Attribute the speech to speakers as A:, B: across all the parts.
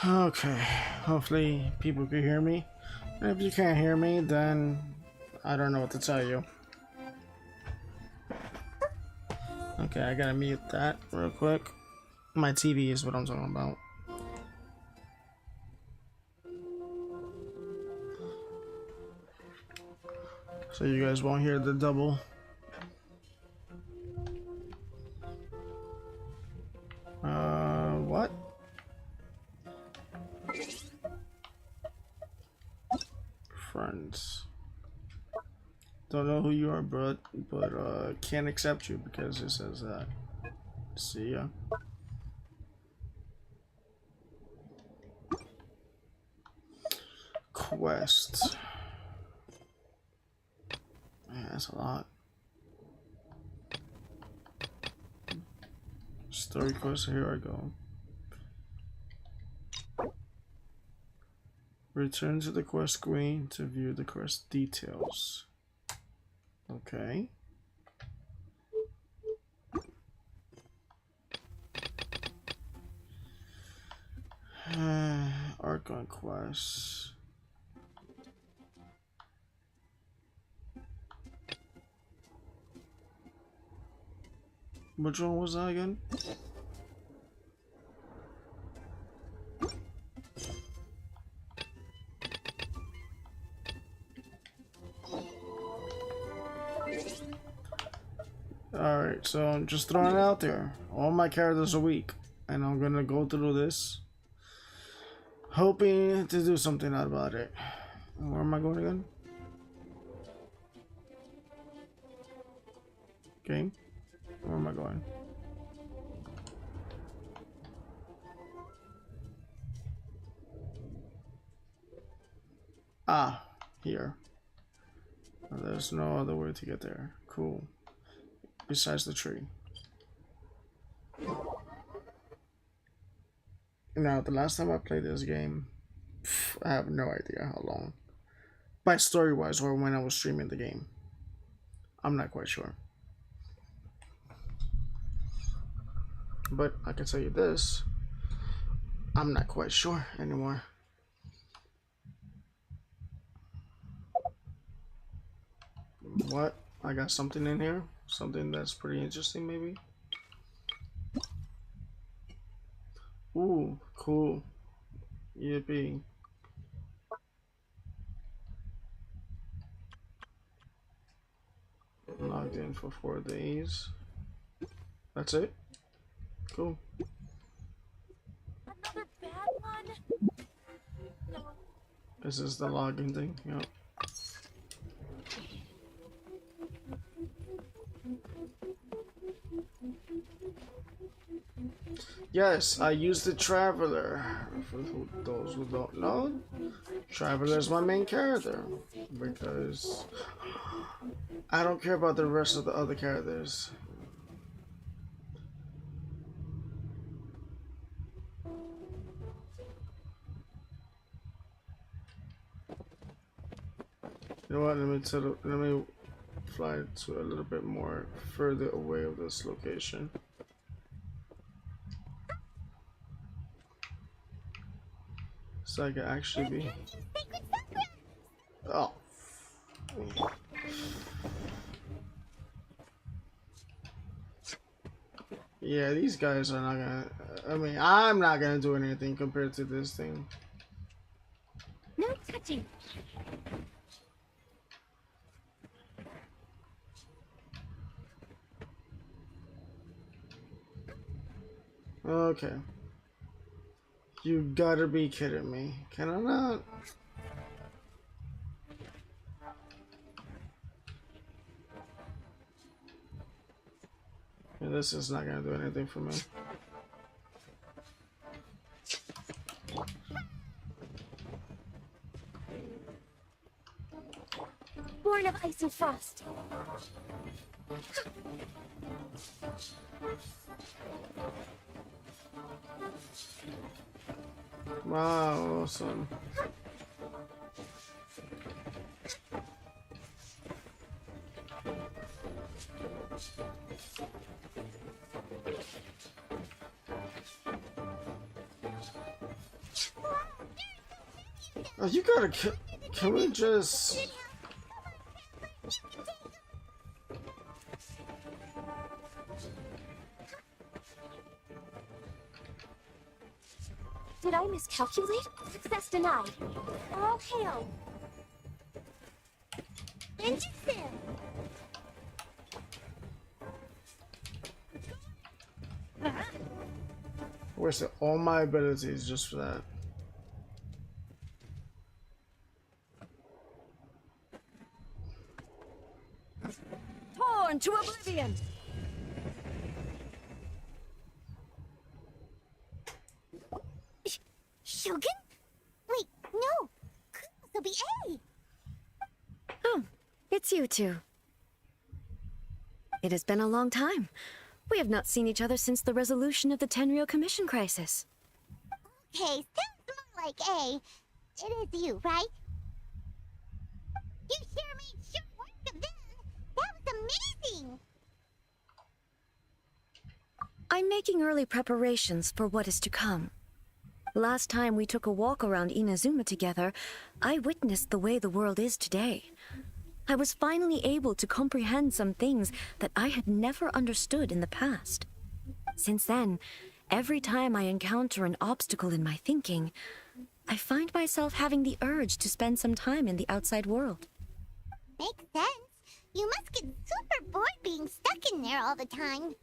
A: Okay, hopefully people can hear me. And if you can't hear me, then I don't know what to tell you. Okay, I gotta mute that real quick. My TV is what I'm talking about. So you guys won't hear the double. What? Friends. Don't know who you are, but can't accept you because it says that. See ya. Quest. Man, that's a lot. Story quest, here I go. Return to the quest screen to view the quest details. Okay. Archon quest. Which one was that again? Alright, so I'm just throwing it out there. All my characters are weak. And I'm gonna go through this hoping to do something out about it. Where am I going again? Game? Where am I going? Ah, here. There's no other way to get there. Cool. Besides the tree. Now, the last time I played this game, I have no idea how long. By story-wise, or when I was streaming the game. I'm not quite sure. But I can tell you this. I'm not quite sure anymore. What? I got something in here? Something that's pretty interesting, maybe? Ooh, cool. Yippee. Logged in for 4 days. That's it? Cool.
B: Another bad one? No.
A: This is the login thing, yep. Yes, I use the Traveler. For those who don't know, Traveler is my main character because I don't care about the rest of the other characters. You know what? Let me fly to a little bit more further away of this location. So I can actually be. Oh. Yeah, these guys are not gonna. I mean, I'm not gonna do anything compared to this thing.
B: No touching.
A: Okay. You gotta be kidding me. Can I not? Yeah, this is not gonna do anything for me.
B: Born of ice and frost.
A: Wow, awesome. Oh, you gotta. Can we just?
B: Did I miscalculate? Success denied. All hail. Genshin!
A: Wasted all my abilities just for that.
B: Torn to oblivion! Shogun? Wait, no! Could also be A!
C: Oh, it's you two. It has been a long time. We have not seen each other since the resolution of the Tenryou Commission crisis.
B: Okay, sounds more like A. It is you, right? You sure made short work of them! That was amazing!
C: I'm making early preparations for what is to come. Last time we took a walk around Inazuma together, I witnessed the way the world is today. I was finally able to comprehend some things that I had never understood in the past. Since then, every time I encounter an obstacle in my thinking, I find myself having the urge to spend some time in the outside world.
B: Makes sense. You must get super bored being stuck in there all the time.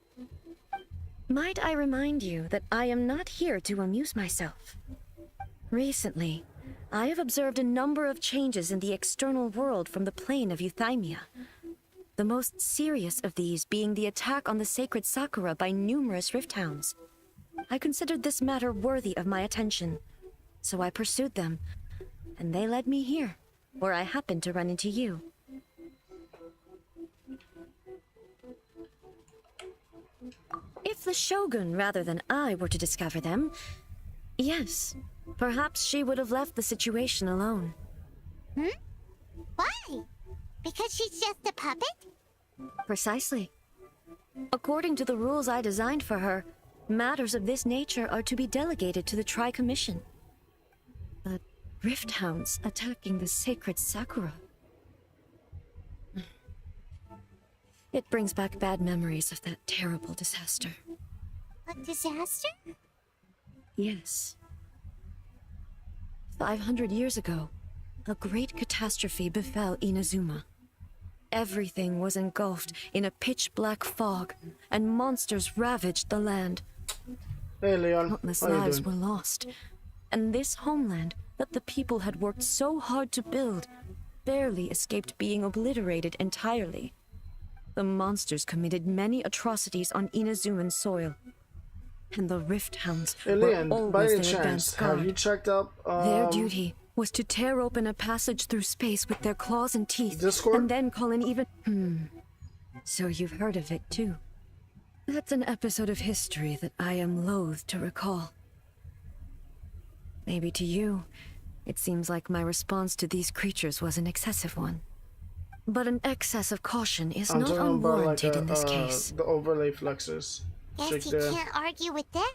C: Might I remind you that I am not here to amuse myself. Recently, I have observed a number of changes in the external world from the plane of Euthymia. The most serious of these being the attack on the sacred Sakura by numerous rift hounds. I considered this matter worthy of my attention, so I pursued them, and they led me here, where I happened to run into you. If the Shogun rather than I were to discover them, yes, perhaps she would have left the situation alone.
B: Hmm? Why? Because she's just a puppet?
C: Precisely. According to the rules I designed for her, matters of this nature are to be delegated to the Tri-Commission. But rift hounds attacking the sacred Sakura. It brings back bad memories of that terrible disaster.
B: A disaster?
C: Yes. 500 years ago, a great catastrophe befell Inazuma. Everything was engulfed in a pitch-black fog, and monsters ravaged the land.
A: Hey, Leon.
C: Countless
A: How you
C: lives
A: doing?
C: were lost, and this homeland that the people had worked so hard to build barely escaped being obliterated entirely. The monsters committed many atrocities on Inazuman soil, and the rift hounds
A: Hey,
C: were
A: Leon, by
C: always
A: any
C: their
A: chance,
C: advanced
A: have
C: guard.
A: you checked up
C: Their duty was to tear open a passage through space with their claws and teeth,
A: Discord?
C: and then call an even... So you've heard of it, too. That's an episode of history that I am loath to recall. Maybe to you, it seems like my response to these creatures was an excessive one. But an excess of caution is
A: I'm
C: not
A: talking about like
C: unwarranted in this case.
A: the overlay flexes.
B: Guess
A: Check
B: you
A: there.
B: can't argue with that.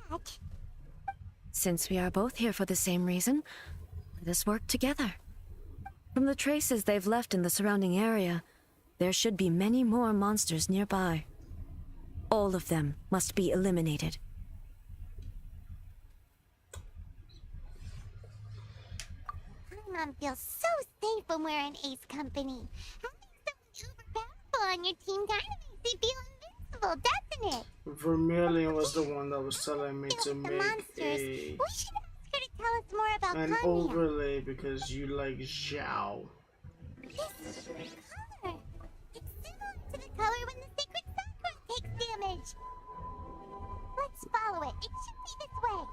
C: Since we are both here for the same reason, let us work together. From the traces they've left in the surrounding area, there should be many more monsters nearby. All of them must be eliminated.
B: My mom feels so safe when we're in Ace Company. Having someone uber powerful on your team kind of makes you feel invincible, doesn't it?
A: Vermilion was the one that was telling me to
B: The
A: make
B: monsters.
A: a
B: We should ask her to tell us more about
A: an
B: Kanya.
A: overlay because you like Zhao.
B: This color. It's similar to the color when the sacred Sakura takes damage. Let's follow it. It should be this way.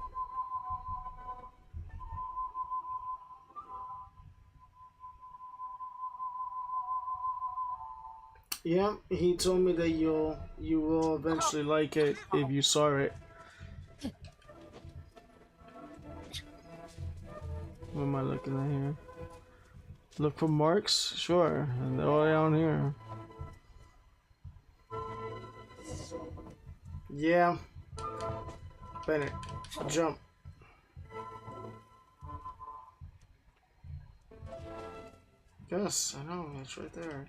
A: Yeah, he told me that you will eventually like it if you saw it. What am I looking at here? Look for marks? Sure, and they're all down here. Yeah. Bennett, jump. Yes, I know, it's right there.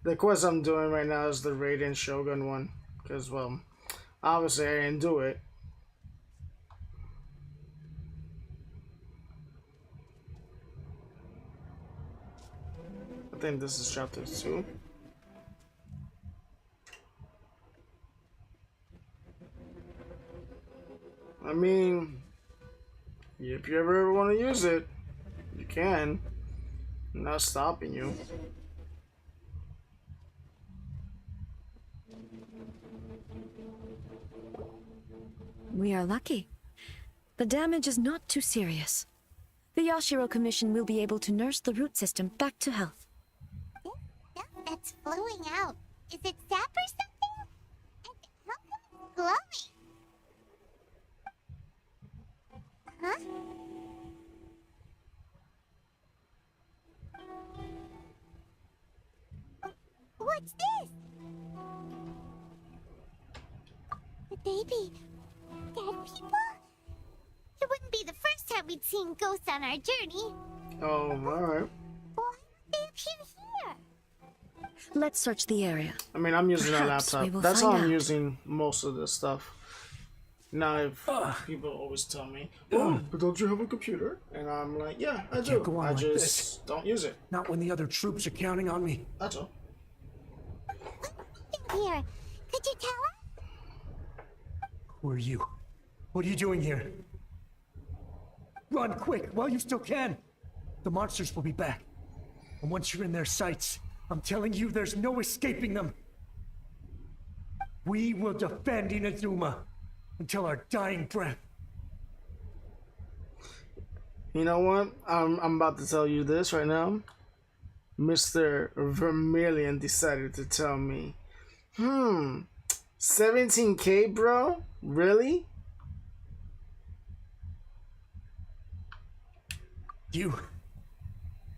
A: The quest I'm doing right now is the Raiden Shogun one. Because, well, obviously I didn't do it. I think this is chapter 2. I mean, if you ever want to use it, you can. I'm not stopping you.
C: We are lucky. The damage is not too serious. The Yashiro Commission will be able to nurse the root system back to health.
B: This stuff that's flowing out, is it sap or something? And how come it's glowing? Huh? What's this? Would they be dead people? It wouldn't be the first time we'd seen ghosts on our journey.
A: Oh, alright.
B: Why would they appear here?
C: Let's search the area.
A: I mean, I'm using a
C: Perhaps we
A: laptop.
C: will
A: That's how
C: find
A: I'm
C: out.
A: using most of this stuff. Now, if people always tell me, "Oh, but don't you have a computer?" And I'm like, "Yeah, I do.
D: Can't go on
A: I
D: like
A: just
D: this.
A: don't use it.
D: Not when the other troops are counting on me.
A: That's all."
B: Here, could you tell us?
D: Who are you? What are you doing here? Run quick while you still can. The monsters will be back. And once you're in their sights, I'm telling you there's no escaping them. We will defend Inazuma until our dying breath.
A: You know what? I'm about to tell you this right now. Mr. Vermilion decided to tell me, 17K, bro? Really?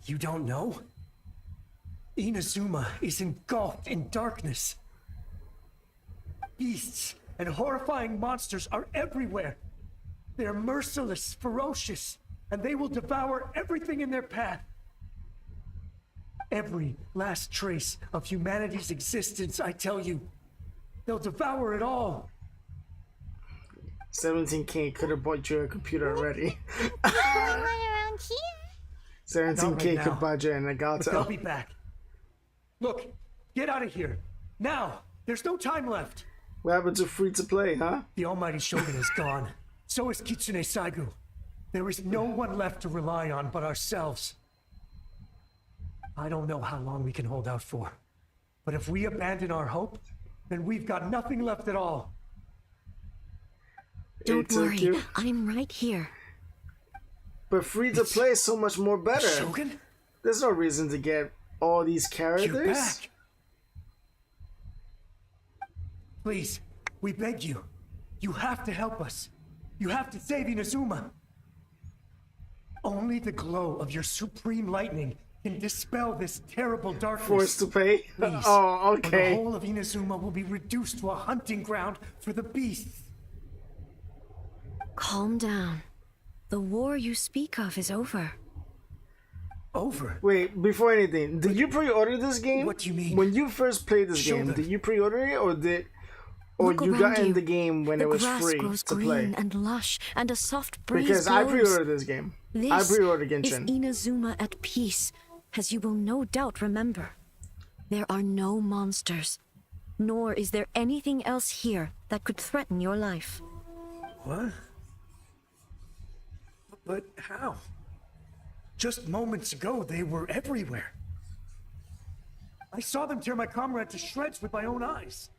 D: You don't know? Inazuma is engulfed in darkness. Beasts and horrifying monsters are everywhere. They're merciless, ferocious, and they will devour everything in their path. Every last trace of humanity's existence, I tell you. They'll devour it all.
A: 17K could have bought you a computer already.
B: One around here.
A: 17K
D: now.
A: could buy you an
D: But they'll
A: Elgato.
D: be back. Look, get out of here. Now! There's no time left.
A: What happened to free to play, huh?
D: The almighty Shogun is gone. So is Kitsune Saigu. There is no one left to rely on but ourselves. I don't know how long we can hold out for. But if we abandon our hope, then we've got nothing left at all.
C: Don't
A: It took
C: worry,
A: you.
C: I'm right here.
A: But free to play is so much more better.
D: Shogun?
A: There's no reason to get all these
D: You're
A: characters.
D: back. Please, we beg you. You have to help us. You have to save Inazuma. Only the glow of your supreme lightning can dispel this terrible darkness.
A: Forced to pay?
D: Please.
A: Oh,
D: Or the
A: okay.
D: whole of Inazuma will be reduced to a hunting ground for the beasts.
C: Calm down. The war you speak of is over.
D: Over.
A: Wait, before anything, did you pre-order this game?
D: What do you mean?
A: When you first played this game,
D: Shogun.
A: did you pre-order it or
C: Look
A: you
C: around
A: got in
C: you.
A: the game when
C: The
A: it was
C: grass
A: free
C: grows
A: to
C: green
A: play?
C: and lush, and a soft breeze
A: Because I
C: blows.
A: pre-ordered this game.
C: This
A: I pre-ordered
C: is
A: Genshin.
C: Inazuma at peace, as you will no doubt remember. There are no monsters, nor is there anything else here that could threaten your life.
D: What? But how? Just moments ago, they were everywhere. I saw them tear my comrade to shreds with my own eyes.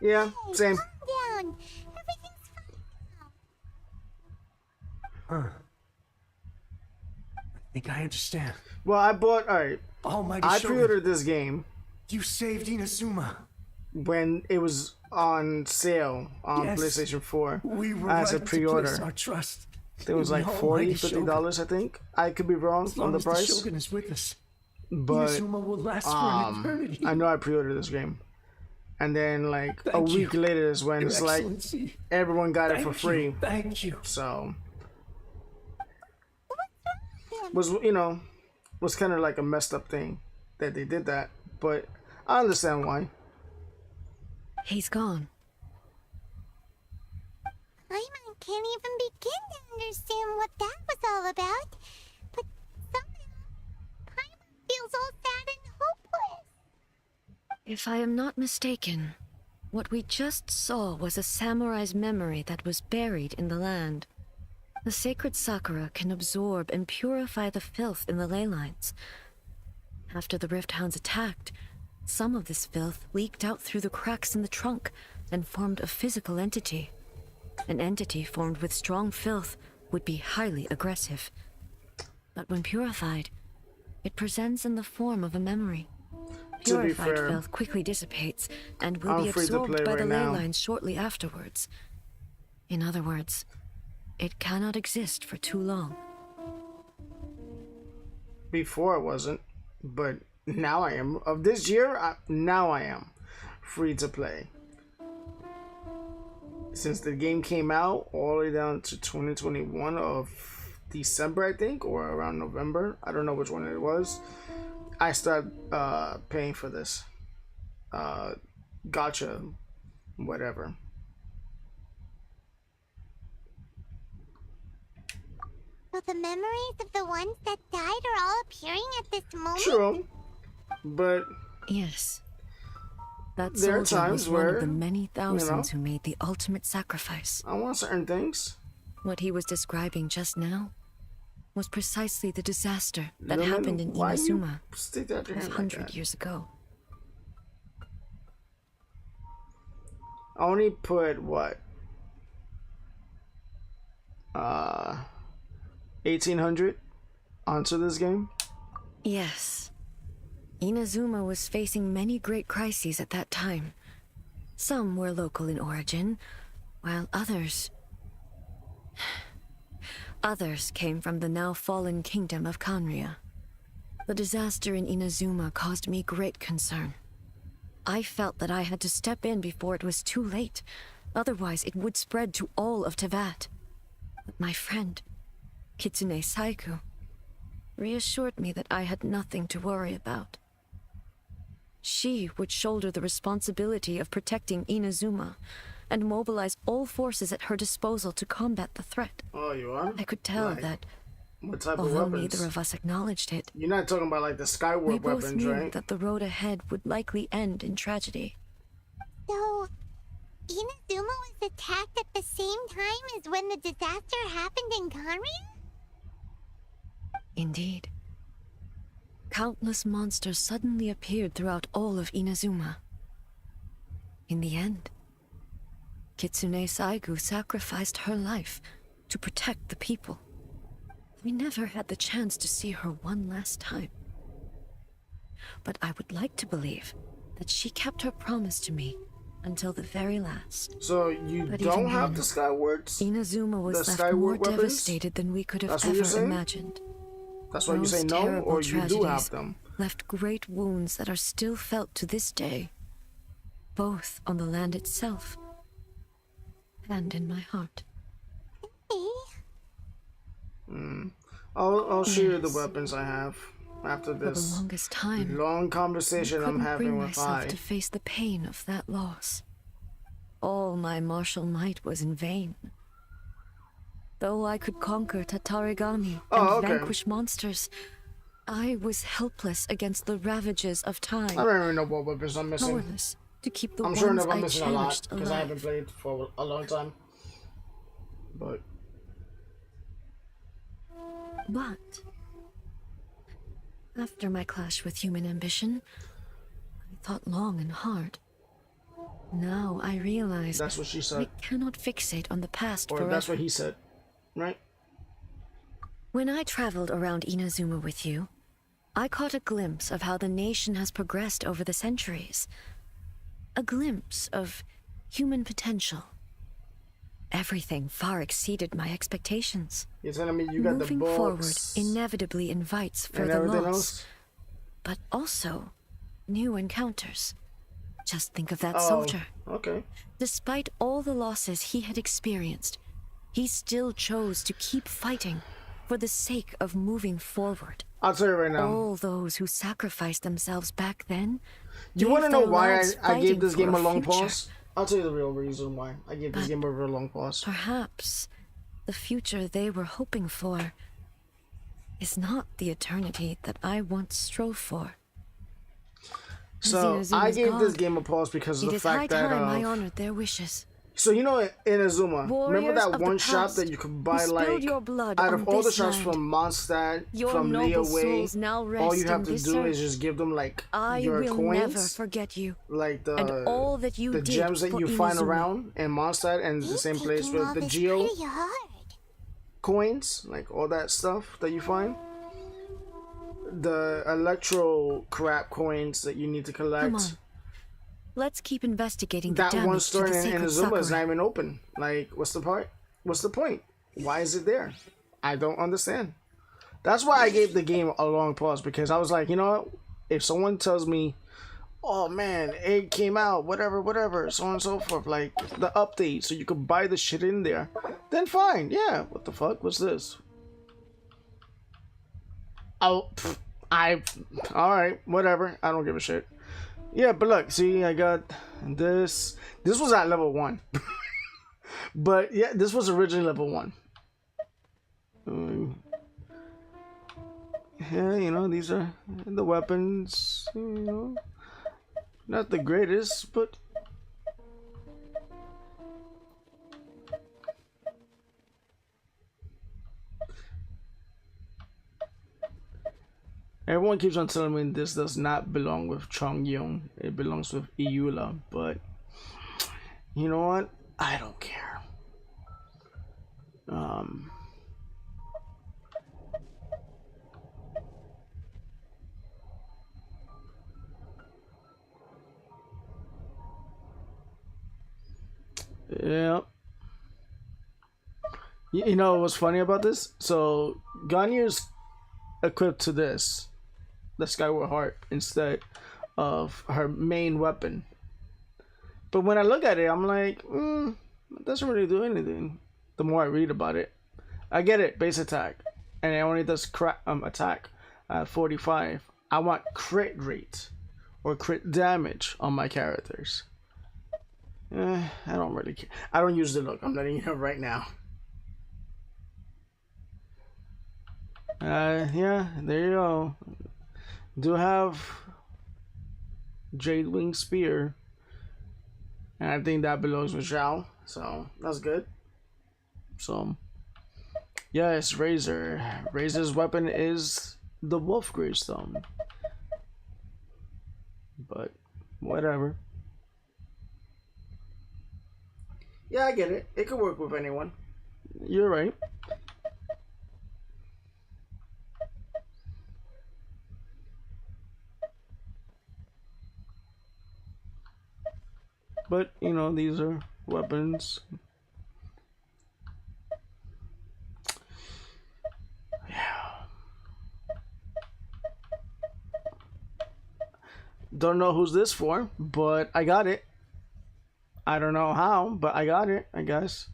A: Yeah,
B: Hey,
A: same.
B: calm down. Everything's fine now.
D: Huh. I think I understand.
A: Well, alright,
D: Almighty
A: I
D: Shogun,
A: pre-ordered this game
D: you saved Inazuma.
A: when it was on sale on
D: Yes.
A: PlayStation 4
D: We were
A: as a
D: right to place
A: pre-order.
D: our trust.
A: It was
D: in
A: like
D: the
A: $40,
D: Almighty
A: $50, I think. I could be wrong
D: As
A: on
D: long
A: the
D: as
A: price.
D: the Shogun is with us,
A: But
D: Inazuma will last for an eternity.
A: I know I pre-ordered this game, and then like a
D: Thank
A: week
D: you,
A: later is when
D: Your
A: it's like
D: Excellency.
A: everyone got it
D: Thank
A: for free.
D: Thank you.
A: So
B: Him.
A: was was kind of like a messed up thing that they did that, but I understand why.
C: He's gone.
B: Paimon can't even begin to understand what that was all about. But somehow, Paimon feels all sad and hopeless.
C: If I am not mistaken, what we just saw was a samurai's memory that was buried in the land. The sacred Sakura can absorb and purify the filth in the ley lines. After the Rift Hounds attacked, some of this filth leaked out through the cracks in the trunk and formed a physical entity. An entity formed with strong filth would be highly aggressive. But when purified, it presents in the form of a memory.
A: To be
C: Purified
A: fair,
C: filth quickly dissipates and will
A: I'm
C: be
A: free to
C: absorbed
A: play
C: by the
A: right
C: ley
A: now.
C: lines shortly afterwards. In other words, it cannot exist for too long.
A: Before I wasn't, but now I am. Of this year, now I am free to play. Since the game came out all the way down to 2021 of December, I think, or around November. I don't know which one it was. I started paying for this. Gotcha, whatever.
B: So the memories of the ones that died are all appearing at this moment?
A: True, but
C: Yes. That
A: there are
C: soldier
A: times
C: was one
A: where,
C: of the many thousands
A: you
C: who made the ultimate sacrifice.
A: I want certain things.
C: What he was describing just now was precisely the disaster that
A: Lemon,
C: happened in
A: why you
C: Inazuma
A: stick that your hand like
C: 500
A: that?
C: years ago.
A: I only put what? 1800 onto this game.
C: Yes. Inazuma was facing many great crises at that time. Some were local in origin, while others came from the now fallen kingdom of Kanria. The disaster in Inazuma caused me great concern. I felt that I had to step in before it was too late, otherwise it would spread to all of Teyvat. But my friend, Kitsune Saiku, reassured me that I had nothing to worry about. She would shoulder the responsibility of protecting Inazuma and mobilize all forces at her disposal to combat the threat.
A: Oh, you are?
C: I could tell
A: Like,
C: that,
A: what type of
C: although
A: weapons?
C: neither of us acknowledged it,
A: You're not talking about like the
C: we
A: Skyward
C: both
A: weapons,
C: knew
A: right?
C: that the road ahead would likely end in tragedy.
B: So, Inazuma was attacked at the same time as when the disaster happened in Kanria?
C: Indeed. Countless monsters suddenly appeared throughout all of Inazuma. In the end, Kitsune Saigu sacrificed her life to protect the people. We never had the chance to see her one last time. But I would like to believe that she kept her promise to me until the very last.
A: So you
C: But
A: don't
C: even
A: have
C: then,
A: the Skywards?
C: Inazuma was
A: The
C: left
A: Skyward
C: more
A: weapons?
C: devastated than we could have
A: That's what you're
C: ever
A: saying?
C: imagined.
A: That's why you say
C: Those
A: no,
C: terrible
A: or you do have
C: tragedies
A: them.
C: left great wounds that are still felt to this day, both on the land itself and in my heart.
A: I'll show you the
C: Yes.
A: weapons I have after
C: For the
A: this
C: longest time,
A: long
C: I
A: conversation I'm
C: couldn't
A: having
C: bring
A: with
C: myself
A: I.
C: to face the pain of that loss. All my martial might was in vain. Though I could conquer Tatarigami
A: Oh,
C: and
A: okay.
C: vanquish monsters, I was helpless against the ravages of
A: I
C: time,
A: don't even know what weapons I'm missing.
C: powerless to keep the
A: I'm
C: ones
A: sure enough
C: I
A: I'm missing a lot
C: cherished
A: because I haven't
C: alive.
A: played for a long time. But
C: But after my clash with human ambition, I thought long and hard. Now I realize
A: that's what she
C: I
A: said.
C: cannot fixate on the past
A: Or
C: forever.
A: that's what he said. Right?
C: When I traveled around Inazuma with you, I caught a glimpse of how the nation has progressed over the centuries. A glimpse of human potential. Everything far exceeded my expectations.
A: You're telling me you got
C: Moving
A: the
C: forward
A: books
C: inevitably invites
A: and
C: further
A: everything
C: loss.
A: else?
C: but also new encounters. Just think of that
A: Oh,
C: soldier.
A: okay.
C: Despite all the losses he had experienced, he still chose to keep fighting for the sake of moving forward.
A: I'll tell you right now.
C: All those who sacrificed themselves back then.
A: You
C: gave
A: want to know
C: their
A: why
C: lives
A: I gave
C: fighting
A: this
C: for
A: game a long
C: future.
A: pause? I'll tell you the real reason why I gave this
C: But
A: game a real long pause.
C: Perhaps the future they were hoping for is not the eternity that I once strove for.
A: So
C: As
A: I
C: Inazuma's
A: gave this
C: gone,
A: game a pause because of
C: It
A: the
C: is high
A: fact that
C: time I honored their wishes.
A: so you know in Inazuma, remember
C: Warriors
A: that
C: of the
A: one shop
C: past
A: that you could
C: who
A: buy
C: spilled
A: like
C: your blood
A: out
C: on
A: of all the
C: this
A: shops
C: land.
A: from Mondstadt,
C: Your
A: from
C: noble
A: Leeway,
C: souls now
A: all
C: rest
A: you have
C: in
A: to
C: this
A: do is
C: earth.
A: just give them like
C: I
A: your
C: will
A: coins,
C: never forget you.
A: like
C: and all that you
A: the
C: did
A: gems that
C: for
A: you find
C: Inazuma.
A: around in Mondstadt, and the
B: He's
A: same place
B: taking all
A: with the
B: this
A: Geo
B: pretty hard.
A: coins, like all that stuff that you find. The electro crap coins that you need to collect.
C: Come on. Let's keep investigating the
A: That one
C: damage to
A: store
C: the
A: in
C: sacred
A: Inazuma is not
C: Sakura.
A: even open. Like, what's the part? What's the point? Why is it there? I don't understand. That's why I gave the game a long pause, because I was like, you know what? If someone tells me, oh man, it came out, whatever, so on and so forth, like the update, so you could buy the shit in there, then fine, yeah. What the fuck? What's this? Oh, alright, whatever. I don't give a shit. Yeah, but look, see, I got this. This was at level 1. But yeah, this was originally level 1. Yeah, you know, these are the weapons, you know. Not the greatest, but everyone keeps on telling me this does not belong with Chongyun. It belongs with Iula, but you know what? I don't care. Yeah. You know what's funny about this? So Ganyu's equipped to this, the Skyward Heart, instead of her main weapon. But when I look at it, I'm like, it doesn't really do anything. The more I read about it, I get it, base attack, and it only does attack at 45. I want crit rate or crit damage on my characters. I don't really care. I don't use the look. I'm letting you know right now. Yeah, there you go. Do have Jade Wing Spear, and I think that belongs with Zhao, so that's good. So, yes, Razor. Razor's weapon is the Wolf Gravestone, but whatever. Yeah, I get it. It could work with anyone. You're right. But, you know, these are weapons. Yeah. Don't know who's this for, but I got it. I don't know how, but I got it, I guess.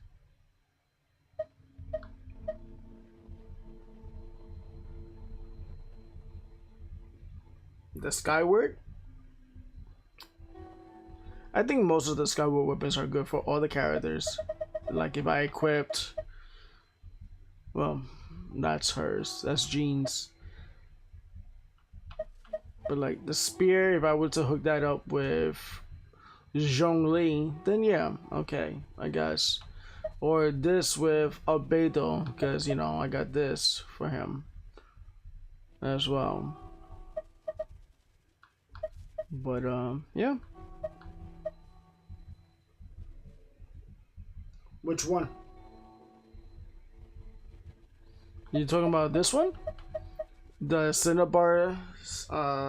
A: The Skyward? I think most of the Skyward weapons are good for all the characters. Like if I equipped... Well, that's hers. That's Jean's. But like the spear, if I were to hook that up with Zhongli, then yeah, okay, I guess. Or this with Albedo, because you know I got this for him as well. But yeah. Which one? You talking about this one? The Cinnabar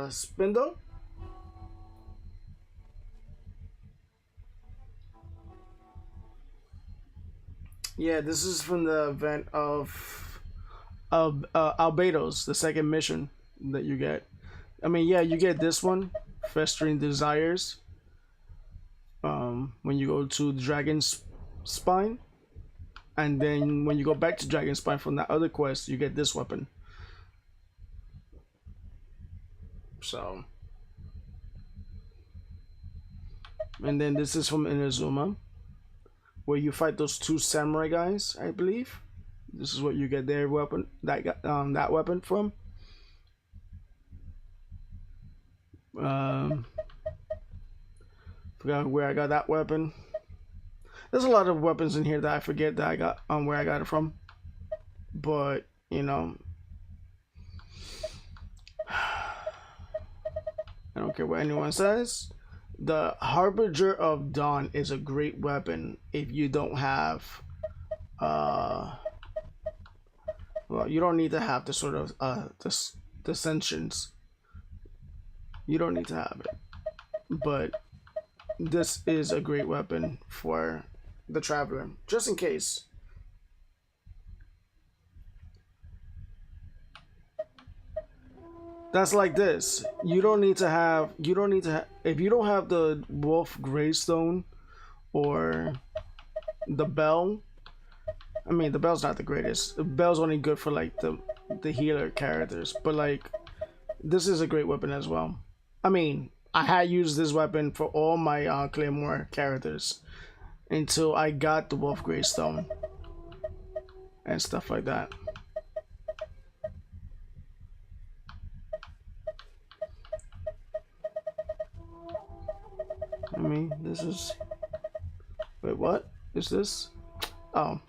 A: spindle? Yeah, this is from the event of Albedo's, the second mission that you get. I mean, yeah, you get this one, Festering Desires. When you go to Dragon's Spine, and then when you go back to Dragon's Spine from that other quest, you get this weapon. So, and then this is from Inazuma, where you fight those two samurai guys, I believe. This is what you get their weapon, that weapon from. Forgot where I got that weapon. There's a lot of weapons in here that I forget that I got where I got it from. But, you know, I don't care what anyone says. The Harbinger of Dawn is a great weapon if you don't have well, you don't need to have the sort of dissensions. You don't need to have it. But this is a great weapon for the Traveler, just in case. That's like this. You don't need to have, if you don't have the Wolf Greystone or the Bell. I mean, the Bell's not the greatest. The Bell's only good for like the healer characters, but like this is a great weapon as well. I mean, I had used this weapon for all my Claymore characters until I got the Wolf Greystone and stuff like that. I mean, this is... Wait, what is this? Oh,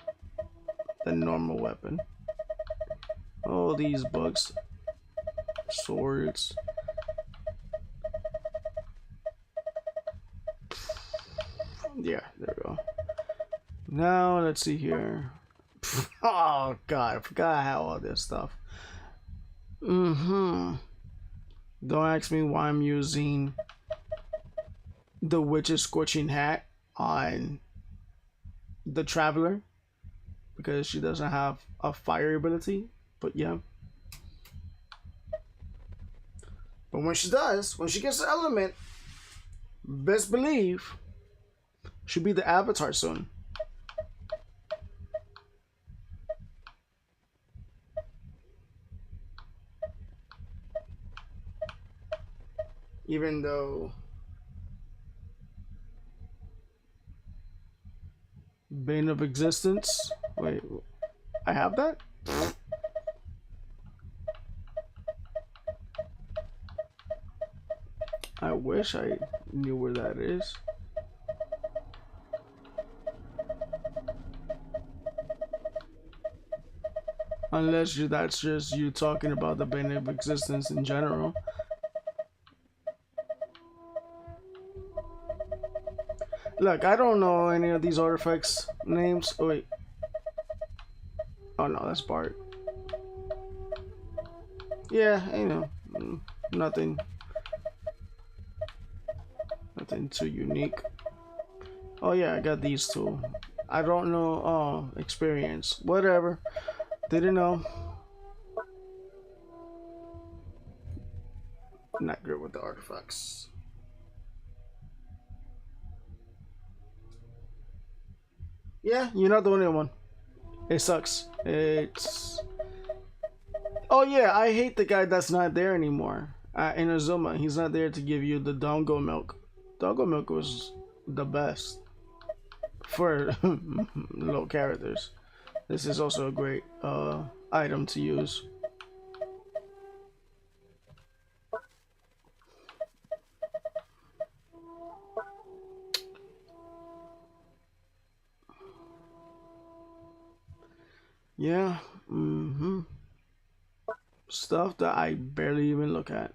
A: the normal weapon. All these bugs. Swords. Yeah, there we go. Now, let's see here. Oh, God, I forgot I had all this stuff. Don't ask me why I'm using the Witch's Scorching Hat on the Traveler, because she doesn't have a fire ability, but yeah. But when she does, when she gets the element, best believe she'll be the Avatar soon. Even though Bane of Existence. Wait, I have that? I wish I knew where that is. Unless that's just you talking about the Bane of Existence in general. Look, I don't know any of these artifacts names. Oh, wait. Oh no, that's Bart. Yeah, you know, nothing too unique. Oh yeah, I got these two. I don't know. Oh, experience. Whatever. Didn't know. Not good with the artifacts. Yeah, you're not the only one. It sucks. It's... Oh yeah, I hate the guy that's not there anymore. Inazuma, he's not there to give you the Dongo milk. Dongo milk was the best for low characters. This is also a great item to use. Yeah, stuff that I barely even look at.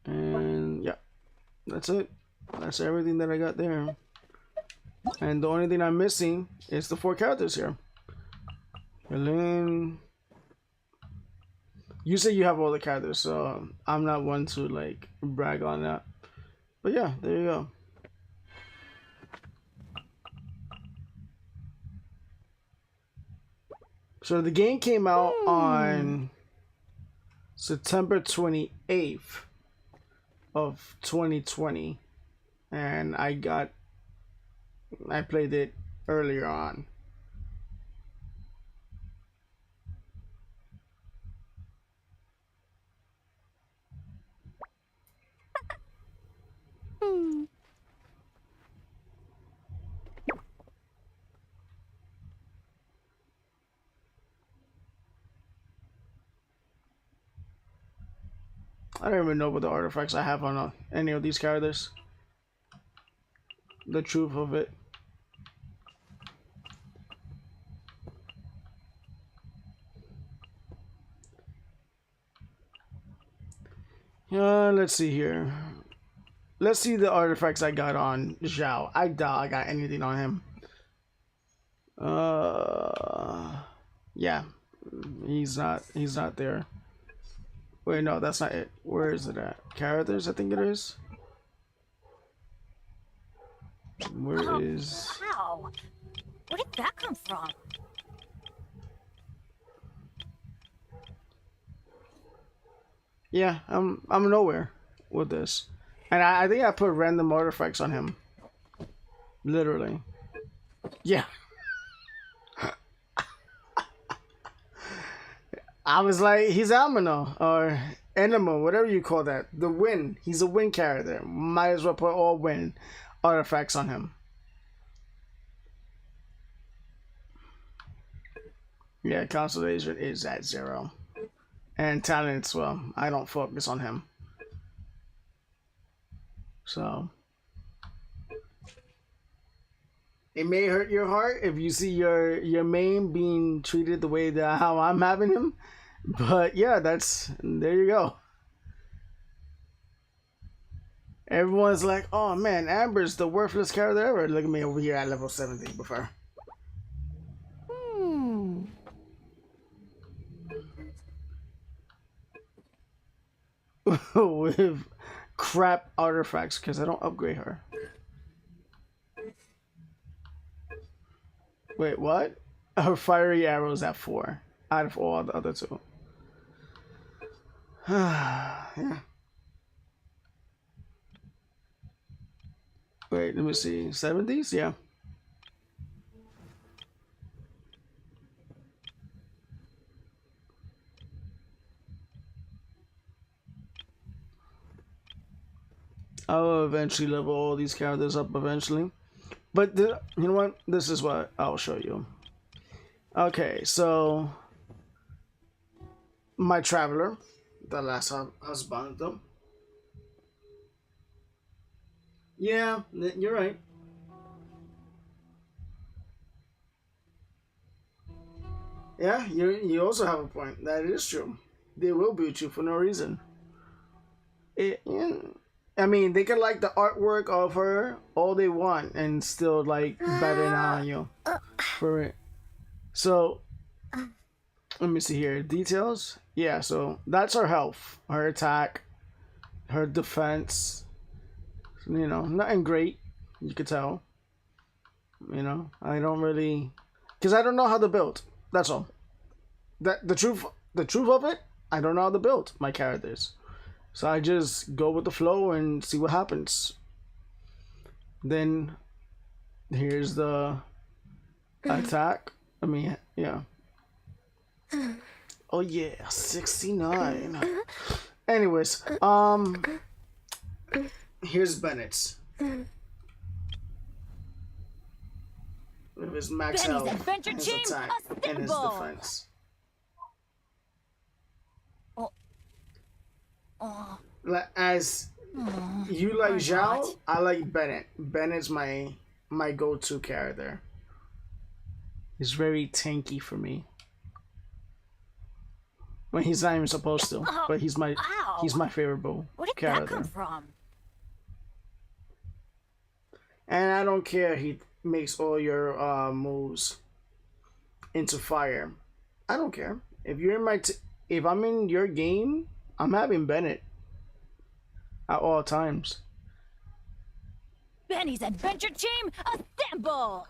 A: And yeah, that's it. That's everything that I got there. And the only thing I'm missing is the 4 characters here. Helene. You say you have all the characters, so I'm not one to like brag on that. But yeah, there you go. So the game came out on September 28th of 2020, and I played it earlier on. I don't even know what the artifacts I have on any of these characters. The truth of it. Let's see here. Let's see the artifacts I got on Zhao. I doubt I got anything on him. Yeah. He's not there. Wait, no, that's not it. Where is it at? Characters, I think it is. Where is...
C: Wow! Where did that come from?
A: Yeah, I'm nowhere with this. And I think I put random artifacts on him. Literally. Yeah. I was like, he's Amino, or Enemo, whatever you call that. The wind. He's a wind character. Might as well put all wind artifacts on him. Yeah, consolation is at 0. And talent as well. I don't focus on him. So it may hurt your heart if you see your main being treated the way that how I'm having him. But yeah, there you go. Everyone's like, oh man, Amber's the worthless character ever. Look at me over here at level 70 before. With crap artifacts because I don't upgrade her. Wait, what? Her fiery arrows at 4 out of all the other 2. Yeah. Wait, let me see. 70s? Yeah. I'll eventually level all these characters up eventually. But you know what? This is what I'll show you. Okay, so my traveler, the last husband though. Yeah, you're right. Yeah, you also have a point. That is true. They will boot you for no reason. I mean, they can like the artwork of her all they want and still like better on you for it. So let me see here. Details. Yeah, so that's her health, her attack, her defense. You know, nothing great. You could tell. You know, I don't really, because I don't know how to build. That's all. That the truth of it, I don't know how to build my characters. So I just go with the flow and see what happens. Then here's the attack. I mean, yeah. Oh yeah, 69. Anyways, here's Bennett's. With his max health, his attack, and his defense. As you like Zhao, I like Bennett. Bennett's my go-to character. He's very tanky for me. When he's not even supposed to, but he's my favorite
C: Where did
A: character.
C: that come from?
A: And I don't care. He makes all your moves into fire. I don't care if you're in if I'm in your game. I'm having Bennett at all times.
C: Benny's Adventure Team, assemble!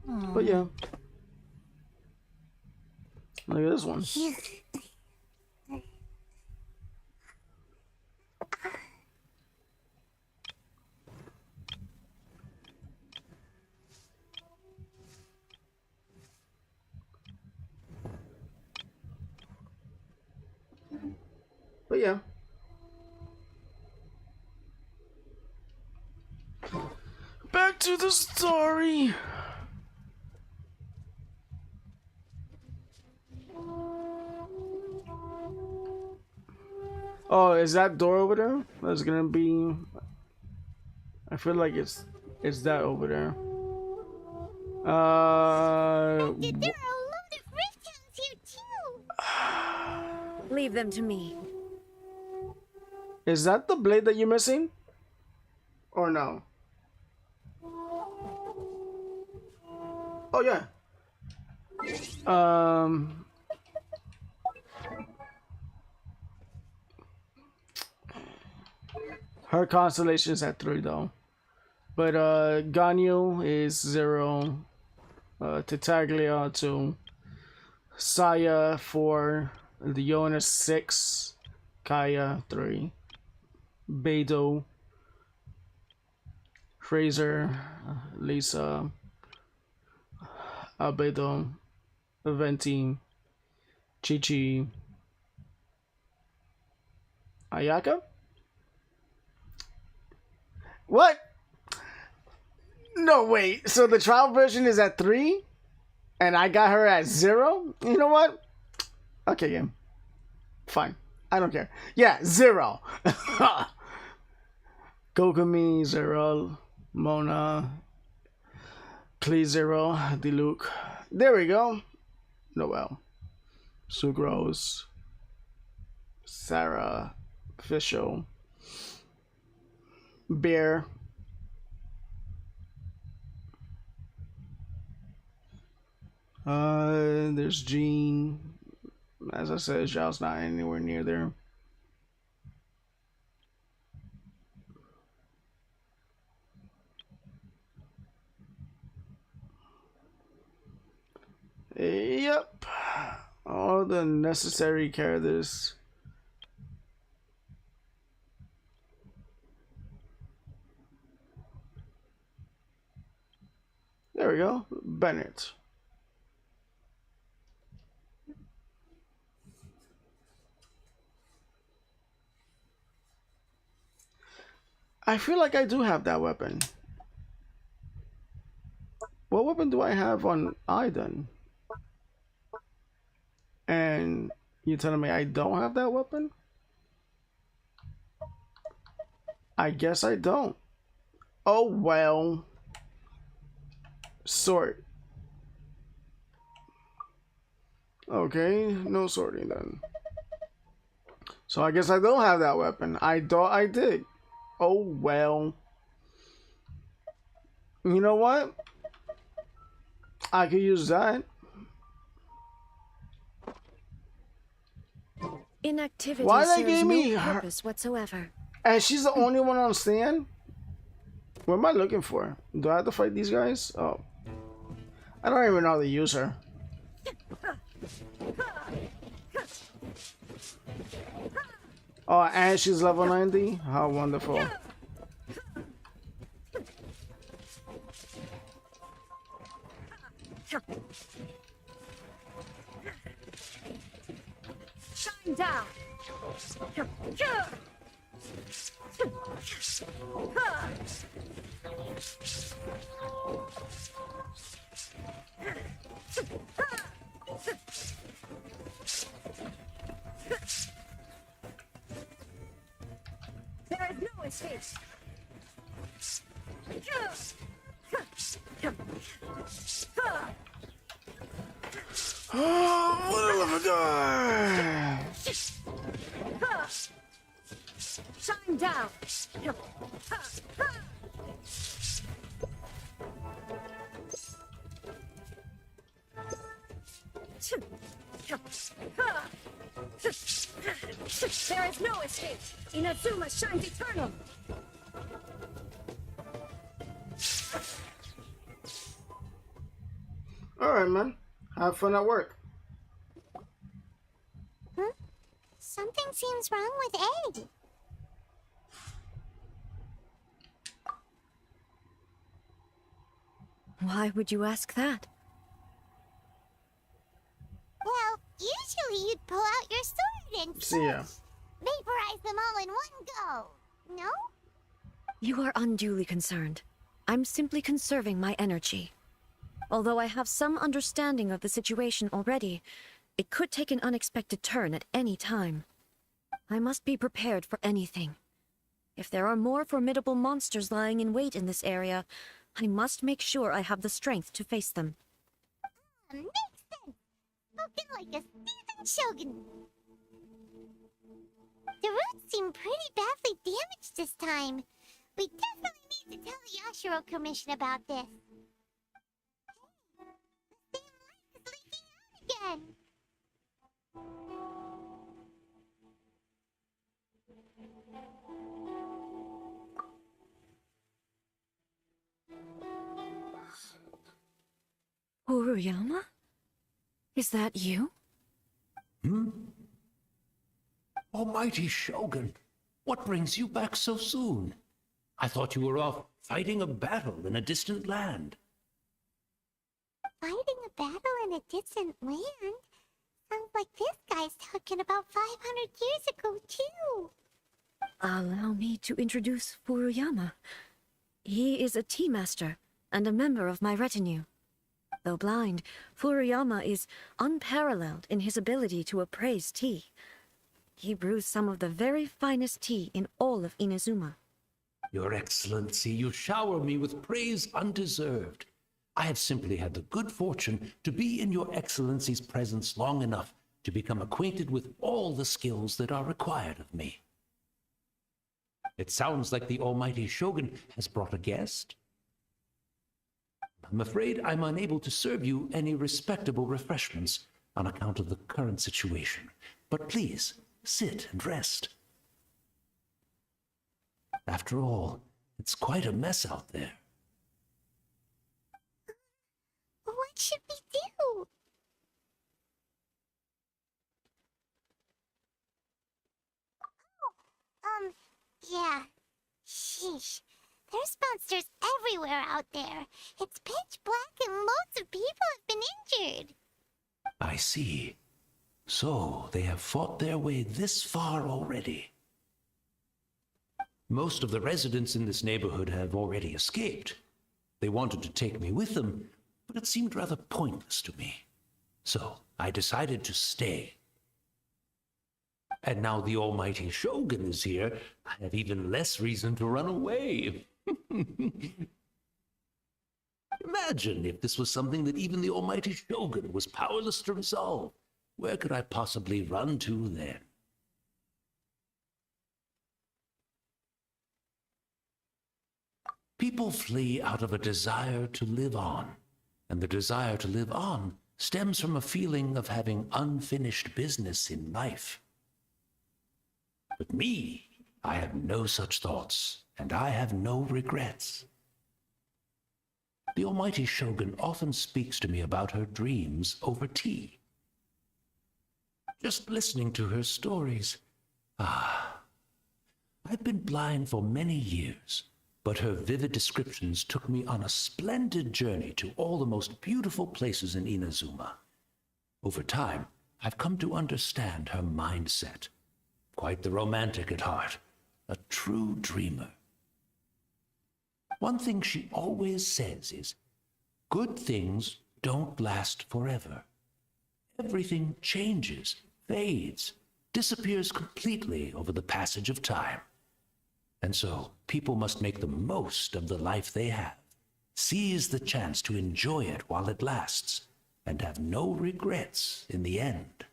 A: But yeah. Look at this one. But yeah. Back to the story. Oh, is that door over there? That's gonna be. I feel like it's that over there.
B: There are a lot of rifts here too.
C: Leave them to me.
A: Is that the blade that you're missing? Or no? Oh yeah. Her constellation is at 3 though. But Ganyu is 0. Titaglia 2. Saya 4. Leona 6. Kaya 3. Beidou. Fraser. Lisa. Albedo. Venti. Chi-Chi. Ayaka? What? No, wait. So the trial version is at 3? And I got her at 0? You know what? Okay, game. Fine. I don't care. Yeah, 0. Kokumi, 0. Mona. Klee, 0. Diluc. There we go. Noel. Sucrose. Sarah. Fischl. Bear. There's Jean. As I said, Zhao's not anywhere near there. Yep. All the necessary characters. There we go. Bennett. I feel like I do have that weapon. What weapon do I have on Aiden? And you're telling me I don't have that weapon? I guess I don't. Oh well. Sort. Okay, no sorting then. So I guess I don't have that weapon. I thought I did. Oh well. You know what? I could use that.
C: Inactivity
A: Why they
C: serves
A: gave me
C: no
A: her-
C: purpose whatsoever.
A: And she's the only one on stand? What am I looking for? Do I have to fight these guys? Oh. I don't even know how to use her. Oh, and she's level 90? How wonderful.
C: Shine down. There is no escape.
A: Oh, what a lovely guy.
C: Shine down. There is no escape. Inazuma shines eternal.
A: Alright, man. Have fun at work.
B: Hmm? Something seems wrong with A.
C: Why would you ask that?
B: Well, usually you'd pull out your sword and
A: See ya.
B: vaporize them all in one go. No?
C: You are unduly concerned. I'm simply conserving my energy. Although I have some understanding of the situation already, it could take an unexpected turn at any time. I must be prepared for anything. If there are more formidable monsters lying in wait in this area, I must make sure I have the strength to face them.
B: Makes sense. Spoken like a seasoned shogun. The roots seem pretty badly damaged this time. We definitely need to tell the Yashiro Commission about this. Hey, the damn light is leaking out again.
C: Uruyama? Is that you?
E: Almighty Shogun, what brings you back so soon? I thought you were off fighting a battle in a distant land.
B: Fighting a battle in a distant land? Sounds like this guy's talking about 500 years ago, too.
C: Allow me to introduce Furuyama. He is a tea master and a member of my retinue. Though blind, Furuyama is unparalleled in his ability to appraise tea. He brews some of the very finest tea in all of Inazuma.
E: Your Excellency, you shower me with praise undeserved. I have simply had the good fortune to be in your Excellency's presence long enough to become acquainted with all the skills that are required of me. It sounds like the Almighty Shogun has brought a guest. I'm afraid I'm unable to serve you any respectable refreshments on account of the current situation. But please, sit and rest. After all, it's quite a mess out there.
B: What should we do? Yeah. Sheesh. There's monsters everywhere out there. It's pitch black and loads of people have been injured.
E: I see. So they have fought their way this far already. Most of the residents in this neighborhood have already escaped. They wanted to take me with them, but it seemed rather pointless to me. So I decided to stay. And now the Almighty Shogun is here, I have even less reason to run away. Imagine if this was something that even the Almighty Shogun was powerless to resolve. Where could I possibly run to then? People flee out of a desire to live on, and the desire to live on stems from a feeling of having unfinished business in life. But me, I have no such thoughts, and I have no regrets. The Almighty Shogun often speaks to me about her dreams over tea. Just listening to her stories. I've been blind for many years, but her vivid descriptions took me on a splendid journey to all the most beautiful places in Inazuma. Over time, I've come to understand her mindset. Quite the romantic at heart, a true dreamer. One thing she always says is, good things don't last forever. Everything changes, fades, disappears completely over the passage of time. And so, people must make the most of the life they have, seize the chance to enjoy it while it lasts, and have no regrets in the end.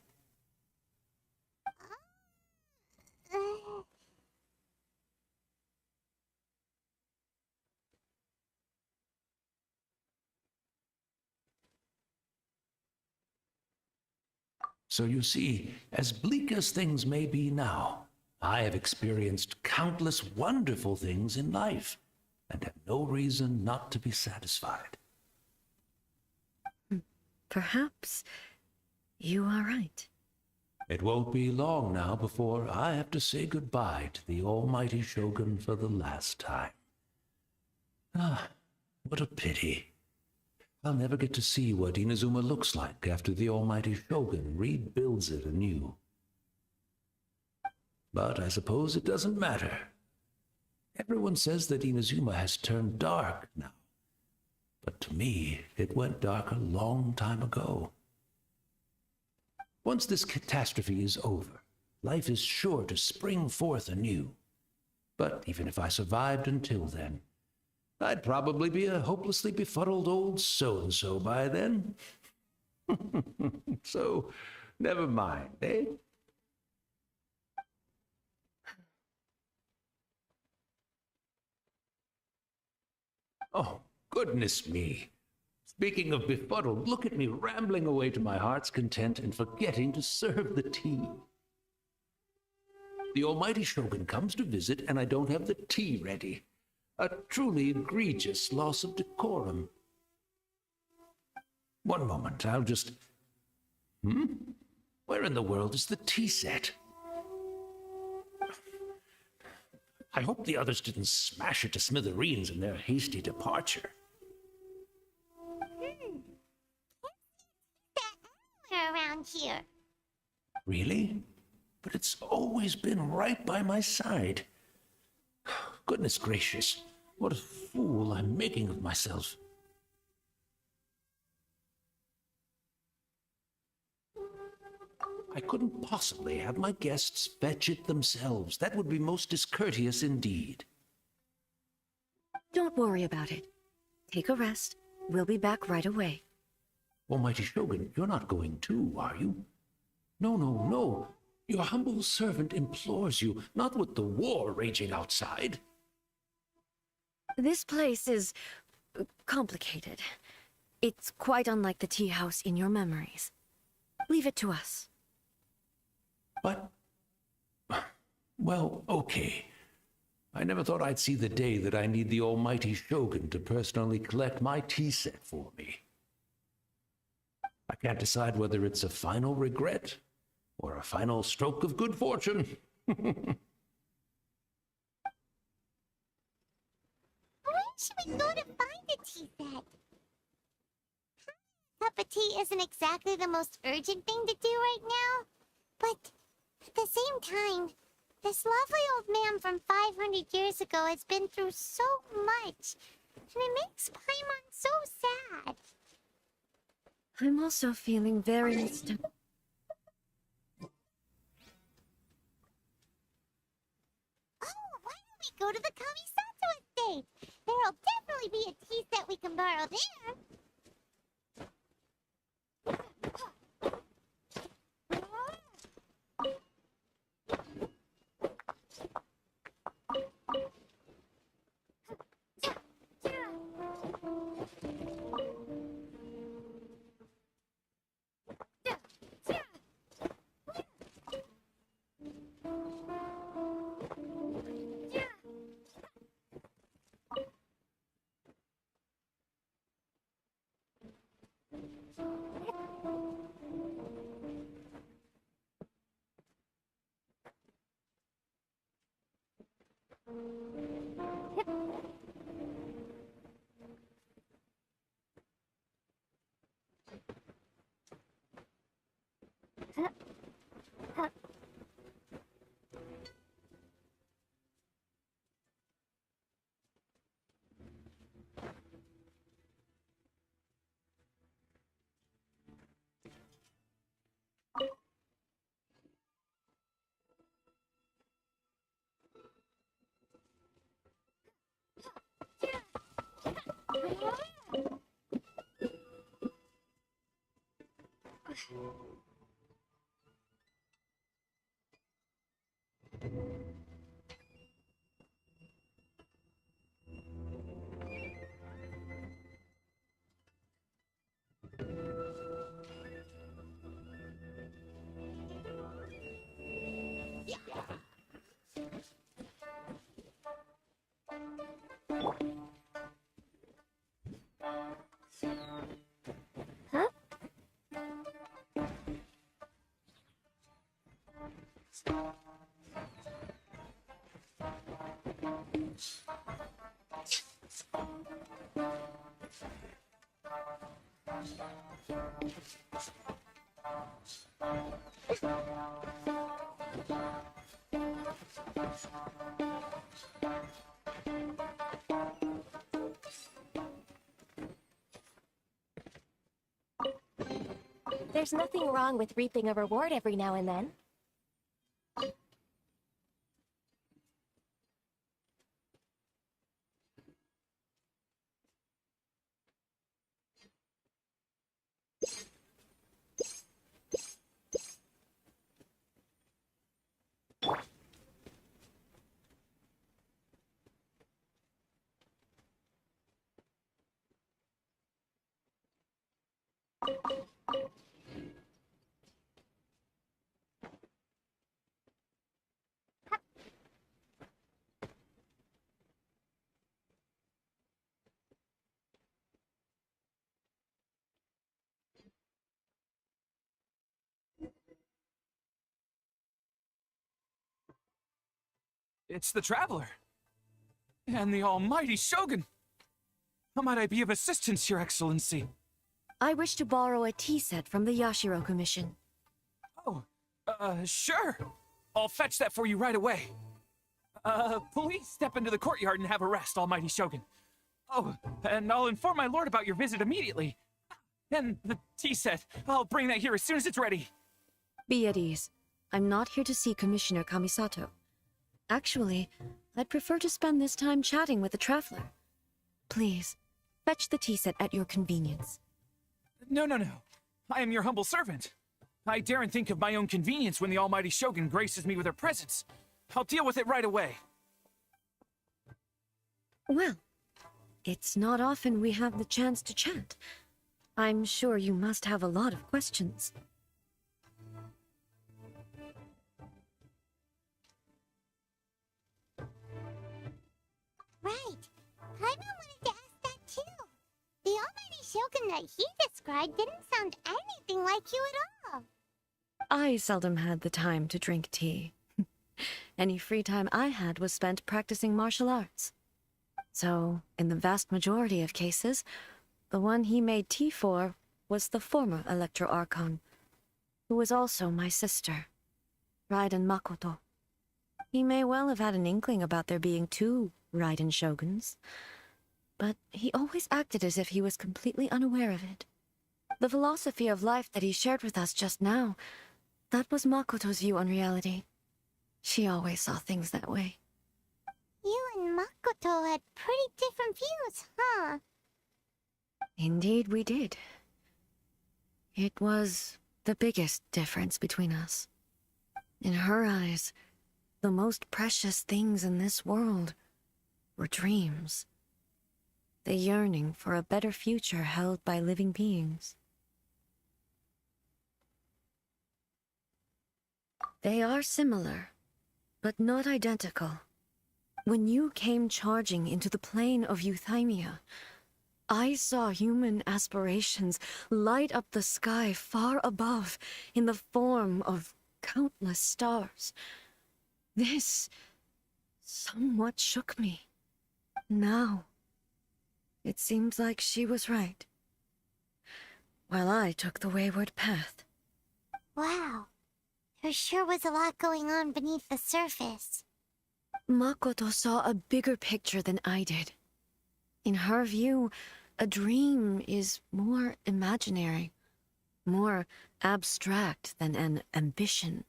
E: So you see, as bleak as things may be now, I have experienced countless wonderful things in life, and have no reason not to be satisfied.
C: Perhaps you are right.
E: It won't be long now before I have to say goodbye to the almighty Shogun for the last time. Ah, what a pity. I'll never get to see what Inazuma looks like after the almighty Shogun rebuilds it anew. But I suppose it doesn't matter. Everyone says that Inazuma has turned dark now. But to me, it went dark a long time ago. Once this catastrophe is over, life is sure to spring forth anew. But even if I survived until then, I'd probably be a hopelessly befuddled old so-and-so by then. So, never mind, eh? Oh, goodness me. Speaking of befuddled, look at me rambling away to my heart's content and forgetting to serve the tea. The almighty Shogun comes to visit and I don't have the tea ready. A truly egregious loss of decorum. One moment, I'll just... Where in the world is the tea set? I hope the others didn't smash it to smithereens in their hasty departure.
B: That around here.
E: Really? But it's always been right by my side. Goodness gracious, what a fool I'm making of myself. I couldn't possibly have my guests fetch it themselves. That would be most discourteous indeed.
C: Don't worry about it. Take a rest. We'll be back right away.
E: Almighty Shogun, you're not going too, are you? No, no, no. Your humble servant implores you, not with the war raging outside.
C: This place is complicated. It's quite unlike the tea house in your memories. Leave it to us.
E: But, well, okay. I never thought I'd see the day that I need the almighty Shogun to personally collect my tea set for me. I can't decide whether it's a final regret or a final stroke of good fortune.
B: Where should we go to find a tea set? A cup of tea isn't exactly the most urgent thing to do right now, but at the same time, this lovely old man from 500 years ago has been through so much, and it makes Paimon so sad.
C: I'm also feeling very nostalgic.
B: Oh, why don't we go to the Kamisato estate? There'll definitely be a tea set we can borrow there.
F: There's nothing wrong with reaping a reward every now and then.
G: It's the Traveler. And the almighty Shogun. How might I be of assistance, Your Excellency?
C: I wish to borrow a tea set from the Yashiro Commission.
G: Oh, sure. I'll fetch that for you right away. Please step into the courtyard and have a rest, almighty Shogun. Oh, and I'll inform my lord about your visit immediately. And the tea set, I'll bring that here as soon as it's ready.
C: Be at ease. I'm not here to see Commissioner Kamisato. Actually, I'd prefer to spend this time chatting with the Traveler. Please, fetch the tea set at your convenience.
G: No. I am your humble servant. I daren't think of my own convenience when the almighty Shogun graces me with her presence. I'll deal with it right away.
C: Well, it's not often we have the chance to chat. I'm sure you must have a lot of questions.
B: Right. Paimon wanted to ask that too. The almighty Shogun that he described didn't sound anything like you at all.
C: I seldom had the time to drink tea. Any free time I had was spent practicing martial arts. So, in the vast majority of cases, the one he made tea for was the former Electro Archon, who was also my sister, Raiden Makoto. He may well have had an inkling about there being two Raiden Shoguns, but he always acted as if he was completely unaware of it. The philosophy of life that he shared with us just now, that was Makoto's view on reality. She always saw things that way.
B: You and Makoto had pretty different views, huh?
C: Indeed we did. It was the biggest difference between us. In her eyes, the most precious things in this world were dreams. The yearning for a better future held by living beings. They are similar, but not identical. When you came charging into the plane of Euthymia, I saw human aspirations light up the sky far above in the form of countless stars. This somewhat shook me. Now, it seems like she was right, while I took the wayward path.
B: Wow. There sure was a lot going on beneath the surface.
C: Makoto saw a bigger picture than I did. In her view, a dream is more imaginary, more abstract than an ambition.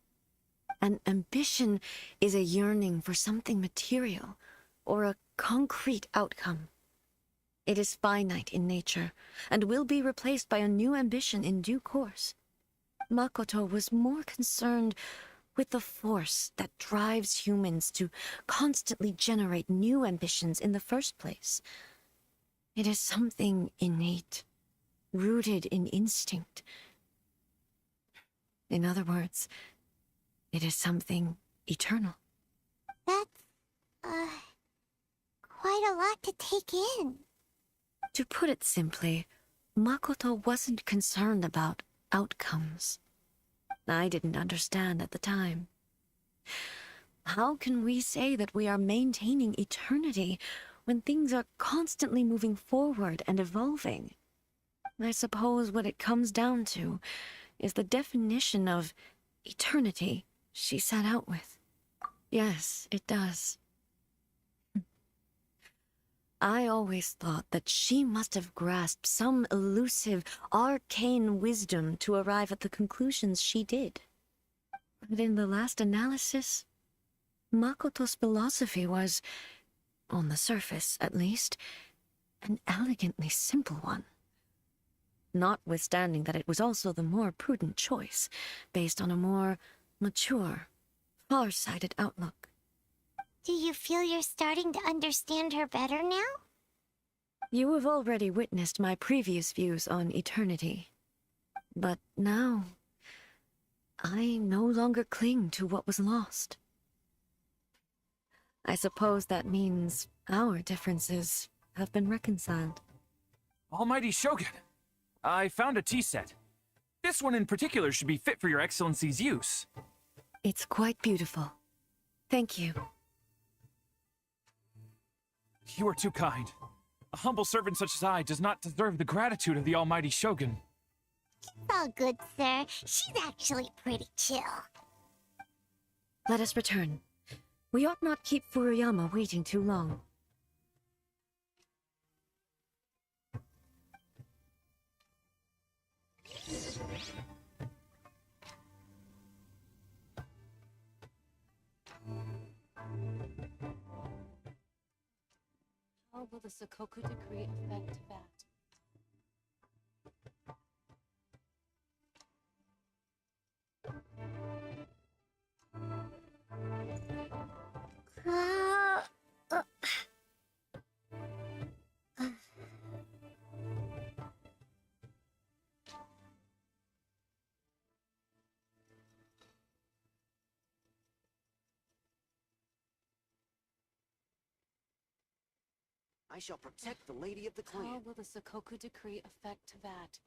C: An ambition is a yearning for something material, or a concrete outcome. It is finite in nature, and will be replaced by a new ambition in due course. Makoto was more concerned with the force that drives humans to constantly generate new ambitions in the first place. It is something innate, rooted in instinct. In other words, it is something eternal.
B: That's, quite a lot to take in.
C: To put it simply, Makoto wasn't concerned about outcomes. I didn't understand at the time. How can we say that we are maintaining eternity when things are constantly moving forward and evolving? I suppose what it comes down to is the definition of eternity she set out with. Yes, it does. I always thought that she must have grasped some elusive, arcane wisdom to arrive at the conclusions she did. But in the last analysis, Makoto's philosophy was, on the surface at least, an elegantly simple one. Notwithstanding that it was also the more prudent choice, based on a more mature, far-sighted outlook.
B: Do you feel you're starting to understand her better now?
C: You have already witnessed my previous views on eternity. But now, I no longer cling to what was lost. I suppose that means our differences have been reconciled.
G: Almighty Shogun, I found a tea set. This one in particular should be fit for your Excellency's use.
C: It's quite beautiful. Thank you.
G: You are too kind. A humble servant such as I does not deserve the gratitude of the Almighty Shogun.
B: It's all good, sir. She's actually pretty chill.
C: Let us return. We ought not keep Furuyama waiting too long.
F: How will the Sokoku decree affect that?
H: I shall protect the Lady of the Clan.
F: How will the Sokoku decree affect that?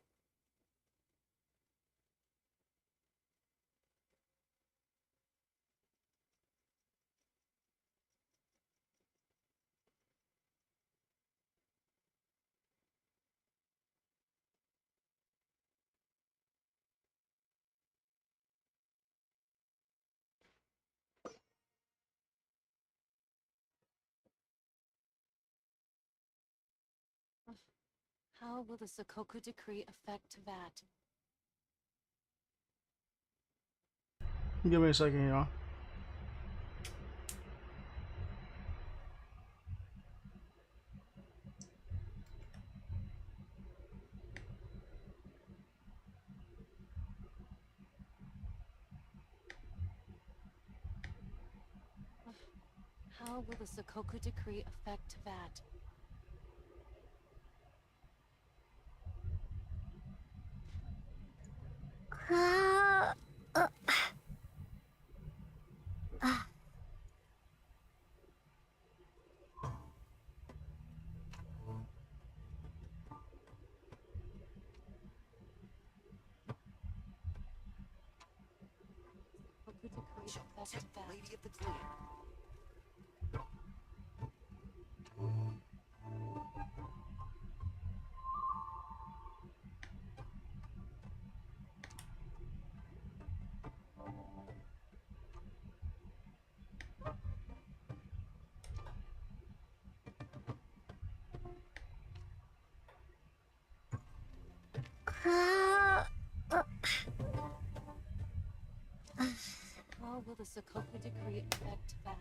F: How will the Sokoku decree affect that?
A: Give me a second, y'all.
F: How will the Sokoku decree affect that? Sokoku decree affect
H: Protect the
F: that?
H: Lady of the Clan.
F: How will the Sokoku decree affect that?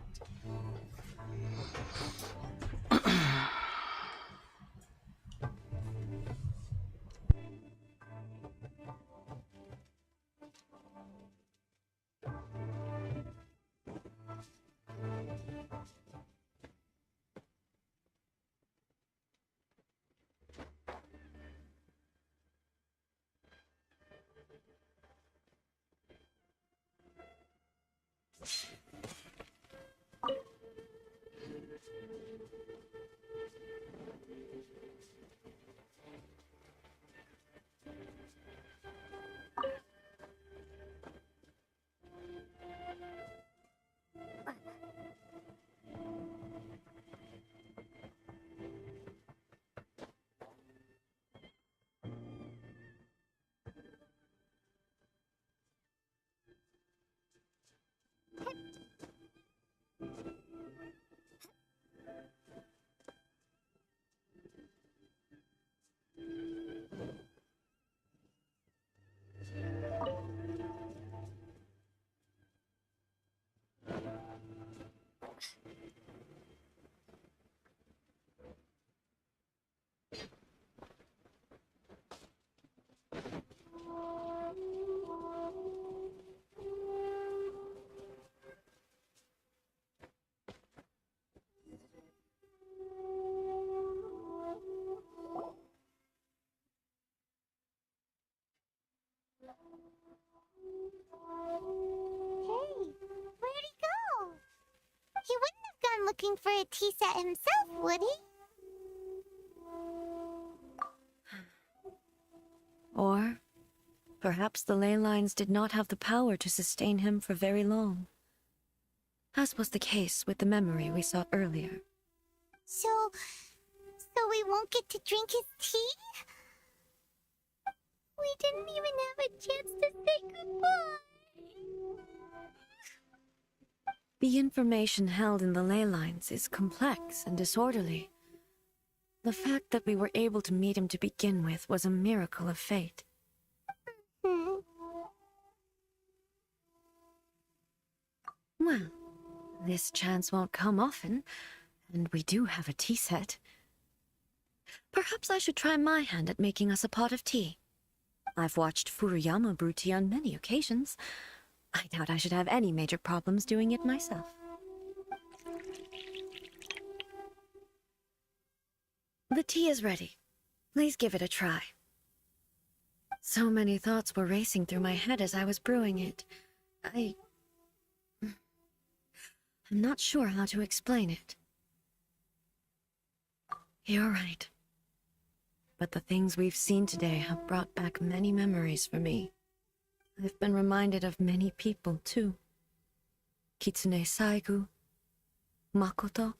B: looking for a tea set himself, would he?
C: Or perhaps the ley lines did not have the power to sustain him for very long, as was the case with the memory we saw earlier.
B: So we won't get to drink his tea? We didn't even have a chance to say goodbye.
C: The information held in the ley lines is complex and disorderly. The fact that we were able to meet him to begin with was a miracle of fate. Well, this chance won't come often, and we do have a tea set. Perhaps I should try my hand at making us a pot of tea. I've watched Furuyama brew tea on many occasions. I doubt I should have any major problems doing it myself. The tea is ready. Please give it a try. So many thoughts were racing through my head as I was brewing it. I'm not sure how to explain it. You're right. But the things we've seen today have brought back many memories for me. I've been reminded of many people, too. Kitsune Saigu, Makoto,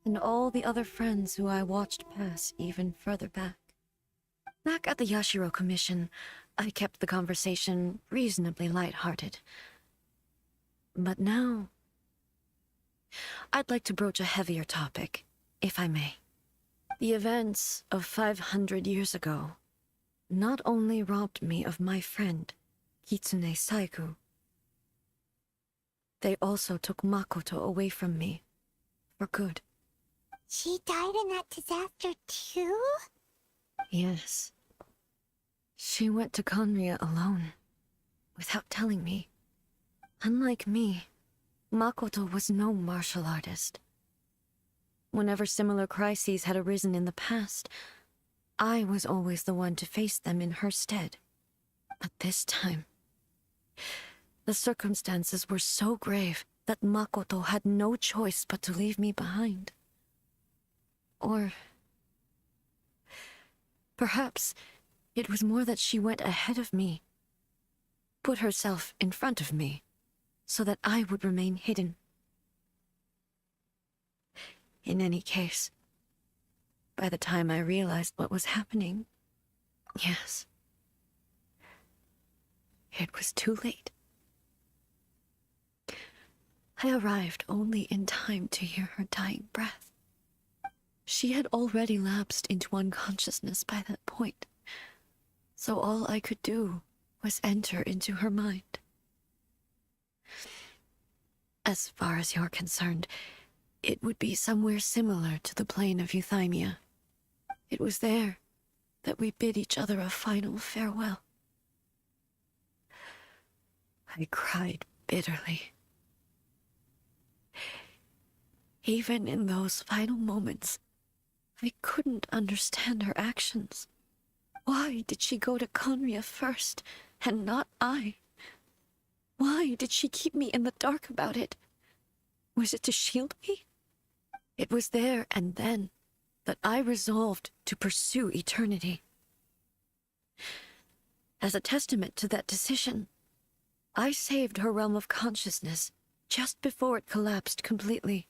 C: and all the other friends who I watched pass even further back. Back at the Yashiro Commission, I kept the conversation reasonably lighthearted. But now, I'd like to broach a heavier topic, if I may. The events of 500 years ago not only robbed me of my friend, Kitsune Saigu, they also took Makoto away from me, for good.
B: She died in that disaster too?
C: Yes. She went to Conria alone, without telling me. Unlike me, Makoto was no martial artist. Whenever similar crises had arisen in the past, I was always the one to face them in her stead. But this time, the circumstances were so grave that Makoto had no choice but to leave me behind. Or perhaps it was more that she went ahead of me, put herself in front of me, so that I would remain hidden. In any case, by the time I realized what was happening, yes, it was too late. I arrived only in time to hear her dying breath. She had already lapsed into unconsciousness by that point, so all I could do was enter into her mind. As far as you're concerned, it would be somewhere similar to the plane of Euthymia. It was there that we bid each other a final farewell. I cried bitterly. Even in those final moments, I couldn't understand her actions. Why did she go to Conria first, and not I? Why did she keep me in the dark about it? Was it to shield me? It was there and then that I resolved to pursue eternity. As a testament to that decision, I saved her realm of consciousness just before it collapsed completely,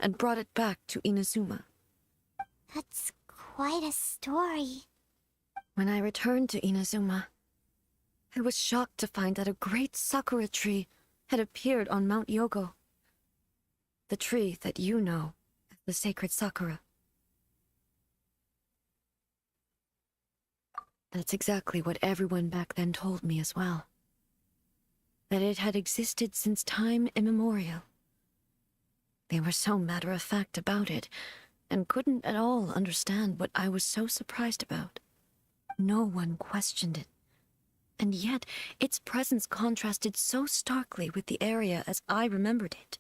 C: and brought it back to Inazuma.
B: That's quite a story.
C: When I returned to Inazuma, I was shocked to find that a great sakura tree had appeared on Mount Yogo. The tree that you know as the sacred sakura. That's exactly what everyone back then told me as well. That it had existed since time immemorial. They were so matter-of-fact about it, and couldn't at all understand what I was so surprised about. No one questioned it, and yet its presence contrasted so starkly with the area as I remembered it.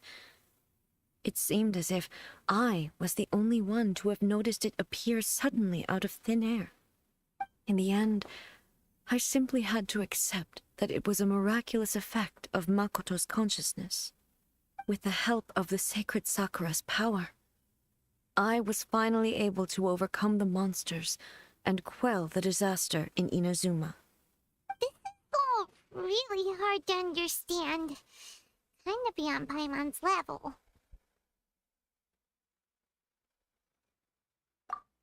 C: It seemed as if I was the only one to have noticed it appear suddenly out of thin air. In the end, I simply had to accept that it was a miraculous effect of Makoto's consciousness. With the help of the sacred Sakura's power, I was finally able to overcome the monsters and quell the disaster in Inazuma.
B: Oh, really hard to understand. Kinda beyond Paimon's level.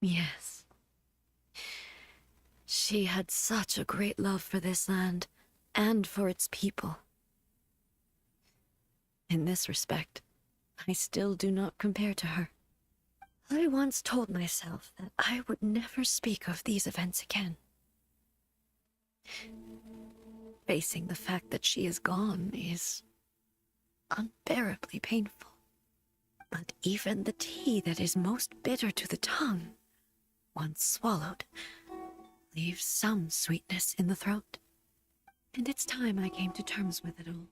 C: Yes. She had such a great love for this land and for its people. In this respect, I still do not compare to her. I once told myself that I would never speak of these events again. Facing the fact that she is gone is unbearably painful. But even the tea that is most bitter to the tongue, once swallowed, leaves some sweetness in the throat. And it's time I came to terms with it all.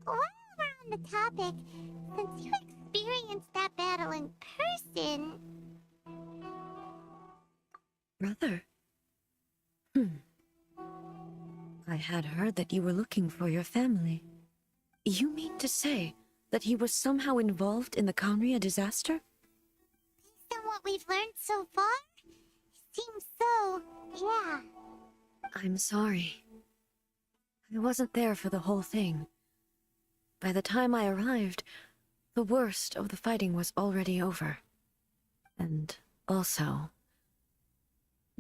B: While we're on the topic, since you experienced that battle in person...
C: Brother? I had heard that you were looking for your family. You mean to say that he was somehow involved in the Kanria disaster?
B: Based on what we've learned so far, seems so, yeah.
C: I'm sorry. I wasn't there for the whole thing. By the time I arrived, the worst of the fighting was already over. And also,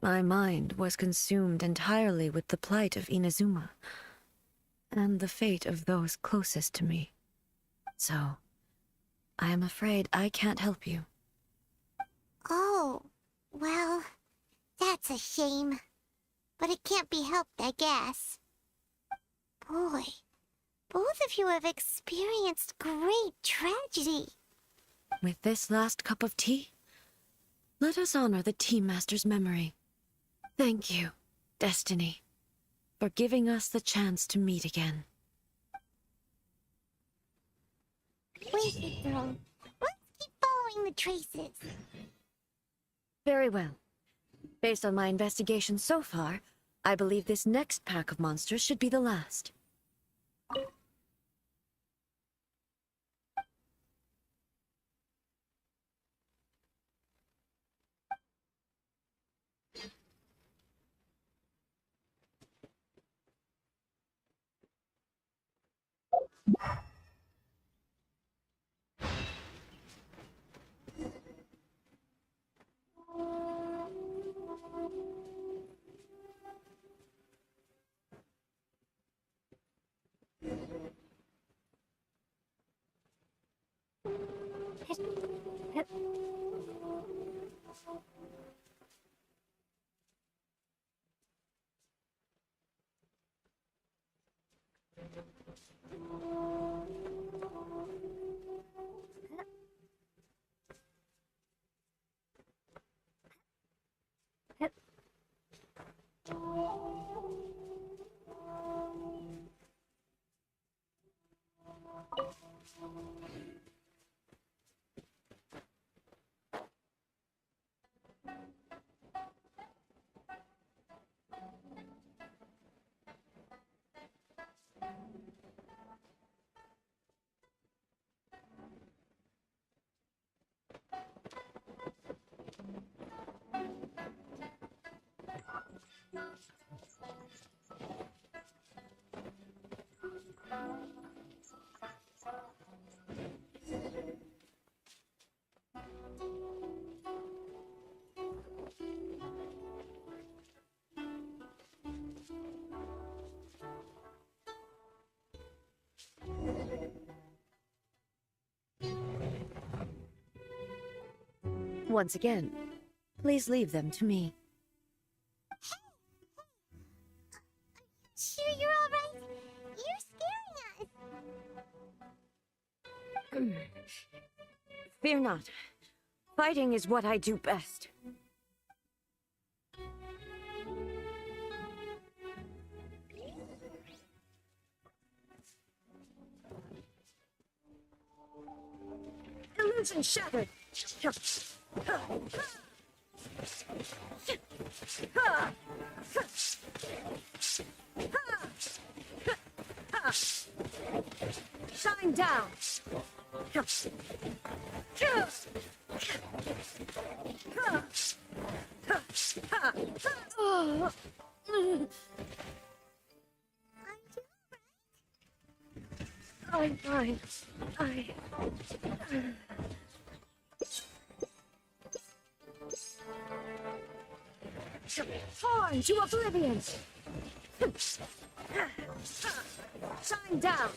C: my mind was consumed entirely with the plight of Inazuma, and the fate of those closest to me. So, I am afraid I can't help you.
B: Oh, well, that's a shame. But it can't be helped, I guess. Boy, both of you have experienced great tragedy.
C: With this last cup of tea, let us honor the Tea Master's memory. Thank you, Destiny, for giving us the chance to meet again.
B: Wait, girl. Let's keep following the traces.
C: Very well. Based on my investigation so far, I believe this next pack of monsters should be the last. Once again, please leave them to me.
B: Sure you're alright? You're scaring us.
C: Fear not. Fighting is what I do best. Illusion shattered! Shine down. I'm fine. Torn to oblivion. Shine down.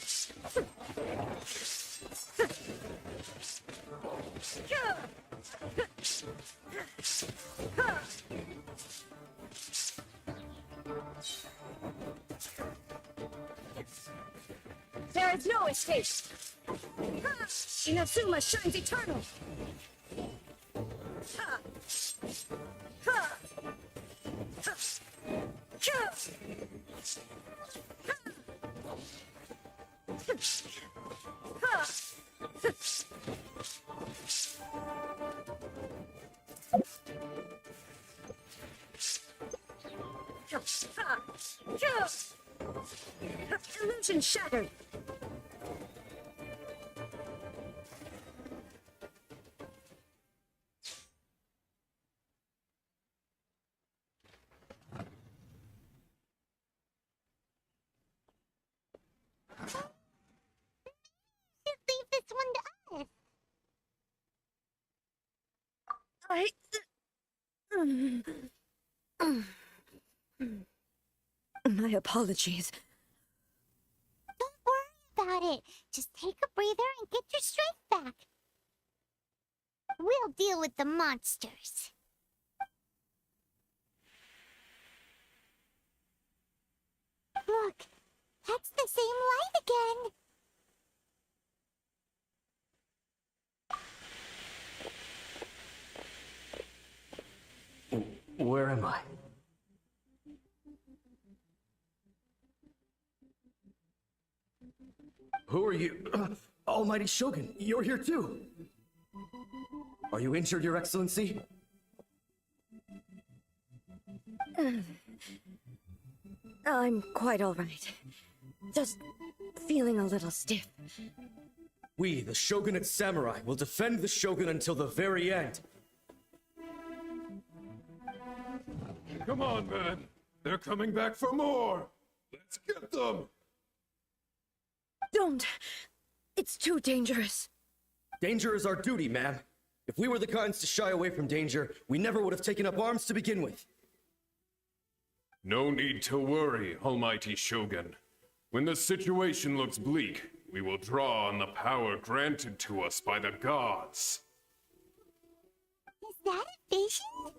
C: There is no escape. Inazuma shines eternal. Illusion shattered.
B: Just leave this one to us.
C: My apologies.
B: Don't worry about it. Just take a breather and get your strength back. We'll deal with the monsters. Look, that's the same light again.
H: Where am I? Who are you? Almighty Shogun, you're here too. Are you injured, Your Excellency?
C: I'm quite all right. Just feeling a little stiff.
H: We, the Shogunate Samurai, will defend the Shogun until the very end.
I: Come on, man. They're coming back for more. Let's get them.
C: Don't! It's too dangerous.
H: Danger is our duty, ma'am. If we were the kinds to shy away from danger, we never would have taken up arms to begin with.
I: No need to worry, Almighty Shogun. When the situation looks bleak, we will draw on the power granted to us by the gods.
B: Is that a vision?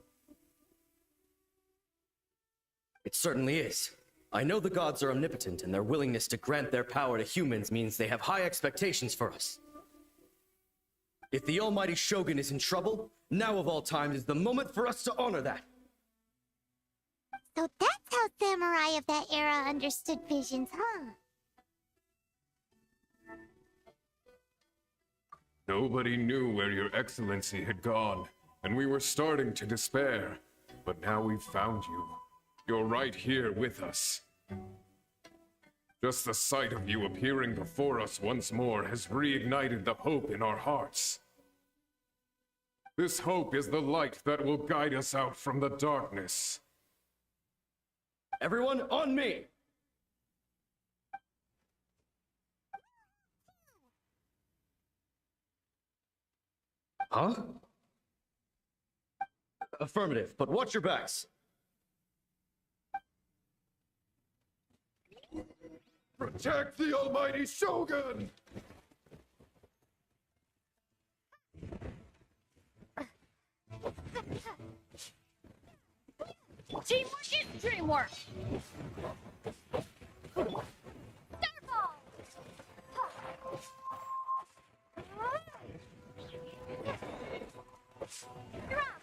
H: It certainly is. I know the gods are omnipotent, and their willingness to grant their power to humans means they have high expectations for us. If the Almighty Shogun is in trouble, now of all times is the moment for us to honor that.
B: So that's how samurai of that era understood visions, huh?
I: Nobody knew where Your Excellency had gone, and we were starting to despair. But now we've found you. You're right here with us. Just the sight of you appearing before us once more has reignited the hope in our hearts. This hope is the light that will guide us out from the darkness.
H: Everyone, on me! Huh? Affirmative, but watch your backs.
I: Protect the Almighty Shogun!
F: Teamwork is dreamwork!
B: Starfall! You're up!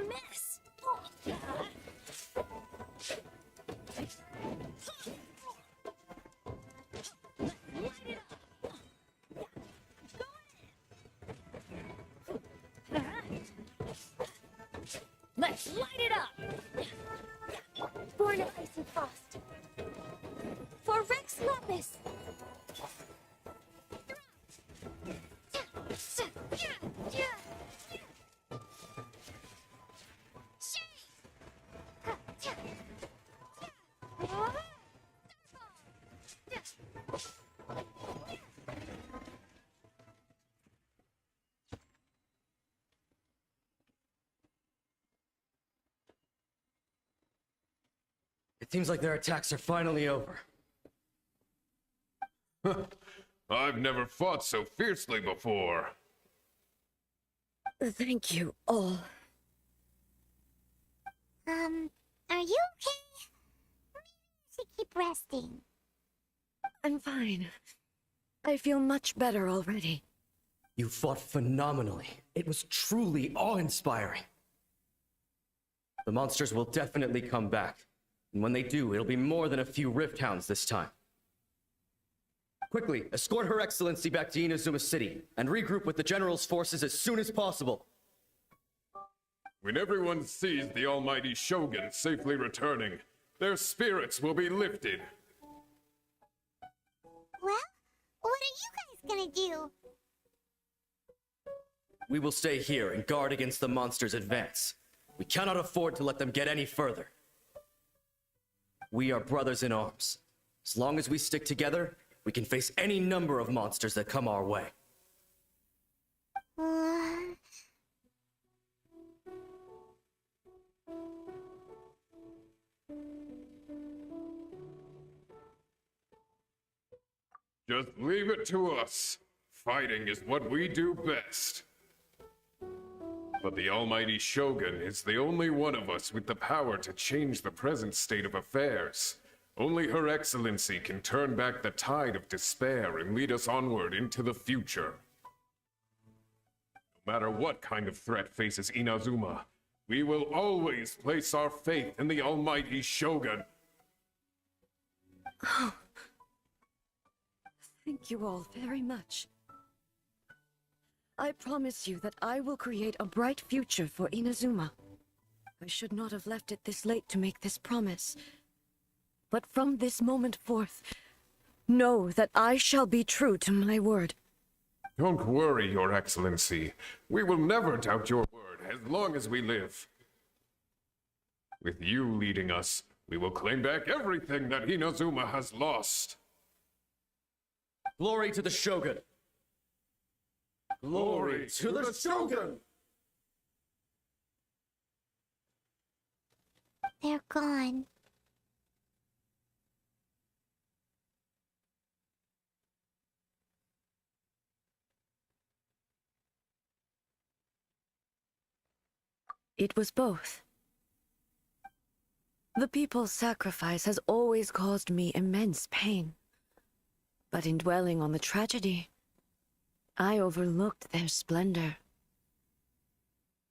C: mess!
B: Let's light it up! Born of ice and frost. For Rex Lapis!
H: It seems like their attacks are finally over.
I: I've never fought so fiercely before.
C: Thank you all.
B: Are you okay? Maybe you should keep resting.
C: I'm fine. I feel much better already.
H: You fought phenomenally. It was truly awe-inspiring. The monsters will definitely come back. And when they do, it'll be more than a few Rift Hounds this time. Quickly, escort Her Excellency back to Inazuma City, and regroup with the General's forces as soon as possible.
I: When everyone sees the almighty Shogun safely returning, their spirits will be lifted.
B: Well, what are you guys gonna do?
H: We will stay here and guard against the monsters' advance. We cannot afford to let them get any further. We are brothers in arms. As long as we stick together, we can face any number of monsters that come our way.
I: Just leave it to us. Fighting is what we do best. But the almighty Shogun is the only one of us with the power to change the present state of affairs. Only Her Excellency can turn back the tide of despair and lead us onward into the future. No matter what kind of threat faces Inazuma, we will always place our faith in the almighty Shogun.
C: Thank you all very much. I promise you that I will create a bright future for Inazuma. I should not have left it this late to make this promise. But from this moment forth, know that I shall be true to my word.
I: Don't worry, Your Excellency. We will never doubt your word as long as we live. With you leading us, we will claim back everything that Inazuma has lost.
H: Glory to the Shogun! Glory to the Shogun!
B: They're gone.
C: It was both. The people's sacrifice has always caused me immense pain. But in dwelling on the tragedy, I overlooked their splendor.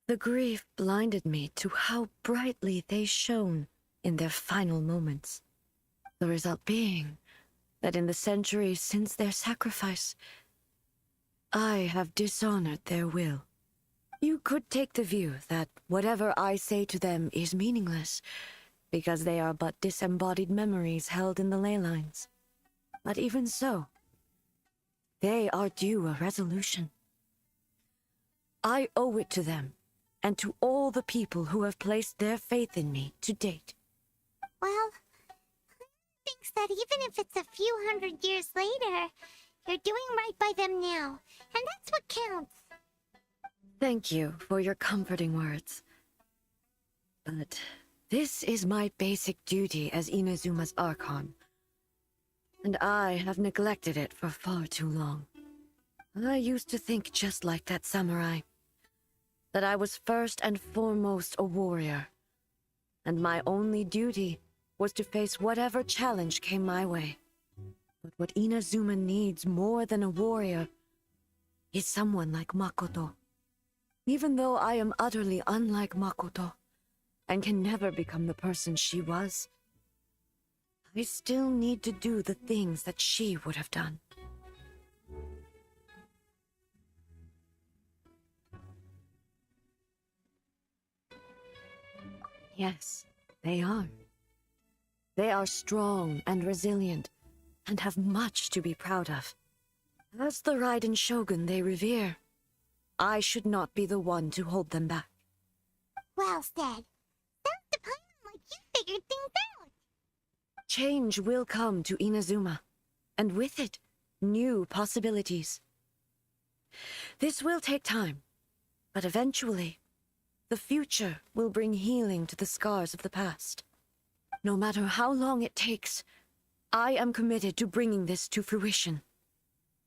C: The grief blinded me to how brightly they shone in their final moments. The result being that in the centuries since their sacrifice, I have dishonored their will. You could take the view that whatever I say to them is meaningless, because they are but disembodied memories held in the ley lines. But even so, they are due a resolution. I owe it to them, and to all the people who have placed their faith in me to date.
B: Well, thinks that even if it's a few hundred years later, you're doing right by them now, and that's what counts.
C: Thank you for your comforting words. But this is my basic duty as Inazuma's Archon, and I have neglected it for far too long. I used to think just like that samurai, that I was first and foremost a warrior, and my only duty was to face whatever challenge came my way. But what Inazuma needs more than a warrior is someone like Makoto. Even though I am utterly unlike Makoto, and can never become the person she was, I still need to do the things that she would have done. Yes, they are. They are strong and resilient, and have much to be proud of. As the Raiden Shogun they revere, I should not be the one to hold them back.
B: Well said. Sounds to Paimon like you figured things out.
C: Change will come to Inazuma, and with it, new possibilities. This will take time, but eventually, the future will bring healing to the scars of the past. No matter how long it takes, I am committed to bringing this to fruition.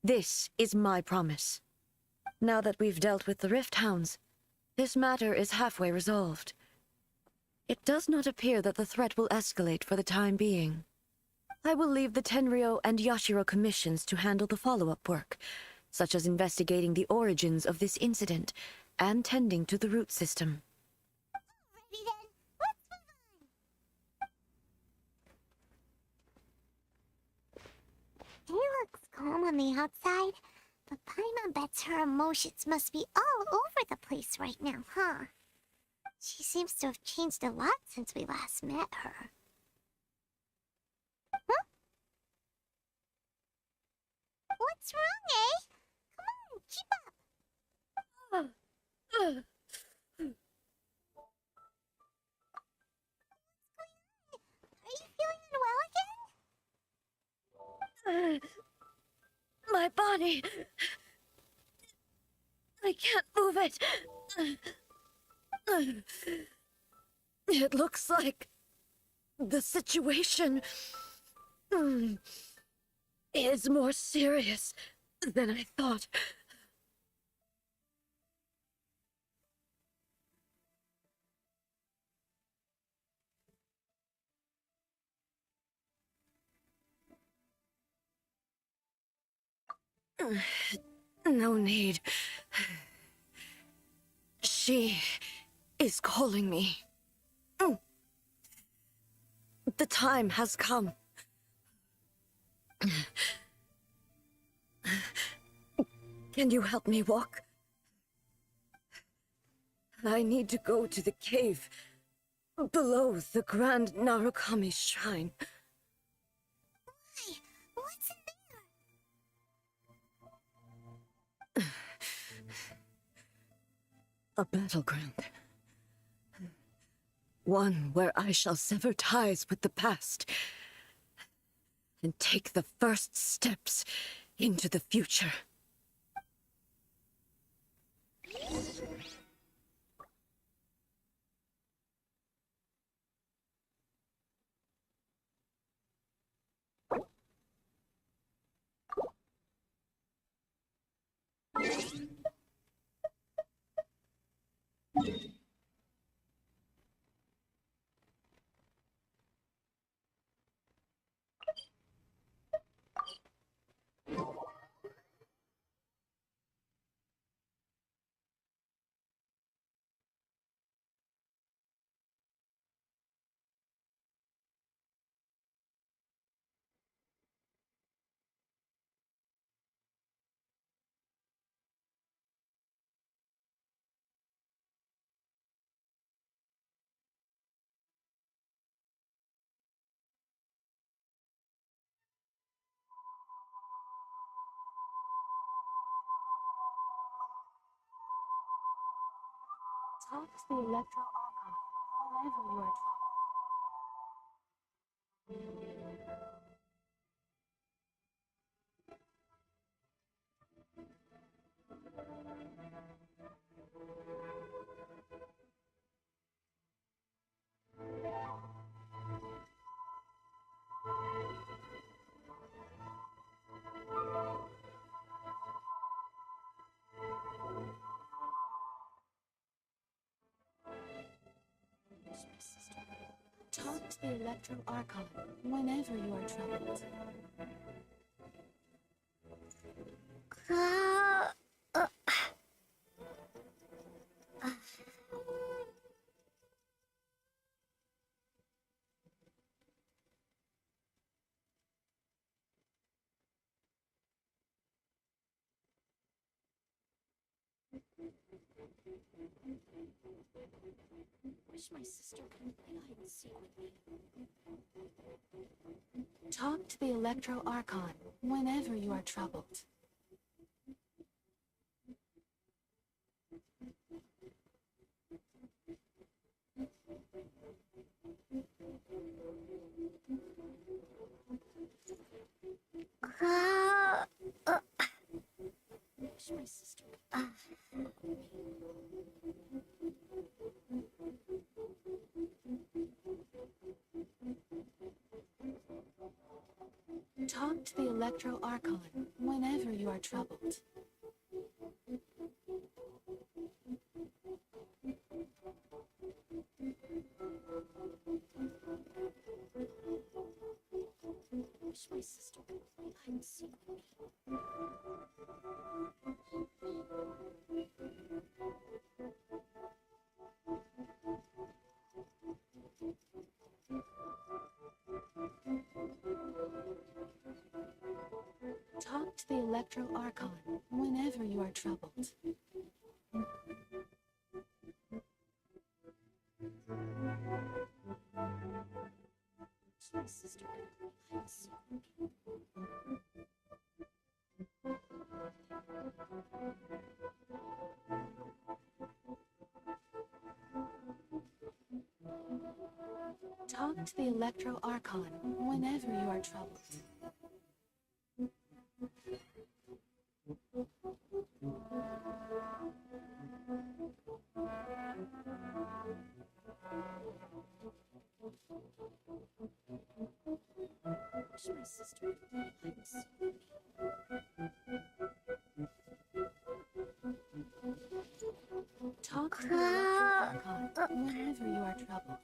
C: This is my promise. Now that we've dealt with the Rift Hounds, this matter is halfway resolved. It does not appear that the threat will escalate for the time being. I will leave the Tenryo and Yashiro commissions to handle the follow-up work, such as investigating the origins of this incident and tending to the root system.
B: Alrighty then, let's move on. It looks calm on the outside, but Paimon bets her emotions must be all over the place right now, huh? She seems to have changed a lot since we last met her. Huh? What's wrong, eh? Come on, keep up. Are you feeling unwell again?
C: My body... I can't move it. It looks like the situation is more serious than I thought. No need. She is calling me. The time has come. Can you help me walk? I need to go to the cave below the Grand Narukami Shrine.
B: Why? What's in there?
C: A battleground. One where I shall sever ties with the past and take the first steps into the future.
F: Talk to the Electro Archon whenever you are troubled. Talk to the Electro Archon whenever you are troubled. Wish my sister could play hide and seek with me. Talk to the Electro Archon whenever you are troubled. Wish my sister could look with me. Talk to the Electro Archon whenever you are troubled. Wish my sister could play hide and seek with me. Talk to the Electro Archon whenever you are troubled. My sister could play hide and seek with me. Talk to the Electro Archon whenever you are troubled. Wish my sister could play hide and seek with me. Talk to the Electro Archon whenever you are troubled.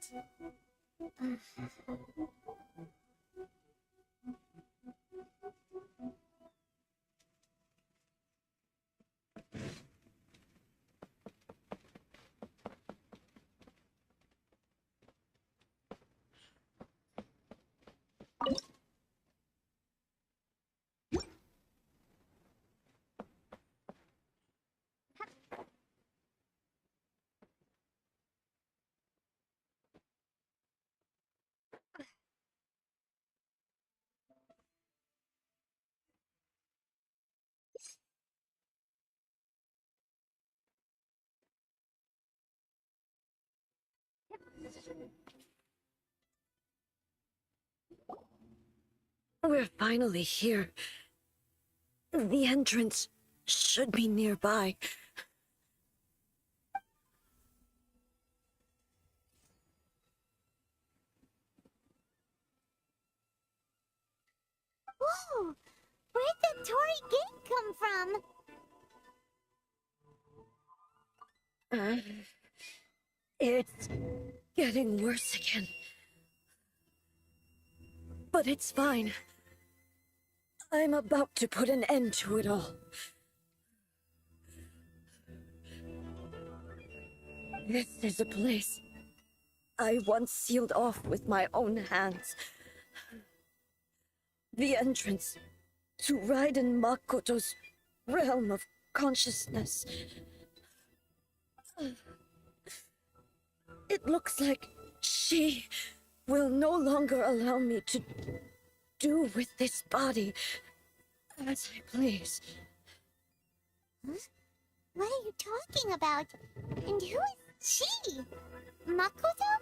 C: We're finally here. The entrance should be nearby.
B: Whoa! Where'd the Torii Gate come from?
C: It's getting worse again. But it's fine. I'm about to put an end to it all. This is a place I once sealed off with my own hands. The entrance to Raiden Makoto's realm of consciousness. It looks like she will no longer allow me to do with this body as I please.
B: Huh? What are you talking about? And who is she? Makoto?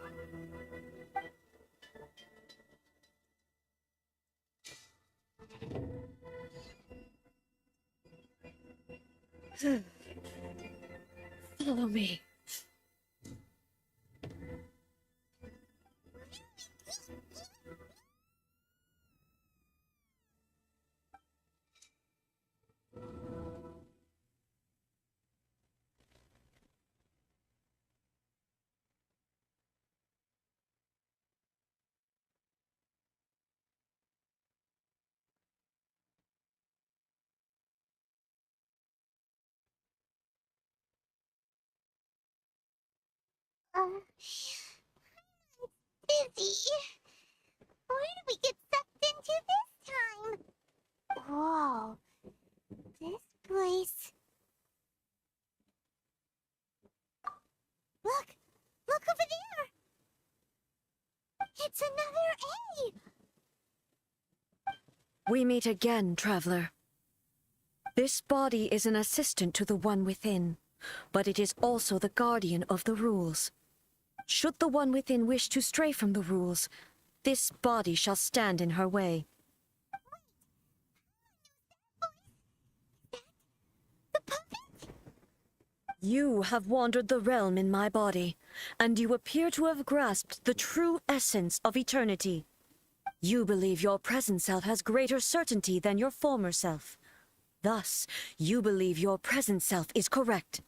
C: Follow me.
B: Busy. Where did we get sucked into this time? Whoa. This place. Look! Look over there!
C: We meet again, traveler. This body is an assistant to the one within, but it is also the guardian of the rules. Should the one within wish to stray from the rules, this body shall stand in her way.
B: The puppet?
C: You have wandered the realm in my body, and you appear to have grasped the true essence of eternity. You believe your present self has greater certainty than your former self. Thus, you believe your present self is correct,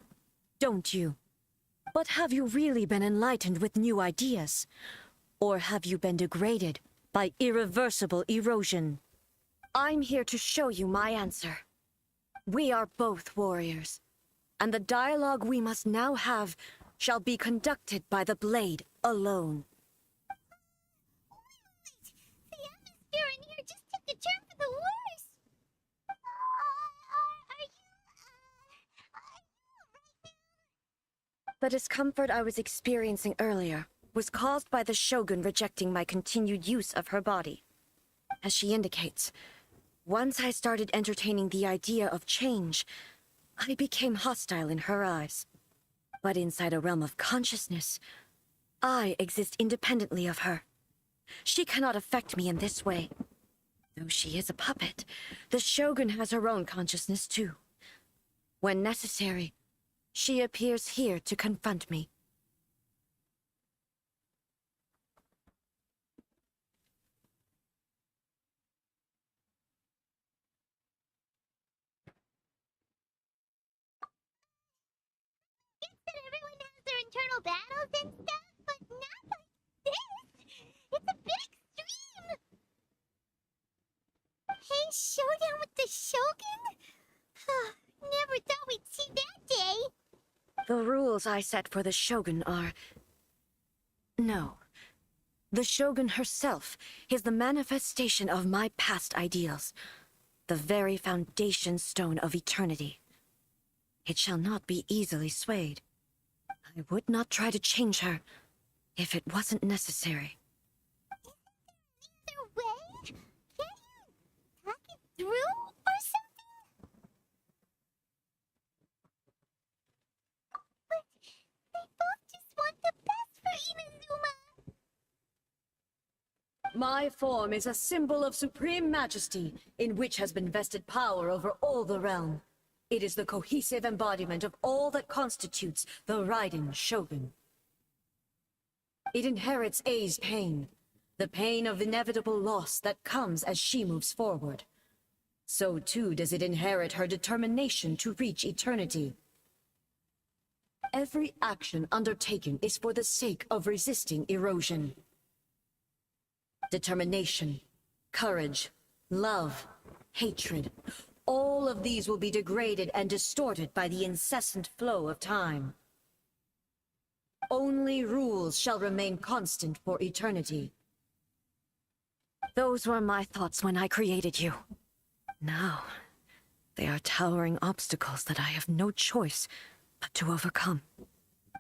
C: don't you? But have you really been enlightened with new ideas? Or have you been degraded by irreversible erosion? I'm here to show you my answer. We are both warriors, and the dialogue we must now have shall be conducted by the blade alone.
B: The atmosphere in here just took a turn for the worse. Are you right now?
C: The discomfort I was experiencing earlier was caused by the Shogun rejecting my continued use of her body. As she indicates, once I started entertaining the idea of change, I became hostile in her eyes. But inside a realm of consciousness, I exist independently of her. She cannot affect me in this way. Though she is a puppet, the Shogun has her own consciousness too. When necessary, she appears here to confront me.
B: That everyone has their internal battles and stuff, but not like this. It's a bit extreme. Hey, showdown with the Shogun? Never thought we'd see that day.
C: The rules I set for the Shogun are... No. The Shogun herself is the manifestation of my past ideals, the very foundation stone of eternity. It shall not be easily swayed. I would not try to change her if it wasn't necessary.
B: Either way? Can't you talk it through or something? But they both just want the best for Inazuma.
C: My form is a symbol of supreme majesty, in which has been vested power over all the realm. It is the cohesive embodiment of all that constitutes the Raiden Shogun. It inherits Ei's pain, the pain of inevitable loss that comes as she moves forward. So too does it inherit her determination to reach eternity. Every action undertaken is for the sake of resisting erosion. Determination, courage, love, hatred, all of these will be degraded and distorted by the incessant flow of time. Only rules shall remain constant for eternity. Those were my thoughts when I created you. Now, they are towering obstacles that I have no choice but to overcome.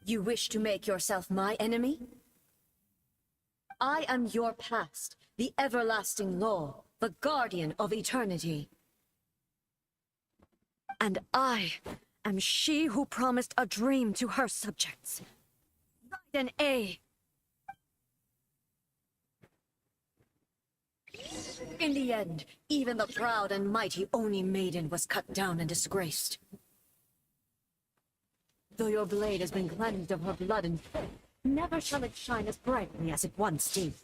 C: You wish to make yourself my enemy? I am your past, the everlasting law, the guardian of eternity. And I am she who promised a dream to her subjects. Raiden A. In the end, even the proud and mighty Oni Maiden was cut down and disgraced. Though your blade has been cleansed of her blood and filth, never shall it shine as brightly as it once did.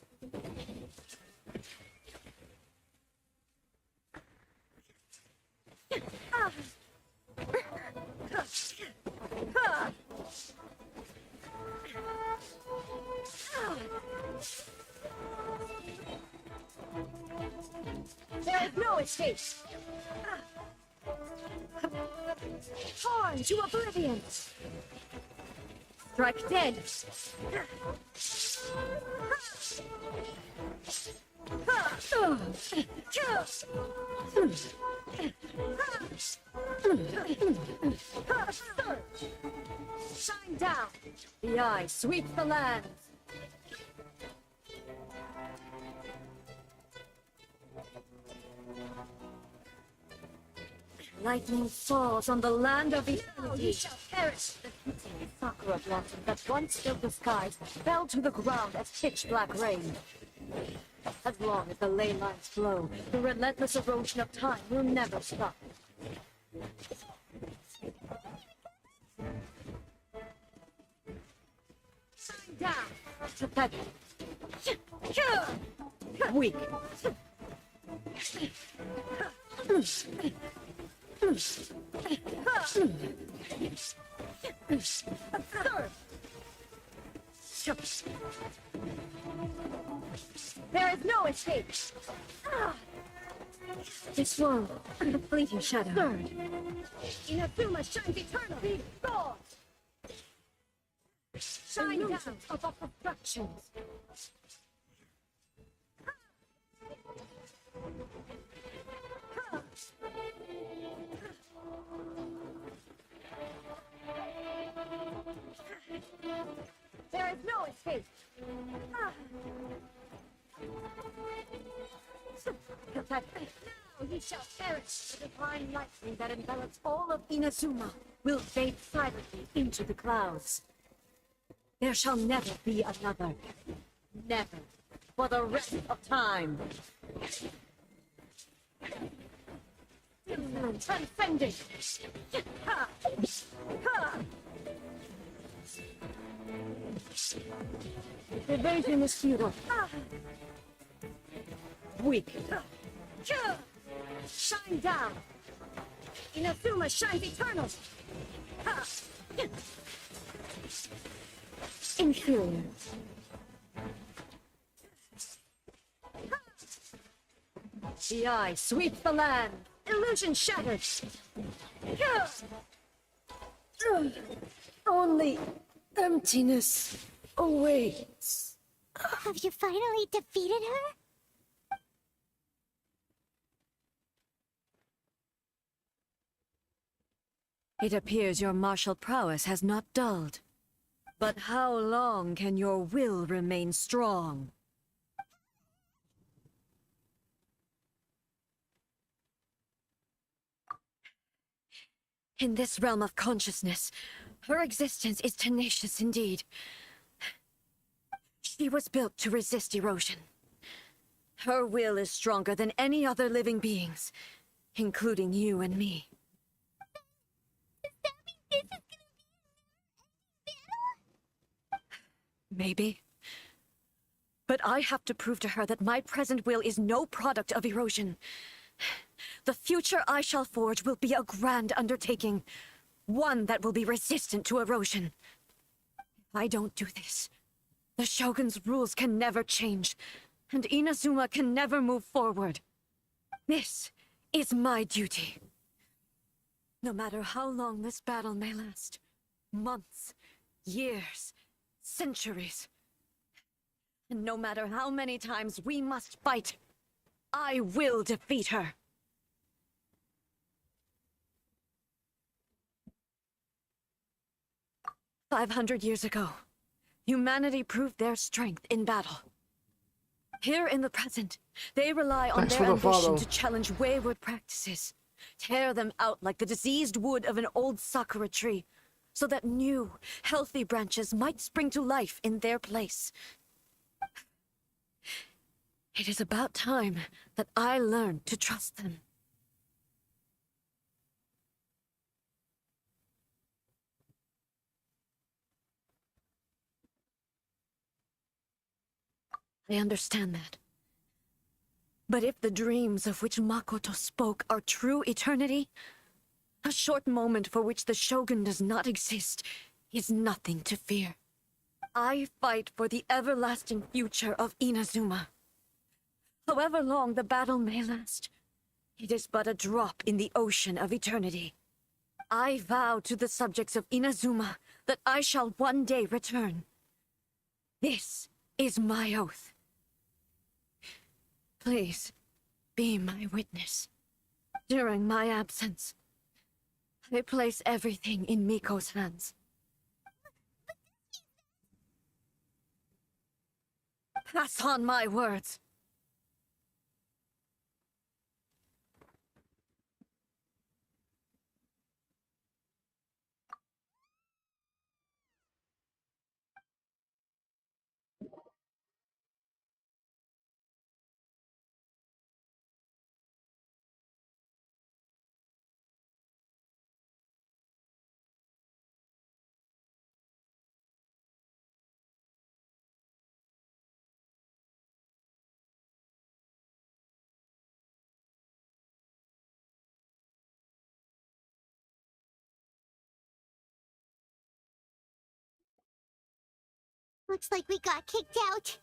C: There is no escape! Torn to oblivion! Strike dead! Shine down! The eye sweeps the lands! Lightning falls on the land of eternity. You shall perish. The fleeting sakura blossom that once filled the skies fell to the ground as pitch black rain. As long as the ley lines flow, the relentless erosion of time will never stop. Shine down, pathetic. Weak. There is no escape. This world, a fleeting shadow. Third. Inazuma shines eternal. Be gone. Shine down above obstructions. There is no escape. Now you shall perish. The divine lightning that envelops all of Inazuma will fade silently into the clouds. There shall never be another. Never. For the rest of time. Transcending. Ha! Ha! Evasion is futile. Weak. Shine down. Inazuma shines eternal. Inferior. The eye sweeps the land. Illusion shattered. Only emptiness awaits.
B: Have you finally defeated her?
C: It appears your martial prowess has not dulled. But how long can your will remain strong? In this realm of consciousness, her existence is tenacious indeed. She was built to resist erosion. Her will is stronger than any other living being's, including you and me.
B: Does that mean this is gonna be a battle?
C: Maybe. But I have to prove to her that my present will is no product of erosion. The future I shall forge will be a grand undertaking, one that will be resistant to erosion. If I don't do this, the Shogun's rules can never change, and Inazuma can never move forward. This is my duty. No matter how long this battle may last, months, years, centuries, and no matter how many times we must fight, I will defeat her. "500 years ago, humanity proved their strength in battle. Here in the present, they rely on
A: Thanks
C: their
A: for the follow.
C: ambition to challenge wayward practices, tear them out like the diseased wood of an old sakura tree, so that new, healthy branches might spring to life in their place. It is about time that I learned to trust them. I understand that. But if the dreams of which Makoto spoke are true eternity, a short moment for which the Shogun does not exist is nothing to fear. I fight for the everlasting future of Inazuma. However long the battle may last, it is but a drop in the ocean of eternity. I vow to the subjects of Inazuma that I shall one day return. This is my oath. Please, be my witness. During my absence, I place everything in Miko's hands. Pass on my words.
B: Looks like we got kicked out.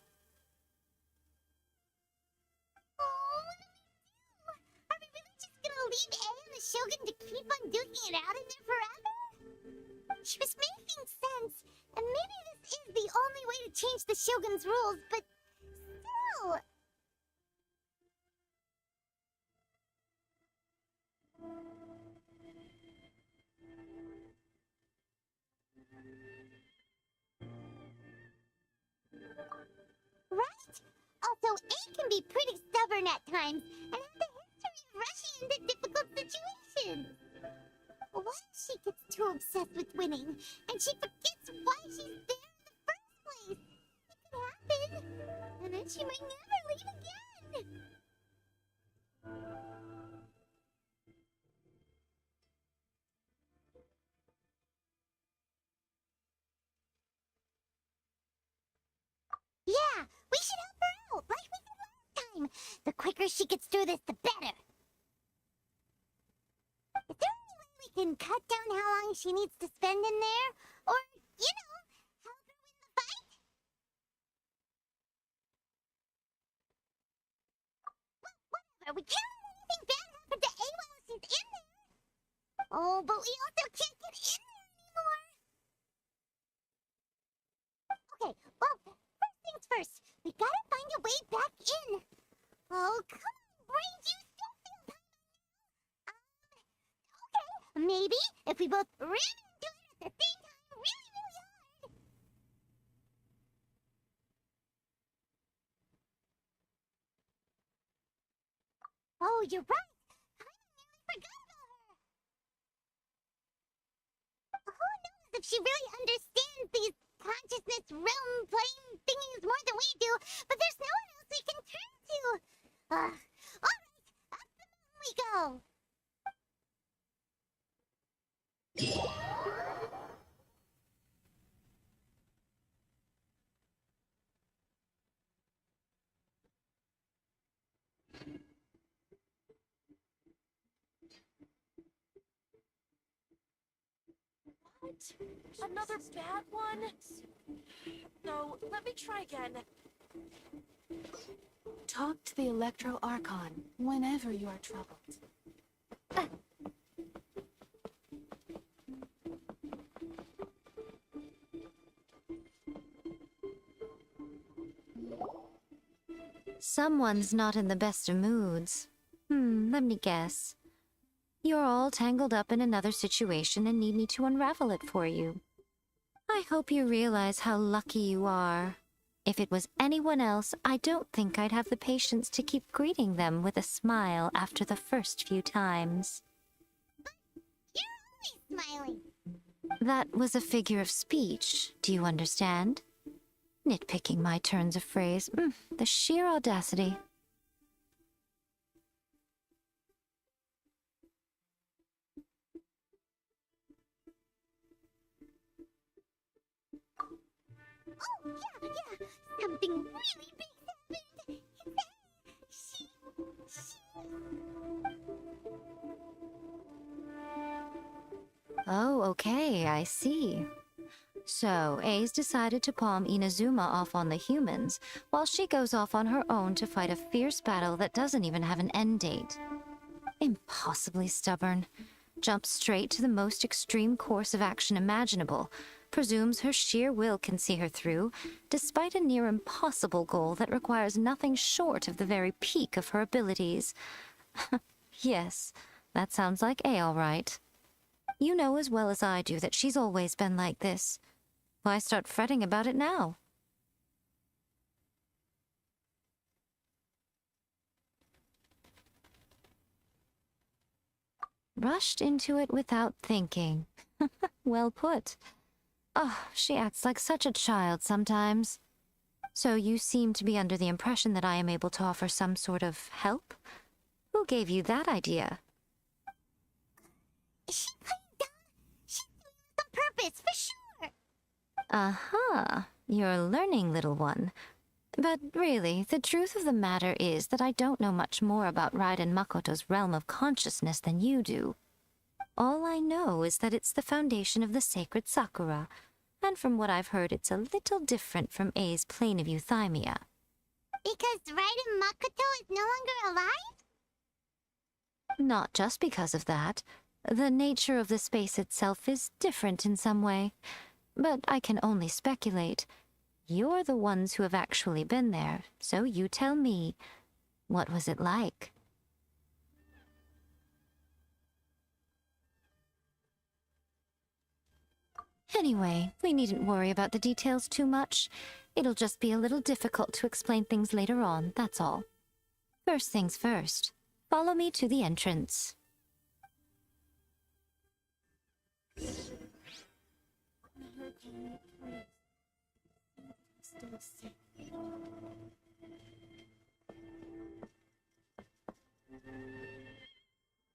B: Oh, what do we do? Are we really just gonna leave A and the Shogun to keep on duking it out in there forever? She was making sense, and maybe this is the only way to change the Shogun's rules, but still... Right? Also, A can be pretty stubborn at times, and has the history of rushing into difficult situations. What if she gets too obsessed with winning, and she forgets why she's there in the first place? It could happen, and then she might never leave again. Yeah, we should help her out, like we did last time. The quicker she gets through this, the better. Is there any way we can cut down how long she needs to spend in there? Or, you know, help her win the fight? Well, whatever. We can't let anything bad happen to A while she's in there. Oh, but we also can't get in there anymore. Okay, well, first things first. We gotta find a way back in. Oh, come on, brains, you still feel time now. Okay, maybe if we both ram into it at the same time really, really hard. Oh, you're right. I nearly forgot about her. Who knows if she really understands these consciousness realm playing thingies more than we do, but there's no one else we can turn to. Alright, up the mountain we go.
F: What? Another bad one? No, let me try again. Talk to the Electro Archon whenever you are troubled.
C: Someone's not in the best of moods. Let me guess. You're all tangled up in another situation and need me to unravel it for you. I hope you realize how lucky you are. If it was anyone else, I don't think I'd have the patience to keep greeting them with a smile after the first few times.
B: You're always smiling.
C: That was a figure of speech, do you understand? Nitpicking my turns of phrase. The sheer audacity.
B: Oh, yeah. Something really big happened. She...
C: Oh, okay, I see. So, A's decided to palm Inazuma off on the humans, while she goes off on her own to fight a fierce battle that doesn't even have an end date. Impossibly stubborn. Jumps straight to the most extreme course of action imaginable, presumes her sheer will can see her through, despite a near impossible goal that requires nothing short of the very peak of her abilities. Yes, that sounds like A all right. You know as well as I do that she's always been like this. Why start fretting about it now? Rushed into it without thinking. Well put. Oh, she acts like such a child sometimes. So you seem to be under the impression that I am able to offer some sort of help? Who gave you that idea?
B: Is she playing dumb? She's doing this on purpose, for sure.
C: Aha, you're learning, little one. But really, the truth of the matter is that I don't know much more about Raiden Makoto's realm of consciousness than you do. All I know is that it's the foundation of the sacred Sakura, And from what I've heard, it's a little different from A's plane of euthymia.
B: Because Raiden Makoto is no longer alive?
C: Not just because of that. The nature of the space itself is different in some way. But I can only speculate. You're the ones who have actually been there, so you tell me, what was it like? Anyway, we needn't worry about the details too much. It'll just be a little difficult to explain things later on, that's all. First things first, follow me to the entrance.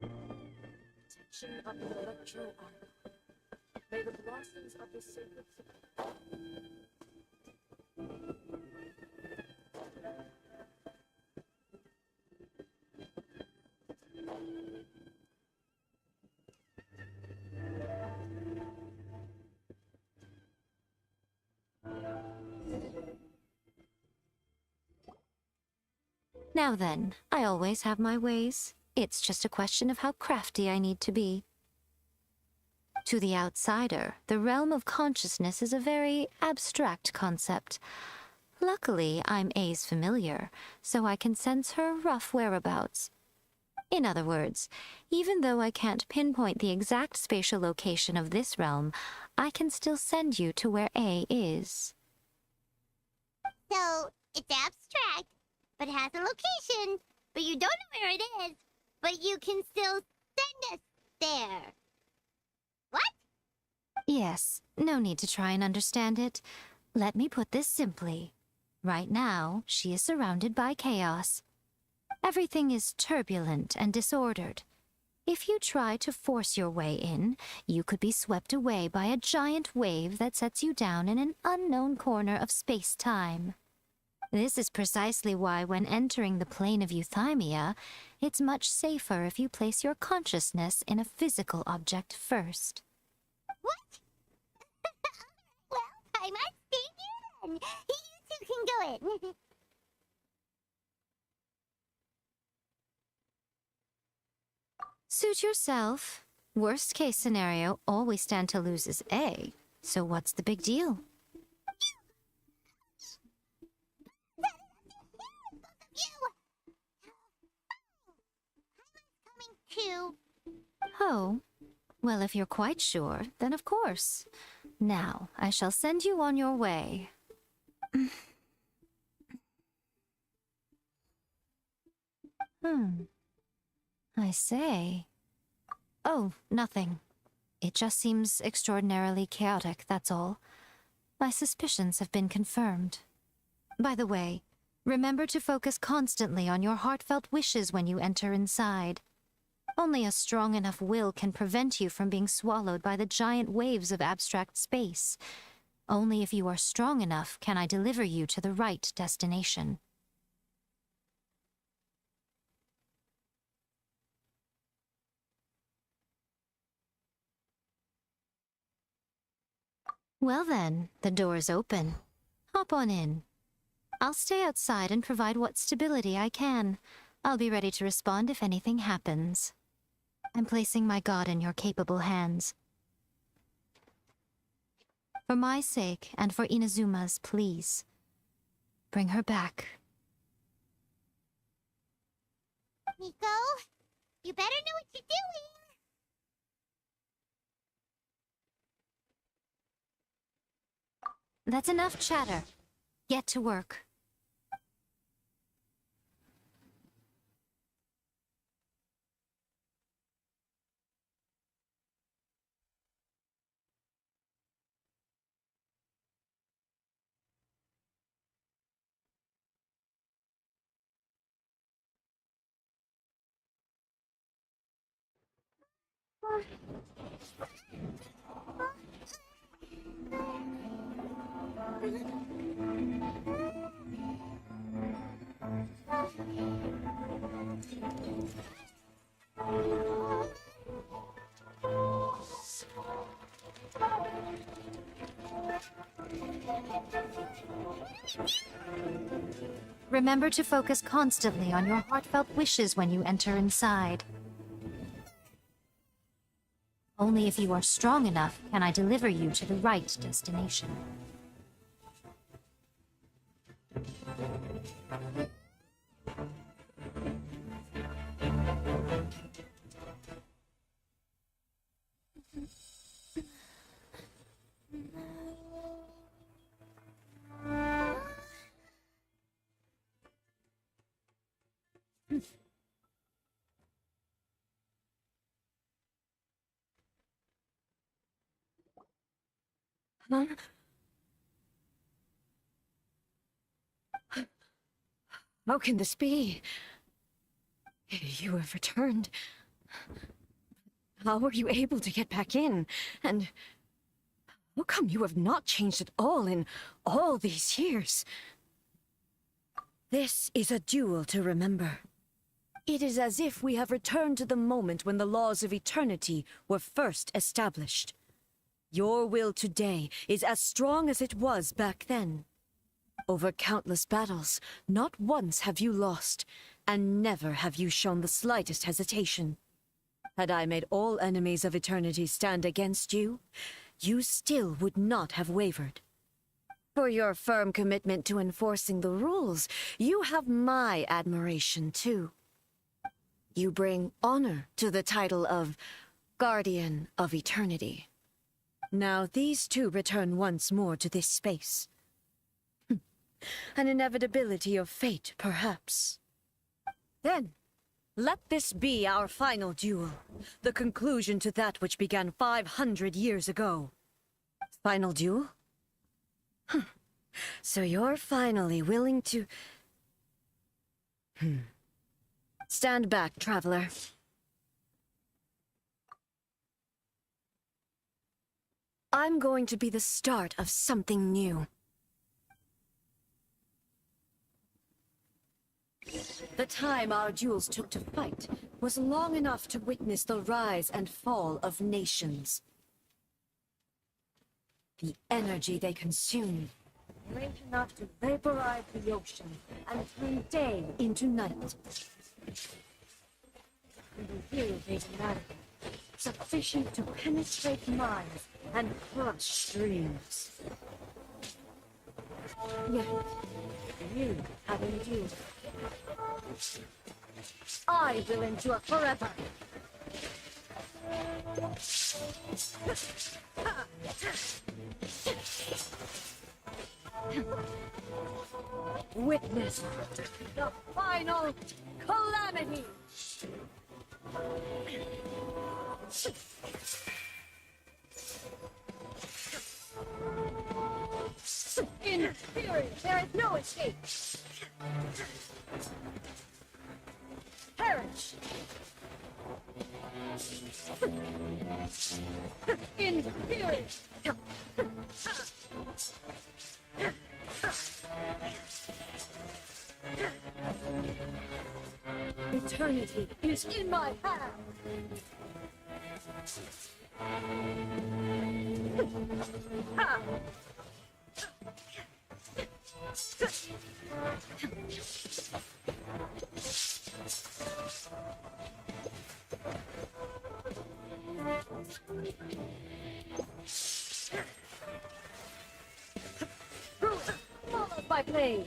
F: Protection of the electro armor. May the blossoms of the sacred.
C: Now then, I always have my ways. It's just a question of how crafty I need to be. To the outsider, the realm of consciousness is a very abstract concept. Luckily, I'm A's familiar, so I can sense her rough whereabouts. In other words, even though I can't pinpoint the exact spatial location of this realm, I can still send you to where A is.
B: So, it's abstract, but it has a location, but you don't know where it is, but you can still send us there. What?
C: Yes, no need to try and understand it. Let me put this simply. Right now, she is surrounded by chaos. Everything is turbulent and disordered. If you try to force your way in, you could be swept away by a giant wave that sets you down in an unknown corner of space-time. This is precisely why when entering the plane of euthymia, it's much safer if you place your consciousness in a physical object first.
B: What? Well, I must stay here then. You two can go in.
C: Suit yourself. Worst case scenario, all we stand to lose is A. So what's the big deal?
B: Two.
C: Oh, well, if you're quite sure, then of course. Now, I shall send you on your way. I say. Oh, nothing. It just seems extraordinarily chaotic, that's all. My suspicions have been confirmed. By the way, remember to focus constantly on your heartfelt wishes when you enter inside. Only a strong enough will can prevent you from being swallowed by the giant waves of abstract space. Only if you are strong enough can I deliver you to the right destination. Well then, the door's open. Hop on in. I'll stay outside and provide what stability I can. I'll be ready to respond if anything happens. I'm placing my god in your capable hands. For my sake, and for Inazuma's, please. Bring her back.
B: Nico, you better know what you're doing.
C: That's enough chatter. Get to work.
J: Remember to focus constantly on your heartfelt wishes when you enter inside. Only if you are strong enough can I deliver you to the right destination.
C: Huh? How can this be? You have returned. How were you able to get back in? And how come you have not changed at all in all these years? This is a duel to remember. It is as if we have returned to the moment when the laws of eternity were first established. Your will today is as strong as it was back then. Over countless battles, not once have you lost, and never have you shown the slightest hesitation. Had I made all enemies of eternity stand against you, you still would not have wavered. For your firm commitment to enforcing the rules, you have my admiration too. You bring honor to the title of Guardian of Eternity. Now these two return once more to this space. An inevitability of fate, perhaps. Then, let this be our final duel, the conclusion to that which began 500 years ago. Final duel? So you're finally willing to... Stand back, traveler. I'm going to be the start of something new. The time our duels took to fight was long enough to witness the rise and fall of nations. The energy they consumed, great enough to vaporize the ocean and turn day into night. And the will they demanded, sufficient to penetrate minds and crush streams. Yet, you have endured. I will endure forever. Witness the final calamity. In theory, there is no escape. Perish! In theory! Eternity is in my hand! Ha! Followed by blade.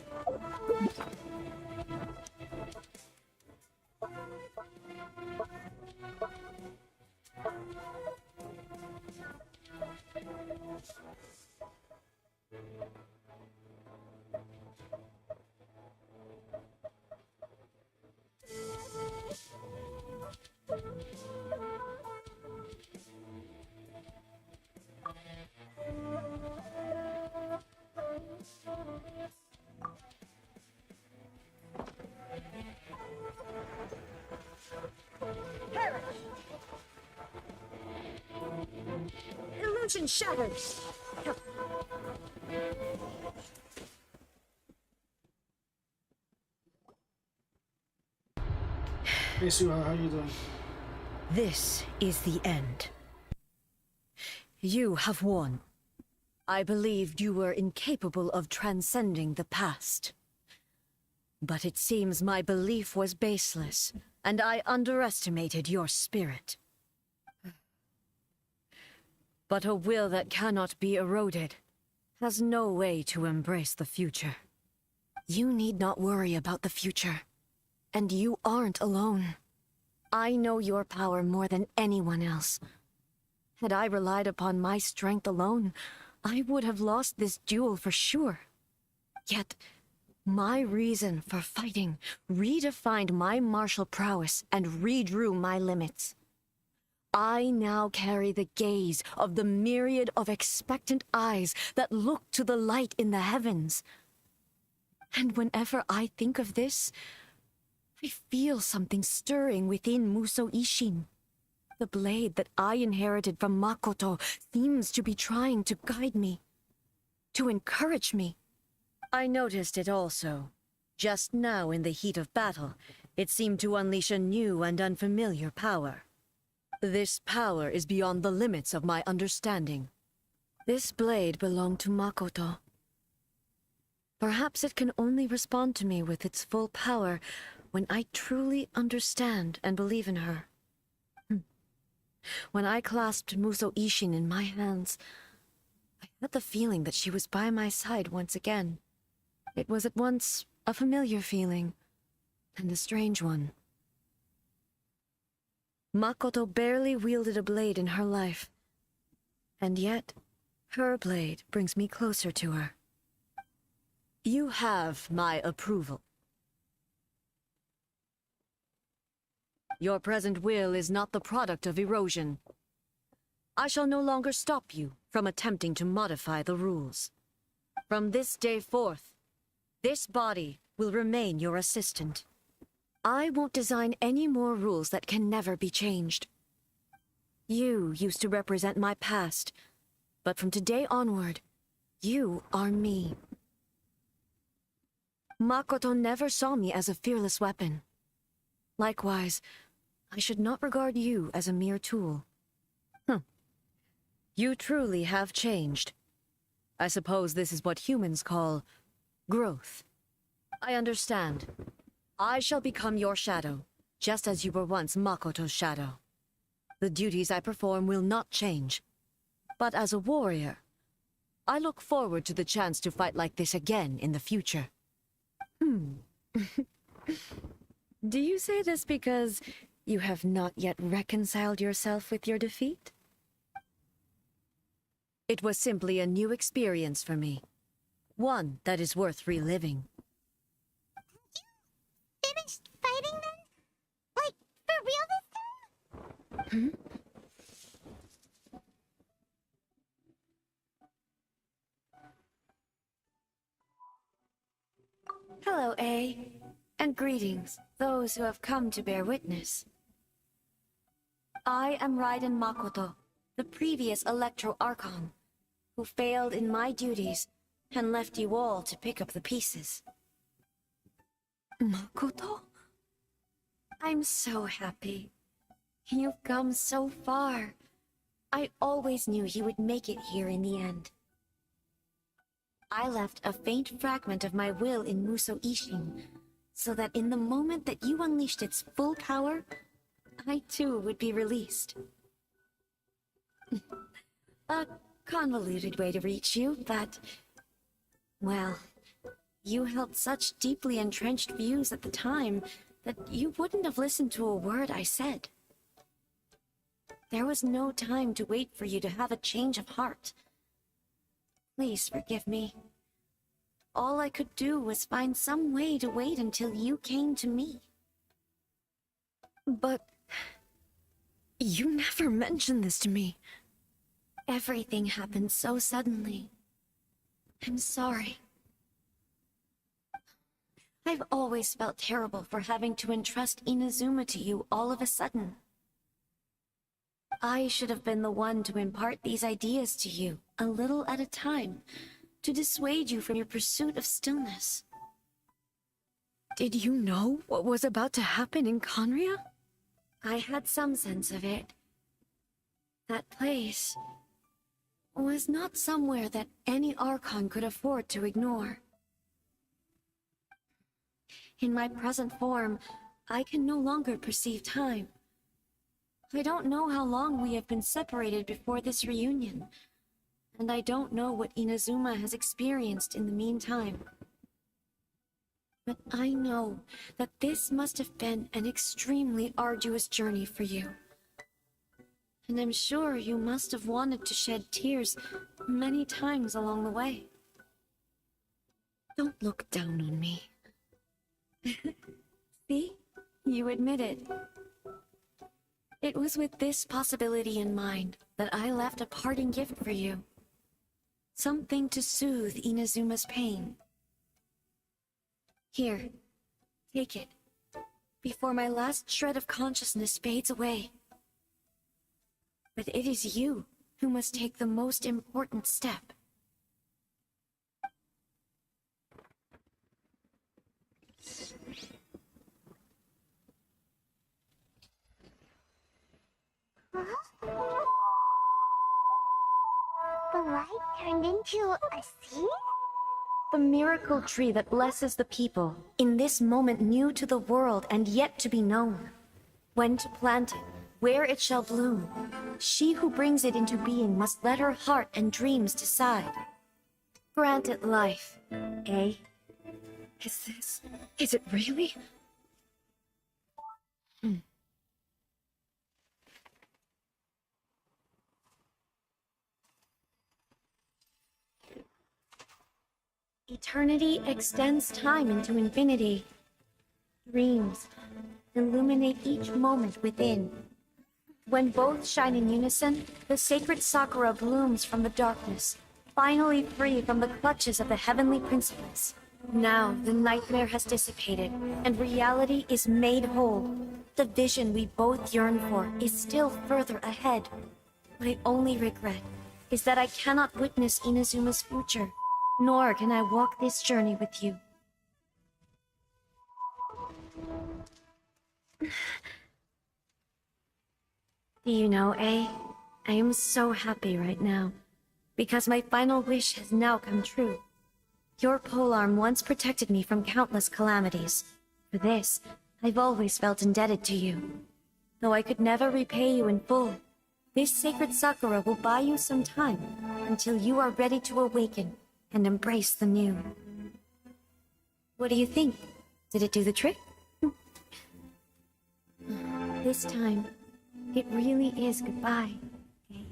C: Illusion shattered.
A: Hey, Sue, how you doing?
C: This is the end. You have won. I believed you were incapable of transcending the past. But it seems my belief was baseless, and I underestimated your spirit. But a will that cannot be eroded has no way to embrace the future. You need not worry about the future, and you aren't alone. I know your power more than anyone else. Had I relied upon my strength alone, I would have lost this duel for sure. Yet, my reason for fighting redefined my martial prowess and redrew my limits. I now carry the gaze of the myriad of expectant eyes that look to the light in the heavens. And whenever I think of this, I feel something stirring within Muso Ishin. The blade that I inherited from Makoto seems to be trying to guide me, to encourage me. I noticed it also. Just now in the heat of battle, it seemed to unleash a new and unfamiliar power. This power is beyond the limits of my understanding. This blade belonged to Makoto. Perhaps it can only respond to me with its full power when I truly understand and believe in her. When I clasped Muso Ishin in my hands, I had the feeling that she was by my side once again. It was at once a familiar feeling and a strange one. Makoto barely wielded a blade in her life, and yet her blade brings me closer to her. You have my approval. Your present will is not the product of erosion. I shall no longer stop you from attempting to modify the rules. From this day forth, this body will remain your assistant. I won't design any more rules that can never be changed. You used to represent my past, but from today onward, you are me. Makoto never saw me as a fearless weapon. Likewise, I should not regard you as a mere tool. You truly have changed. I suppose this is what humans call growth. I understand. I shall become your shadow, just as you were once Makoto's shadow. The duties I perform will not change. But as a warrior, I look forward to the chance to fight like this again in the future. Do you say this because you have not yet reconciled yourself with your defeat? It was simply a new experience for me. One that is worth reliving.
B: Finished fighting then? Like, for real this time?
C: Hello, A. And greetings, those who have come to bear witness. I am Raiden Makoto, the previous Electro Archon, who failed in my duties and left you all to pick up the pieces. Makoto? I'm so happy. You've come so far. I always knew you would make it here in the end. I left a faint fragment of my will in Muso Ishin, so that in the moment that you unleashed its full power, I too would be released. A convoluted way to reach you, but... well, you held such deeply entrenched views at the time that you wouldn't have listened to a word I said. There was no time to wait for you to have a change of heart. Please forgive me. All I could do was find some way to wait until you came to me. But... you never mentioned this to me. Everything happened so suddenly. I'm sorry. I've always felt terrible for having to entrust Inazuma to you all of a sudden. I should have been the one to impart these ideas to you, a little at a time, to dissuade you from your pursuit of stillness. Did you know what was about to happen in Conria? I had some sense of it. That place... was not somewhere that any Archon could afford to ignore. In my present form, I can no longer perceive time. I don't know how long we have been separated before this reunion, and I don't know what Inazuma has experienced in the meantime. But I know that this must have been an extremely arduous journey for you. And I'm sure you must have wanted to shed tears many times along the way. Don't look down on me. See? You admit it. It was with this possibility in mind that I left a parting gift for you. Something to soothe Inazuma's pain. Here, take it, before my last shred of consciousness fades away. But it is you who must take the most important step.
B: The light turned into a seed?
C: The miracle tree that blesses the people, in this moment new to the world and yet to be known. When to plant it, where it shall bloom. She who brings it into being must let her heart and dreams decide. Grant it life, eh? Is it really? Eternity extends time into infinity. Dreams illuminate each moment within. When both shine in unison, the sacred Sakura blooms from the darkness, finally free from the clutches of the heavenly principles. Now the nightmare has dissipated, and reality is made whole. The vision we both yearn for is still further ahead. My only regret is that I cannot witness Inazuma's future, nor can I walk this journey with you. Do you know, I am so happy right now, because my final wish has now come true. Your polearm once protected me from countless calamities. For this, I've always felt indebted to you. Though I could never repay you in full, this sacred Sakura will buy you some time until you are ready to awaken and embrace the new. What do you think? Did it do the trick? This time, it really is goodbye. Okay?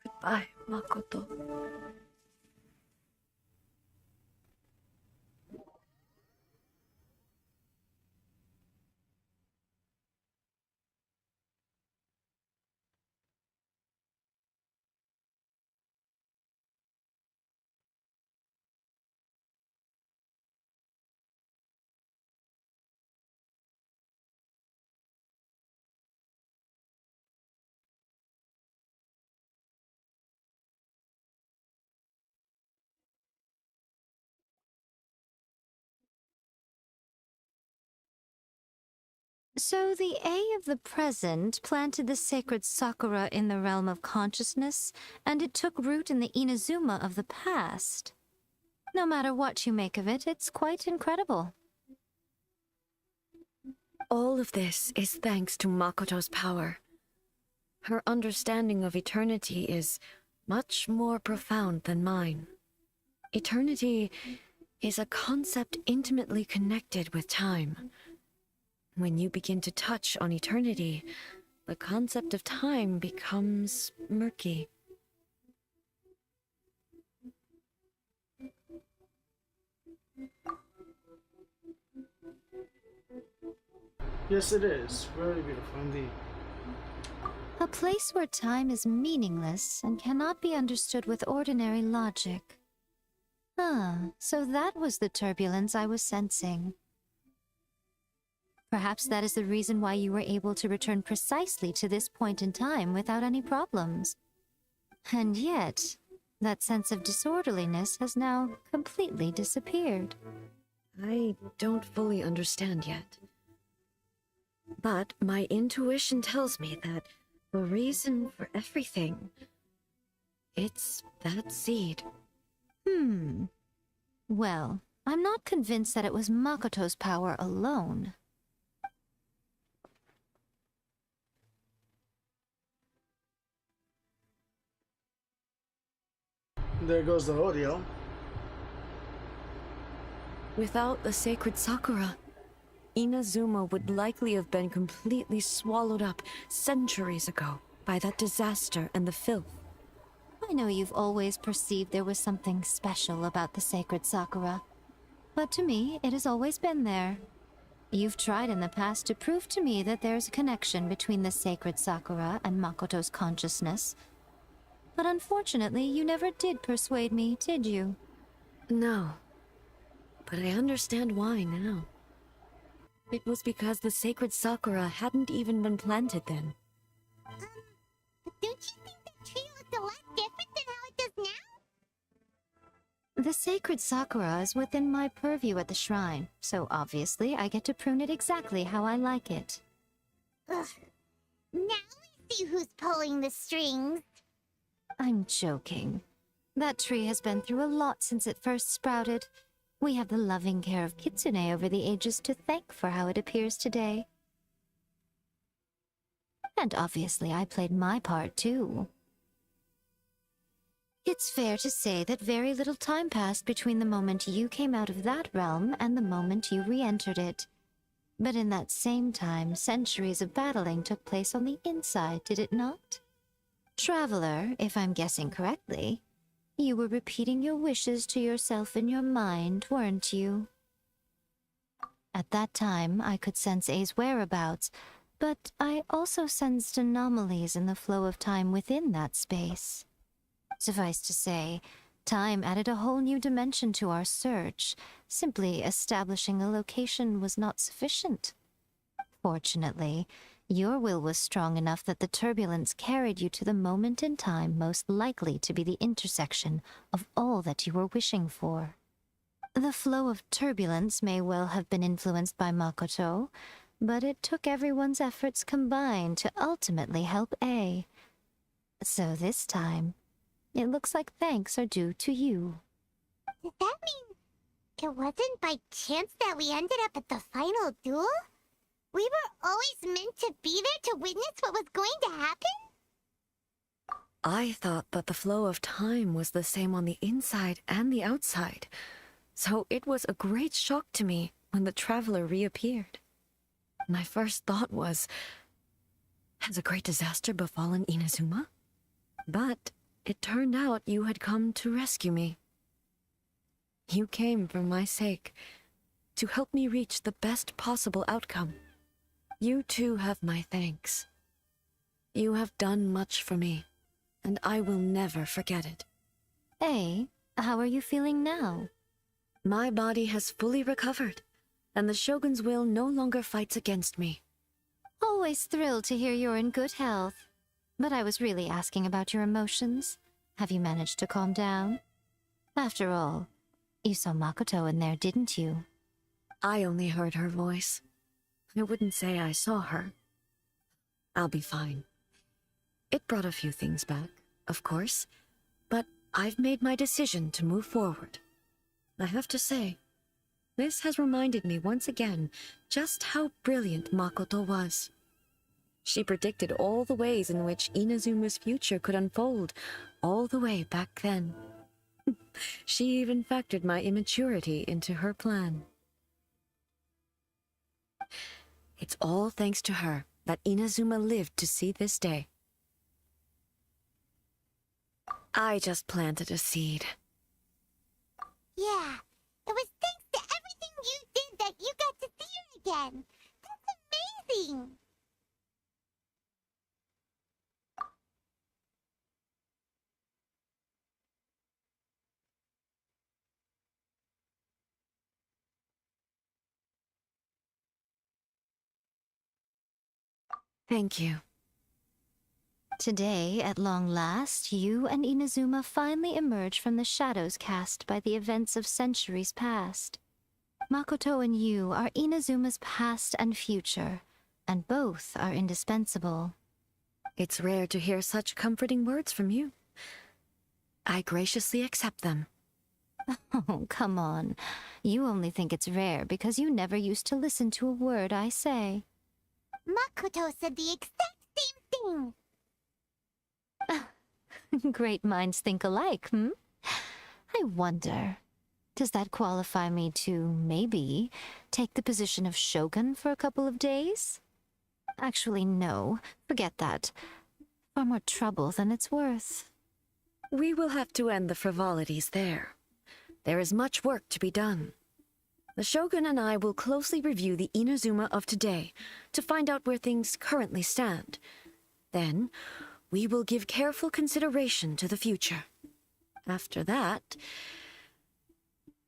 C: Goodbye, Makoto.
J: So the A of the present planted the sacred Sakura in the realm of consciousness, and it took root in the Inazuma of the past. No matter what you make of it, it's quite incredible.
C: All of this is thanks to Makoto's power. Her understanding of eternity is much more profound than mine. Eternity is a concept intimately connected with time. When you begin to touch on eternity, the concept of time becomes murky.
A: Yes, it is. Very beautiful indeed.
J: A place where time is meaningless and cannot be understood with ordinary logic. Ah, so that was the turbulence I was sensing. Perhaps that is the reason why you were able to return precisely to this point in time without any problems. And yet, That sense of disorderliness has now completely disappeared.
C: I don't fully understand yet. But my intuition tells me that the reason for everything, it's that seed.
J: Well, I'm not convinced that it was Makoto's power alone.
A: There goes the audio.
C: Without the sacred Sakura, Inazuma would likely have been completely swallowed up centuries ago by that disaster and the filth.
J: I know you've always perceived there was something special about the sacred Sakura, but to me, it has always been there. You've tried in the past to prove to me that there's a connection between the sacred Sakura and Makoto's consciousness, but unfortunately, you never did persuade me, did you?
C: No, but I understand why now. It was because the sacred Sakura hadn't even been planted then.
B: But don't you think the tree looked a lot different than how it does now?
J: The sacred Sakura is within my purview at the shrine, so obviously I get to prune it exactly how I like it.
B: Ugh. Now we see who's pulling the strings.
J: I'm joking. That tree has been through a lot since it first sprouted. We have the loving care of Kitsune over the ages to thank for how it appears today. And obviously I played my part too. It's fair to say that very little time passed between the moment you came out of that realm and the moment you re-entered it. But in that same time, centuries of battling took place on the inside, did it not? Traveler, if I'm guessing correctly, you were repeating your wishes to yourself in your mind, weren't you? At that time, I could sense A's whereabouts, but I also sensed anomalies in the flow of time within that space. Suffice to say, time added a whole new dimension to our search. Simply establishing a location was not sufficient. Fortunately, your will was strong enough that the turbulence carried you to the moment in time most likely to be the intersection of all that you were wishing for. The flow of turbulence may well have been influenced by Makoto, but it took everyone's efforts combined to ultimately help A. So this time, it looks like thanks are due to you.
B: Does that mean it wasn't by chance that we ended up at the final duel? We were always meant to be there to witness what was going to happen?
C: I thought that the flow of time was the same on the inside and the outside, so it was a great shock to me when the traveler reappeared. My first thought was, has a great disaster befallen Inazuma? But it turned out you had come to rescue me. You came for my sake, to help me reach the best possible outcome. You too have my thanks. You have done much for me, and I will never forget it.
J: A, how are you feeling now?
C: My body has fully recovered, and the Shogun's will no longer fights against me.
J: Always thrilled to hear you're in good health. But I was really asking about your emotions. Have you managed to calm down? After all, you saw Makoto in there, didn't you?
C: I only heard her voice. I wouldn't say I saw her. I'll be fine. It brought a few things back, of course, but I've made my decision to move forward. I have to say, this has reminded me once again just how brilliant Makoto was. She predicted all the ways in which Inazuma's future could unfold, all the way back then. She even factored my immaturity into her plan. It's all thanks to her that Inazuma lived to see this day. I just planted a seed.
B: Yeah, it was thanks to everything you did that you got to see her again. That's amazing.
C: Thank you.
J: Today, at long last, you and Inazuma finally emerge from the shadows cast by the events of centuries past. Makoto and you are Inazuma's past and future, and both are indispensable.
C: It's rare to hear such comforting words from you. I graciously accept them.
J: Oh, come on. You only think it's rare because you never used to listen to a word I say.
B: Makoto said the exact same thing!
J: Great minds think alike, hmm? I wonder, does that qualify me to, maybe, take the position of Shogun for a couple of days? Actually, no. Forget that. Far more trouble than it's worth.
C: We will have to end the frivolities there. There is much work to be done. The Shogun and I will closely review the Inazuma of today to find out where things currently stand. Then, we will give careful consideration to the future. After that,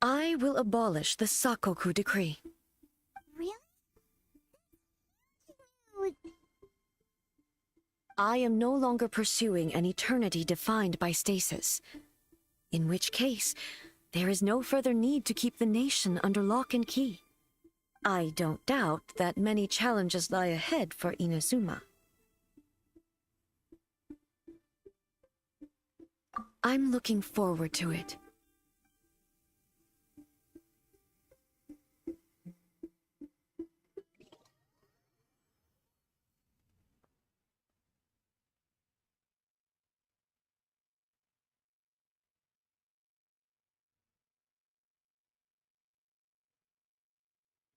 C: I will abolish the Sakoku decree.
B: Really?
C: I am no longer pursuing an eternity defined by stasis. In which case, there is no further need to keep the nation under lock and key. I don't doubt that many challenges lie ahead for Inazuma. I'm looking forward to it.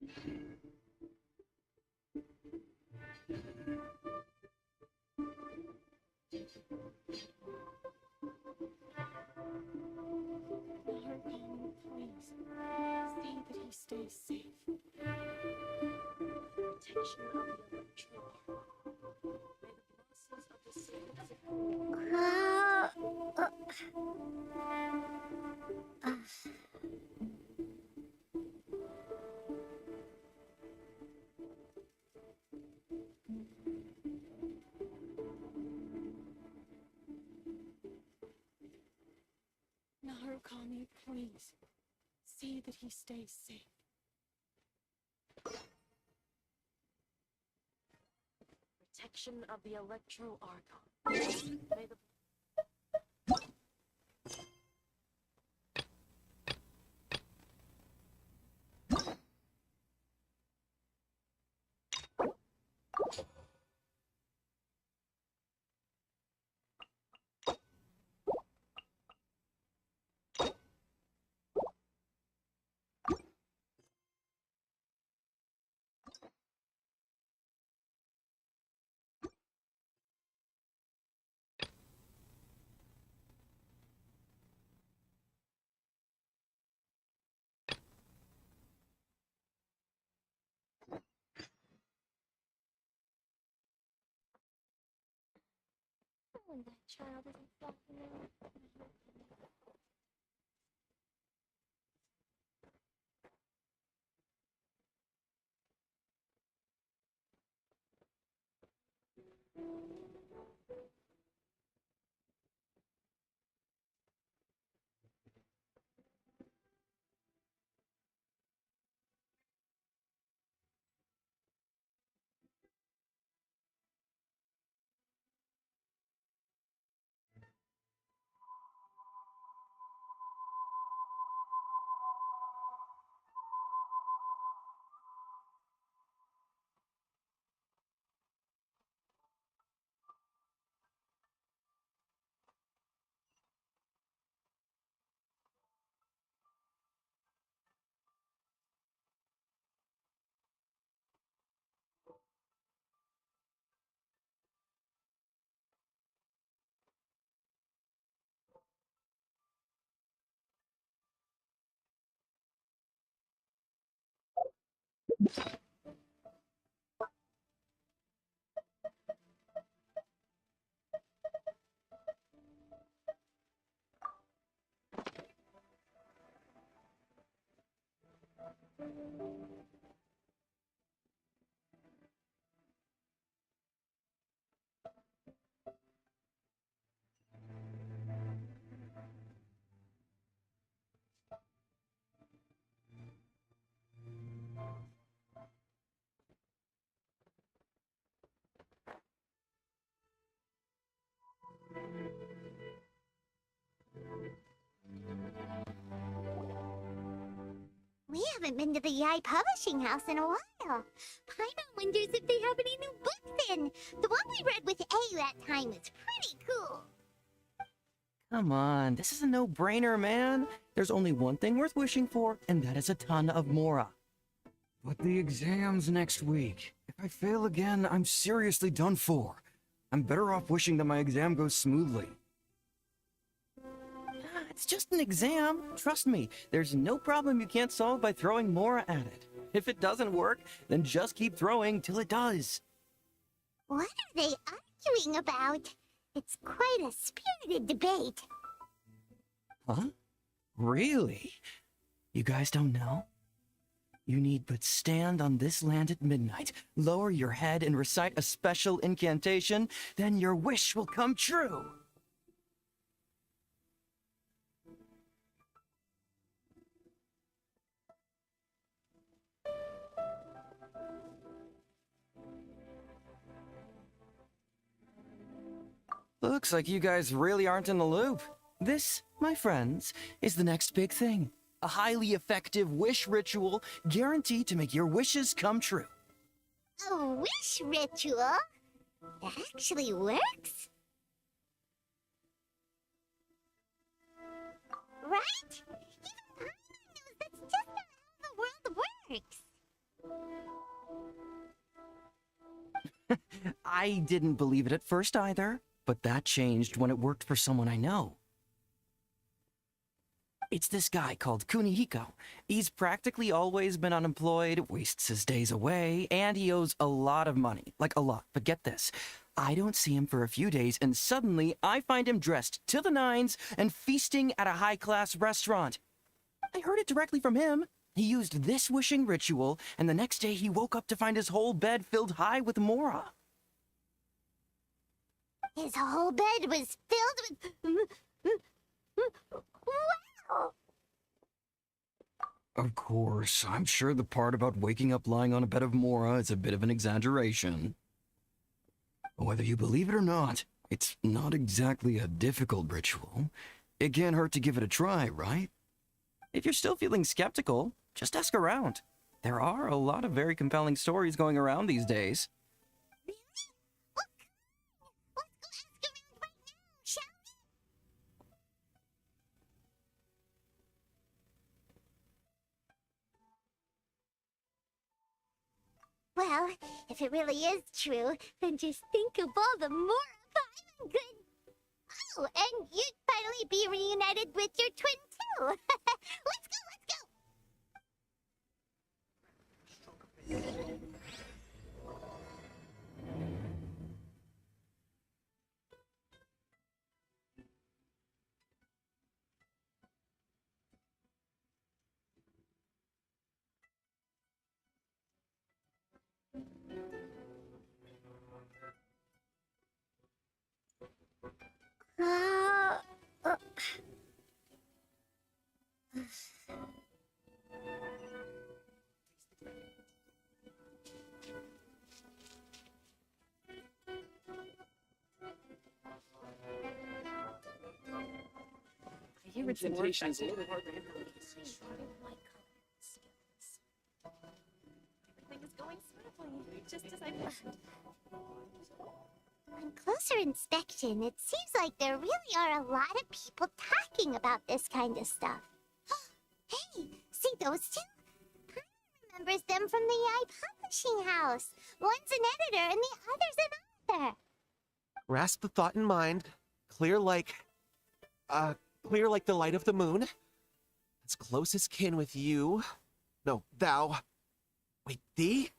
F: Naruto, please. See that he stays safe. Protection of the electro. May the blessings of the sacred Narukami, please. See that he stays safe. Protection of the Electro Archon. May the that child isn't fucking out.
B: haven't been to the Yai Publishing House in a while. Paimon wonders if they have any new books in. The one we read with Ayu that time was pretty cool.
K: Come on, this is a no-brainer, man. There's only one thing worth wishing for, and that is a ton of Mora.
L: But the exam's next week. If I fail again, I'm seriously done for. I'm better off wishing that my exam goes smoothly.
K: It's just an exam. Trust me, there's no problem you can't solve by throwing Mora at it. If it doesn't work, then just keep throwing till it does.
B: What are they arguing about? It's quite a spirited debate.
K: Huh? Really? You guys don't know? You need but stand on this land at midnight, lower your head and recite a special incantation, then your wish will come true. Looks like you guys really aren't in the loop. This, my friends, is the next big thing. A highly effective wish ritual guaranteed to make your wishes come true.
B: A wish ritual? That actually works? Right? Even Paimon knows that's just not how the world works.
K: I didn't believe it at first either, but that changed when it worked for someone I know. It's this guy called Kunihiko. He's practically always been unemployed, wastes his days away, and he owes a lot of money. Like a lot. But get this. I don't see him for a few days, and suddenly I find him dressed to the nines and feasting at a high-class restaurant. I heard it directly from him. He used this wishing ritual, and the next day he woke up to find his whole bed filled high with Mora.
B: His whole bed was filled with... Wow!
L: Of course, I'm sure the part about waking up lying on a bed of Mora is a bit of an exaggeration. Whether you believe it or not, it's not exactly a difficult ritual. It can't hurt to give it a try, right?
K: If you're still feeling skeptical, just ask around. There are a lot of very compelling stories going around these days.
B: Really? Well, come on. Let's go ask around right now, shall we? Well, if it really is true, then just think of all the more Paimon could... Oh, and you'd finally be reunited with your twin, too. Let's go, let's go! Uh...
F: Representation is a little hard to Everything is going smoothly, just as I planned.
B: On closer inspection, it seems like there really are a lot of people talking about this kind of stuff. Hey, see those two? I remembers them from the Yai Publishing House. One's an editor and the other's an author.
M: Grasp the thought in mind. Clear like the light of the moon. As close as kin with you. No, thou. Wait, thee?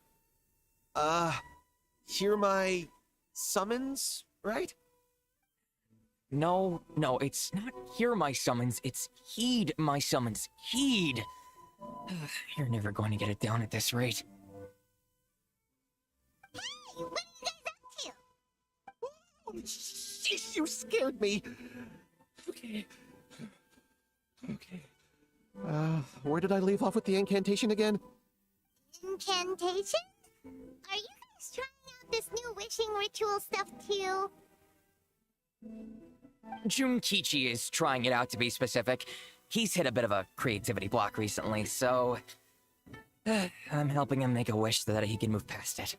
M: Hear my summons, right?
N: No, it's not hear my summons, it's heed my summons. Heed! You're never going to get it down at this rate.
B: Hey, what are you guys up to?
M: Sheesh, you scared me. Okay. Where did I leave off with the incantation again?
B: Incantation? Are you guys trying out this new wishing ritual stuff too?
N: Junkichi is trying it out, to be specific. He's hit a bit of a creativity block recently, so I'm helping him make a wish so that he can move past it.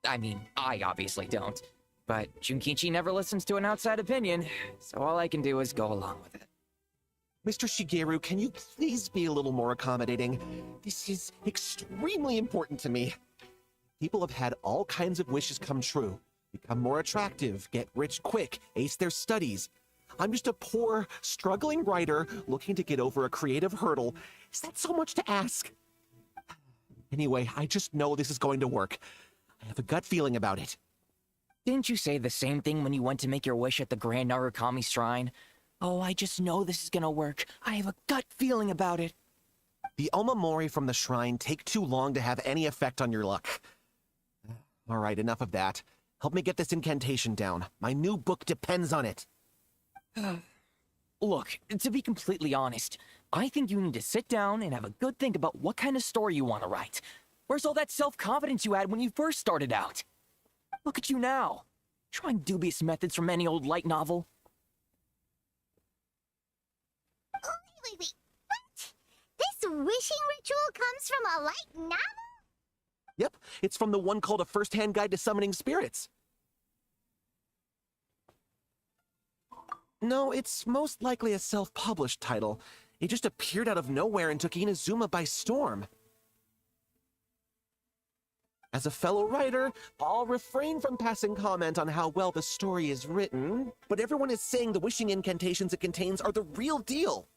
N: I mean, I obviously don't. But Junkichi never listens to an outside opinion, so all I can do is go along with it.
M: Mr. Shigeru, can you please be a little more accommodating? This is extremely important to me. People have had all kinds of wishes come true. Become more attractive, get rich quick, ace their studies. I'm just a poor, struggling writer looking to get over a creative hurdle. Is that so much to ask? Anyway, I just know this is going to work. I have a gut feeling about it.
N: Didn't you say the same thing when you went to make your wish at the Grand Narukami Shrine? Oh, I just know this is gonna work. I have a gut feeling about it.
M: The Omamori from the shrine take too long to have any effect on your luck. All right, enough of that. Help me get this incantation down. My new book depends on it.
N: Look, to be completely honest, I think you need to sit down and have a good think about what kind of story you want to write. Where's all that self-confidence you had when you first started out? Look at you now, trying dubious methods from any old light novel.
B: Wait. What? This wishing ritual comes from a light novel?
M: Yep, it's from the one called A First-Hand Guide to Summoning Spirits. No, it's most likely a self-published title. It just appeared out of nowhere and took Inazuma by storm. As a fellow writer, I'll refrain from passing comment on how well the story is written, but everyone is saying the wishing incantations it contains are the real deal.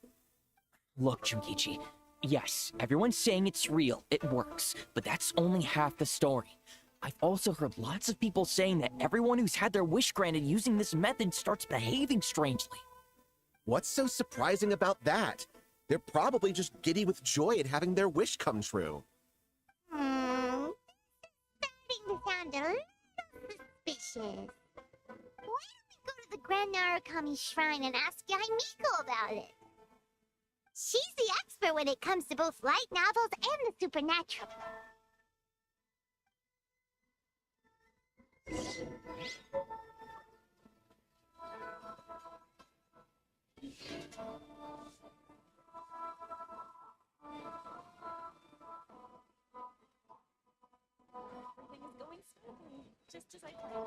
N: Look, Junkichi, yes, everyone's saying it's real, it works, but that's only half the story. I've also heard lots of people saying that everyone who's had their wish granted using this method starts behaving strangely.
M: What's so surprising about that? They're probably just giddy with joy at having their wish come true.
B: Starting to sound a little suspicious. Why don't we go to the Grand Narukami Shrine and ask Yaimiko about it? She's the expert when it comes to both light novels and the supernatural.
F: Everything is going smoothly, just as I planned.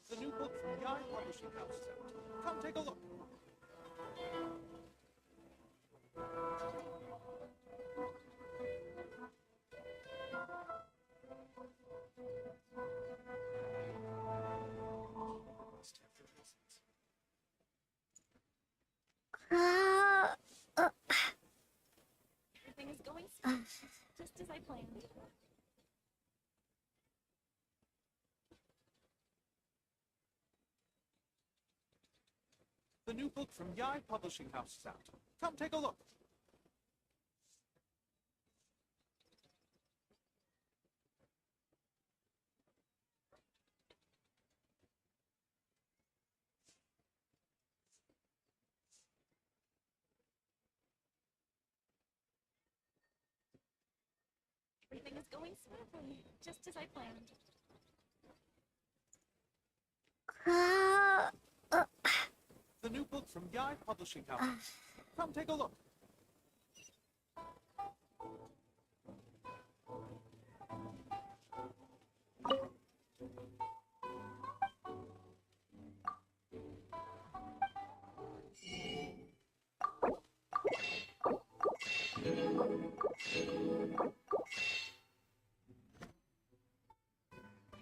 O: The new book from Yarn Publishing House is out. Come take a look.
F: Everything is going smoothly, just as I planned.
O: The new book from Yarn Publishing House is out. Come take a look.
F: Everything is going smoothly, just as I planned.
O: The new book from Yarn Publishing House. Come take a look.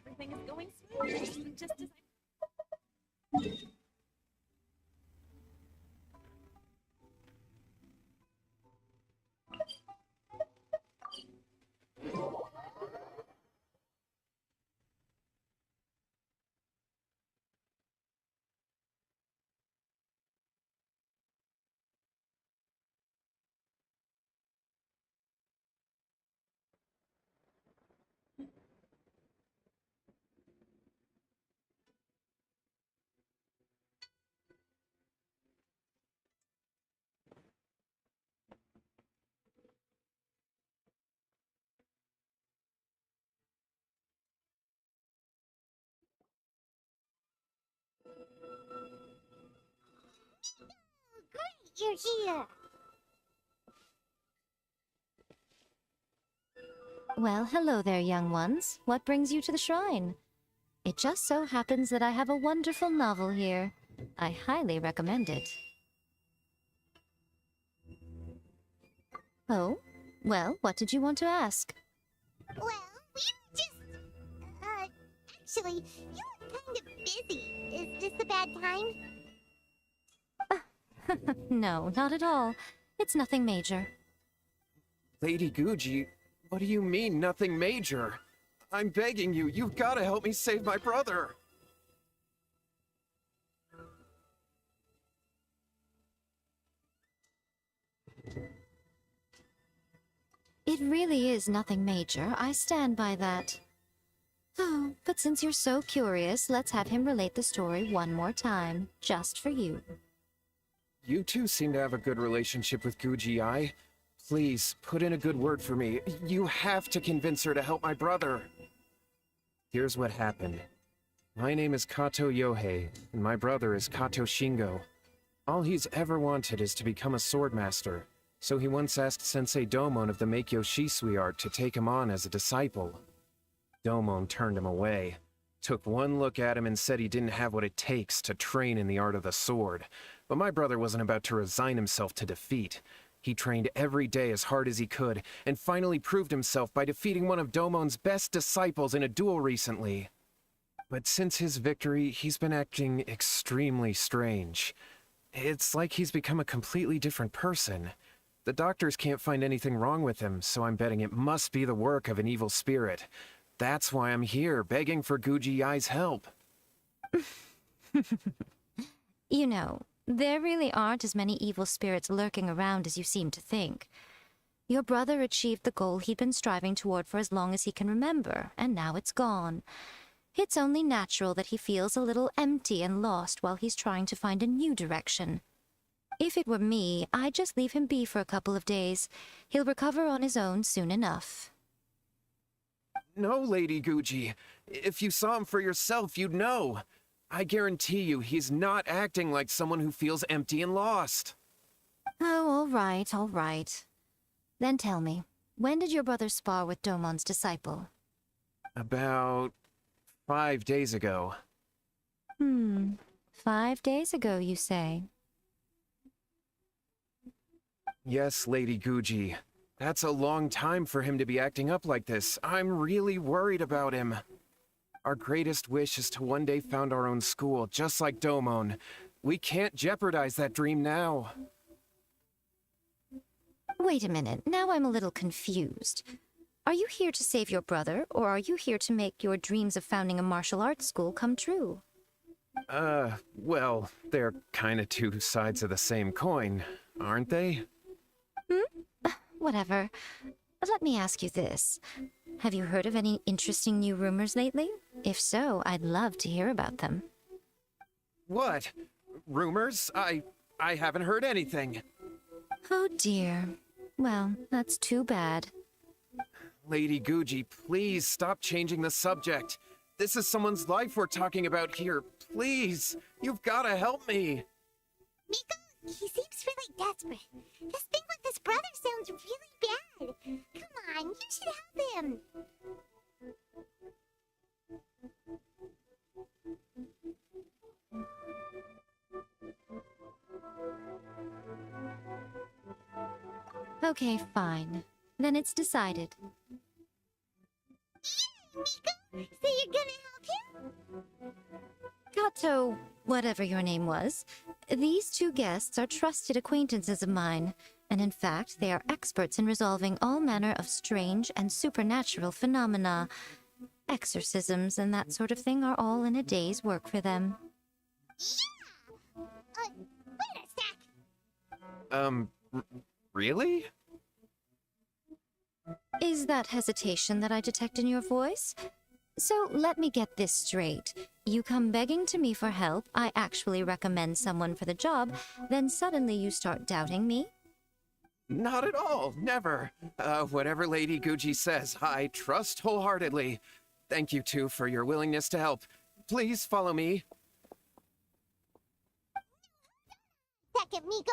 F: Everything is going smoothly, just as I...
B: here.
J: Well, hello there, young ones. What brings you to the shrine? It just so happens that I have a wonderful novel here. I highly recommend it. Oh? Well, what did you want to ask?
B: Well, we were just... actually, you were kind of busy. Is this a bad time?
J: No, not at all. It's nothing major.
M: Lady Guji, what do you mean, nothing major? I'm begging you, you've got to help me save my brother.
J: It really is nothing major. I stand by that. Oh, but since you're so curious, let's have him relate the story one more time, just for you.
M: You two seem to have a good relationship with Guji-ai. Please, put in a good word for me. You have to convince her to help my brother. Here's what happened. My name is Kato Yohei, and my brother is Kato Shingo. All he's ever wanted is to become a swordmaster, so he once asked Sensei Domon of the Meikyo Shisui art to take him on as a disciple. Domon turned him away, took one look at him and said he didn't have what it takes to train in the art of the sword. But my brother wasn't about to resign himself to defeat. He trained every day as hard as he could, and finally proved himself by defeating one of Domon's best disciples in a duel recently. But since his victory, he's been acting extremely strange. It's like he's become a completely different person. The doctors can't find anything wrong with him, so I'm betting it must be the work of an evil spirit. That's why I'm here, begging for Guji-ai's help.
J: You know, there really aren't as many evil spirits lurking around as you seem to think. Your brother achieved the goal he'd been striving toward for as long as he can remember, and now it's gone. It's only natural that he feels a little empty and lost while he's trying to find a new direction. If it were me, I'd just leave him be for a couple of days. He'll recover on his own soon enough.
M: No, Lady Guji. If you saw him for yourself, you'd know. I guarantee you, he's not acting like someone who feels empty and lost.
J: Oh, all right, all right. Then tell me, when did your brother spar with Domon's disciple?
M: About 5 days ago.
J: 5 days ago, you say?
M: Yes, Lady Guji. That's a long time for him to be acting up like this. I'm really worried about him. Our greatest wish is to one day found our own school, just like Domon. We can't jeopardize that dream now.
J: Wait a minute, now I'm a little confused. Are you here to save your brother, or are you here to make your dreams of founding a martial arts school come true?
M: Well, they're kinda two sides of the same coin, aren't they?
J: Whatever. Let me ask you this. Have you heard of any interesting new rumors lately? If so, I'd love to hear about them.
M: What? Rumors? I haven't heard anything.
J: Oh dear. Well, that's too bad.
M: Lady Guji, please stop changing the subject. This is someone's life we're talking about here. Please, you've gotta help me.
B: Miko, he seems really desperate. This thing with his brother sounds really bad. Come on, you should help him.
J: Okay, fine. Then it's decided.
B: Yeah, Miko, so you're gonna help him?
J: Kato, whatever your name was, these two guests are trusted acquaintances of mine, and in fact, they are experts in resolving all manner of strange and supernatural phenomena. Exorcisms and that sort of thing are all in a day's work for them.
B: Yeah! Wait a sec.
M: Really?
J: Is that hesitation that I detect in your voice? So let me get this straight. You come begging to me for help, I actually recommend someone for the job, then suddenly you start doubting me?
M: Not at all, never. Whatever Lady Guji says, I trust wholeheartedly. Thank you two for your willingness to help. Please follow me.
B: Second, second, Miko.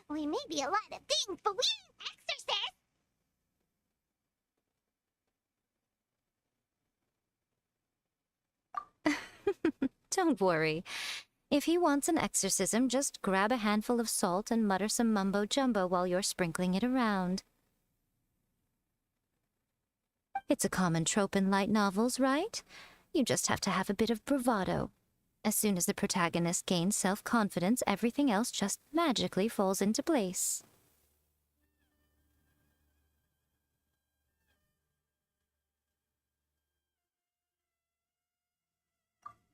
B: We may be a lot of things, but we ain't exorcists.
J: Don't worry. If he wants an exorcism, just grab a handful of salt and mutter some mumbo-jumbo while you're sprinkling it around. It's a common trope in light novels, right? You just have to have a bit of bravado. As soon as the protagonist gains self-confidence, everything else just magically falls into place.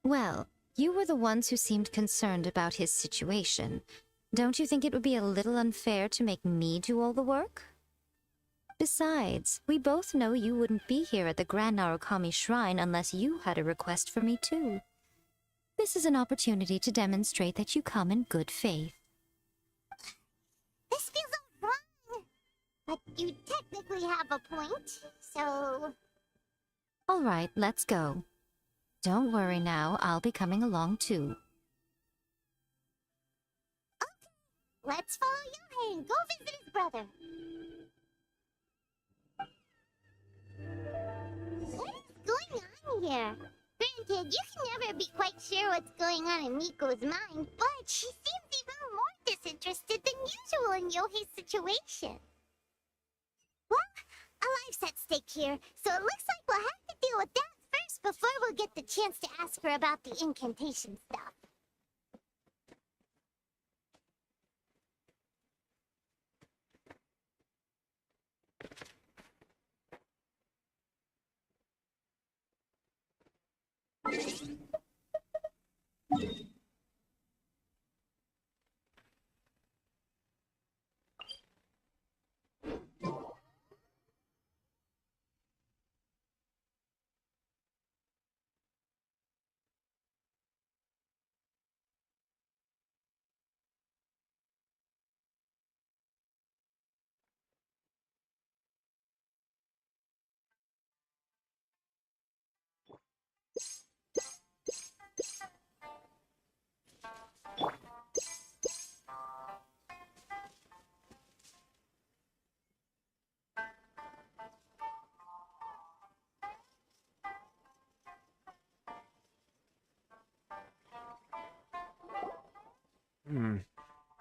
J: Well, you were the ones who seemed concerned about his situation. Don't you think it would be a little unfair to make me do all the work? Besides, we both know you wouldn't be here at the Grand Narukami Shrine unless you had a request for me too. This is an opportunity to demonstrate that you come in good faith.
B: This feels all wrong. But you technically have a point, so...
J: All right, let's go. Don't worry now, I'll be coming along too.
B: Okay, let's follow Yohei and go visit his brother. What is going on here? Granted, you can never be quite sure what's going on in Miko's mind, but she seems even more disinterested than usual in Yohei's situation. Well, a life's at stake here, so it looks like we'll have to deal with that first before we'll get the chance to ask her about the incantation stuff.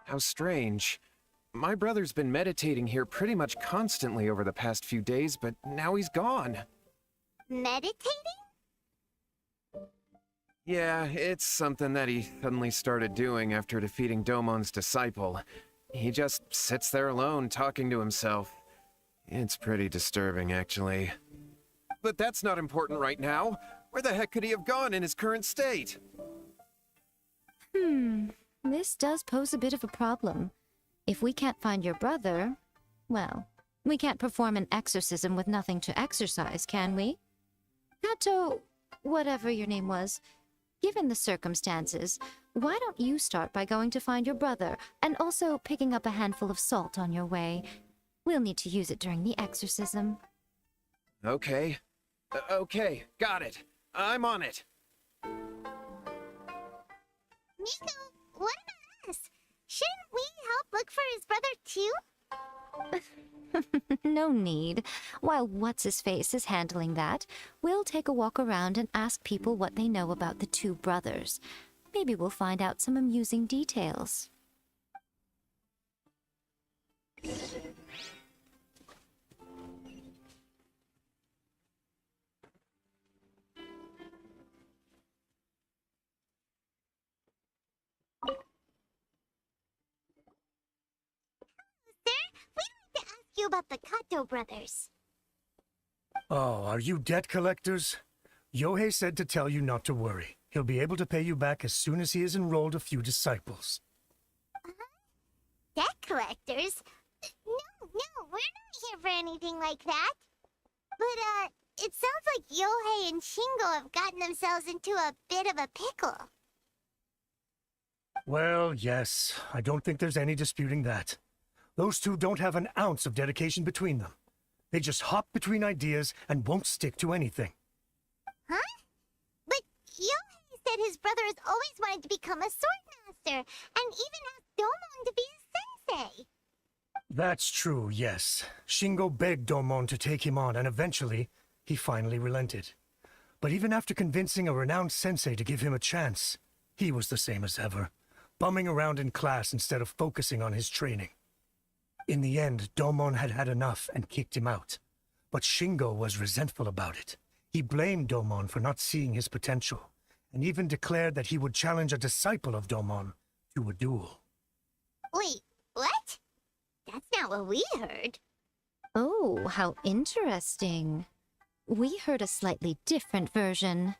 M: How strange. My brother's been meditating here pretty much constantly over the past few days, but now he's gone.
B: Meditating?
M: Yeah, it's something that he suddenly started doing after defeating Domon's disciple. He just sits there alone, talking to himself. It's pretty disturbing, actually. But that's not important right now. Where the heck could he have gone in his current state?
J: This does pose a bit of a problem. If we can't find your brother, well, we can't perform an exorcism with nothing to exorcise, can we? Kato, whatever your name was, given the circumstances, why don't you start by going to find your brother, and also picking up a handful of salt on your way? We'll need to use it during the exorcism.
M: Okay. Okay, got it. I'm on it.
B: Miko, what about us? Shouldn't we help look for his brother too?
J: No need. While What's-His-Face is handling that, we'll take a walk around and ask people what they know about the two brothers. Maybe we'll find out some amusing details.
B: You about the Kato brothers.
D: Oh, are you debt collectors? Yohei said to tell you not to worry. He'll be able to pay you back as soon as he has enrolled a few disciples.
B: Debt collectors? No, we're not here for anything like that. But, it sounds like Yohei and Shingo have gotten themselves into a bit of a pickle.
D: Well, yes. I don't think there's any disputing that. Those two don't have an ounce of dedication between them. They just hop between ideas and won't stick to anything.
B: Huh? But Yohei said his brother has always wanted to become a sword master, and even asked Domon to be his sensei.
D: That's true, yes. Shingo begged Domon to take him on, and eventually, he finally relented. But even after convincing a renowned sensei to give him a chance, he was the same as ever, bumming around in class instead of focusing on his training. In the end, Domon had had enough and kicked him out. But Shingo was resentful about it. He blamed Domon for not seeing his potential, and even declared that he would challenge a disciple of Domon to a duel.
B: Wait, what? That's not what we heard.
J: Oh, how interesting. We heard a slightly different version.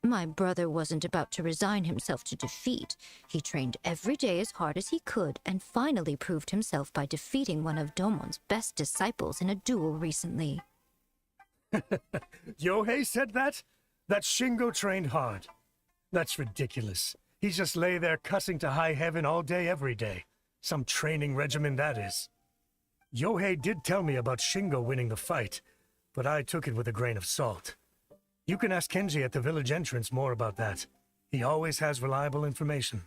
J: My brother wasn't about to resign himself to defeat. He trained every day as hard as he could and finally proved himself by defeating one of Domon's best disciples in a duel recently.
D: Yohei said that? That Shingo trained hard. That's ridiculous. He just lay there cussing to high heaven all day every day. Some training regimen that is. Yohei did tell me about Shingo winning the fight, but I took it with a grain of salt. You can ask Kenji at the village entrance more about that. He always has reliable information.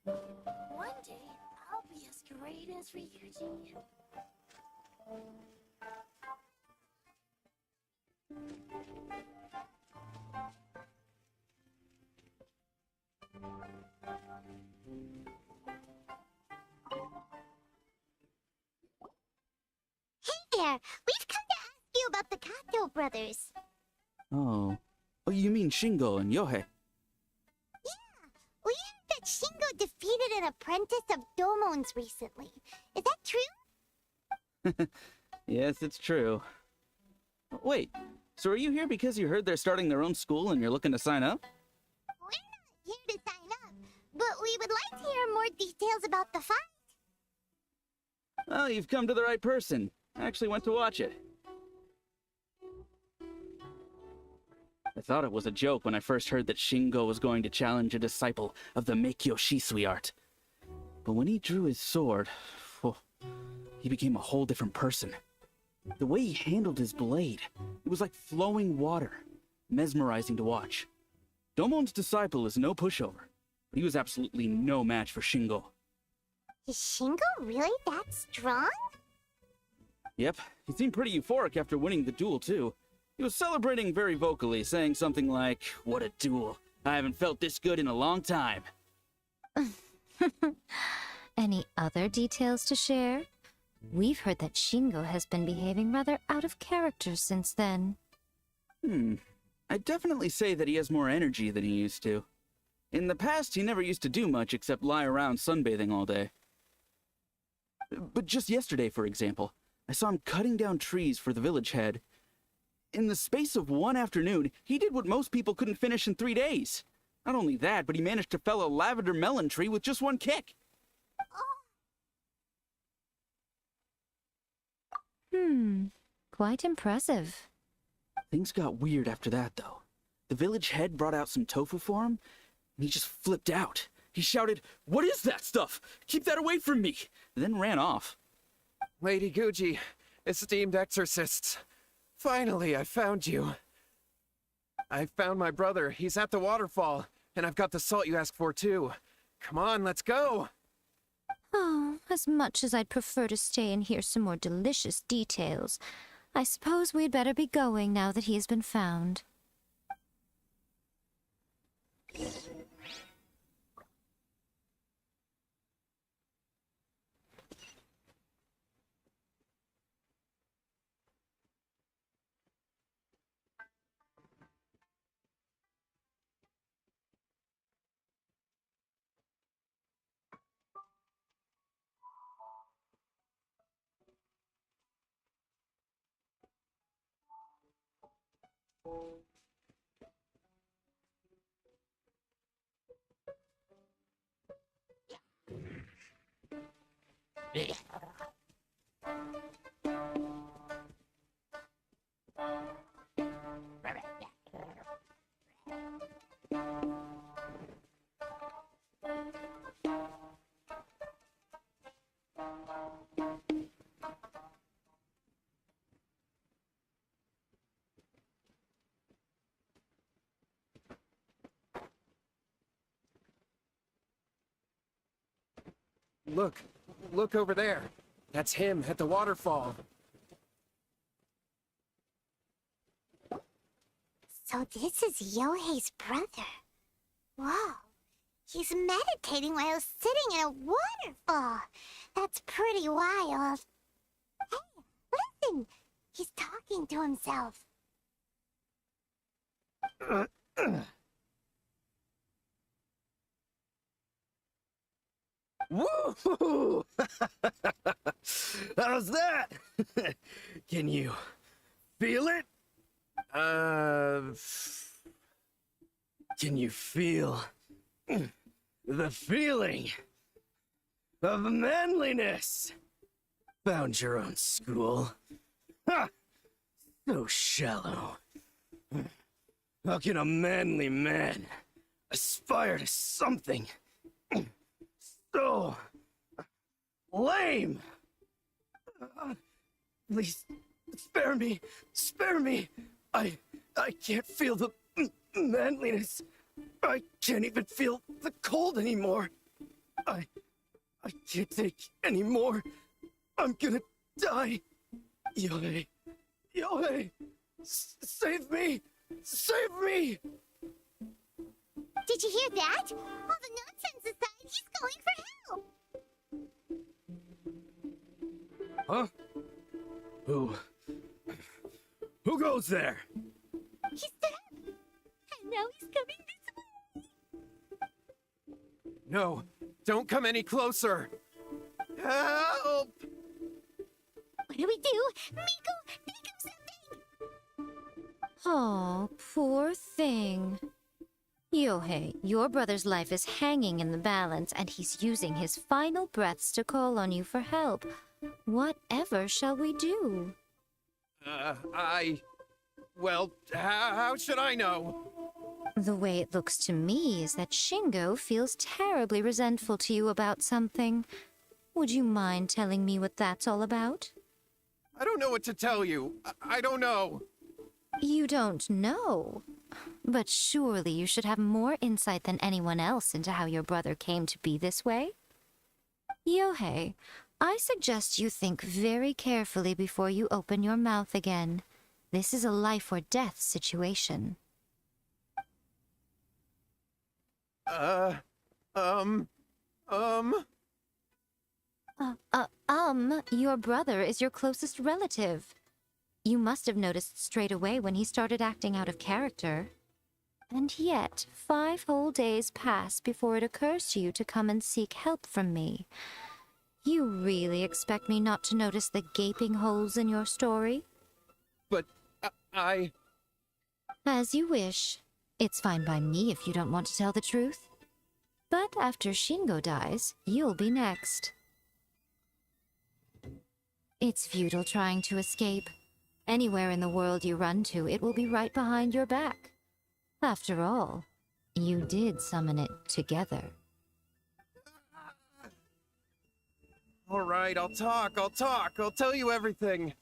F: One day, I'll be as great as Ryuji.
B: Hey there, we've come to ask you about the Kato brothers.
K: Oh. Oh, you mean Shingo and Yohei?
B: Yeah, we heard that Shingo defeated an apprentice of Domon's recently. Is that true?
K: Yes, it's true. Wait, so are you here because you heard they're starting their own school and you're looking to sign up?
B: We're not here to sign up, but we would like to hear more details about the fight.
K: Well, you've come to the right person. I actually went to watch it. I thought it was a joke when I first heard that Shingo was going to challenge a disciple of the Meikyo Shisui art. But when he drew his sword, he became a whole different person. The way he handled his blade, it was like flowing water, mesmerizing to watch. Domon's disciple is no pushover, but he was absolutely no match for Shingo.
B: Is Shingo really that strong?
K: Yep, he seemed pretty euphoric after winning the duel, too. He was celebrating very vocally, saying something like, "What a duel. I haven't felt this good in a long time."
J: Any other details to share? We've heard that Shingo has been behaving rather out of character since then.
K: I'd definitely say that he has more energy than he used to. In the past, he never used to do much except lie around sunbathing all day. But just yesterday, for example, I saw him cutting down trees for the village head. In the space of one afternoon, he did what most people couldn't finish in 3 days. Not only that, but he managed to fell a lavender melon tree with just one kick.
J: Quite impressive.
K: Things got weird after that, though. The village head brought out some tofu for him, and he just flipped out. He shouted, "What is that stuff? Keep that away from me!" and then ran off.
M: Lady Guji, esteemed exorcists, finally I found you. I found my brother. He's at the waterfall, and I've got the salt you asked for, too. Come on, let's go!
J: Oh, as much as I'd prefer to stay and hear some more delicious details, I suppose we'd better be going now that he has been found.
M: Look over there. That's him at the waterfall.
B: So this is Yohei's brother. Whoa. He's meditating while sitting in a waterfall. That's pretty wild. Hey, listen! He's talking to himself.
H: Woo! How's that? Can you feel it? Can you feel the feeling of manliness? Found your own school. Ha! So shallow. How can a manly man aspire to something so lame? Please, spare me, spare me. I can't feel the manliness. I can't even feel the cold anymore. I can't take any more. I'm gonna die. Yohei, Yohei, save me, save me.
B: Did you hear that? All the nonsense aside, he's going for help.
H: Huh? Who goes there?
B: He stood up, and now he's coming this way.
M: No, don't come any closer. Help!
B: What do we do? Miko, think of something!
J: Oh, poor thing. Yohei, your brother's life is hanging in the balance, and he's using his final breaths to call on you for help. Whatever shall we do?
M: Well, how should I know?
J: The way it looks to me is that Shingo feels terribly resentful to you about something. Would you mind telling me what that's all about?
M: I don't know what to tell you. I don't know.
J: You don't know? But surely you should have more insight than anyone else into how your brother came to be this way? Yohei, I suggest you think very carefully before you open your mouth again. This is a life or death situation. Your brother is your closest relative. You must have noticed straight away when he started acting out of character. And yet, 5 whole days pass before it occurs to you to come and seek help from me. You really expect me not to notice the gaping holes in your story?
M: But,
J: As you wish. It's fine by me if you don't want to tell the truth. But after Shingo dies, you'll be next. It's futile trying to escape. Anywhere in the world you run to, it will be right behind your back. After all, you did summon it together.
M: All right, I'll talk. I'll tell you everything.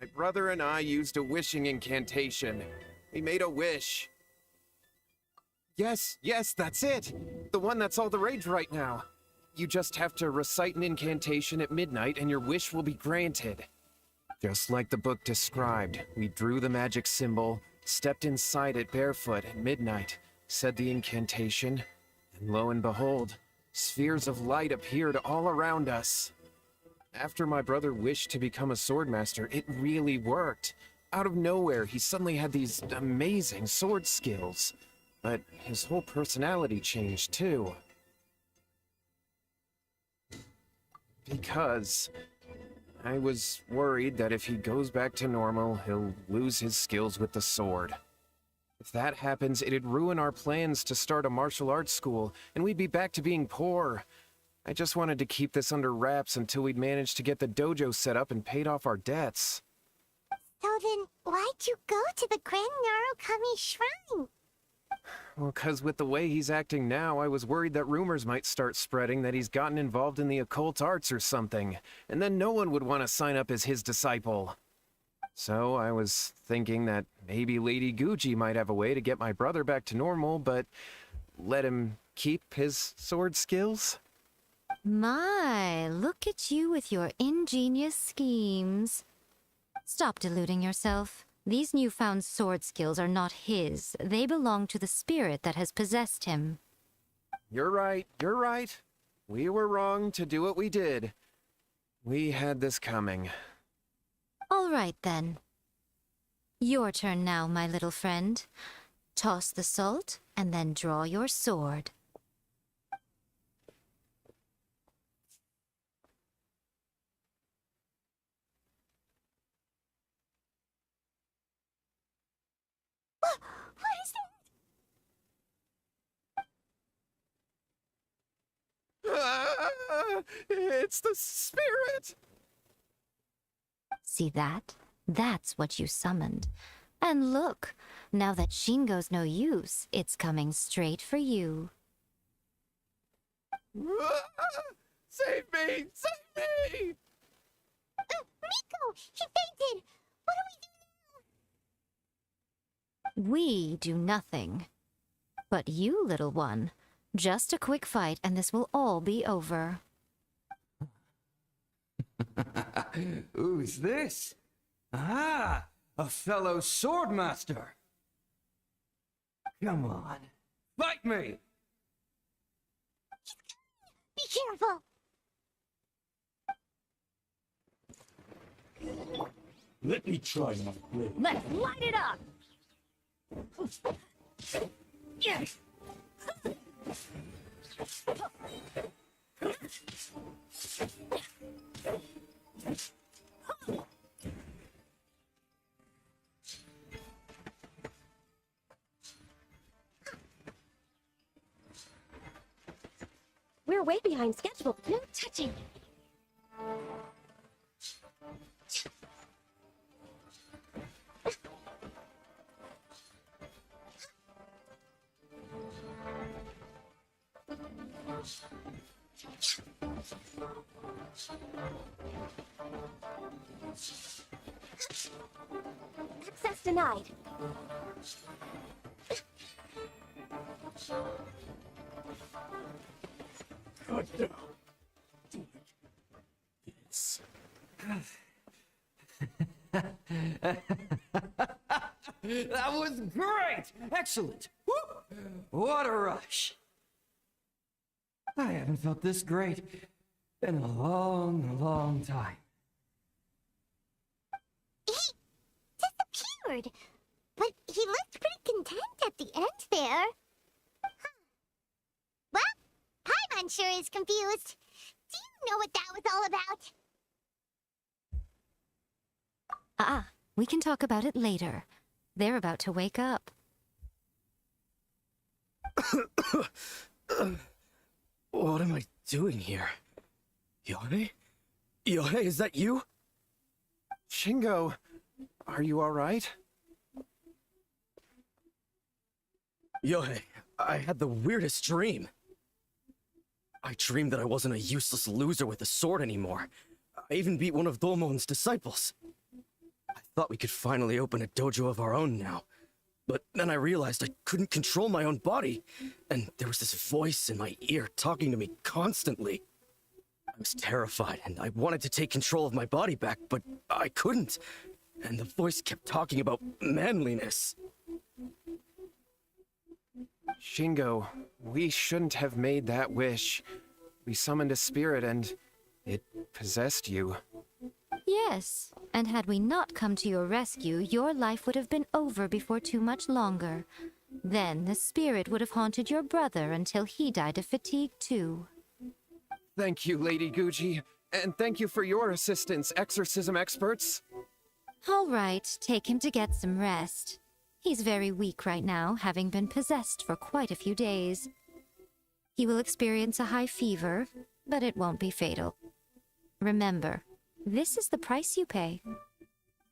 M: My brother and I used a wishing incantation. We made a wish. Yes, that's it. The one that's all the rage right now. You just have to recite an incantation at midnight and your wish will be granted. Just like the book described, we drew the magic symbol, stepped inside it barefoot at midnight, said the incantation, and lo and behold, spheres of light appeared all around us. After my brother wished to become a swordmaster, it really worked. Out of nowhere, he suddenly had these amazing sword skills. But his whole personality changed too. Because I was worried that if he goes back to normal, he'll lose his skills with the sword. If that happens, it'd ruin our plans to start a martial arts school, and we'd be back to being poor. I just wanted to keep this under wraps until we'd managed to get the dojo set up and paid off our debts.
B: So then, why'd you go to the Grand Narukami Shrine?
M: Well, 'cause with the way he's acting now, I was worried that rumors might start spreading that he's gotten involved in the occult arts or something, and then no one would want to sign up as his disciple. So I was thinking that maybe Lady Gucci might have a way to get my brother back to normal, but let him keep his sword skills?
J: My, look at you with your ingenious schemes. Stop deluding yourself. These newfound sword skills are not his. They belong to the spirit that has possessed him.
M: You're right, you're right. We were wrong to do what we did. We had this coming.
J: All right, then. Your turn now, my little friend. Toss the salt, and then draw your sword.
B: What is that?
M: It's the spirit!
J: See that? That's what you summoned. And look, now that Shingo's no use, it's coming straight for you.
M: Save me! Save me!
B: Miko! He fainted! What do we do?
J: We do nothing. But you, little one, just a quick fight and this will all be over.
L: Who's this? Ah, a fellow swordmaster. Come on, fight me!
B: Be careful!
L: Let me try my blade.
F: Let's light it up!
B: Yes!
F: We're way behind schedule. No touching. Access denied.
L: Cut down.
M: This.
L: That was great! Excellent! Woo! What a rush! I haven't felt this great in a long, long time.
B: He disappeared, but he looked pretty content at the end there. Huh. Well, Paimon sure is confused. Do you know what that was all about?
J: We can talk about it later. They're about to wake up.
H: What am I doing here? Yone? Yone, is that you?
M: Shingo, are you alright?
H: Yohei, I had the weirdest dream. I dreamed that I wasn't a useless loser with a sword anymore. I even beat one of Domon's disciples. I thought we could finally open a dojo of our own now. But then I realized I couldn't control my own body, and there was this voice in my ear talking to me constantly. I was terrified, and I wanted to take control of my body back, but I couldn't. And the voice kept talking about manliness.
M: Shingo, we shouldn't have made that wish. We summoned a spirit and it possessed you.
J: Yes, and had we not come to your rescue, your life would have been over before too much longer. Then the spirit would have haunted your brother until he died of fatigue too.
M: Thank you, Lady Gucci, and thank you for your assistance, exorcism experts.
J: All right, take him to get some rest. He's very weak right now, having been possessed for quite a few days. He will experience a high fever, but it won't be fatal. Remember, this is the price you pay.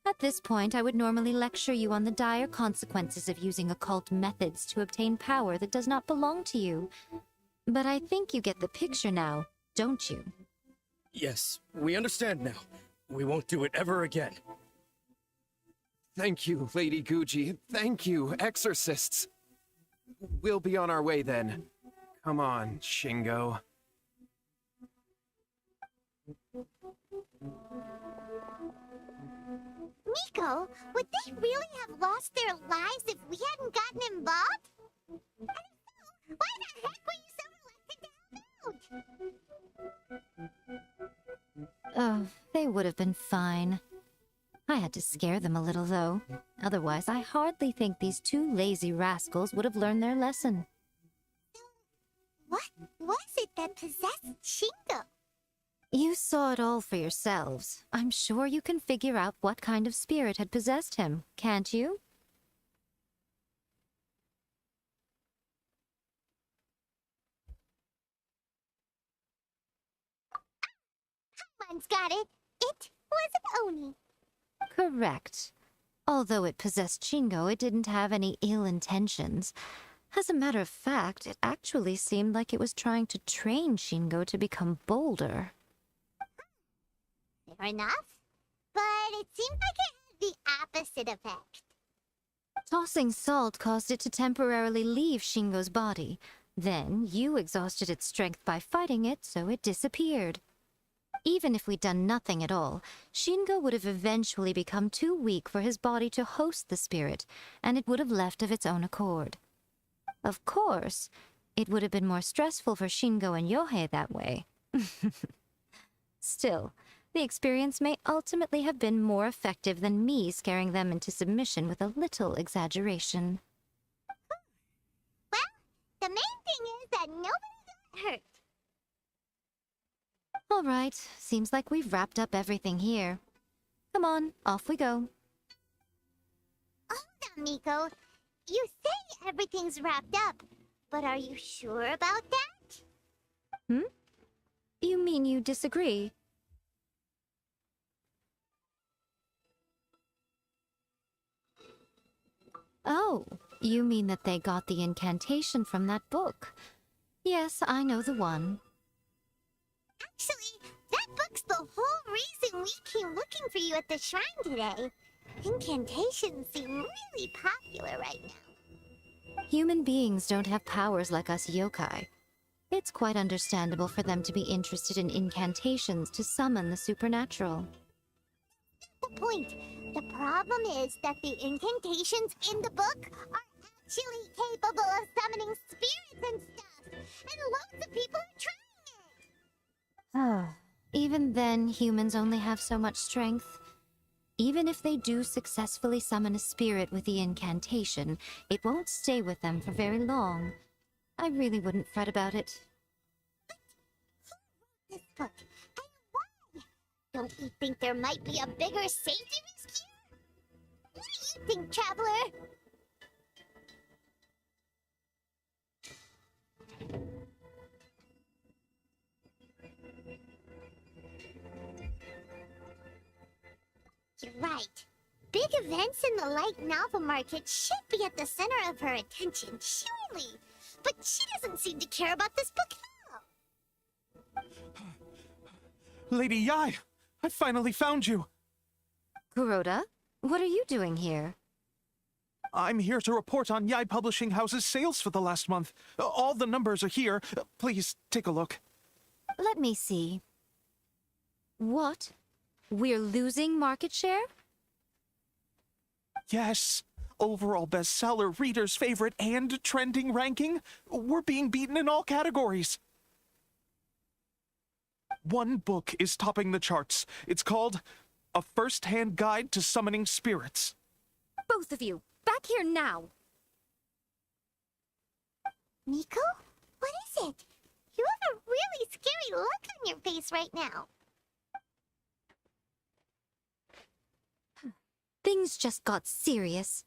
J: At this point, I would normally lecture you on the dire consequences of using occult methods to obtain power that does not belong to you. But I think you get the picture now, don't you?
H: Yes, we understand now. We won't do it ever again.
M: Thank you, Lady Gucci. Thank you, exorcists. We'll be on our way then. Come on, Shingo.
B: Nico, would they really have lost their lives if we hadn't gotten involved? And if so, why the heck were you so reluctant to help out?
J: Oh, they would have been fine. I had to scare them a little, though. Otherwise, I hardly think these two lazy rascals would have learned their lesson.
B: What was it that possessed Shingo?
J: You saw it all for yourselves. I'm sure you can figure out what kind of spirit had possessed him, can't you?
B: Someone's got it. It was an Oni.
J: Correct. Although it possessed Shingo, it didn't have any ill intentions. As a matter of fact, it actually seemed like it was trying to train Shingo to become bolder.
B: Fair enough. But it seemed like it had the opposite effect.
J: Tossing salt caused it to temporarily leave Shingo's body. Then, you exhausted its strength by fighting it, so it disappeared. Even if we'd done nothing at all, Shingo would have eventually become too weak for his body to host the spirit, and it would have left of its own accord. Of course, it would have been more stressful for Shingo and Yohei that way. Still, the experience may ultimately have been more effective than me scaring them into submission with a little exaggeration.
B: Well, the main thing is that nobody got hurt.
J: All right, seems like we've wrapped up everything here. Come on, off we go.
B: Hold on, Miko. You say everything's wrapped up, but are you sure about that?
J: You mean you disagree? Oh, you mean that they got the incantation from that book. Yes, I know the one.
B: Actually, that book's the whole reason we came looking for you at the shrine today. Incantations seem really popular right now.
J: Human beings don't have powers like us yokai. It's quite understandable for them to be interested in incantations to summon the supernatural.
B: The point. The problem is that the incantations in the book are actually capable of summoning spirits and stuff, and loads of people are trying it.
J: Even then, humans only have so much strength. Even if they do successfully summon a spirit with the incantation, it won't stay with them for very long. I really wouldn't fret about it.
B: This book, and why? Don't you think there might be a bigger safety risk here? What do you think, Traveler? You're right. Big events in the light novel market should be at the center of her attention, surely. But she doesn't seem to care about this book at all.
O: Lady Yai, I finally found you.
J: Kuroda, what are you doing here?
O: I'm here to report on Yai Publishing House's sales for the last month. All the numbers are here. Please take a look.
J: Let me see. What? We're losing market share?
O: Yes. Overall bestseller, reader's favorite, and trending ranking. We're being beaten in all categories. One book is topping the charts. It's called A First-Hand Guide to Summoning Spirits.
J: Both of you, back here now!
B: Nico? What is it? You have a really scary look on your face right now.
J: Things just got serious.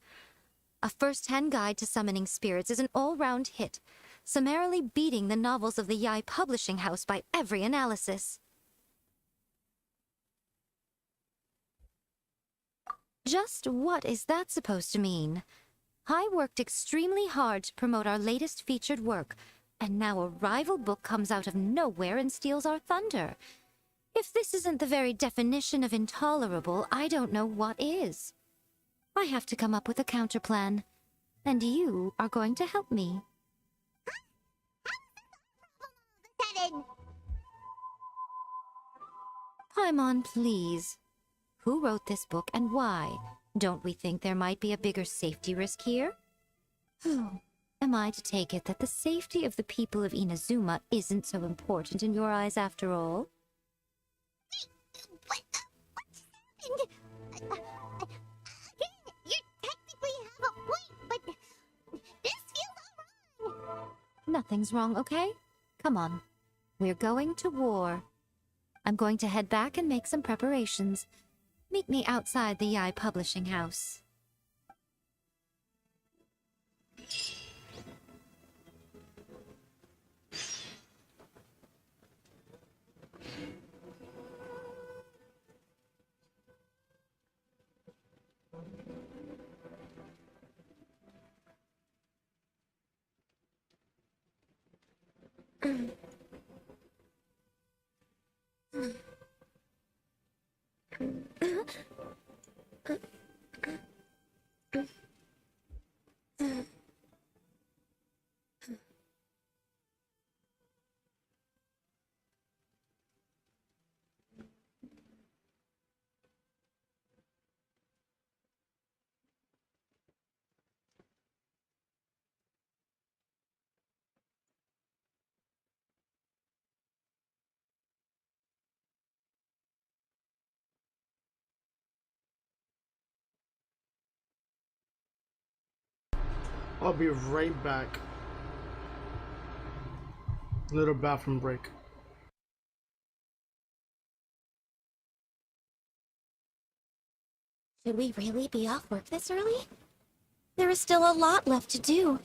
J: A First-Hand Guide to Summoning Spirits is an all-round hit, summarily beating the novels of the Yai Publishing House by every analysis. Just what is that supposed to mean? I worked extremely hard to promote our latest featured work, and now a rival book comes out of nowhere and steals our thunder. If this isn't the very definition of intolerable, I don't know what is. I have to come up with a counterplan, and you are going to help me. Paimon, please. Who wrote this book and why? Don't we think there might be a bigger safety risk here? Am I to take it that the safety of the people of Inazuma isn't so important in your eyes after all?
B: What just happened? Again, you technically have a point, but this feels all wrong.
J: Nothing's wrong, okay? Come on. We're going to war. I'm going to head back and make some preparations. Meet me outside the Yai Publishing House.
A: I'll be right back. Little bathroom break.
B: Should we really be off work this early? There is still a lot left to do.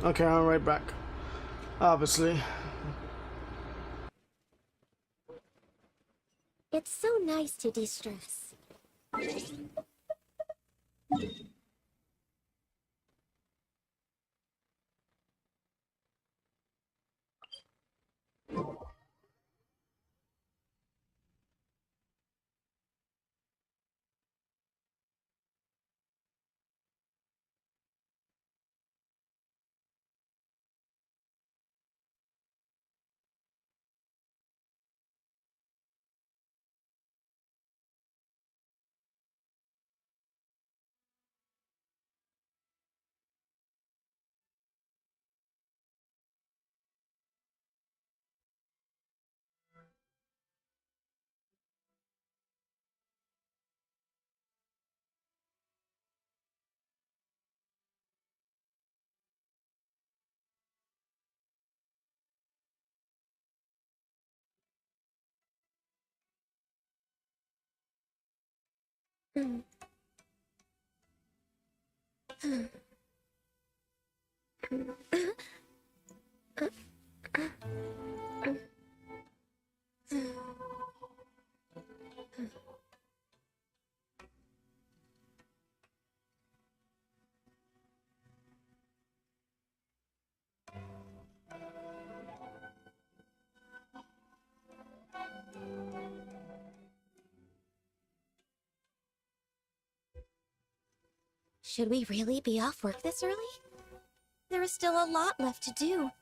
A: Okay, I'm right back. Obviously.
B: It's so nice to de-stress. Should we really be off work this early? There is still a lot left to do.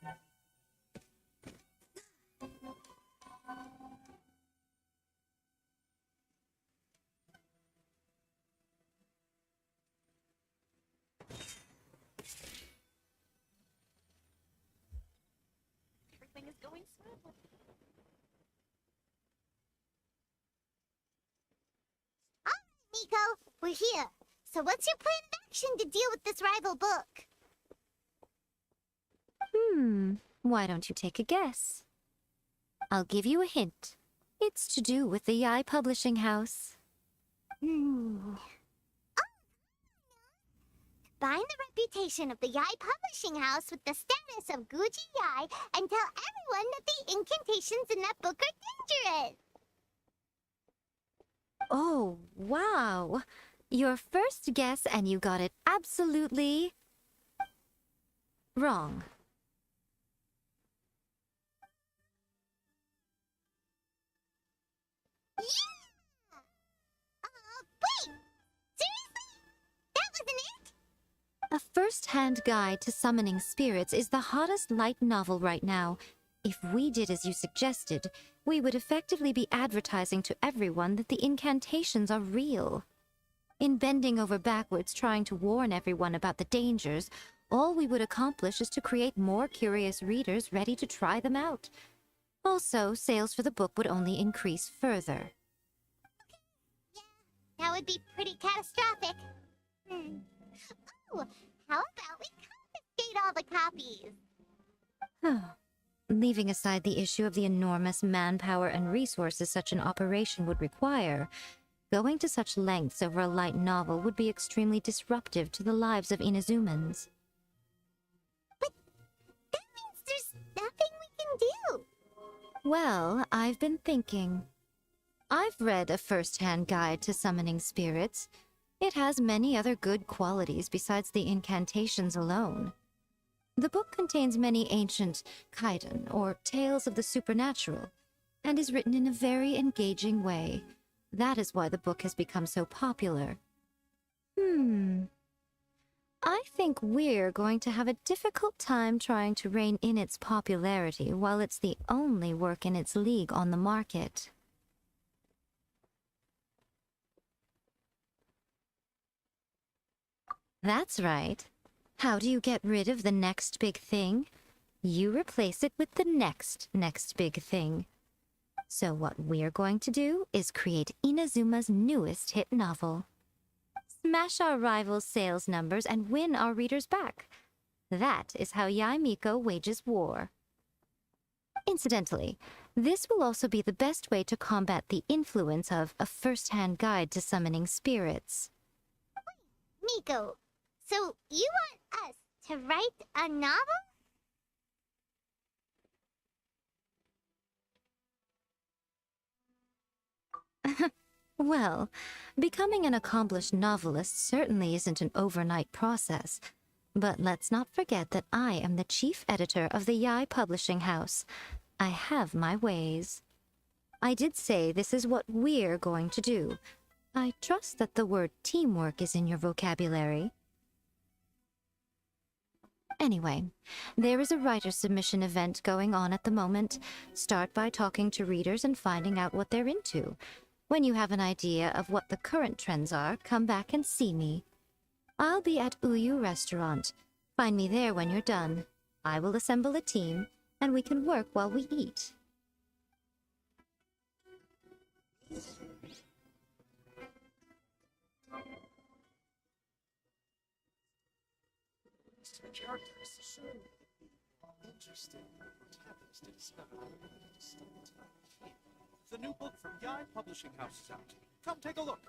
B: Everything is going smoothly. All right, Nico, we're here. So what's your plan of action to deal with this rival book?
J: Why don't you take a guess? I'll give you a hint. It's to do with the Yai Publishing House.
B: Combine the reputation of the Yai Publishing House with the status of Guji Yai and tell everyone that the incantations in that book are dangerous.
J: Oh, wow. Your first guess and you got it absolutely wrong.
B: Yeah! Wait! Seriously? That wasn't it?
J: A first-hand guide to summoning spirits is the hottest light novel right now. If we did as you suggested, we would effectively be advertising to everyone that the incantations are real. In bending over backwards trying to warn everyone about the dangers, all we would accomplish is to create more curious readers ready to try them out. Also, sales for the book would only increase further.
B: Yeah, that would be pretty catastrophic. Oh, how about we confiscate all the copies?
J: Leaving aside the issue of the enormous manpower and resources such an operation would require, going to such lengths over a light novel would be extremely disruptive to the lives of Inazumans.
B: But that means there's nothing we can do.
J: Well, I've been thinking. I've read a first-hand guide to summoning spirits. It has many other good qualities besides the incantations alone. The book contains many ancient kaiden, or tales of the supernatural, and is written in a very engaging way. That is why the book has become so popular. I think we're going to have a difficult time trying to rein in its popularity while it's the only work in its league on the market. That's right. How do you get rid of the next big thing? You replace it with the next big thing. So what we're going to do is create Inazuma's newest hit novel. Smash our rivals' sales numbers and win our readers back. That is how Yaimiko wages war. Incidentally, this will also be the best way to combat the influence of a first-hand guide to summoning spirits.
B: Miko, so you want us to write a novel?
J: Well, becoming an accomplished novelist certainly isn't an overnight process. But let's not forget that I am the chief editor of the Yai Publishing House. I have my ways. I did say this is what we're going to do. I trust that the word teamwork is in your vocabulary. Anyway, there is a writer submission event going on at the moment. Start by talking to readers and finding out what they're into. When you have an idea of what the current trends are, come back and see me. I'll be at Uyu Restaurant. Find me there when you're done. I will assemble a team, and we can work while we eat.
O: The new book from Yai Publishing House is out. Come take a look.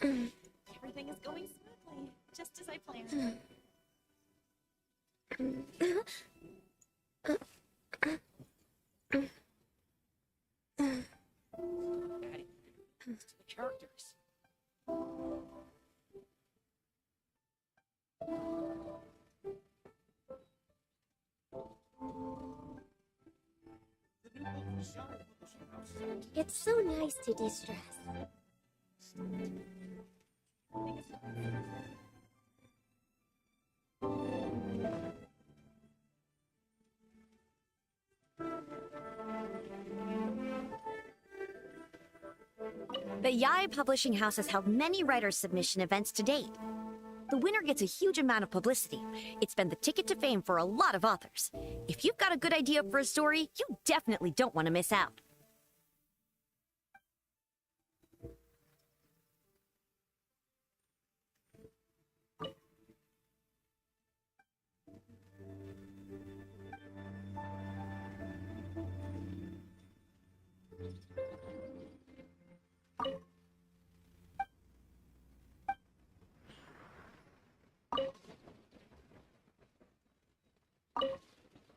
F: Everything is going smoothly, just as I planned.
N: The characters.
B: It's so nice to de-stress.
C: The Yai Publishing House has held many writer submission events to date. The winner gets a huge amount of publicity. It's been the ticket to fame for a lot of authors. If you've got a good idea for a story, you definitely don't want to miss out.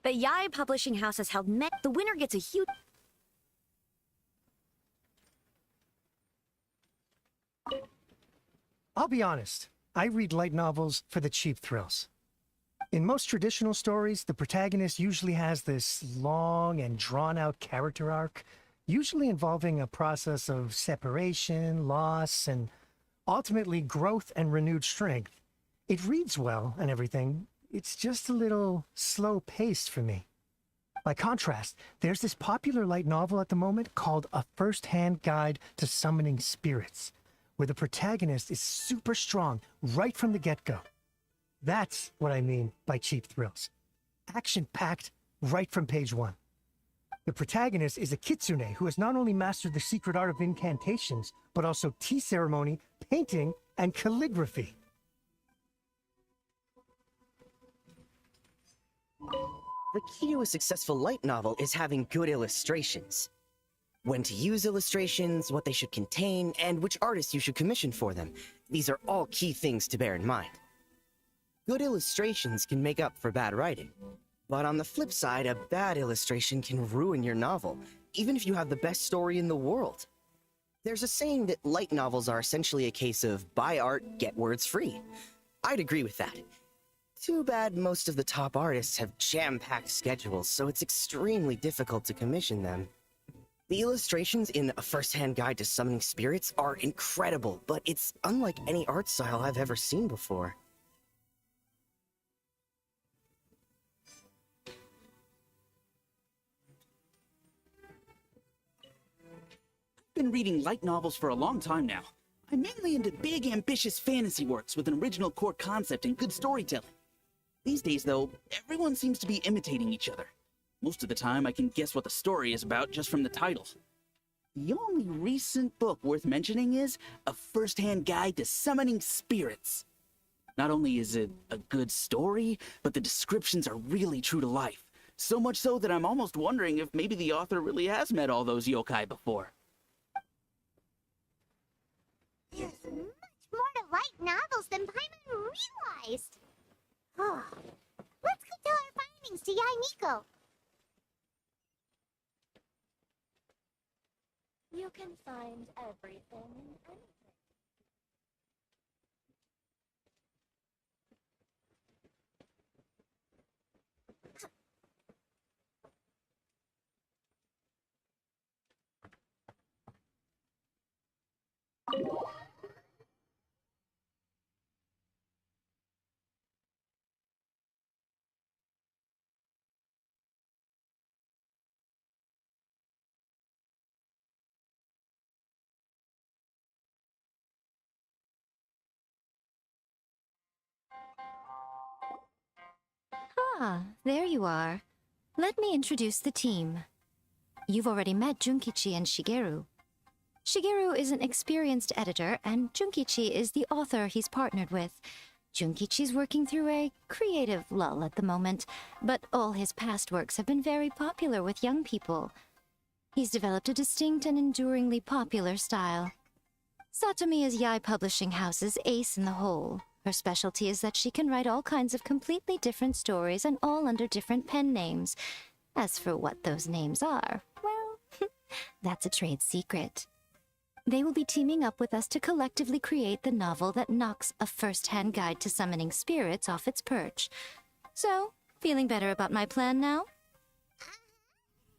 C: The Yai Publishing House has held the winner gets a huge...
D: I'll be honest, I read light novels for the cheap thrills. In most traditional stories, the protagonist usually has this long and drawn-out character arc, usually involving a process of separation, loss, and ultimately growth and renewed strength. It reads well and everything, it's just a little slow-paced for me. By contrast, there's this popular light novel at the moment called A First-Hand Guide to Summoning Spirits, where the protagonist is super strong right from the get-go. That's what I mean by cheap thrills. Action-packed right from page one. The protagonist is a kitsune who has not only mastered the secret art of incantations, but also tea ceremony, painting, and calligraphy.
P: The key to a successful light novel is having good illustrations. When to use illustrations, what they should contain, and which artists you should commission for them. These are all key things to bear in mind. Good illustrations can make up for bad writing. But on the flip side, a bad illustration can ruin your novel, even if you have the best story in the world. There's a saying that light novels are essentially a case of buy art, get words free. I'd agree with that. Too bad most of the top artists have jam-packed schedules, so it's extremely difficult to commission them. The illustrations in A First-Hand Guide to Summoning Spirits are incredible, but it's unlike any art style I've ever seen before.
N: I've been reading light novels for a long time now. I'm mainly into big, ambitious fantasy works with an original core concept and good storytelling. These days, though, everyone seems to be imitating each other.
Q: Most of the time, I can guess what the story is about just from the title. The only recent book worth mentioning is A First-Hand Guide to Summoning Spirits. Not only is it a good story, but the descriptions are really true to life. So much so that I'm almost wondering if maybe the author really has met all those yokai before.
B: There's much more to light novels than Paimon realized. Oh, let's go tell our findings to Yai Miko.
F: You can find everything in anything.
J: Ah, there you are. Let me introduce the team. You've already met Junkichi and Shigeru. Shigeru is an experienced editor, and Junkichi is the author he's partnered with. Junkichi's working through a creative lull at the moment, but all his past works have been very popular with young people. He's developed a distinct and enduringly popular style. Satomi is Yai Publishing House's ace in the hole. Her specialty is that she can write all kinds of completely different stories and all under different pen names. As for what those names are, well, that's a trade secret. They will be teaming up with us to collectively create the novel that knocks A First-Hand Guide to Summoning Spirits off its perch. So, feeling better about my plan now?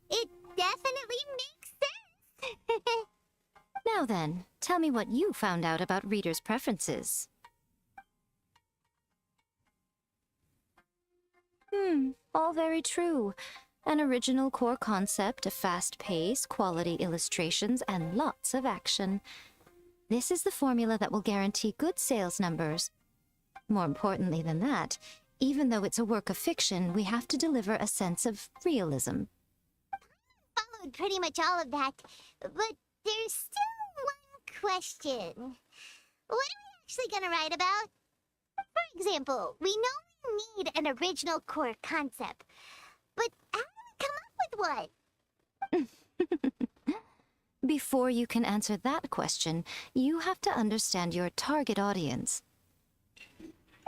B: It definitely makes sense.
J: Now then, tell me what you found out about readers' preferences. All very true. An original core concept, a fast pace, quality illustrations, and lots of action. This is the formula that will guarantee good sales numbers. More importantly than that, even though it's a work of fiction, we have to deliver a sense of realism.
B: Followed pretty much all of that, but there's still one question. What are we actually gonna write about? For example, we know we need an original core concept, but how do we come up with one?
J: Before you can answer that question, you have to understand your target audience.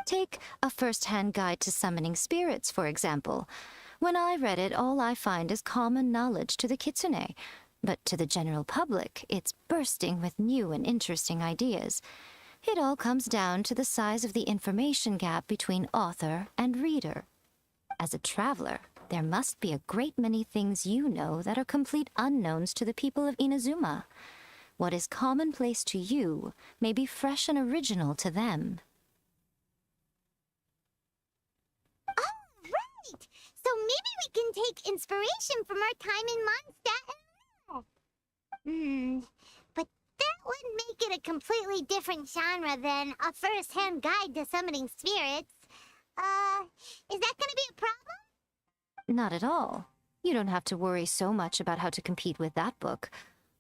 J: Take A First-Hand Guide to Summoning Spirits, for example. When I read it, all I find is common knowledge to the kitsune, but to the general public, it's bursting with new and interesting ideas. It all comes down to the size of the information gap between author and reader. As a traveler, there must be a great many things you know that are complete unknowns to the people of Inazuma. What is commonplace to you may be fresh and original to them.
B: Oh, right! So maybe we can take inspiration from our time in Mondstadt and but that would make it a completely different genre than A First-Hand Guide to Summoning Spirits. Is that gonna be a problem?
J: Not at all. You don't have to worry so much about how to compete with that book.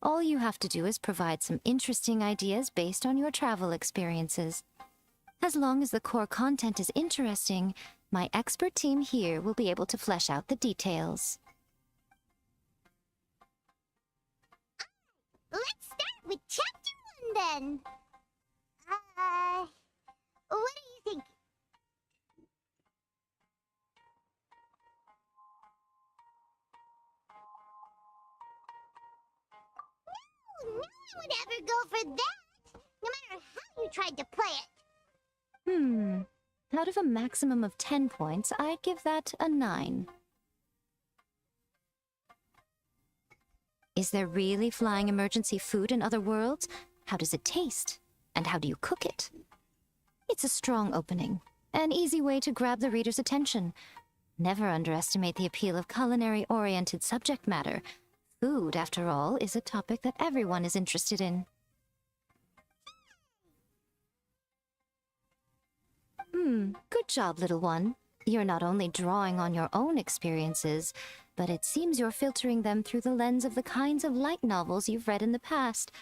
J: All you have to do is provide some interesting ideas based on your travel experiences. As long as the core content is interesting, my expert team here will be able to flesh out the details.
B: Let's start with Chapter 1 then. What do you think? No one would ever go for that, no matter how you tried to play it.
J: Out of a maximum of 10 points, I'd give that a 9. Is there really flying emergency food in other worlds? How does it taste? And how do you cook it? It's a strong opening, an easy way to grab the reader's attention. Never underestimate the appeal of culinary-oriented subject matter. Food, after all, is a topic that everyone is interested in. Good job, little one. You're not only drawing on your own experiences, but it seems you're filtering them through the lens of the kinds of light novels you've read in the past.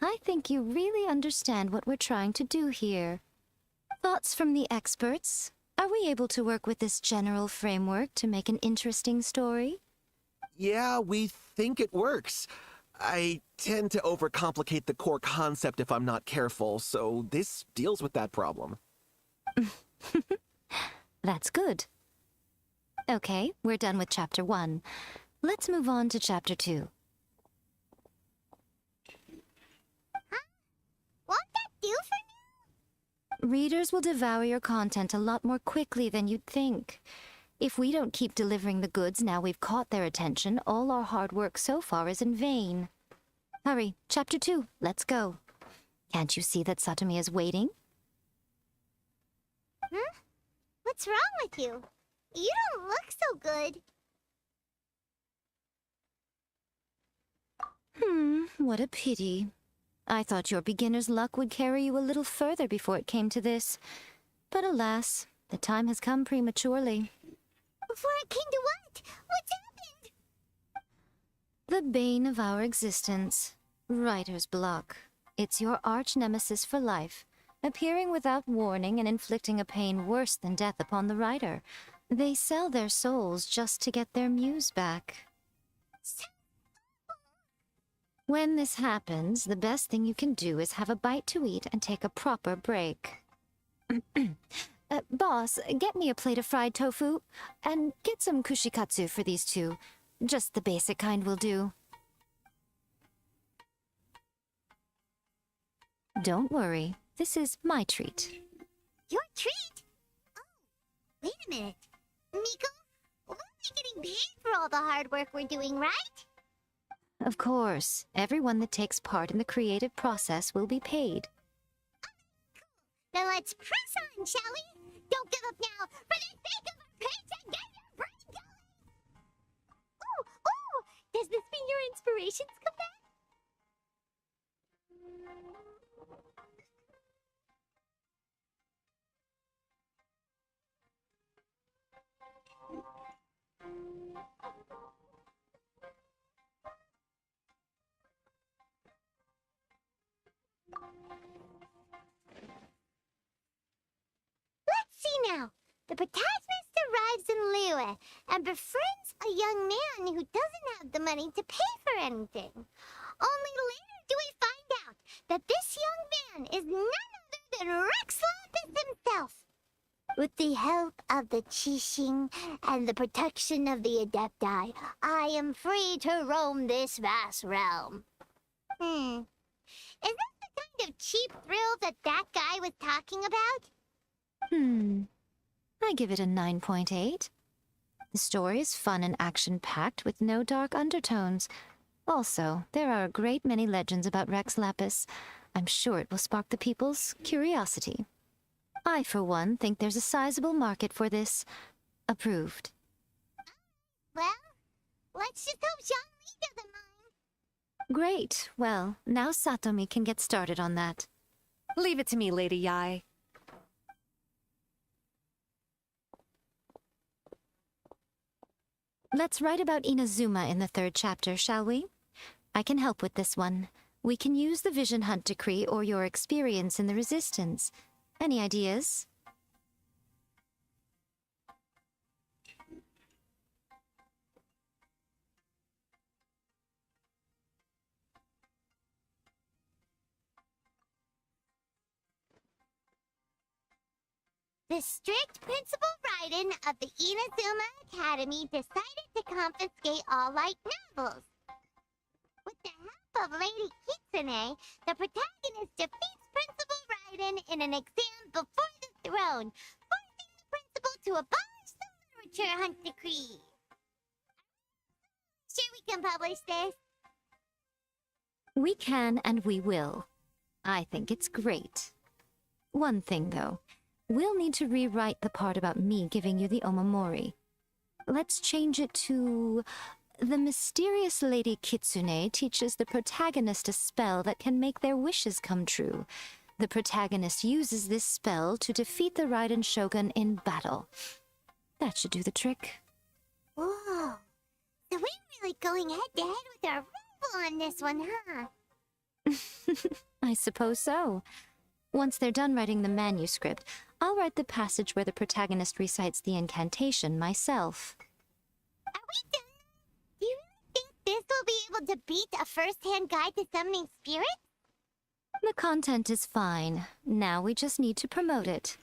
J: I think you really understand what we're trying to do here. Thoughts from the experts? Are we able to work with this general framework to make an interesting story?
M: Yeah, we think it works. I tend to overcomplicate the core concept if I'm not careful, so this deals with that problem.
J: That's good. Okay, we're done with Chapter 1. Let's move on to Chapter 2.
B: Won't that do for now?
J: Readers will devour your content a lot more quickly than you'd think. If we don't keep delivering the goods now we've caught their attention, all our hard work so far is in vain. Hurry, Chapter 2, let's go. Can't you see that Satomi is waiting?
B: Huh? What's wrong with you? You don't look so good.
J: What a pity. I thought your beginner's luck would carry you a little further before it came to this. But alas, the time has come prematurely.
B: Before it came to what? What's happened?
J: The bane of our existence. Writer's block. It's your arch-nemesis for life, appearing without warning and inflicting a pain worse than death upon the writer. They sell their souls just to get their muse back. When this happens, the best thing you can do is have a bite to eat and take a proper break. Boss, get me a plate of fried tofu, and get some kushikatsu for these two. Just the basic kind will do. Don't worry, this is my treat.
B: Your treat? Oh, wait a minute. Miko, we'll be getting paid for all the hard work we're doing, right?
J: Of course, everyone that takes part in the creative process will be paid.
B: Then let's press on, shall we? Don't give up now, for the sake of our paycheck, get your brain going! Ooh, does this mean your inspirations come back? Let's see now. The protagonist arrives in Liyue and befriends a young man who doesn't have the money to pay for anything. Only later do we find out that this young man is none other than Rex Lapis himself. With the help of the Qixing and the protection of the Adepti, I am free to roam this vast realm. Is that the kind of cheap thrill that guy was talking about?
J: I give it a 9.8. The story is fun and action-packed with no dark undertones. Also, there are a great many legends about Rex Lapis. I'm sure it will spark the people's curiosity. I, for one, think there's a sizable market for this. Approved.
B: Well, let's just hope Jean-Lee doesn't mind.
J: Great. Well, now Satomi can get started on that.
C: Leave it to me, Lady Yae.
J: Let's write about Inazuma in the 3rd chapter, shall we? I can help with this one. We can use the Vision Hunt Decree or your experience in the Resistance. Any ideas?
B: The strict Principal Raiden of the Inazuma Academy decided to confiscate all light novels. With the help of Lady Kitsune, the protagonist defeats Principal Raiden in an exam before the throne, forcing the principal to abolish the literature hunt decree. Sure we can publish this?
J: We can and we will. I think it's great. One thing, though. We'll need to rewrite the part about me giving you the Omamori. Let's change it to... The mysterious Lady Kitsune teaches the protagonist a spell that can make their wishes come true. The protagonist uses this spell to defeat the Raiden Shogun in battle. That should do the trick.
B: Whoa. So we're really going head to head with our rival on this one, huh?
J: I suppose so. Once they're done writing the manuscript, I'll write the passage where the protagonist recites the incantation myself.
B: Are we done? Do you think this will be able to beat a first-hand guide to summoning spirits?
J: The content is fine. Now we just need to promote it.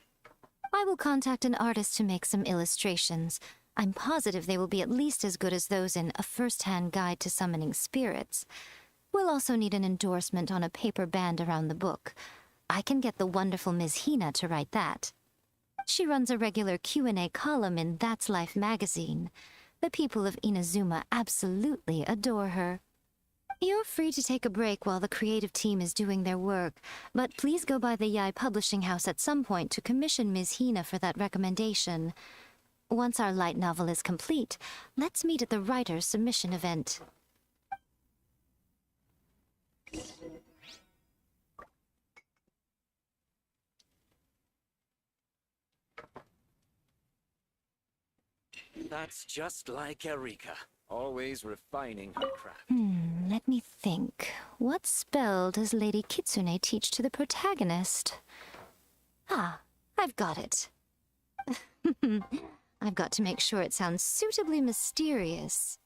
J: I will contact an artist to make some illustrations. I'm positive they will be at least as good as those in A First-Hand Guide to Summoning Spirits. We'll also need an endorsement on a paper band around the book. I can get the wonderful Ms. Hina to write that. She runs a regular Q&A column in That's Life magazine. The people of Inazuma absolutely adore her. You're free to take a break while the creative team is doing their work, but please go by the Yai Publishing House at some point to commission Ms. Hina for that recommendation. Once our light novel is complete, let's meet at the writer's submission event.
K: That's just like Erika, always refining her craft.
J: Let me think. What spell does Lady Kitsune teach to the protagonist? Ah, I've got it. I've got to make sure it sounds suitably mysterious.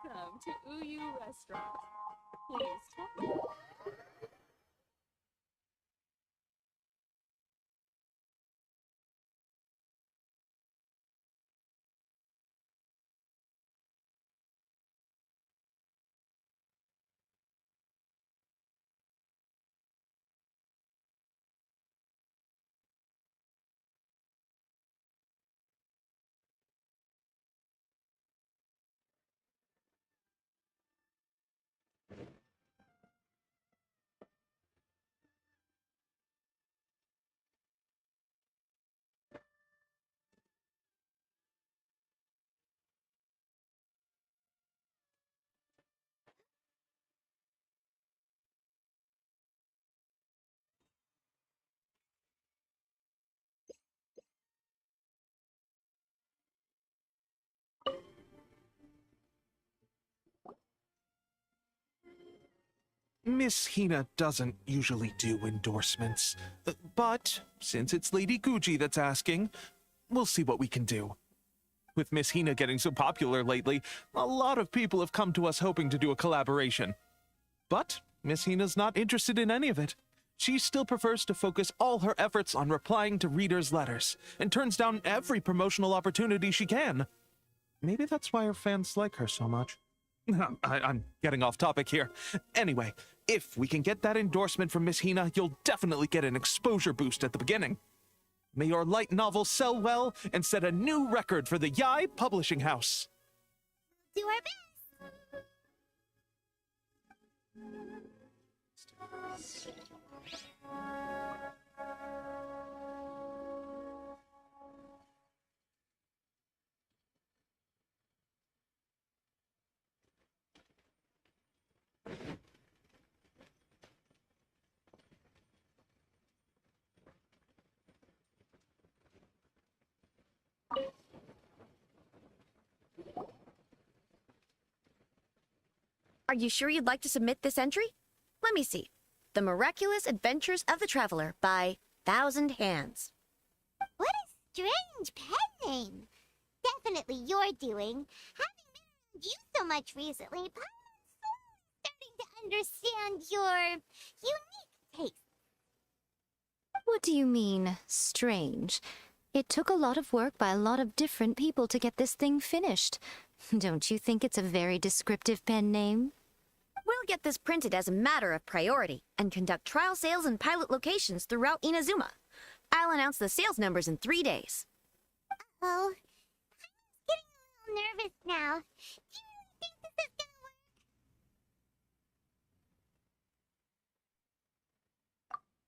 F: Welcome to Uyu Restaurant. Please tell me.
O: Miss Hina doesn't usually do endorsements, but since it's Lady Guji that's asking, we'll see what we can do. With Miss Hina getting so popular lately, a lot of people have come to us hoping to do a collaboration. But Miss Hina's not interested in any of it. She still prefers to focus all her efforts on replying to readers' letters, and turns down every promotional opportunity she can. Maybe that's why her fans like her so much. I'm getting off topic here. Anyway, if we can get that endorsement from Miss Hina, you'll definitely get an exposure boost at the beginning. May your light novel sell well and set a new record for the Yai Publishing House.
B: Do our best.
C: Are you sure you'd like to submit this entry? Let me see. The Miraculous Adventures of the Traveler by Thousand Hands.
B: What a strange pen name. Definitely your doing. Having been around you so much recently, I'm starting to understand your unique taste.
J: What do you mean, strange? It took a lot of work by a lot of different people to get this thing finished. Don't you think it's a very descriptive pen name?
C: We'll get this printed as a matter of priority and conduct trial sales in pilot locations throughout Inazuma. I'll announce the sales numbers in 3 days.
B: Oh, I'm getting a little nervous now. Do you really think this is gonna work?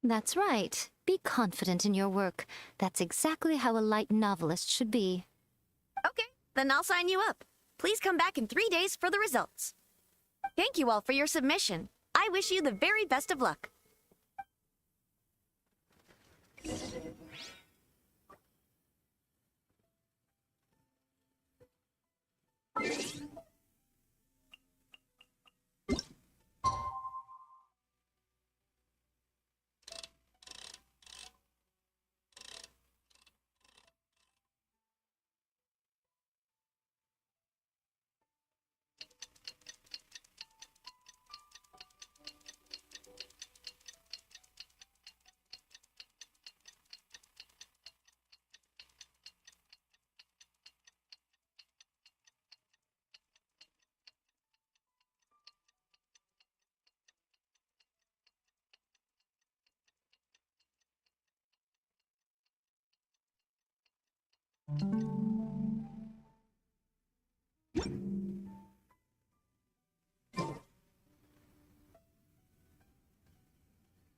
J: That's right. Be confident in your work. That's exactly how a light novelist should be.
C: Okay, then I'll sign you up. Please come back in 3 days for the results. Thank you all for your submission. I wish you the very best of luck.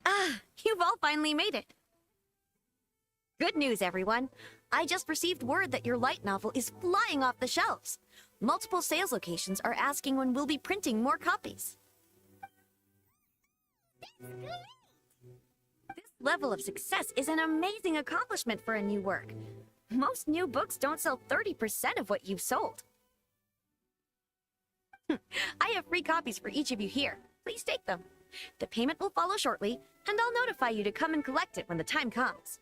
C: Ah, you've all finally made it. Good news, everyone. I just received word that your light novel is flying off the shelves. Multiple sales locations are asking when we'll be printing more copies. This level of success is an amazing accomplishment for a new work. Most new books don't sell 30% of what you've sold. I have free copies for each of you here. Please take them. The payment will follow shortly, and I'll notify you to come and collect it when the time comes.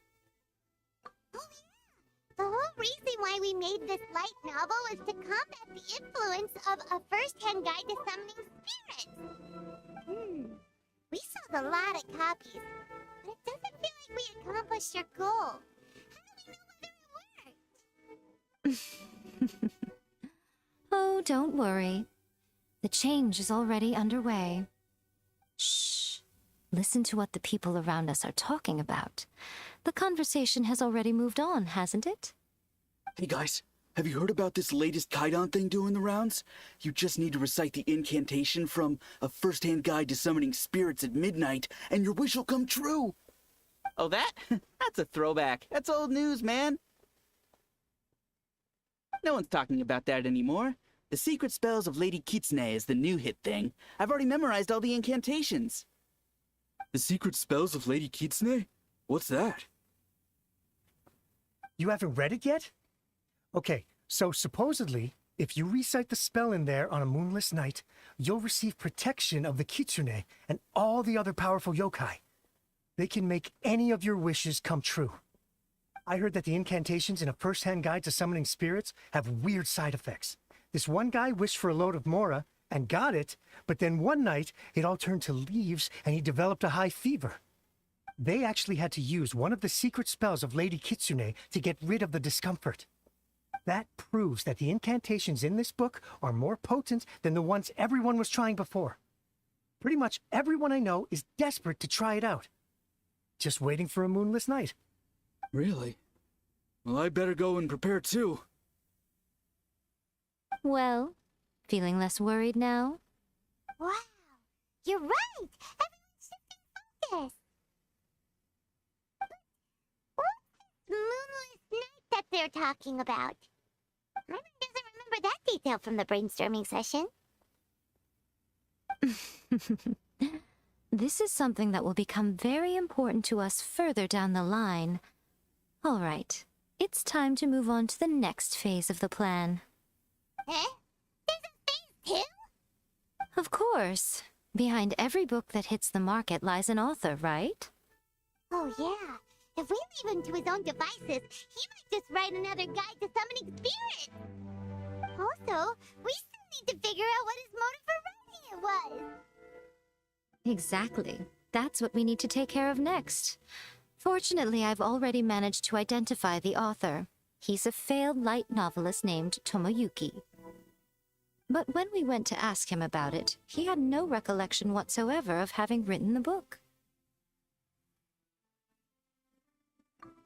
B: Oh yeah! The whole reason why we made this light novel was to combat the influence of a first-hand guide to summoning spirits. We sold a lot of copies, but it doesn't feel like we accomplished your goal.
J: Oh, don't worry. The change is already underway. Shh. Listen to what the people around us are talking about. The conversation has already moved on, hasn't it?
Q: Hey guys, have you heard about this latest Kaidan thing doing the rounds? You just need to recite the incantation from A First-Hand Guide to Summoning Spirits at Midnight, and your wish will come true!
N: Oh, that? That's a throwback. That's old news, man. No one's talking about that anymore. The secret spells of Lady Kitsune is the new hit thing. I've already memorized all the incantations.
Q: The secret spells of Lady Kitsune? What's that?
D: You haven't read it yet? Okay, so supposedly, if you recite the spell in there on a moonless night, you'll receive protection of the Kitsune and all the other powerful yokai. They can make any of your wishes come true. I heard that the incantations in A First-Hand Guide to Summoning Spirits have weird side effects. This one guy wished for a load of mora and got it, but then one night it all turned to leaves and he developed a high fever. They actually had to use one of the secret spells of Lady Kitsune to get rid of the discomfort. That proves that the incantations in this book are more potent than the ones everyone was trying before. Pretty much everyone I know is desperate to try it out. Just waiting for a moonless night.
Q: Really? Well, I better go and prepare too.
J: Well, feeling less worried now?
B: Wow! You're right! Everyone's shifting focus! What's this moonless night that they're talking about? Ryman doesn't remember that detail from the brainstorming session.
J: This is something that will become very important to us further down the line. All right, it's time to move on to the next phase of the plan.
B: Eh? There's a phase 2?
J: Of course. Behind every book that hits the market lies an author, right?
B: Oh yeah. If we leave him to his own devices, he might just write another guide to summoning spirits. Also, we still need to figure out what his motive for writing it was.
J: Exactly. That's what we need to take care of next. Fortunately, I've already managed to identify the author. He's a failed light novelist named Tomoyuki. But when we went to ask him about it, he had no recollection whatsoever of having written the book.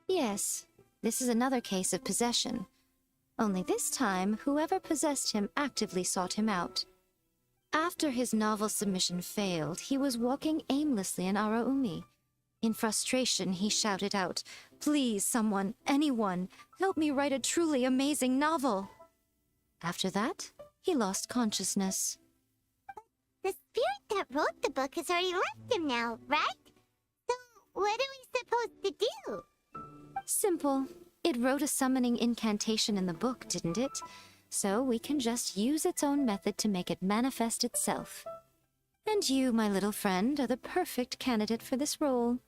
J: Yes, this is another case of possession. Only this time, whoever possessed him actively sought him out. After his novel submission failed, he was walking aimlessly in Araumi. In frustration, he shouted out, "Please, someone, anyone, help me write a truly amazing novel." After that, he lost consciousness.
B: The spirit that wrote the book has already left him now, right? So, what are we supposed to do?
J: Simple. It wrote a summoning incantation in the book, didn't it? So we can just use its own method to make it manifest itself. And you, my little friend, are the perfect candidate for this role.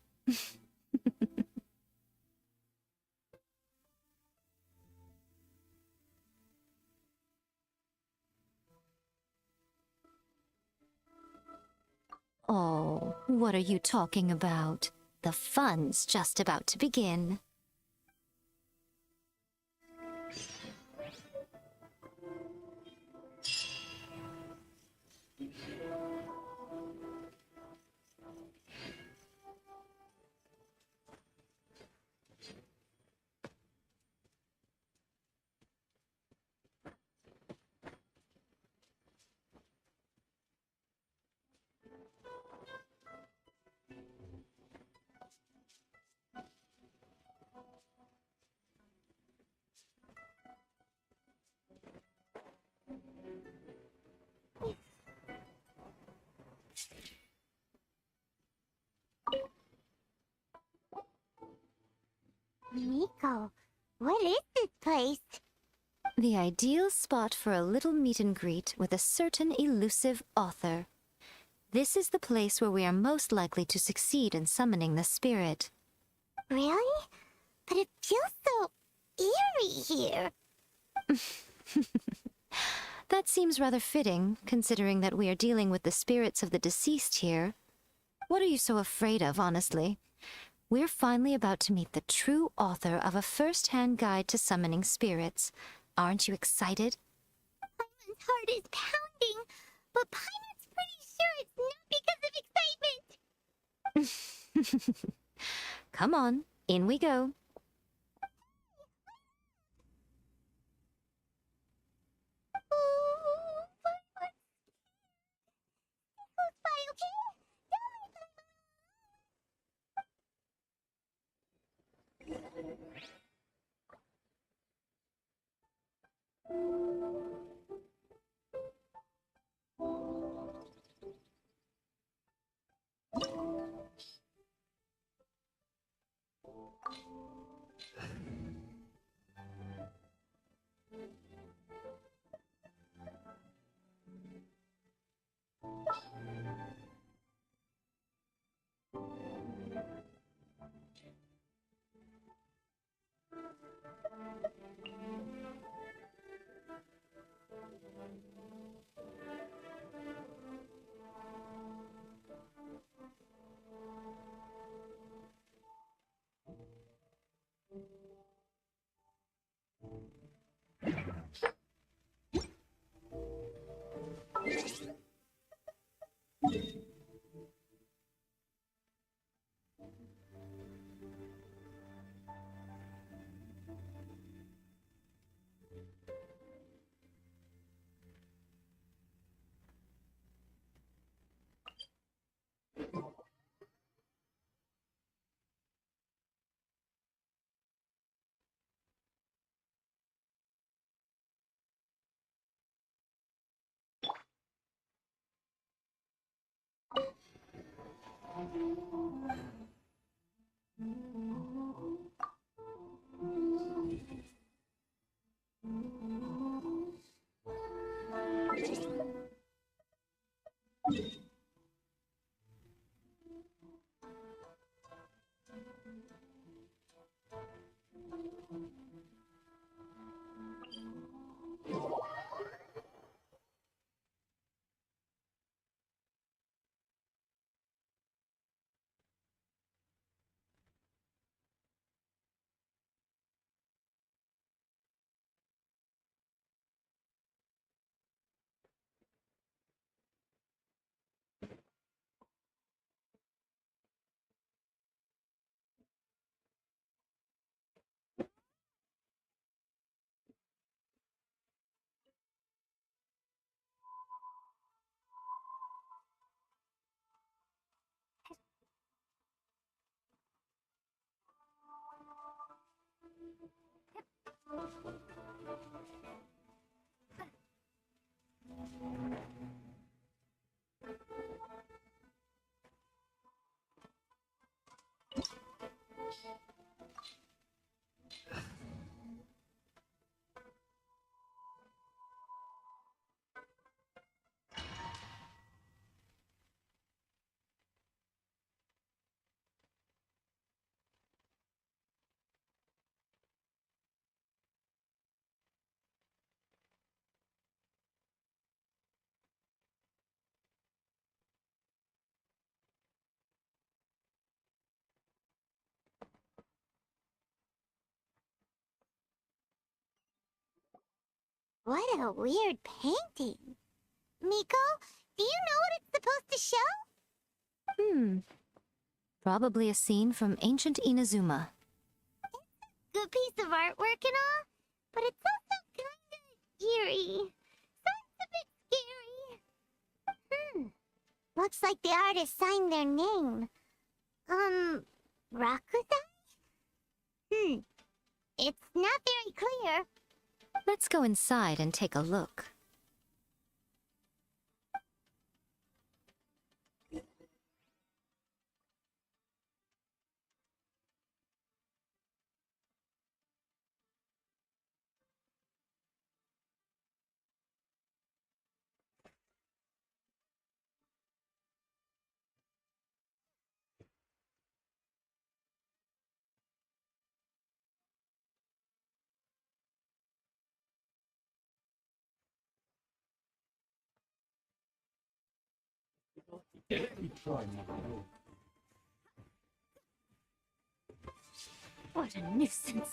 J: Oh, what are you talking about? The fun's just about to begin.
B: Nico, what is this place?
J: The ideal spot for a little meet and greet with a certain elusive author. This is the place where we are most likely to succeed in summoning the spirit.
B: Really? But it feels so eerie here.
J: That seems rather fitting, considering that we are dealing with the spirits of the deceased here. What are you so afraid of, honestly? We're finally about to meet the true author of a first-hand guide to summoning spirits. Aren't you excited?
B: Paimon's heart is pounding, but Paimon's pretty sure it's not because of excitement.
J: Come on, in we go.
B: What a weird painting. Miko, do you know what it's supposed to show?
J: Probably a scene from ancient Inazuma.
B: Good piece of artwork and all, but it's also kinda eerie. So it's a bit scary. Looks like the artist signed their name. Rakudai? It's not very clear.
J: Let's go inside and take a look.
B: What a nuisance.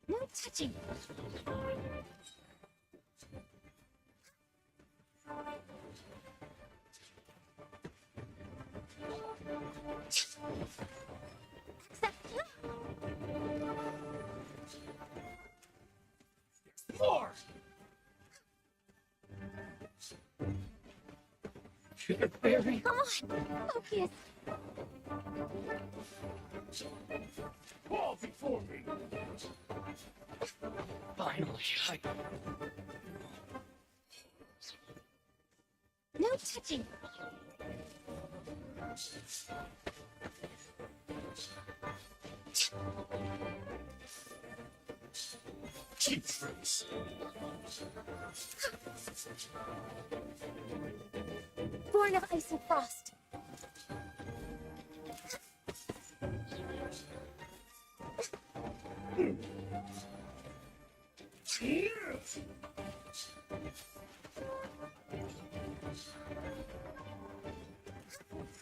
B: No touching.
E: More!
B: Come on, focus.
E: Fall before me! Finally,
B: No touching.
E: Keep face.
B: Born of ice and frost.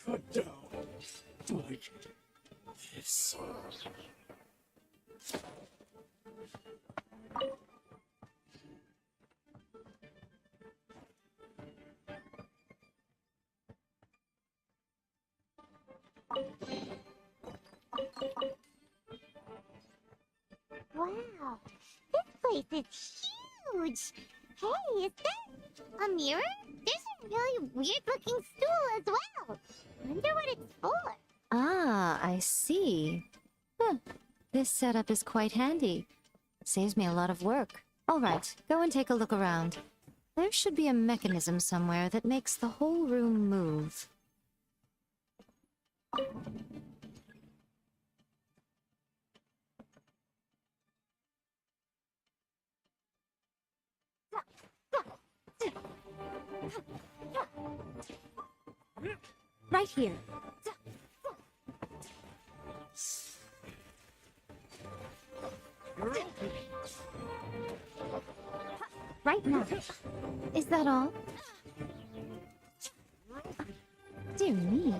E: Cut down. Like this.
B: Wow, this place is huge. Hey, is that a mirror? There's a really weird-looking stool as well. Wonder what it's for.
J: Ah, I see. This setup is quite handy. Saves me a lot of work. All right, go and take a look around. There should be a mechanism somewhere that makes the whole room move. Right here. Right now. Is that all? Dear me.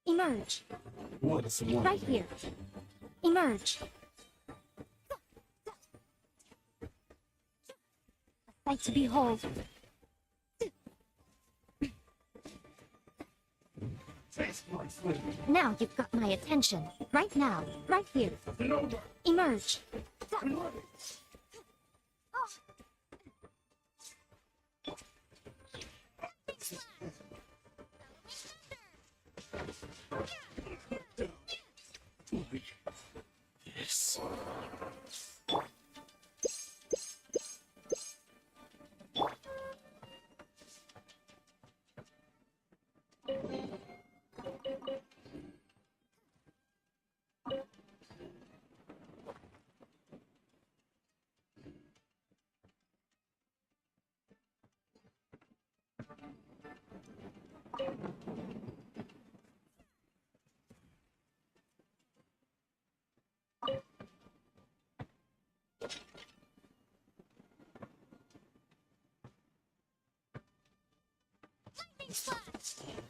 J: Emerge.
E: What's one?
J: Right here. Emerge. A sight to behold. Now you've got my attention. Right now. Right here. Emerge.
E: This.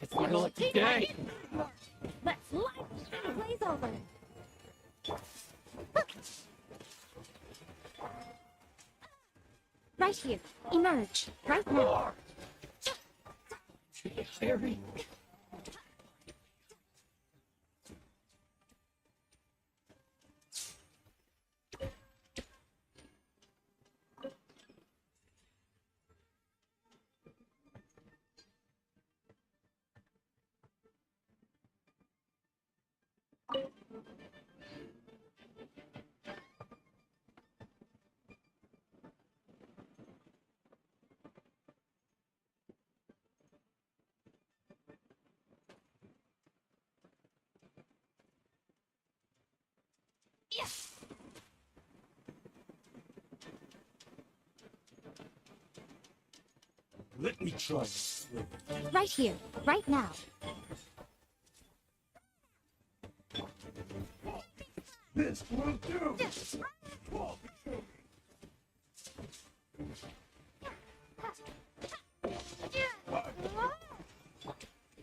G: It's my lucky day.
B: Let's light the blaze over. Right here. Emerge. Right now.
E: Harry. Let me try this.
B: Right here. Right now.
E: This will do.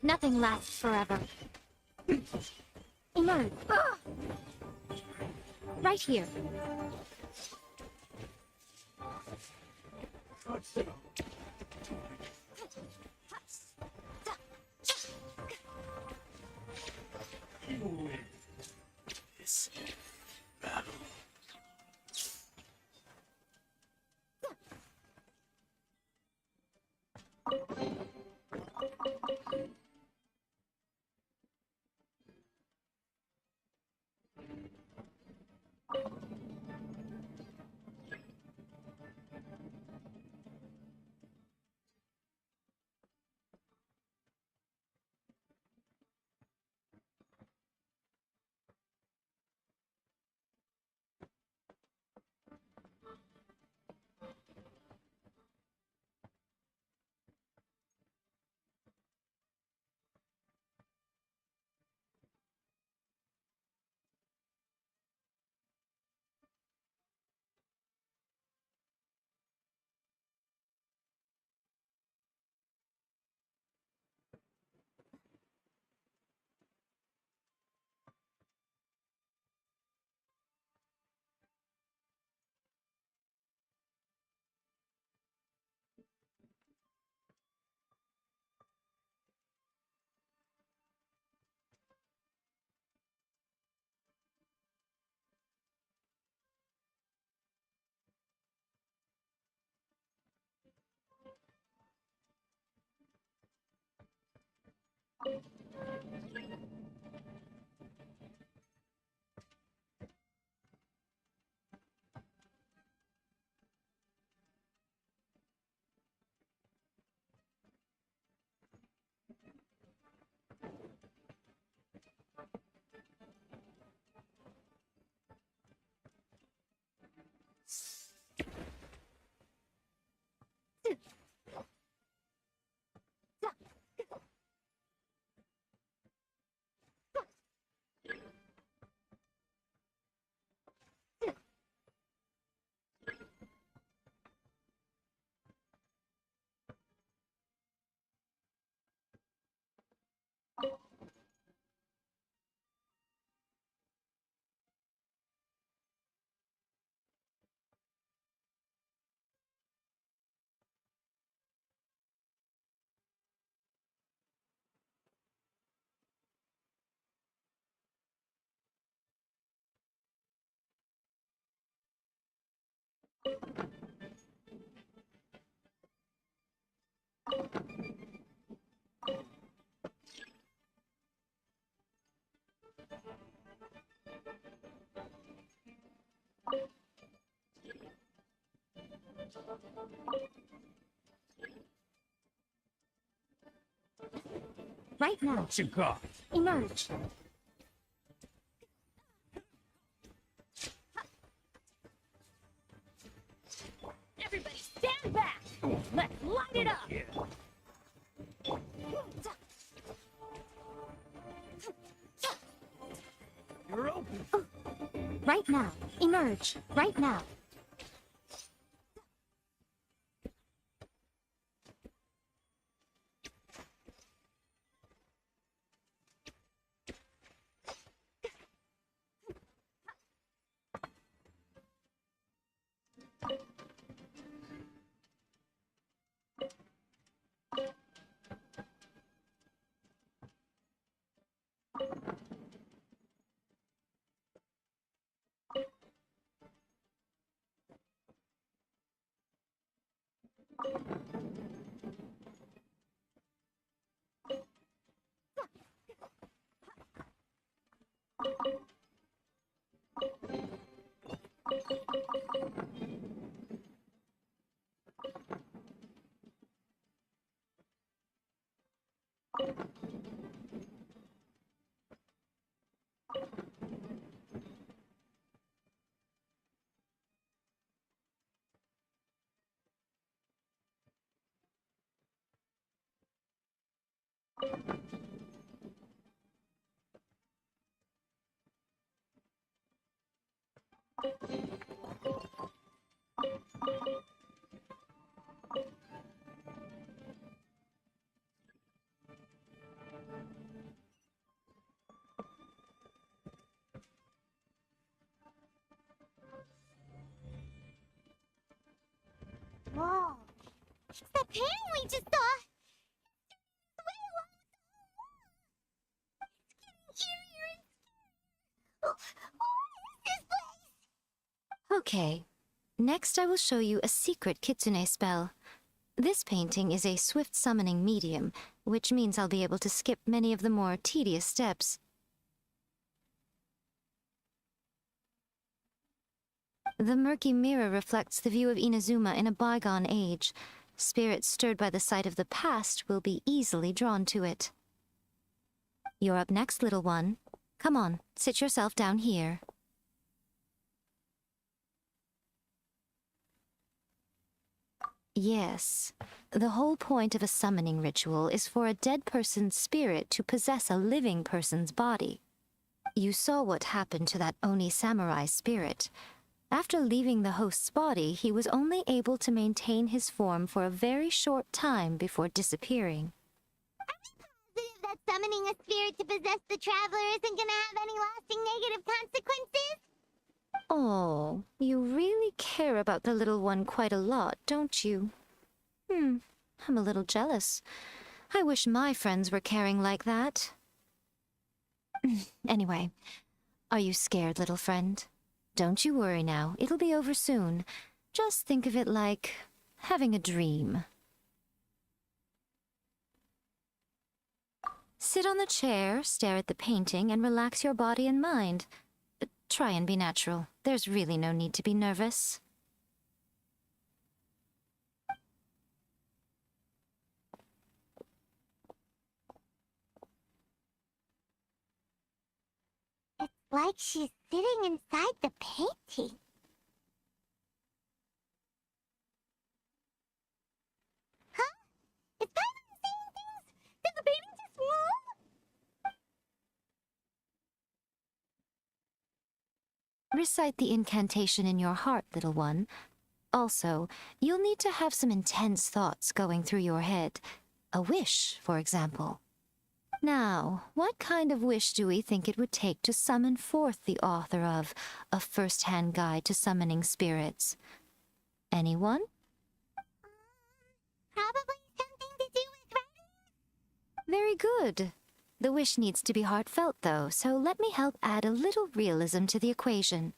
B: Nothing lasts forever. Emerge. Right here.
E: This battle.
B: Right now.
D: What you got?
B: Emerge.
F: Everybody stand back! Let's light it up!
D: You're open.
B: Right now. Emerge. Right now. Whoa. It's the pan we just saw.
J: Okay. Next, I will show you a secret kitsune spell. This painting is a swift summoning medium, which means I'll be able to skip many of the more tedious steps. The murky mirror reflects the view of Inazuma in a bygone age. Spirits stirred by the sight of the past will be easily drawn to it. You're up next, little one. Come on, sit yourself down here. Yes, the whole point of a summoning ritual is for a dead person's spirit to possess a living person's body. You saw what happened to that Oni samurai spirit. After leaving the host's body, he was only able to maintain his form for a very short time before disappearing.
B: Positive that summoning a spirit to possess the traveler isn't gonna have any lasting negative consequences?
J: Oh, you really care about the little one quite a lot, don't you? I'm a little jealous. I wish my friends were caring like that. Anyway, are you scared, little friend? Don't you worry now, it'll be over soon. Just think of it like having a dream. Sit on the chair, stare at the painting, and relax your body and mind. Try and be natural. There's really no need to be nervous.
B: It's like she's sitting inside the painting. Huh? Is Paimon seeing things? Did the painting just move?
J: Recite the incantation in your heart, little one. Also, you'll need to have some intense thoughts going through your head. A wish, for example. Now, what kind of wish do we think it would take to summon forth the author of A First-Hand Guide to Summoning Spirits? Anyone?
B: Probably something to do with writing.
J: Very good. The wish needs to be heartfelt, though, so let me help add a little realism to the equation.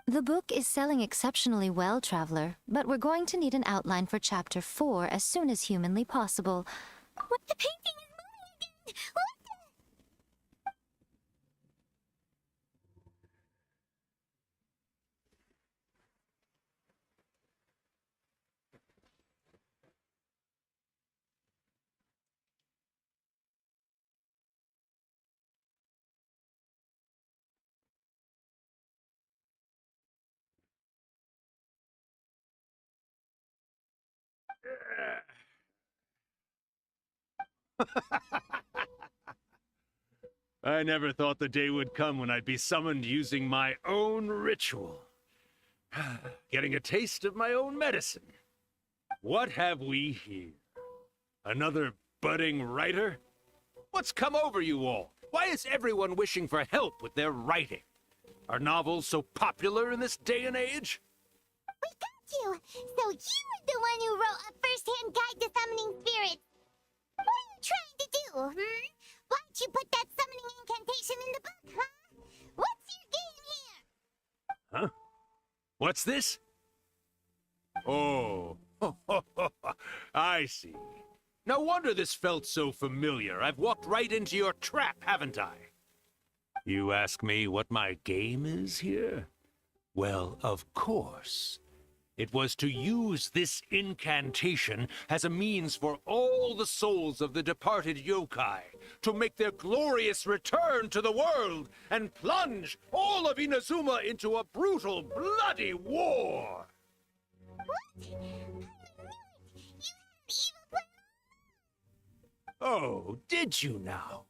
J: The book is selling exceptionally well, Traveler, but we're going to need an outline for Chapter 4 as soon as humanly possible.
B: What? The painting is moving again! What the?
E: I never thought the day would come when I'd be summoned using my own ritual. Getting a taste of my own medicine. What have we here? Another budding writer? What's come over you all? Why is everyone wishing for help with their writing? Are novels so popular in this day and age?
B: We got you! So you were the one who wrote a first-hand guide to summoning spirits! What are you trying to do, Why'd you put that summoning incantation in the book, What's your game here?
E: Huh? What's this? Oh, I see. No wonder this felt so familiar. I've walked right into your trap, haven't I? You ask me what my game is here? Well, of course. It was to use this incantation as a means for all the souls of the departed yokai to make their glorious return to the world and plunge all of Inazuma into a brutal, bloody war.
B: What?
E: Oh, did you now?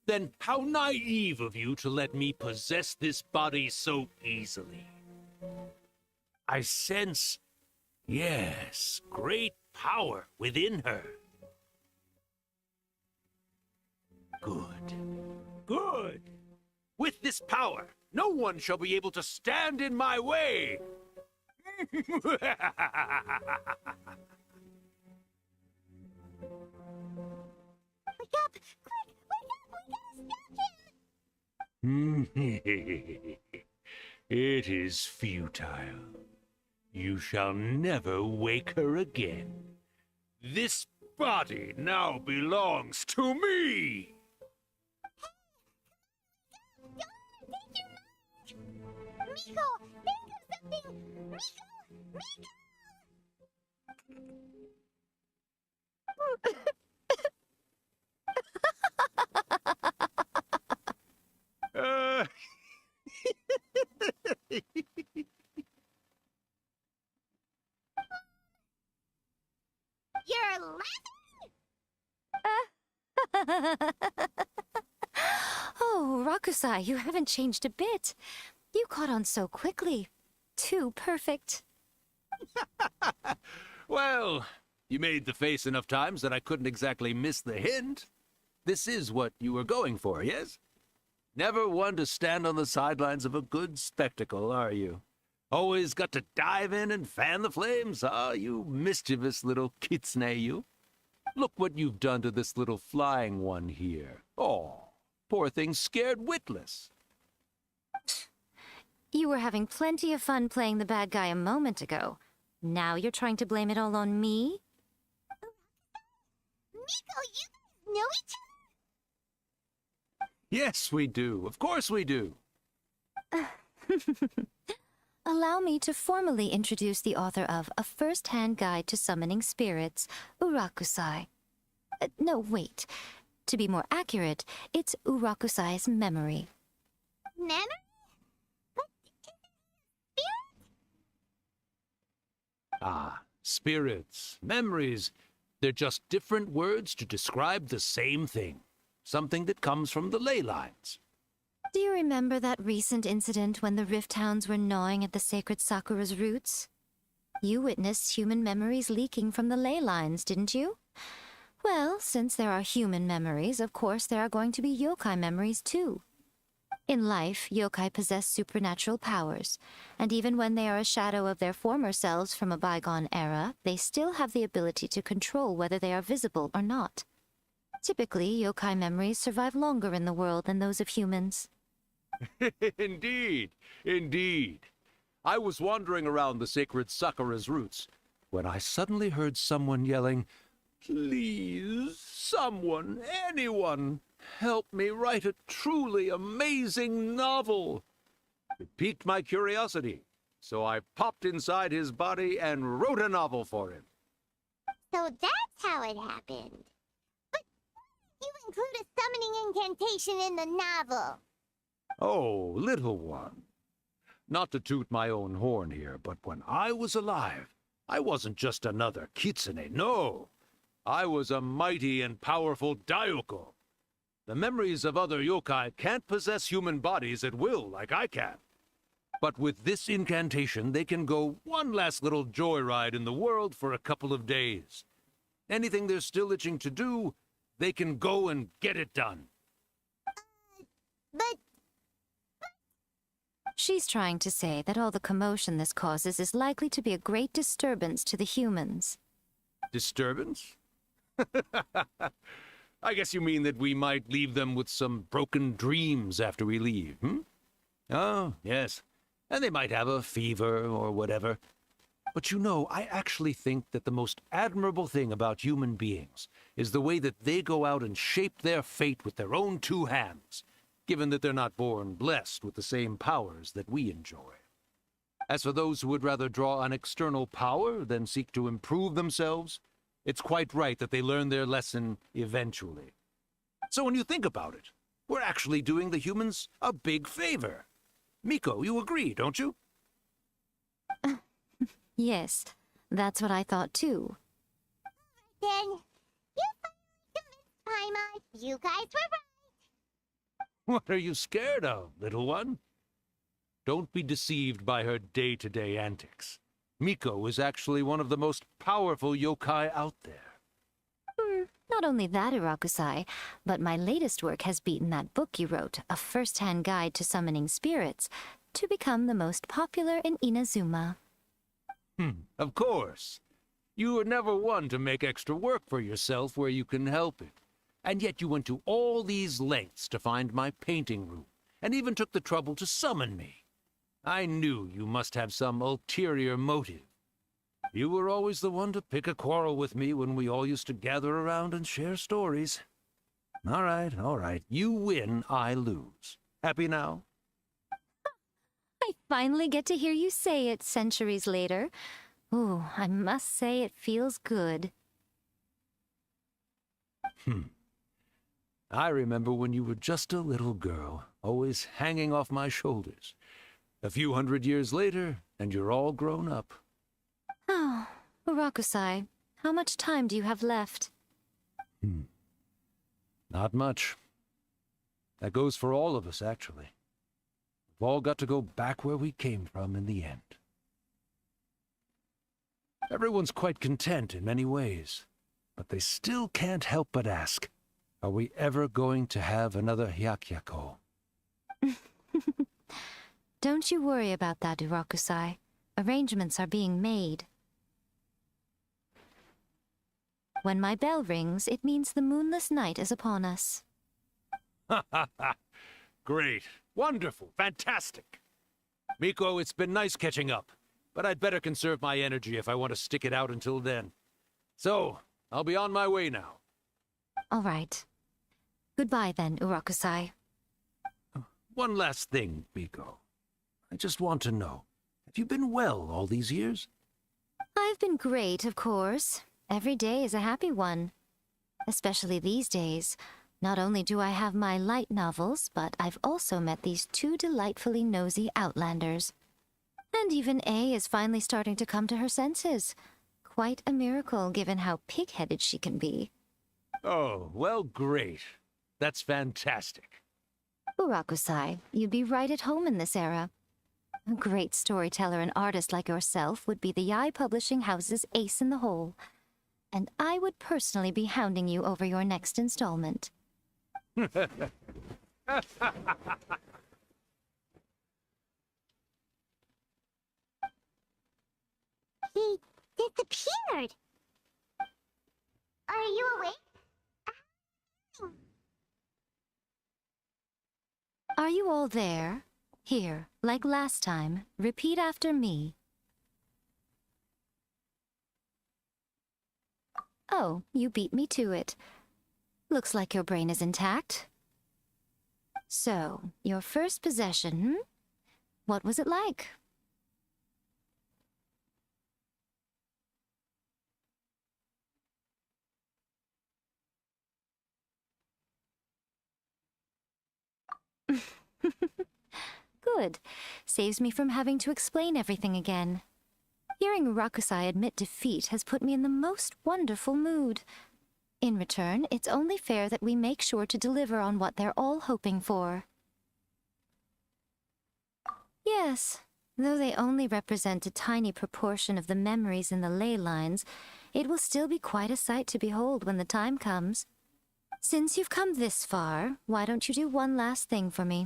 E: Then how naive of you to let me possess this body so easily. I sense, yes, great power within her. Good. Good. With this power, no one shall be able to stand in my way.
B: Wake up! Quick! Wake up! We gotta stop him!
E: It is futile. You shall never wake her again. This body now belongs to me!
B: Miko! Think of something! Miko! Miko! You're laughing?
J: Oh, Rakusai, you haven't changed a bit. You caught on so quickly. Too perfect.
E: Well, you made the face enough times that I couldn't exactly miss the hint. This is what you were going for, yes? Never one to stand on the sidelines of a good spectacle, are you? Always got to dive in and fan the flames, ah, you mischievous little kitsune, you. Look what you've done to this little flying one here. Oh, poor thing scared witless.
J: You were having plenty of fun playing the bad guy a moment ago. Now you're trying to blame it all on me?
B: Miko, you guys know each other?
E: Yes, we do. Of course we do.
J: Allow me to formally introduce the author of A First-Hand Guide to Summoning Spirits, Urakusai. No, wait. To be more accurate, it's Urakusai's memory.
B: Memory?
E: Ah, spirits, memories. They're just different words to describe the same thing. Something that comes from the ley lines.
J: Do you remember that recent incident when the Rift Hounds were gnawing at the sacred Sakura's roots? You witnessed human memories leaking from the ley lines, didn't you? Well, since there are human memories, of course there are going to be yokai memories too. In life, yokai possess supernatural powers, and even when they are a shadow of their former selves from a bygone era, they still have the ability to control whether they are visible or not. Typically, yokai memories survive longer in the world than those of humans.
E: Indeed, indeed. I was wandering around the sacred Sakura's roots when I suddenly heard someone yelling, "Please, someone, anyone, help me write a truly amazing novel." It piqued my curiosity, so I popped inside his body and wrote a novel for him.
B: So that's how it happened. But you include a summoning incantation in the novel.
E: Oh, little one. Not to toot my own horn here, but when I was alive, I wasn't just another kitsune, no. I was a mighty and powerful Daiyoko. The memories of other yokai can't possess human bodies at will like I can. But with this incantation, they can go one last little joyride in the world for a couple of days. Anything they're still itching to do, they can go and get it done.
B: But
J: She's trying to say that all the commotion this causes is likely to be a great disturbance to the humans.
E: Disturbance? I guess you mean that we might leave them with some broken dreams after we leave, hmm? Oh, yes. And they might have a fever or whatever. But you know, I actually think that the most admirable thing about human beings is the way that they go out and shape their fate with their own two hands, given that they're not born blessed with the same powers that we enjoy. As for those who would rather draw on external power than seek to improve themselves, it's quite right that they learn their lesson eventually. So when you think about it, we're actually doing the humans a big favor. Miko, you agree, don't you?
J: Yes, that's what I thought too.
B: then, you finally convinced Paimon. You guys were right.
E: What are you scared of, little one? Don't be deceived by her day-to-day antics. Miko is actually one of the most powerful yokai out there.
J: Not only that, Irakusai, but my latest work has beaten that book you wrote, A First-Hand Guide to Summoning Spirits, to become the most popular in Inazuma.
E: Of course. You were never one to make extra work for yourself where you can help it. And yet you went to all these lengths to find my painting room, and even took the trouble to summon me. I knew you must have some ulterior motive. You were always the one to pick a quarrel with me when we all used to gather around and share stories. All right. You win, I lose. Happy now?
J: I finally get to hear you say it centuries later. Ooh, I must say it feels good.
E: I remember when you were just a little girl, always hanging off my shoulders. A few hundred years later, and you're all grown up.
J: Oh, Urakusai, how much time do you have left?
E: Not much. That goes for all of us, actually. We've all got to go back where we came from in the end. Everyone's quite content in many ways, but they still can't help but ask, are we ever going to have another Hyakyako?
J: Don't you worry about that, Urakusai. Arrangements are being made. When my bell rings, it means the moonless night is upon us.
E: Great. Wonderful. Fantastic. Miko, it's been nice catching up, but I'd better conserve my energy if I want to stick it out until then. So, I'll be on my way now.
J: All right. Goodbye then, Urakusai.
E: One last thing, Miko. I just want to know, have you been well all these years?
J: I've been great, of course. Every day is a happy one. Especially these days. Not only do I have my light novels, but I've also met these two delightfully nosy outlanders. And even A is finally starting to come to her senses. Quite a miracle, given how pig-headed she can be.
E: Oh, well, great. That's fantastic.
J: Urakusai, you'd be right at home in this era. A great storyteller and artist like yourself would be the Yae Publishing House's ace in the hole. And I would personally be hounding you over your next installment.
B: He disappeared. Are you awake?
J: Are you all there? Here, like last time, repeat after me. Oh, you beat me to it. Looks like your brain is intact. So, your first possession, What was it like? Good. Saves me from having to explain everything again. Hearing Rakusai admit defeat has put me in the most wonderful mood. In return, it's only fair that we make sure to deliver on what they're all hoping for. Yes, though they only represent a tiny proportion of the memories in the ley lines, it will still be quite a sight to behold when the time comes. Since you've come this far, why don't you do one last thing for me,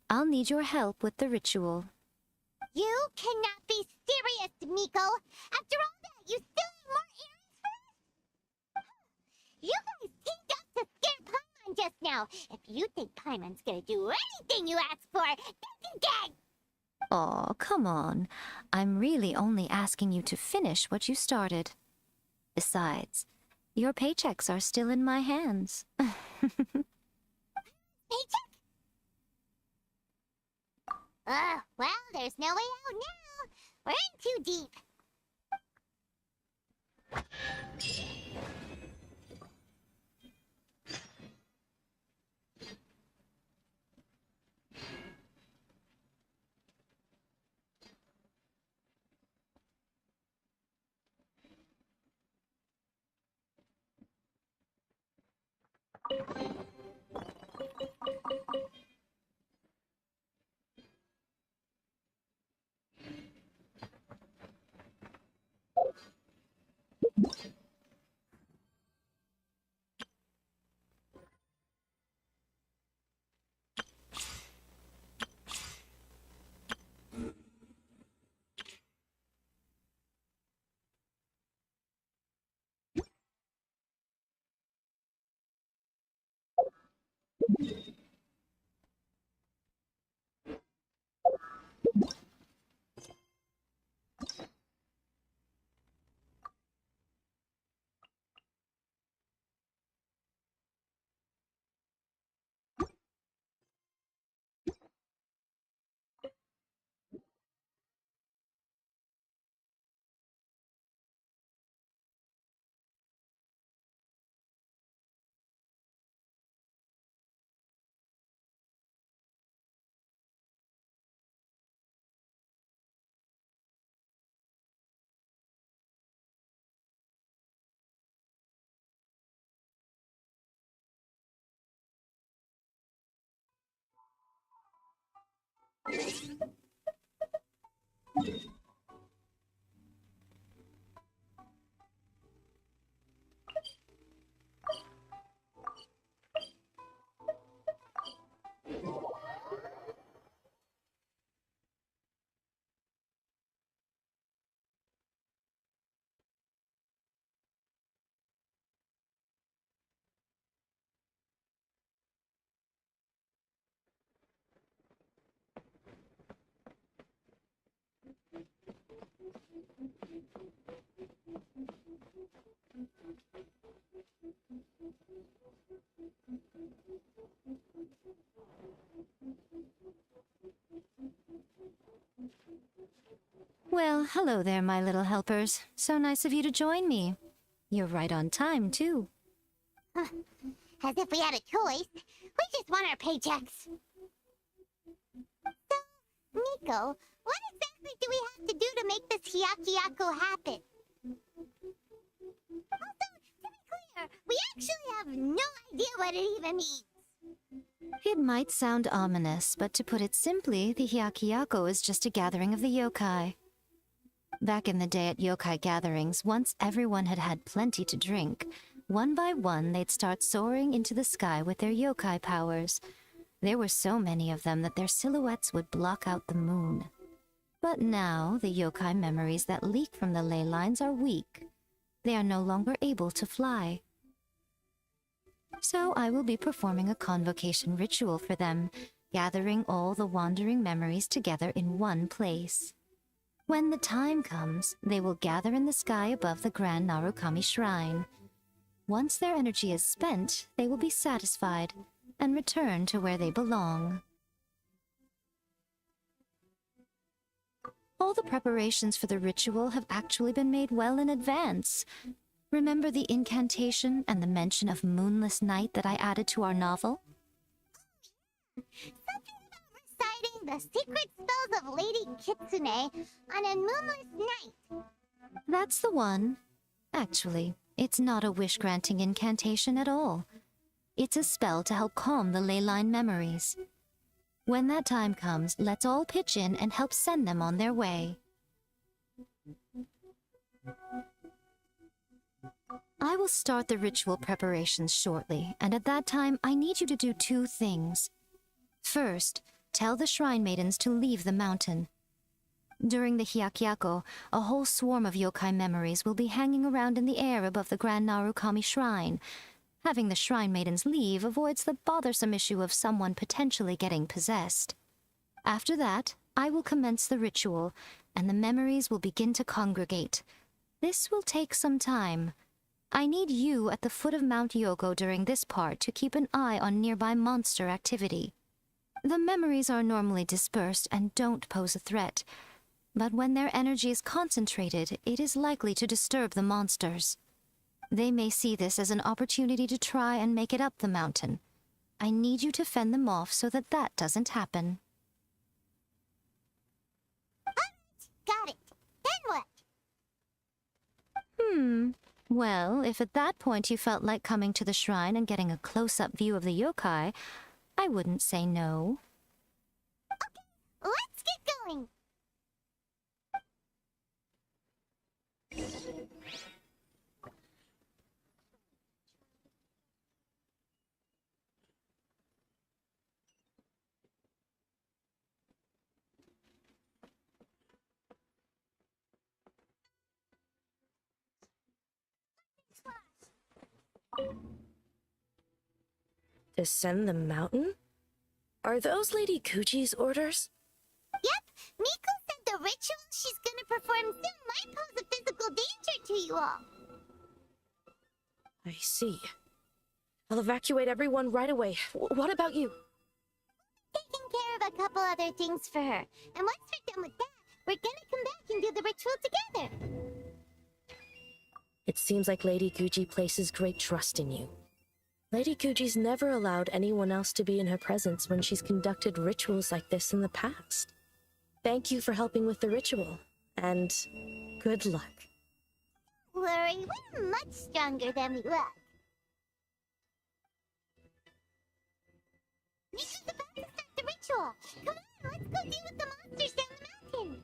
J: I'll need your help with the ritual.
B: You cannot be serious, Miko! After all that, you still have more errands for us? You guys teamed up to scare Paimon just now! If you think Paimon's gonna do anything you ask for, then you get!
J: Aw, come on. I'm really only asking you to finish what you started. Besides, your paychecks are still in my hands.
B: Paycheck? Well, there's no way out now. We're in too deep.
J: Well, hello there, my little helpers. So nice of you to join me. You're right on time, too.
B: As if we had a choice. We just want our paychecks. So, Nico, what exactly do we have to do to make this Hyakuyaku happen? Also, to be clear, we actually have no idea what it even means.
J: It might sound ominous, but to put it simply, the Hyakuyaku is just a gathering of the yokai. Back in the day at yokai gatherings, once everyone had had plenty to drink, one by one they'd start soaring into the sky with their yokai powers. There were so many of them that their silhouettes would block out the moon. But now, the yokai memories that leak from the ley lines are weak. They are no longer able to fly. So I will be performing a convocation ritual for them, gathering all the wandering memories together in one place. When the time comes, they will gather in the sky above the Grand Narukami Shrine. Once their energy is spent, they will be satisfied and return to where they belong. All the preparations for the ritual have actually been made well in advance. Remember the incantation and the mention of moonless night that I added to our novel?
B: Something about reciting the secret spells of Lady Kitsune on a moonless night.
J: That's the one. Actually, It's not a wish-granting incantation at all. It's a spell to help calm the ley line memories. When that time comes, let's all pitch in and help send them on their way. I will start the ritual preparations shortly, and at that time, I need you to do two things. First, tell the Shrine Maidens to leave the mountain. During the Hyakyako, a whole swarm of yokai memories will be hanging around in the air above the Grand Narukami Shrine. Having the Shrine Maidens leave avoids the bothersome issue of someone potentially getting possessed. After that, I will commence the ritual, and the memories will begin to congregate. This will take some time. I need you at the foot of Mount Yogo during this part to keep an eye on nearby monster activity. The memories are normally dispersed and don't pose a threat, but when their energy is concentrated, it is likely to disturb the monsters. They may see this as an opportunity to try and make it up the mountain. I need you to fend them off so that that doesn't happen.
B: Got it. Then what?
J: Well, if at that point you felt like coming to the shrine and getting a close-up view of the yokai, I wouldn't say no.
B: Okay, let's get going.
C: Descend the mountain? Are those Lady Kuji's orders?
B: Yep, Miko said the ritual she's gonna perform soon might pose a physical danger to you all.
C: I see. I'll evacuate everyone right away. What about you?
B: Taking care of a couple other things for her. And once we're done with that, we're gonna come back and do the ritual together.
C: It seems like Lady Guji places great trust in you. Lady Guji's never allowed anyone else to be in her presence when she's conducted rituals like this in the past. Thank you for helping with the ritual, and good luck.
B: Worry, we're much stronger than we look. Miko's about to start the ritual. Come on, let's go deal with the monsters down the mountain.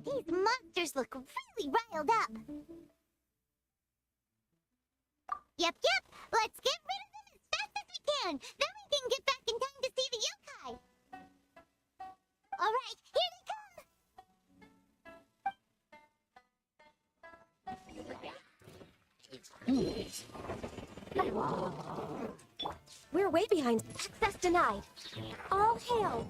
B: These monsters look really riled up. Yep. Let's get rid of them as fast as we can. Then we can get back in time to see the yokai. All right, here they come.
C: We're way behind.
B: Access denied. All hail.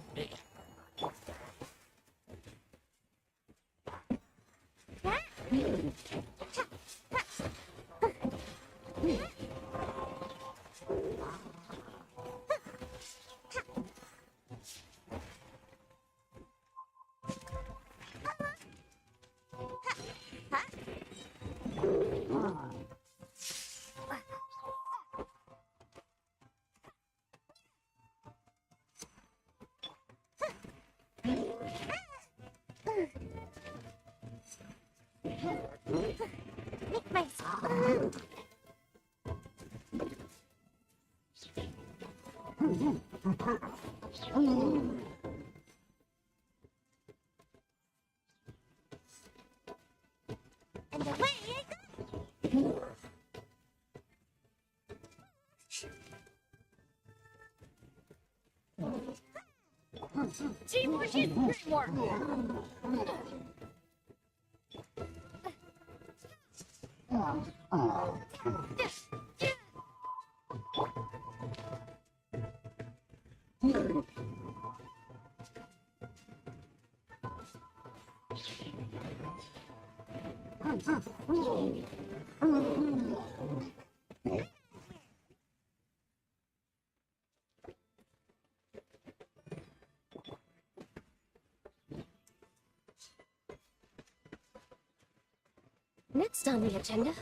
B: And away I go. Gee,
F: Teamwork is teamwork!
B: Next on the agenda.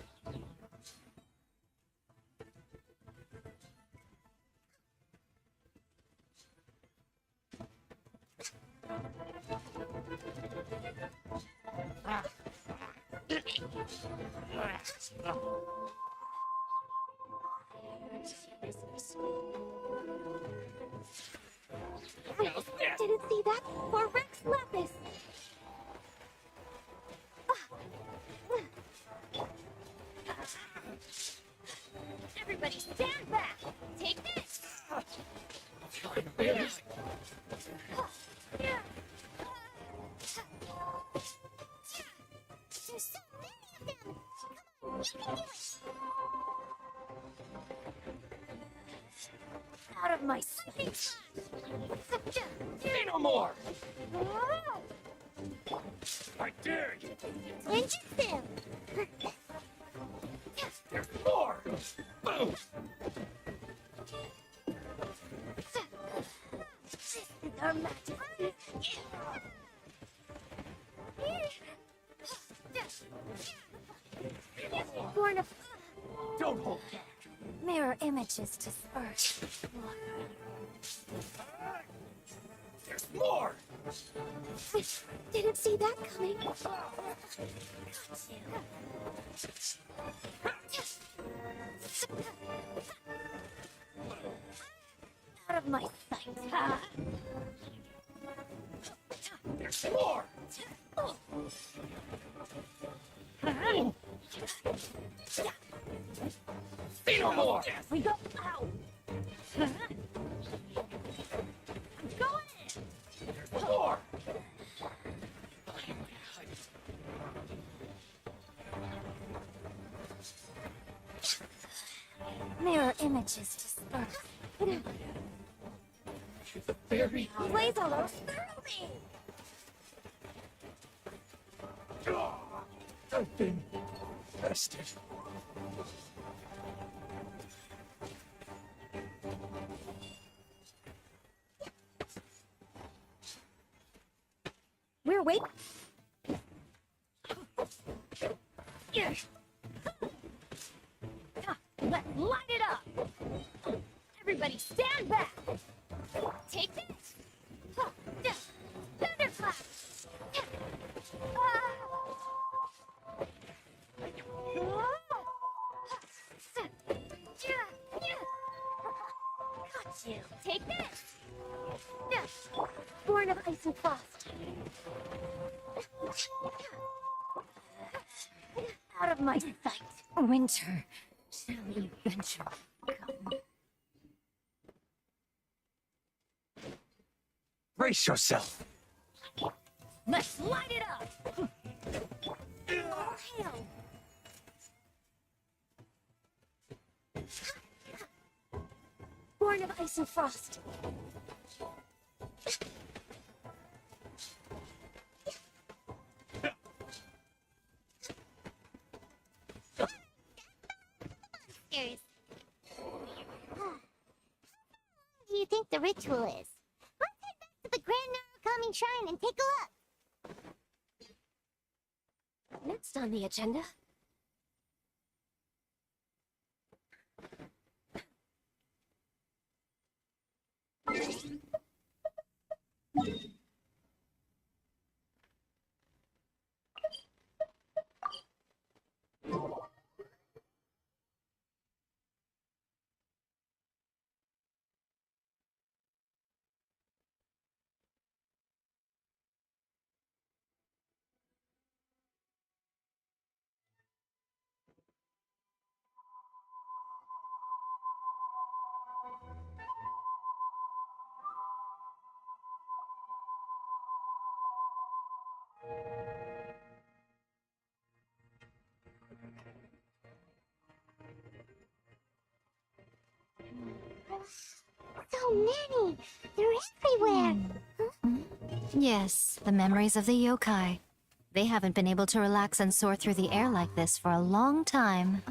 B: Didn't see that for Rex Lapis. Everybody stand back. Take this. There's so many of them. Come on, you can do it. Out of my sight.
G: Say no more! I dare you!
B: Clinch it down.
G: There's more! Boom!
B: This is our majesty. Born of
G: Don't hold back!
B: mirror images dispersed.
G: There's more!
B: Didn't see that coming. Out of my sight.
G: There's more! Say no more!
B: We go. Ow. I'm going in.
G: There's more!
B: Mirror images dispersed.
G: The fairy!
B: Blaze all those through me.
G: I've been bested.
B: We're waiting. Let's light it up. Everybody stand back. Take this. Thunderclap. Got you. Take this. Born of ice and frost. Out of my sight. Winter. Shall we venture? Come.
G: Brace yourself!
B: Let's light it up! Oh, hell! Born of ice and frost. Monsters. Do you think the ritual is? Let's head back to the Grand Narukami Shrine and take a look. Next on the agenda. So many! They're everywhere!
J: Yes, the memories of the yokai. They haven't been able to relax and soar through the air like this for a long time.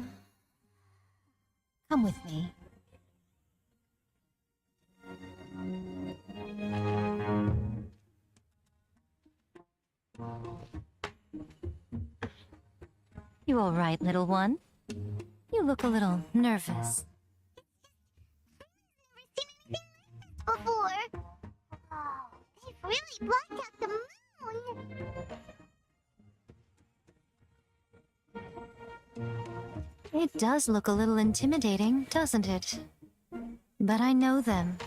J: Come with me. You all right, little one? You look a little nervous.
B: Before. Oh, they've really blocked out the moon!
J: It does look a little intimidating, doesn't it? But I know them.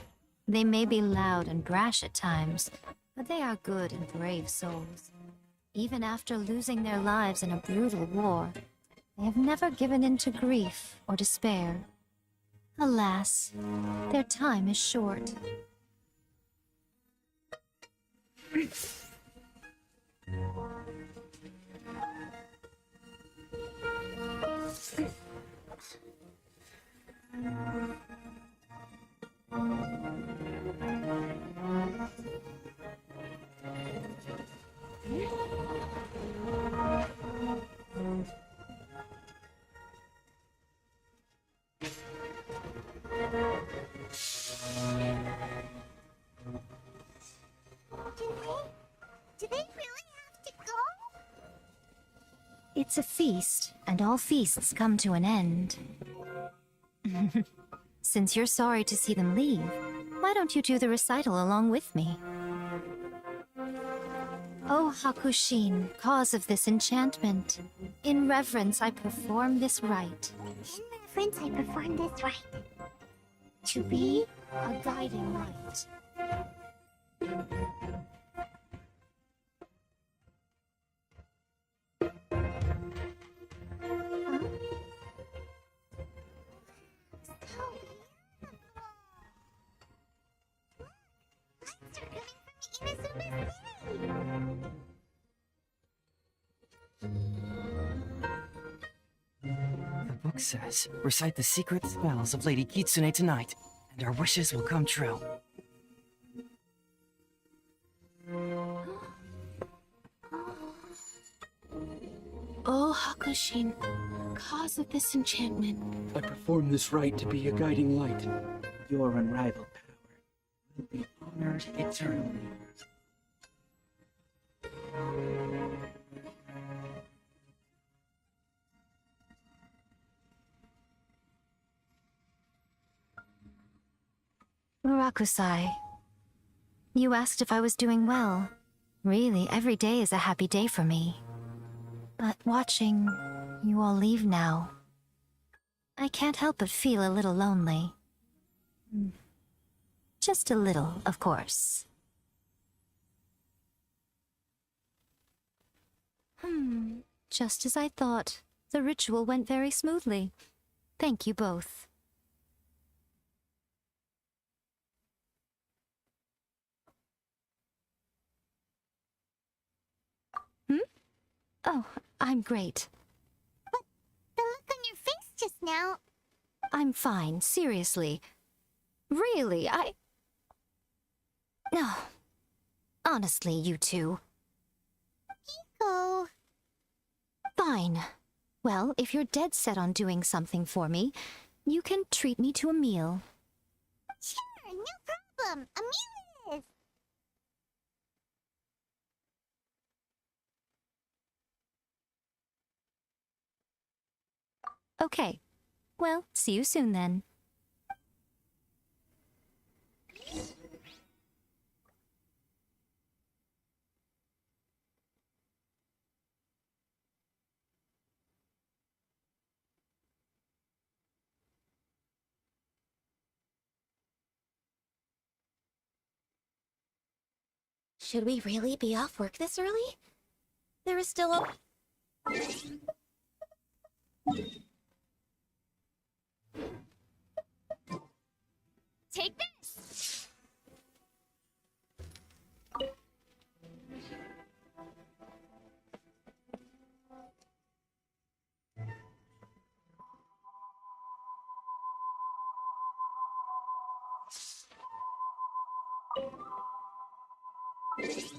J: They may be loud and brash at times, but they are good and brave souls. Even after losing their lives in a brutal war, they have never given in to grief or despair. Alas, their time is short.
B: Do they really have to go?
J: It's a feast, and all feasts come to an end. Since you're sorry to see them leave, why don't you do the recital along with me? O Hakushin, cause of this enchantment, in reverence I perform this rite.
B: In reverence, I perform this rite.
J: To be a guiding light.
K: The book says, recite the secret spells of Lady Kitsune tonight, and our wishes will come true.
F: Oh, Hakushin, cause of this enchantment.
Q: I perform this rite to be a guiding light. Your unrivaled power will be honored eternally.
J: Murakusai, you asked if I was doing well. Really, every day is a happy day for me. But watching you all leave now, I can't help but feel a little lonely. Just a little, of course. Just as I thought. The ritual went very smoothly. Thank you both. Oh, I'm great.
B: But the look on your face just now...
J: I'm fine, seriously. Really, No. Honestly, you two.
B: Hiko...
J: Fine. Well, if you're dead set on doing something for me, you can treat me to a meal.
B: Sure, no problem. A meal it is.
J: Okay. Well, see you soon then.
F: Should we really be off work this early? There is still a... Take this!
B: Today's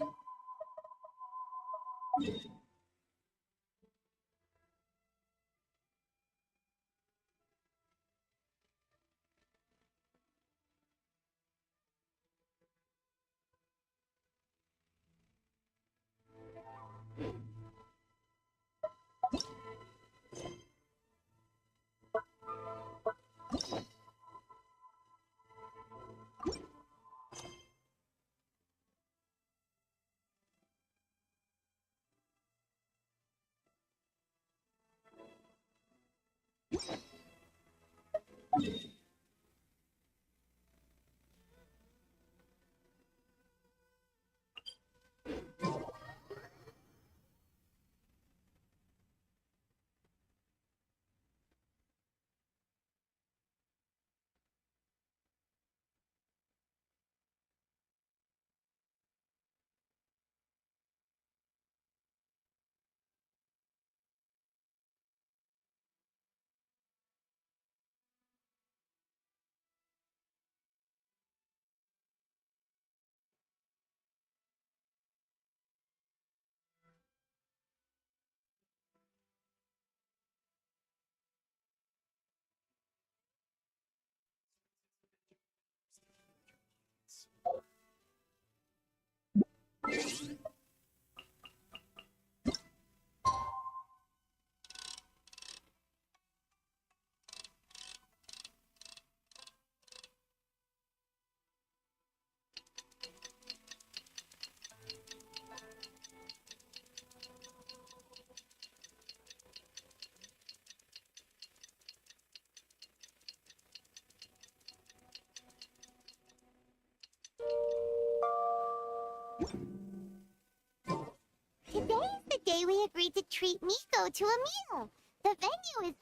B: the day we agreed to treat Miko to a meal. The venue is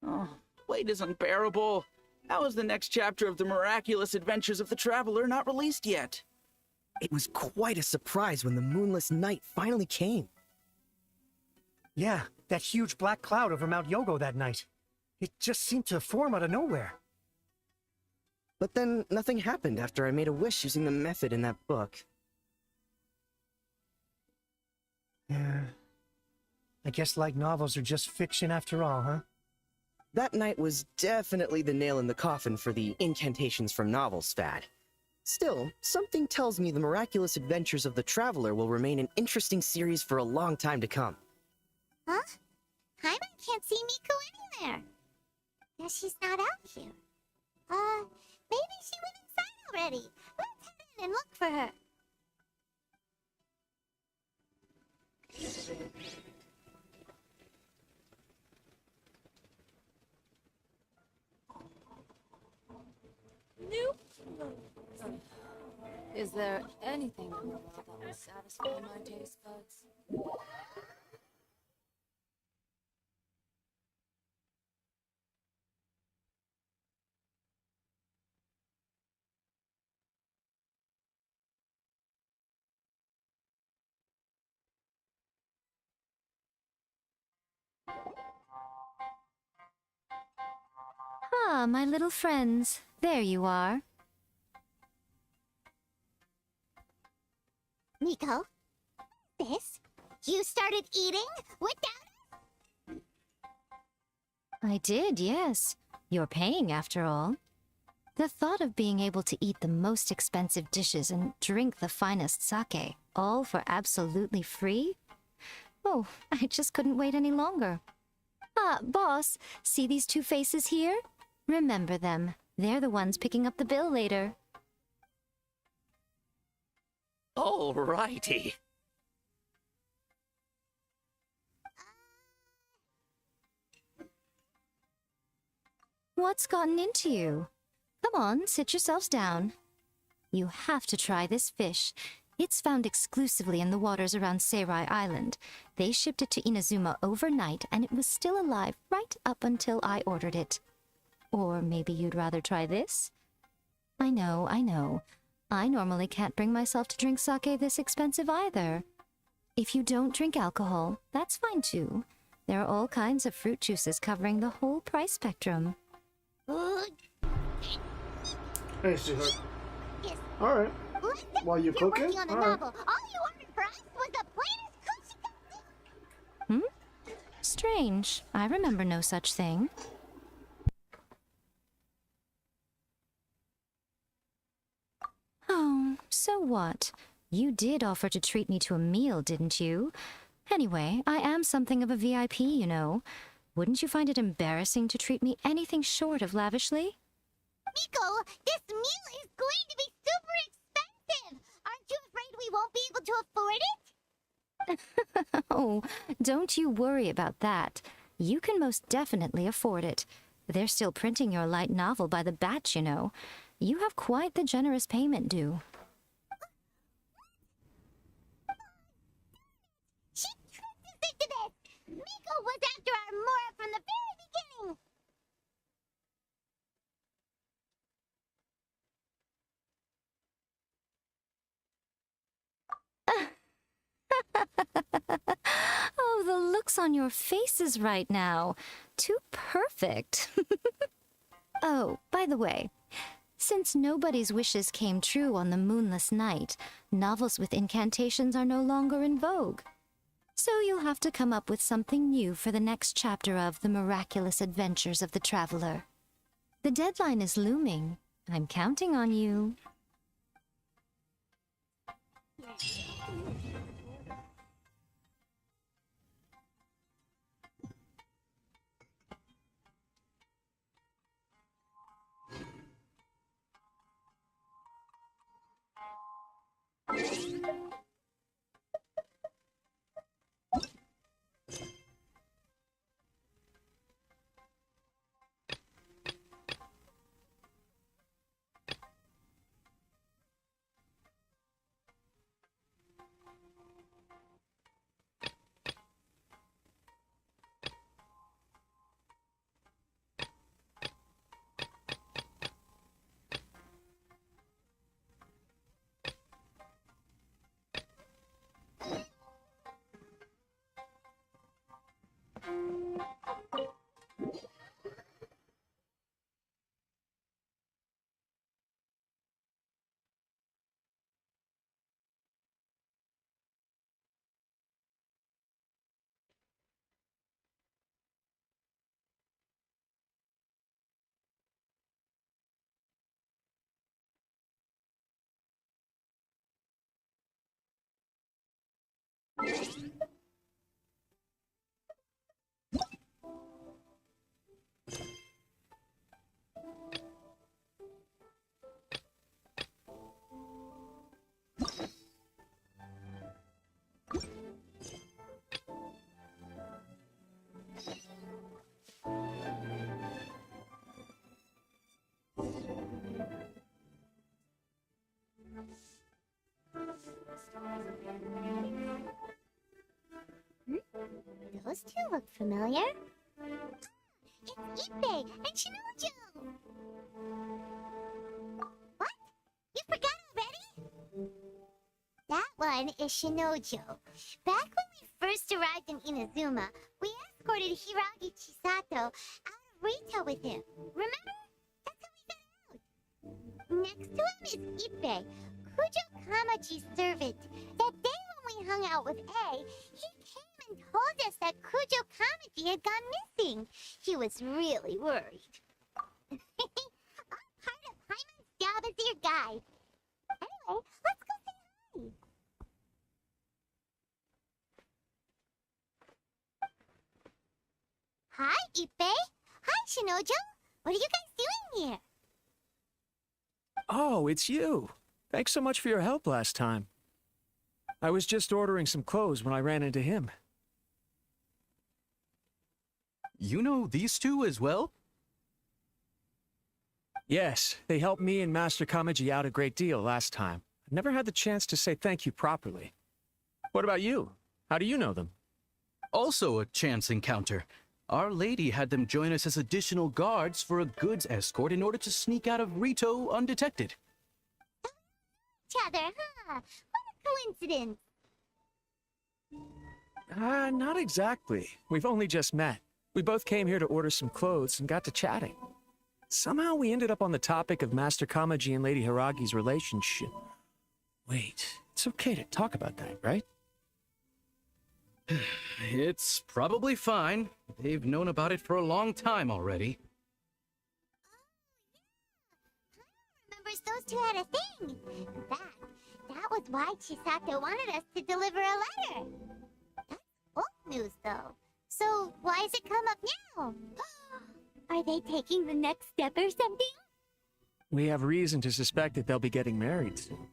Q: Oh, wait is unbearable. How is the next chapter of the miraculous adventures of the Traveler not released yet?
P: It was quite a surprise when the moonless night finally came.
D: Yeah, that huge black cloud over Mount Yogo that night. It just seemed to form out of nowhere.
P: But then nothing happened after I made a wish using the method in that book.
D: Yeah. I guess light novels are just fiction after all, huh?
P: That night was definitely the nail in the coffin for the incantations from novels fad. Still, something tells me the miraculous adventures of the Traveler will remain an interesting series for a long time to come.
B: Huh? Hyman can't see Miko anywhere. Guess she's not out here. Maybe she went inside already. Let's head in and look for her.
F: Nope. Is there anything in the world that will satisfy my taste buds?
J: Ah, my little friends. There you are.
B: Miko? This? You started eating? Without
J: I did, yes. You're paying after all. The thought of being able to eat the most expensive dishes and drink the finest sake, all for absolutely free? Oh, I just couldn't wait any longer. Ah, boss, see these two faces here? Remember them. They're the ones picking up the bill later.
Q: Alrighty.
J: What's gotten into you? Come on, sit yourselves down. You have to try this fish. It's found exclusively in the waters around Seirai Island. They shipped it to Inazuma overnight, and it was still alive right up until I ordered it. Or maybe you'd rather try this? I know, I know. I normally can't bring myself to drink sake this expensive either. If you don't drink alcohol, that's fine too. There are all kinds of fruit juices covering the whole price spectrum.
A: Hey, sweetheart.
B: Yes.
A: Alright. While you're cooking?
B: Working on the
A: Alright.
B: novel. All you ordered for us was the plainest cookie.
J: Hmm? Strange. I remember no such thing. Oh, so what? You did offer to treat me to a meal, didn't you? Anyway, I am something of a VIP, you know. Wouldn't you find it embarrassing to treat me anything short of lavishly?
B: Miko, this meal is going to be super expensive. Aren't you afraid we won't be able to afford it?
J: Oh, don't you worry about that. You can most definitely afford it. They're still printing your light novel by the batch, you know. You have quite the generous payment due.
B: She tricked us into this. Miko was after our Mora from the very beginning.
J: Oh, the looks on your faces right now. Too perfect. Oh, by the way, since nobody's wishes came true on the moonless night, novels with incantations are no longer in vogue. So you'll have to come up with something new for the next chapter of The Miraculous Adventures of the Traveler. The deadline is looming. I'm counting on you.
B: Those two look familiar. It's Ippei and Shinojo. What? You forgot already? That one is Shinojo. Back when we first arrived in Inazuma, we escorted Hiragi Chisato out of Rito with him. Remember? That's how we got out. Next to him is Ippei, Kujo Kamachi's servant. That day when we hung out with A, he came and told us that Kujo Kamachi had gone missing. He was really worried. I'm part of Paimon's job as your guide. Anyway, let's go say hi. Hi, Ippei. Hi, Shinojo. What are you guys doing here?
R: Oh, it's you. Thanks so much for your help last time. I was just ordering some clothes when I ran into him.
L: You know these two as well?
R: Yes, they helped me and Master Kamaji out a great deal last time. I never had the chance to say thank you properly. What about you? How do you know them?
L: Also a chance encounter. Our lady had them join us as additional guards for a goods escort in order to sneak out of Rito undetected.
B: Each other, huh? What a coincidence.
R: Not exactly. We've only just met. We both came here to order some clothes and got to chatting. Somehow we ended up on the topic of Master Kamaji and Lady Hiragi's relationship. Wait, it's okay to talk about that, right?
L: It's probably fine. They've known about it for a long time already.
B: Remembers those two had a thing. In fact, that was why Chisato wanted us to deliver a letter. That's old news, though. So why has it come up now? Are they taking the next step or something?
R: We have reason to suspect that they'll be getting married soon.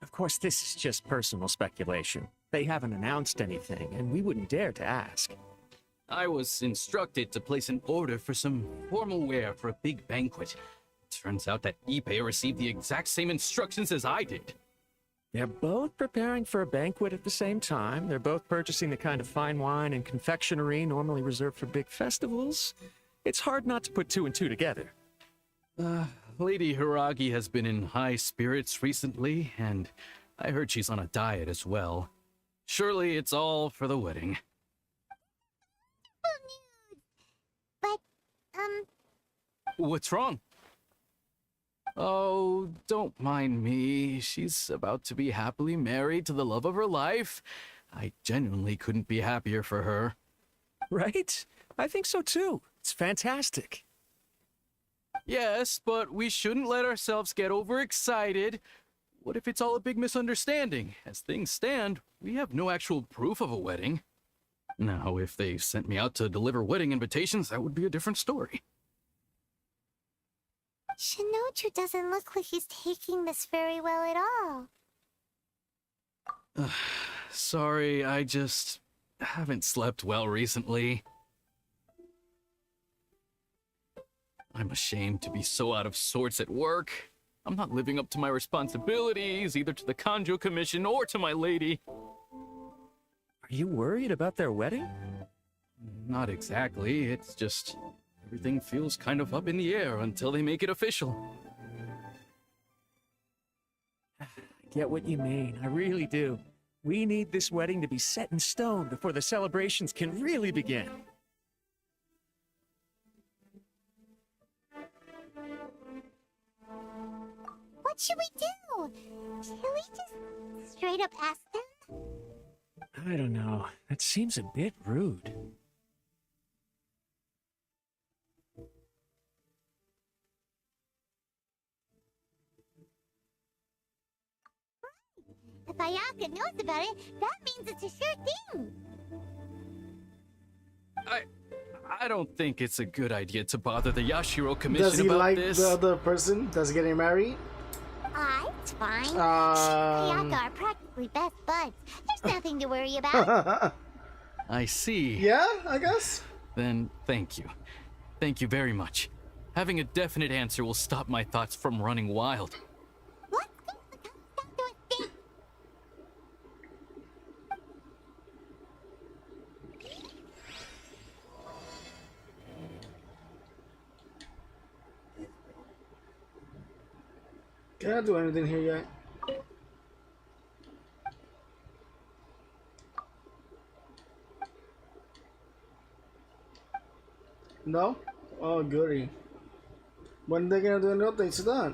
R: Of course, this is just personal speculation. They haven't announced anything, and we wouldn't dare to ask.
L: I was instructed to place an order for some formal wear for a big banquet. Turns out that Ippei received the exact same instructions as I did.
R: They're both preparing for a banquet at the same time. They're both purchasing the kind of fine wine and confectionery normally reserved for big festivals. It's hard not to put two and two together.
L: Lady Hiragi has been in high spirits recently, and I heard she's on a diet as well. Surely it's all for the wedding.
B: But,
L: What's wrong? Oh, don't mind me. She's about to be happily married to the love of her life. I genuinely couldn't be happier for her.
R: Right? I think so too. It's fantastic.
L: Yes, but we shouldn't let ourselves get overexcited. What if it's all a big misunderstanding? As things stand, we have no actual proof of a wedding. Now, if they sent me out to deliver wedding invitations, that would be a different story.
B: Shinochu doesn't look like he's taking this very well at all.
L: Sorry, I just haven't slept well recently. I'm ashamed to be so out of sorts at work. I'm not living up to my responsibilities, either to the Kanjo Commission or to my lady.
R: Are you worried about their wedding?
L: Not exactly. It's just everything feels kind of up in the air until they make it official.
R: I get what you mean. I really do. We need this wedding to be set in stone before the celebrations can really begin.
B: What should we do? Should we just straight up ask them?
R: I don't know. That seems a bit rude.
B: If Ayaka knows about it, that means it's a sure thing.
L: I don't think it's a good idea to bother the Yashiro Commission
A: Does he
L: about
A: like
L: this.
A: the other person that's getting married?
B: It's fine. She and Ayaka are practically best buds. There's nothing to worry about.
L: I see.
A: Yeah, I guess.
L: Then thank you. Thank you very much. Having a definite answer will stop my thoughts from running wild.
A: Can I do anything here yet? No? Oh, goody. When are they gonna do an update to that?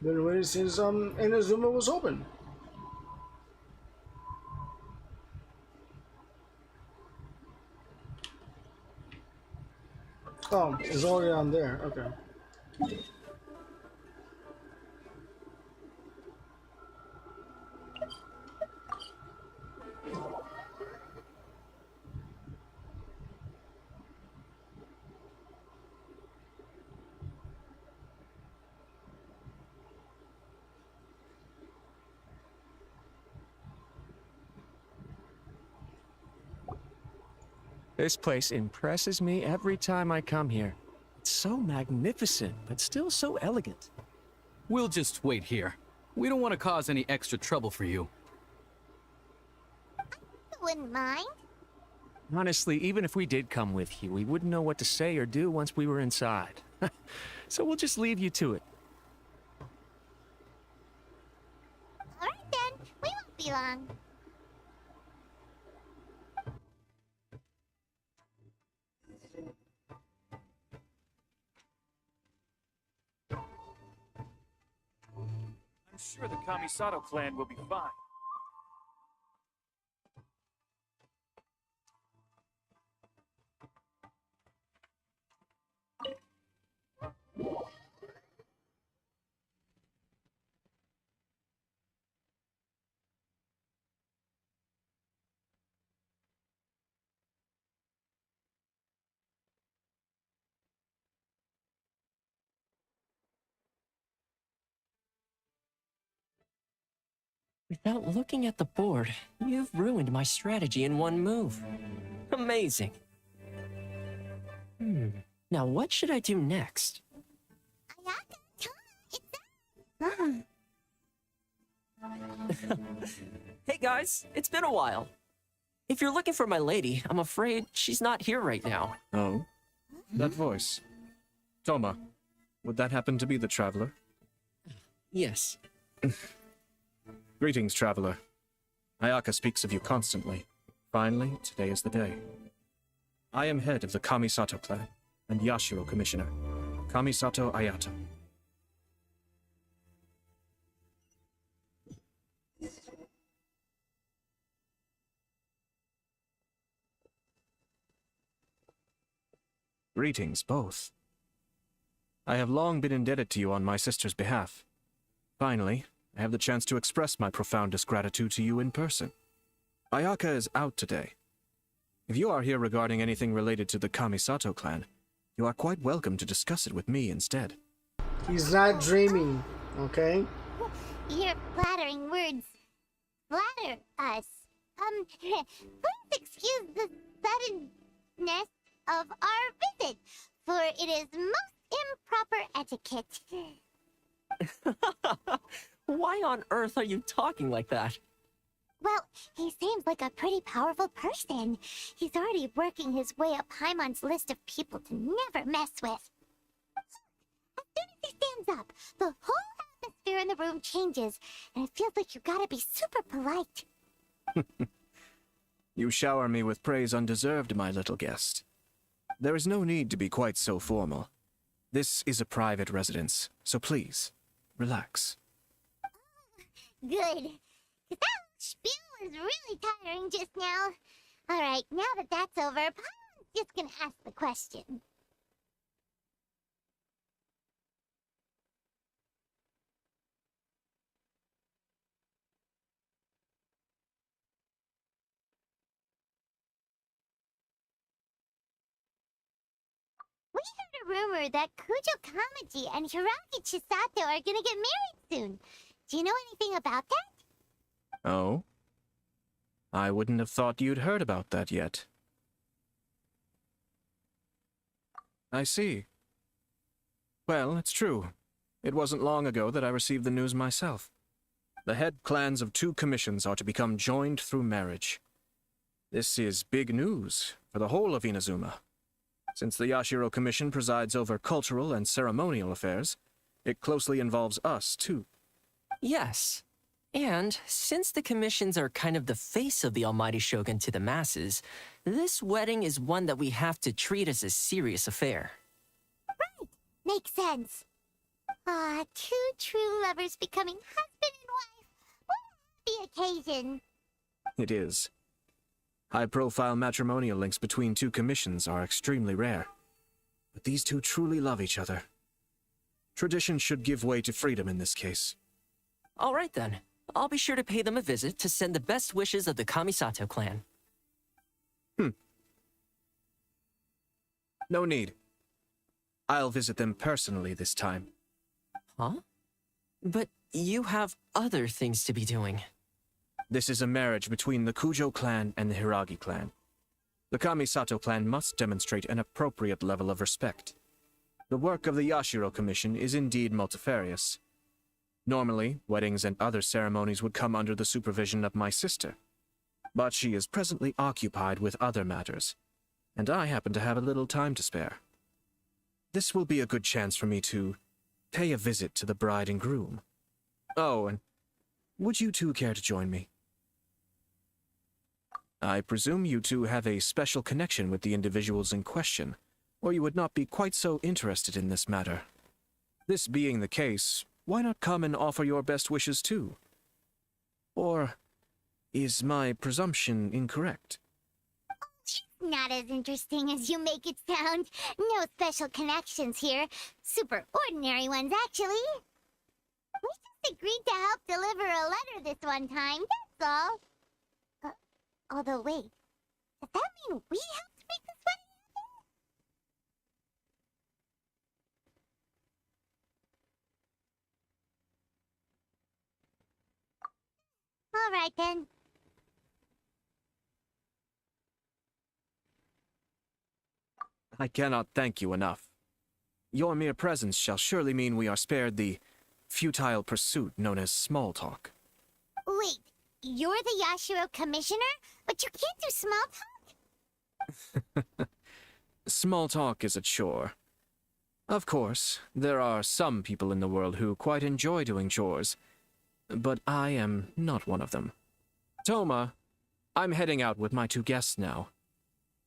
A: Been waiting since Inazuma was open. Oh, it's already on there. Okay.
R: This place impresses me every time I come here. It's so magnificent, but still so elegant.
L: We'll just wait here. We don't want to cause any extra trouble for you.
B: Wouldn't mind.
R: Honestly, even if we did come with you, we wouldn't know what to say or do once we were inside. So we'll just leave you to it.
B: be long.
G: I'm sure the Kamisato clan will be fine.
N: Without looking at the board, you've ruined my strategy in one move. Amazing. Now what should I do next? Hey guys, it's been a while. If you're looking for my lady, I'm afraid she's not here right now.
R: Oh? That voice. Toma, would that happen to be the traveler?
N: Yes.
R: Greetings, traveler. Ayaka speaks of you constantly. Finally, today is the day. I am head of the Kamisato clan and Yashiro commissioner, Kamisato Ayato. Greetings, both. I have long been indebted to you on my sister's behalf. Finally, I have the chance to express my profoundest gratitude to you in person. Ayaka is out today. If you are here regarding anything related to the Kamisato clan, you are quite welcome to discuss it with me instead.
A: He's not dreaming, okay?
B: Your flattering words flatter us. Please excuse the suddenness of our visit, for it is most improper etiquette.
N: Why on earth are you talking like that?
B: Well, he seems like a pretty powerful person. He's already working his way up Paimon's list of people to never mess with. As soon as he stands up, the whole atmosphere in the room changes, and it feels like you gotta be super polite.
R: You shower me with praise undeserved, my little guest. There is no need to be quite so formal. This is a private residence, so please, relax.
B: Good. 'Cause that spiel was really tiring just now. Alright, now that that's over, Paimon's just gonna ask the question. We heard a rumor that Kujo Kamaji and Hiragi Chisato are gonna get married soon. Do you know anything about that?
R: Oh? I wouldn't have thought you'd heard about that yet. I see. Well, it's true. It wasn't long ago that I received the news myself. The head clans of 2 commissions are to become joined through marriage. This is big news for the whole of Inazuma. Since the Yashiro Commission presides over cultural and ceremonial affairs, it closely involves us, too.
N: Yes. And since the commissions are kind of the face of the Almighty Shogun to the masses, this wedding is one that we have to treat as a serious affair.
B: Right. Makes sense. Ah, 2 true lovers becoming husband and wife. What a happy occasion.
R: It is. High-profile matrimonial links between 2 commissions are extremely rare. But these 2 truly love each other. Tradition should give way to freedom in this case.
N: All right then. I'll be sure to pay them a visit to send the best wishes of the Kamisato clan.
R: No need. I'll visit them personally this time.
N: Huh? But you have other things to be doing.
R: This is a marriage between the Kujo clan and the Hiragi clan. The Kamisato clan must demonstrate an appropriate level of respect. The work of the Yashiro Commission is indeed multifarious. Normally, weddings and other ceremonies would come under the supervision of my sister. But she is presently occupied with other matters, and I happen to have a little time to spare. This will be a good chance for me to pay a visit to the bride and groom. Oh, and would you 2 care to join me? I presume you two have a special connection with the individuals in question, or you would not be quite so interested in this matter. This being the case, why not come and offer your best wishes too? Or is my presumption incorrect?
B: Not as interesting as you make it sound. No special connections here. Super ordinary ones, actually. We just agreed to help deliver a letter this one time, that's all. Although, wait. Does that mean we helped make this wedding happen? All right, then.
R: I cannot thank you enough. Your mere presence shall surely mean we are spared the futile pursuit known as small talk.
B: Wait, you're the Yashiro commissioner? But you can't do small talk?
R: Small talk is a chore. Of course, there are some people in the world who quite enjoy doing chores, but I am not one of them. Toma, I'm heading out with my two guests now.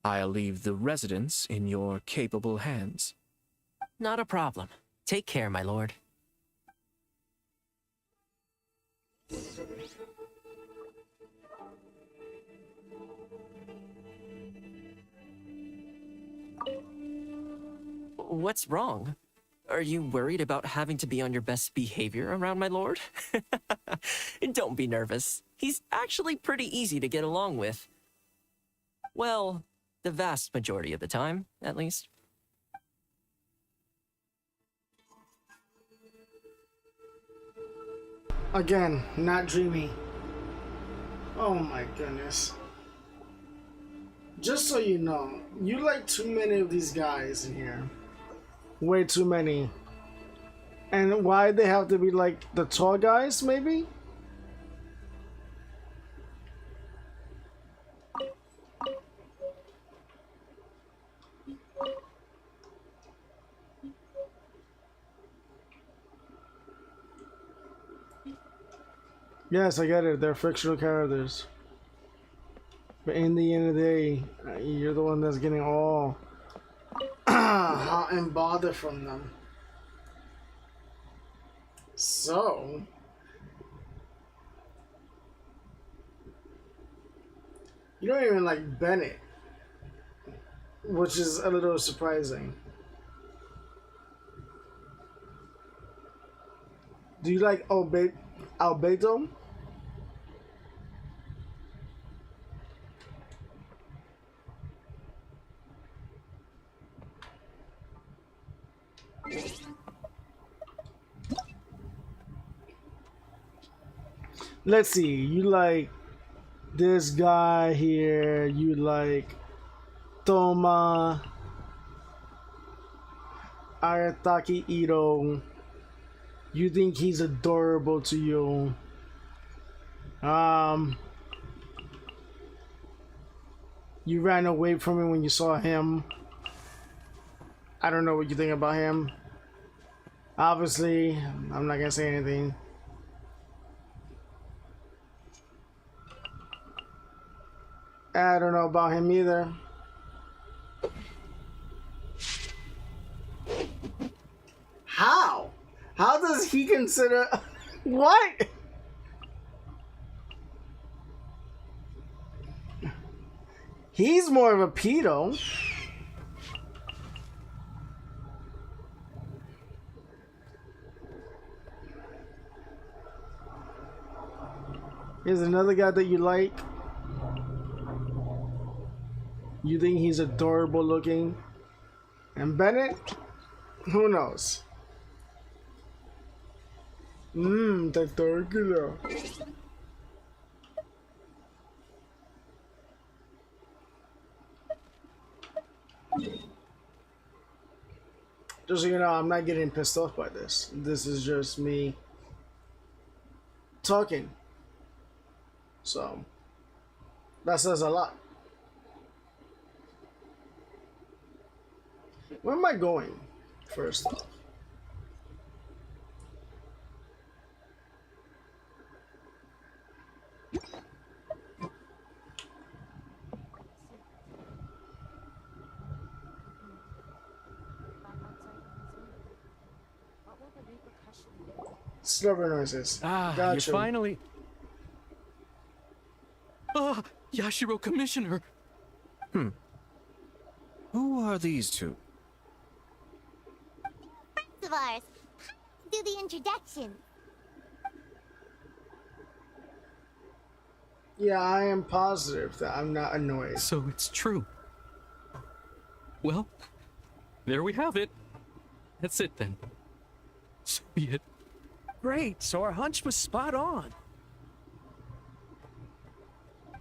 R: I'll leave the residence in your capable hands.
N: Not a problem. Take care, my lord. What's wrong? Are you worried about having to be on your best behavior around my lord? Don't be nervous. He's actually pretty easy to get along with. Well, the vast majority of the time, at least.
A: Again, not dreamy. Oh my goodness. Just so you know, you like too many of these guys in here. Way too many. And why they have to be like the tall guys, maybe? Yes, I get it. They're fictional characters. But in the end of the day, you're the one that's getting all hot and bothered from them. So, you don't even like Bennett, which is a little surprising. Do you like Albedo? Let's see, you like this guy here, you like Toma, Arataki Ito, you think he's adorable to you. You ran away from him when you saw him. I don't know what you think about him. Obviously, I'm not gonna say anything. I don't know about him either. How? How does he consider... What? He's more of a pedo. Here's another guy that you like. You think he's adorable looking. And Bennett? Who knows? Tartarkula. Just so you know, I'm not getting pissed off by this. This is just me talking. So, that says a lot. Where am I going, first off? Slurper noises.
S: Ah,
A: Gotcha.
S: you finally... Ah, Yashiro Commissioner!
R: Who are these two?
B: Friends of ours. Do the introduction.
A: Yeah, I am positive that I'm not annoyed.
S: So it's true. Well, there we have it. That's it then. So be it.
O: Great, so our hunch was spot on.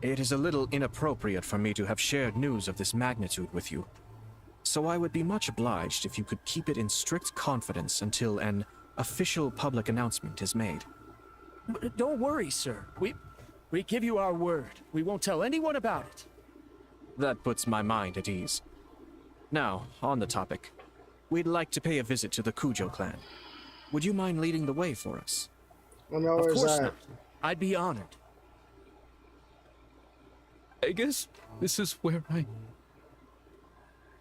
R: It is a little inappropriate for me to have shared news of this magnitude with you. So I would be much obliged if you could keep it in strict confidence until an official public announcement is made.
O: Don't worry, sir. We give you our word. We won't tell anyone about it.
R: That puts my mind at ease. Now, on the topic. We'd like to pay a visit to the Kujo clan. Would you mind leading the way for us?
A: Well, no,
O: Of
A: where's
O: course
A: that?
O: not. I'd be honored.
S: I guess this is where I...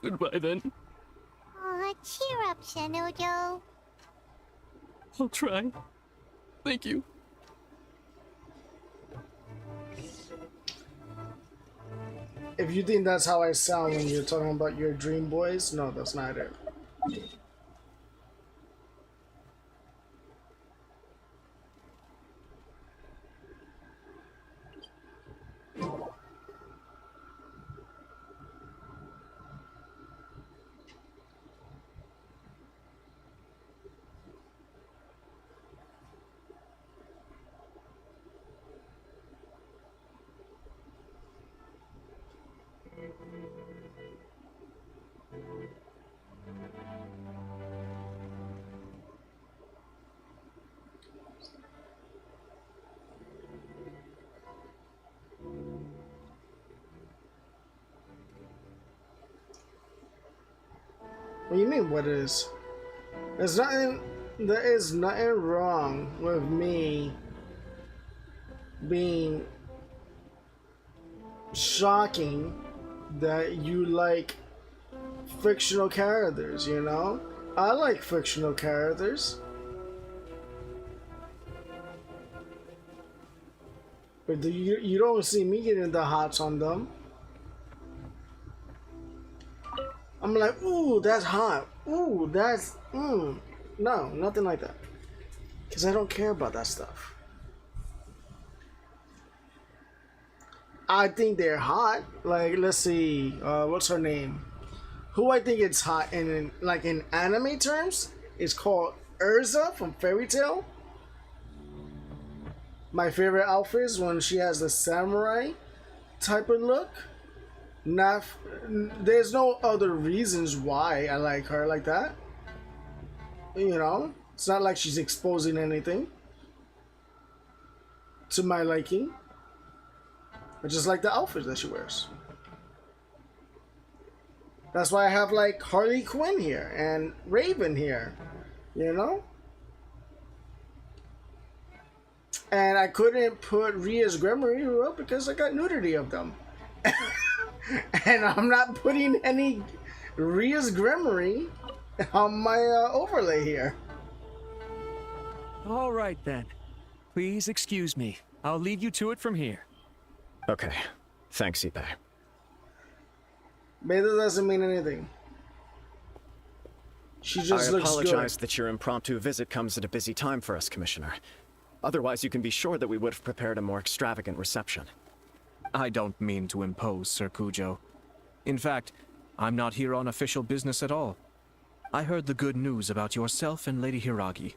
S: Goodbye then.
B: Aw, cheer up, Shanojo.
S: I'll try. Thank you.
A: If you think that's how I sound when you're talking about your dream boys, no, that's not it. What do you mean, what is? There is nothing wrong with me being shocking that you like fictional characters, you know? I like fictional characters. But you don't see me getting the hots on them. I'm like, ooh, that's hot. Ooh, that's, no, nothing like that. Because I don't care about that stuff. I think they're hot. Like, let's see, what's her name? Who I think it's hot in anime terms is called Urza from Fairy Tail. My favorite outfit is when she has the samurai type of look. There's no other reasons why I like her like that. You know, it's not like she's exposing anything to my liking. I just like the outfit that she wears. That's why I have like Harley Quinn here and Raven here, you know? And I couldn't put Ria's Grimoire up because I got nudity of them. And I'm not putting any Ria's Grimoire on my overlay here.
O: All right, then. Please excuse me. I'll leave you to it from here.
T: Okay. Thanks, Ipe.
A: Beta doesn't mean anything. She just
T: I
A: looks
T: apologize
A: good.
T: that your impromptu visit comes at a busy time for us, Commissioner. Otherwise, you can be sure that we would have prepared a more extravagant reception.
R: I don't mean to impose, Sir Kujo. In fact, I'm not here on official business at all. I heard the good news about yourself and Lady Hiragi.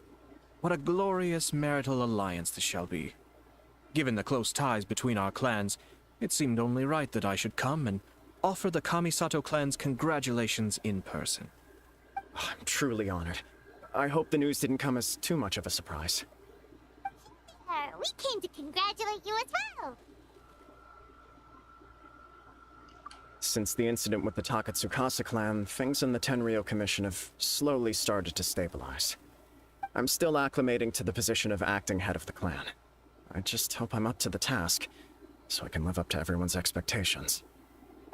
R: What a glorious marital alliance this shall be. Given the close ties between our clans, it seemed only right that I should come and offer the Kamisato clan's congratulations in person.
T: I'm truly honored. I hope the news didn't come as too much of a surprise.
B: We came to congratulate you as well.
T: Since the incident with the Takatsukasa clan, things in the Tenryou Commission have slowly started to stabilize. I'm still acclimating to the position of acting head of the clan. I just hope I'm up to the task, so I can live up to everyone's expectations.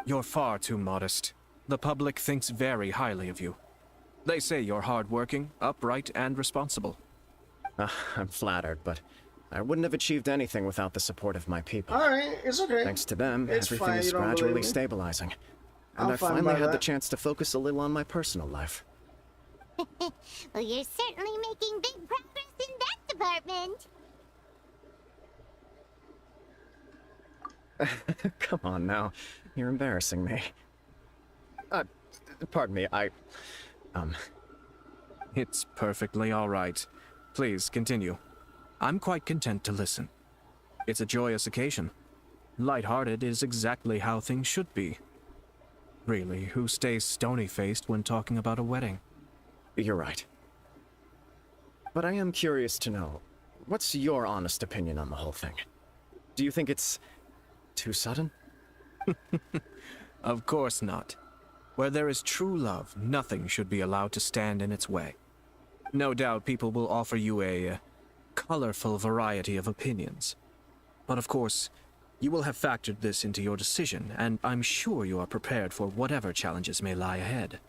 R: You're far too modest. The public thinks very highly of you. They say you're hardworking, upright, and responsible.
T: I'm flattered, but I wouldn't have achieved anything without the support of my people.
A: Alright, it's okay.
T: Thanks to them,
A: It's
T: everything
A: fine,
T: is
A: you don't believe
T: gradually
A: me?
T: stabilizing. And
A: I'm
T: I
A: fine
T: finally
A: by
T: had the
A: that.
T: chance to focus a little on my personal life.
B: Well, you're certainly making big progress in that department.
T: Come on now, you're embarrassing me. Pardon me,
R: It's perfectly all right. Please, continue. I'm quite content to listen. It's a joyous occasion. Light-hearted is exactly how things should be. Really, who stays stony-faced when talking about a wedding?
T: You're right. But I am curious to know, what's your honest opinion on the whole thing? Do you think it's too sudden?
R: Of course not. Where there is true love, nothing should be allowed to stand in its way. No doubt people will offer you a colorful variety of opinions. But of course, you will have factored this into your decision, and I'm sure you are prepared for whatever challenges may lie ahead.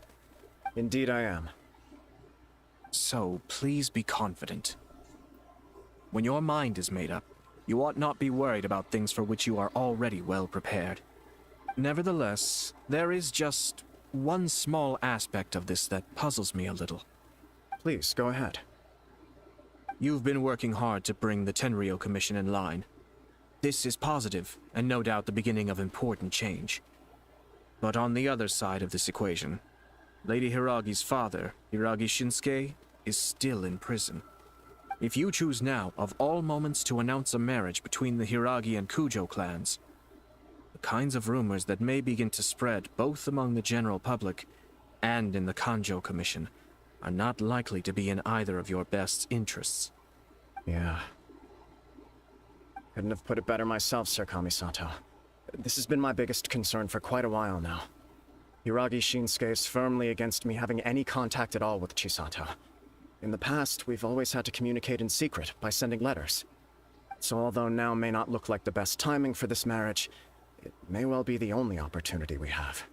T: Indeed I am.
R: So, please be confident. When your mind is made up, you ought not be worried about things for which you are already well prepared. Nevertheless, there is just one small aspect of this that puzzles me a little.
T: Please, go ahead.
R: You've been working hard to bring the Tenryou Commission in line. This is positive, and no doubt the beginning of important change. But on the other side of this equation, Lady Hiragi's father, Hiragi Shinsuke, is still in prison. If you choose now, of all moments, to announce a marriage between the Hiragi and Kujo clans, the kinds of rumors that may begin to spread both among the general public and in the Kanjo Commission are not likely to be in either of your best interests.
T: Yeah. Couldn't have put it better myself, Sir Kamisato. This has been my biggest concern for quite a while now. Hiragi Shinsuke is firmly against me having any contact at all with Chisato. In the past, we've always had to communicate in secret by sending letters. So although now may not look like the best timing for this marriage, it may well be the only opportunity we have.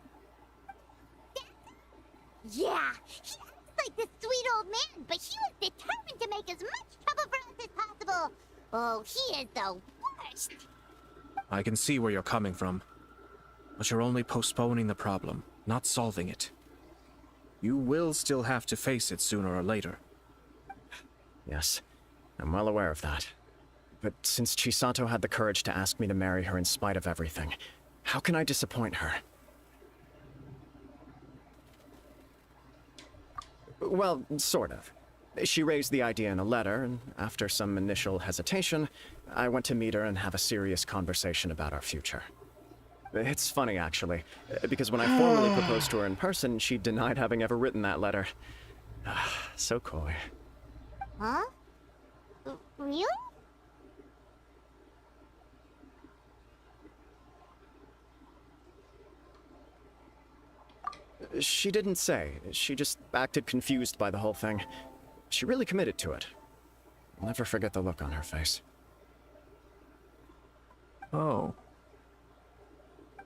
B: Yeah, he acts like this sweet old man, but he was determined to make as much trouble for us as possible. Oh, he is the worst.
R: I can see where you're coming from, but you're only postponing the problem, not solving it. You will still have to face it sooner or later.
T: Yes, I'm well aware of that. But since Chisato had the courage to ask me to marry her in spite of everything, how can I disappoint her? Well, sort of. She raised the idea in a letter, and after some initial hesitation, I went to meet her and have a serious conversation about our future. It's funny, actually, because when I formally proposed to her in person, she denied having ever written that letter. So coy.
B: Huh? Really?
T: She didn't say. She just acted confused by the whole thing. She really committed to it. I'll never forget the look on her face.
R: Oh.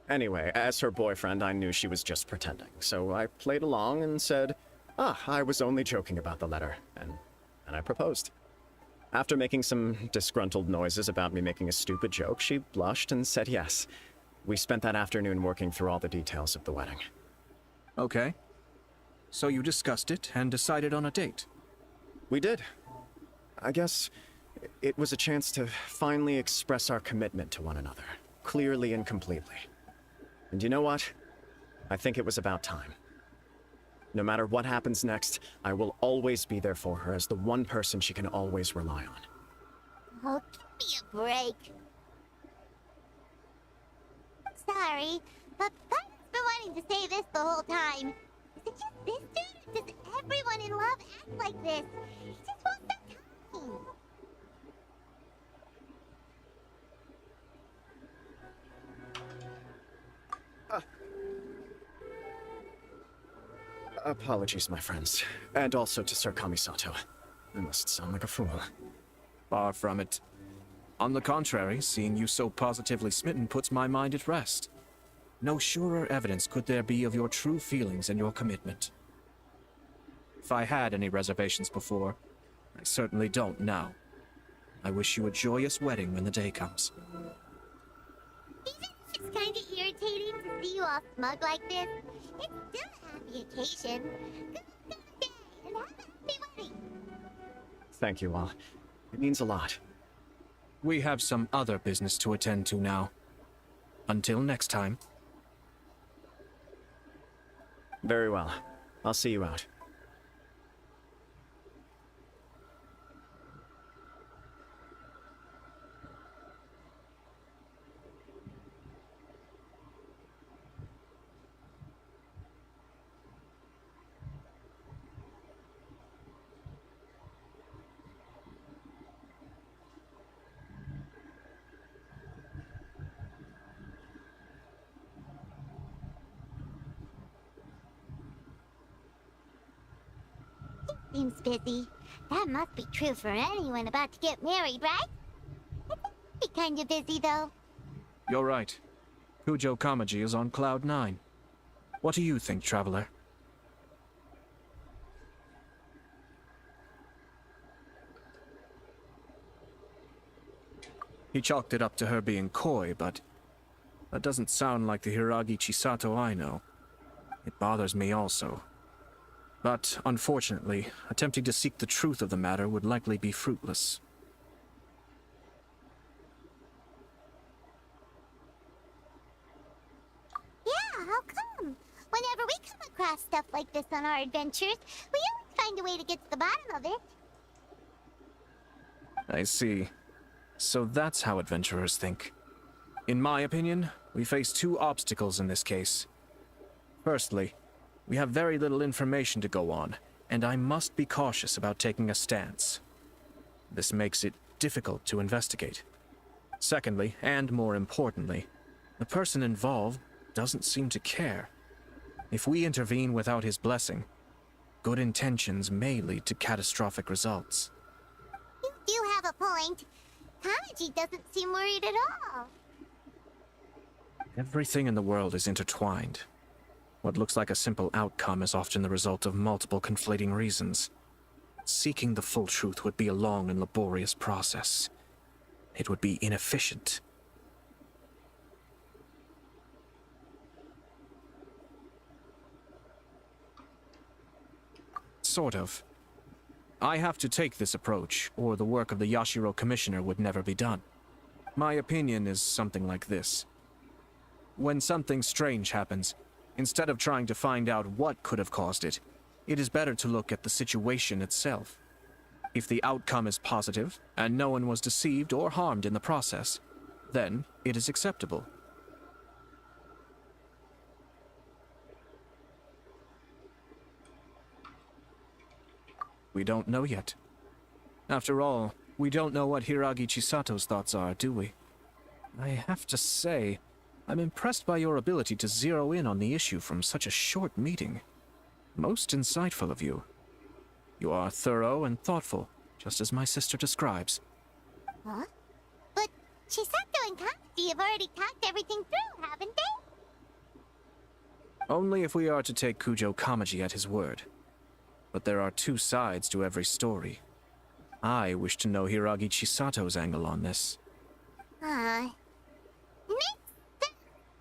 T: Anyway, as her boyfriend, I knew she was just pretending, so I played along and said, I was only joking about the letter, and I proposed. After making some disgruntled noises about me making a stupid joke, she blushed and said yes. We spent that afternoon working through all the details of the wedding.
R: Okay. So you discussed it and decided on a date?
T: We did. I guess it was a chance to finally express our commitment to one another, clearly and completely. And you know what? I think it was about time. No matter what happens next, I will always be there for her as the one person she can always rely on.
B: Oh, give me a break. Sorry, but Byron's been wanting to say this the whole time. Is it just this dude, or does everyone in love act like this? He just won't stop talking.
T: Apologies, my friends. And also to Sir Kamisato. I must sound like a fool.
R: Far from it. On the contrary, seeing you so positively smitten puts my mind at rest. No surer evidence could there be of your true feelings and your commitment. If I had any reservations before, I certainly don't now. I wish you a joyous wedding when the day comes.
B: It's kind of irritating to see you all smug like this. It's still a happy occasion. Good day, and have a happy wedding.
T: Thank you all. It means a lot.
R: We have some other business to attend to now. Until next time.
T: Very well. I'll see you out.
B: Seems busy. That must be true for anyone about to get married, right? Be kind of busy, though.
R: You're right. Kujo Kamaji is on Cloud 9. What do you think, Traveler? He chalked it up to her being coy, but that doesn't sound like the Hiragi Chisato I know. It bothers me also. But, unfortunately, attempting to seek the truth of the matter would likely be fruitless.
B: Yeah, how come? Whenever we come across stuff like this on our adventures, we always find a way to get to the bottom of it.
R: I see. So that's how adventurers think. In my opinion, we face two obstacles in this case. Firstly, we have very little information to go on, and I must be cautious about taking a stance. This makes it difficult to investigate. Secondly, and more importantly, the person involved doesn't seem to care. If we intervene without his blessing, good intentions may lead to catastrophic results.
B: You do have a point. Kamaji doesn't seem worried at all.
R: Everything in the world is intertwined. What looks like a simple outcome is often the result of multiple conflating reasons. Seeking the full truth would be a long and laborious process. It would be inefficient. Sort of. I have to take this approach, or the work of the Yashiro Commissioner would never be done. My opinion is something like this. When something strange happens, instead of trying to find out what could have caused it, it is better to look at the situation itself. If the outcome is positive, and no one was deceived or harmed in the process, then it is acceptable. We don't know yet. After all, we don't know what Hiragi Chisato's thoughts are, do we? I have to say, I'm impressed by your ability to zero in on the issue from such a short meeting. Most insightful of you. You are thorough and thoughtful, just as my sister describes.
B: Huh? But Chisato and Kamaji have already talked everything through, haven't they?
R: Only if we are to take Kujo Kamaji at his word. But there are two sides to every story. I wish to know Hiragi Chisato's angle on this.
B: Makes sense,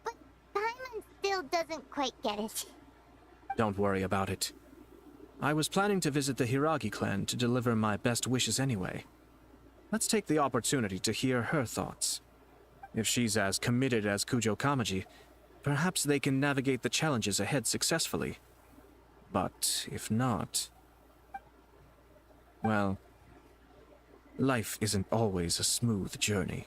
B: but Paimon still doesn't quite get it.
R: Don't worry about it. I was planning to visit the Hiragi clan to deliver my best wishes anyway. Let's take the opportunity to hear her thoughts. If she's as committed as Kujo Kamaji, perhaps they can navigate the challenges ahead successfully. But if not... well, life isn't always a smooth journey.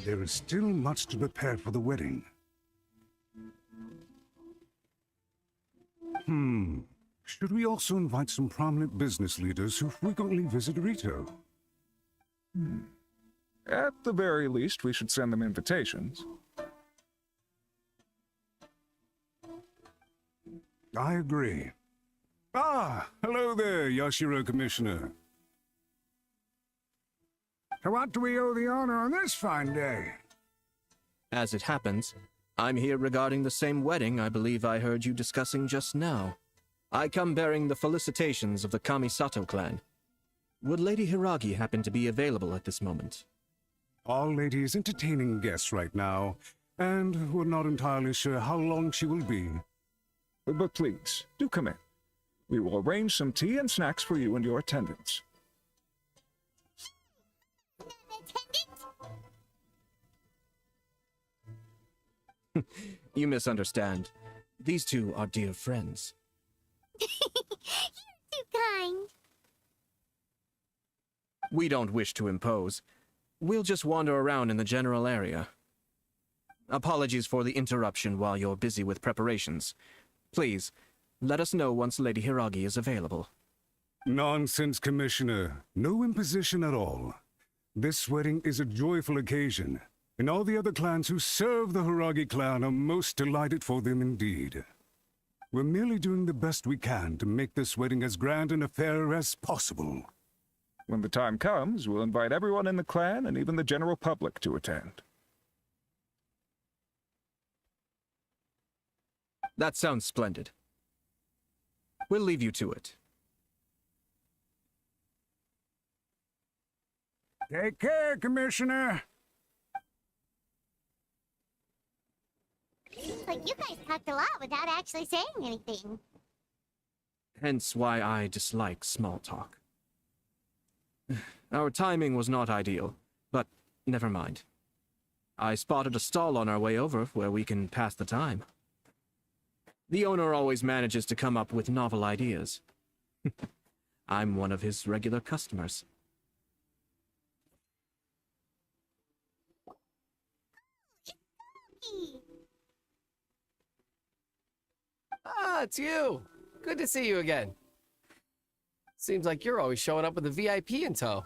U: There is still much to prepare for the wedding. Should we also invite some prominent business leaders who frequently visit Rito?
V: At the very least, we should send them invitations.
U: I agree. Ah, hello there, Yashiro Commissioner. To what do we owe the honor on this fine day?
R: As it happens, I'm here regarding the same wedding I believe I heard you discussing just now. I come bearing the felicitations of the Kamisato clan. Would Lady Hiragi happen to be available at this moment?
U: Our lady is entertaining guests right now, and we're not entirely sure how long she will be.
V: But please, do come in. We will arrange some tea and snacks for you and your attendants.
R: You misunderstand. These two are dear friends.
B: You're too kind.
R: We don't wish to impose. We'll just wander around in the general area. Apologies for the interruption while you're busy with preparations. Please, let us know once Lady Hiragi is available.
U: Nonsense, Commissioner. No imposition at all. This wedding is a joyful occasion, and all the other clans who serve the Hiragi clan are most delighted for them indeed. We're merely doing the best we can to make this wedding as grand an affair as possible.
V: When the time comes, we'll invite everyone in the clan and even the general public to attend.
R: That sounds splendid. We'll leave you to it.
U: Take care, Commissioner.
B: Seems like you guys talked a lot without actually saying anything.
R: Hence why I dislike small talk. Our timing was not ideal, but never mind. I spotted a stall on our way over where we can pass the time. The owner always manages to come up with novel ideas. I'm one of his regular customers.
W: Ah, it's you. Good to see you again. Seems like you're always showing up with a VIP in tow.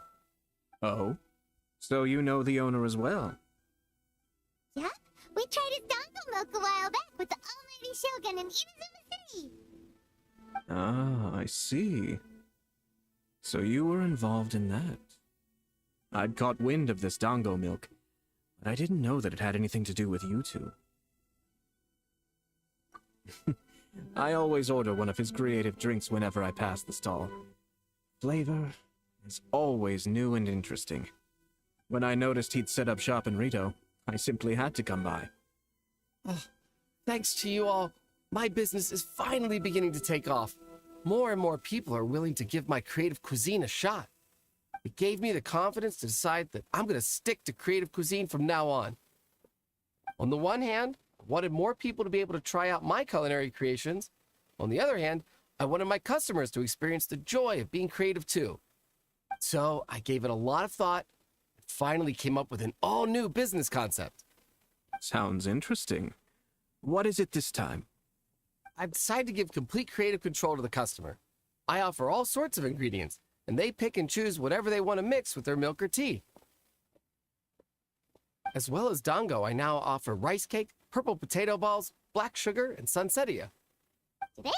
R: Oh? So you know the owner as well?
B: Yeah, we tried his dongle milk a while back with the almighty Shogun in Inazuma City.
R: Ah, I see. So you were involved in that. I'd caught wind of this dango milk, but I didn't know that it had anything to do with you two. I always order one of his creative drinks whenever I pass the stall. Flavor is always new and interesting. When I noticed he'd set up shop in Rito, I simply had to come by.
W: Thanks to you all, my business is finally beginning to take off. More and more people are willing to give my creative cuisine a shot. It gave me the confidence to decide that I'm going to stick to creative cuisine from now on. On the one hand, I wanted more people to be able to try out my culinary creations. On the other hand, I wanted my customers to experience the joy of being creative too. So I gave it a lot of thought and finally came up with an all-new business concept.
R: Sounds interesting. What is it this time?
W: I've decided to give complete creative control to the customer. I offer all sorts of ingredients, and they pick and choose whatever they want to mix with their milk or tea. As well as dango, I now offer rice cake, purple potato balls, black sugar, and sunsettia.
B: Do they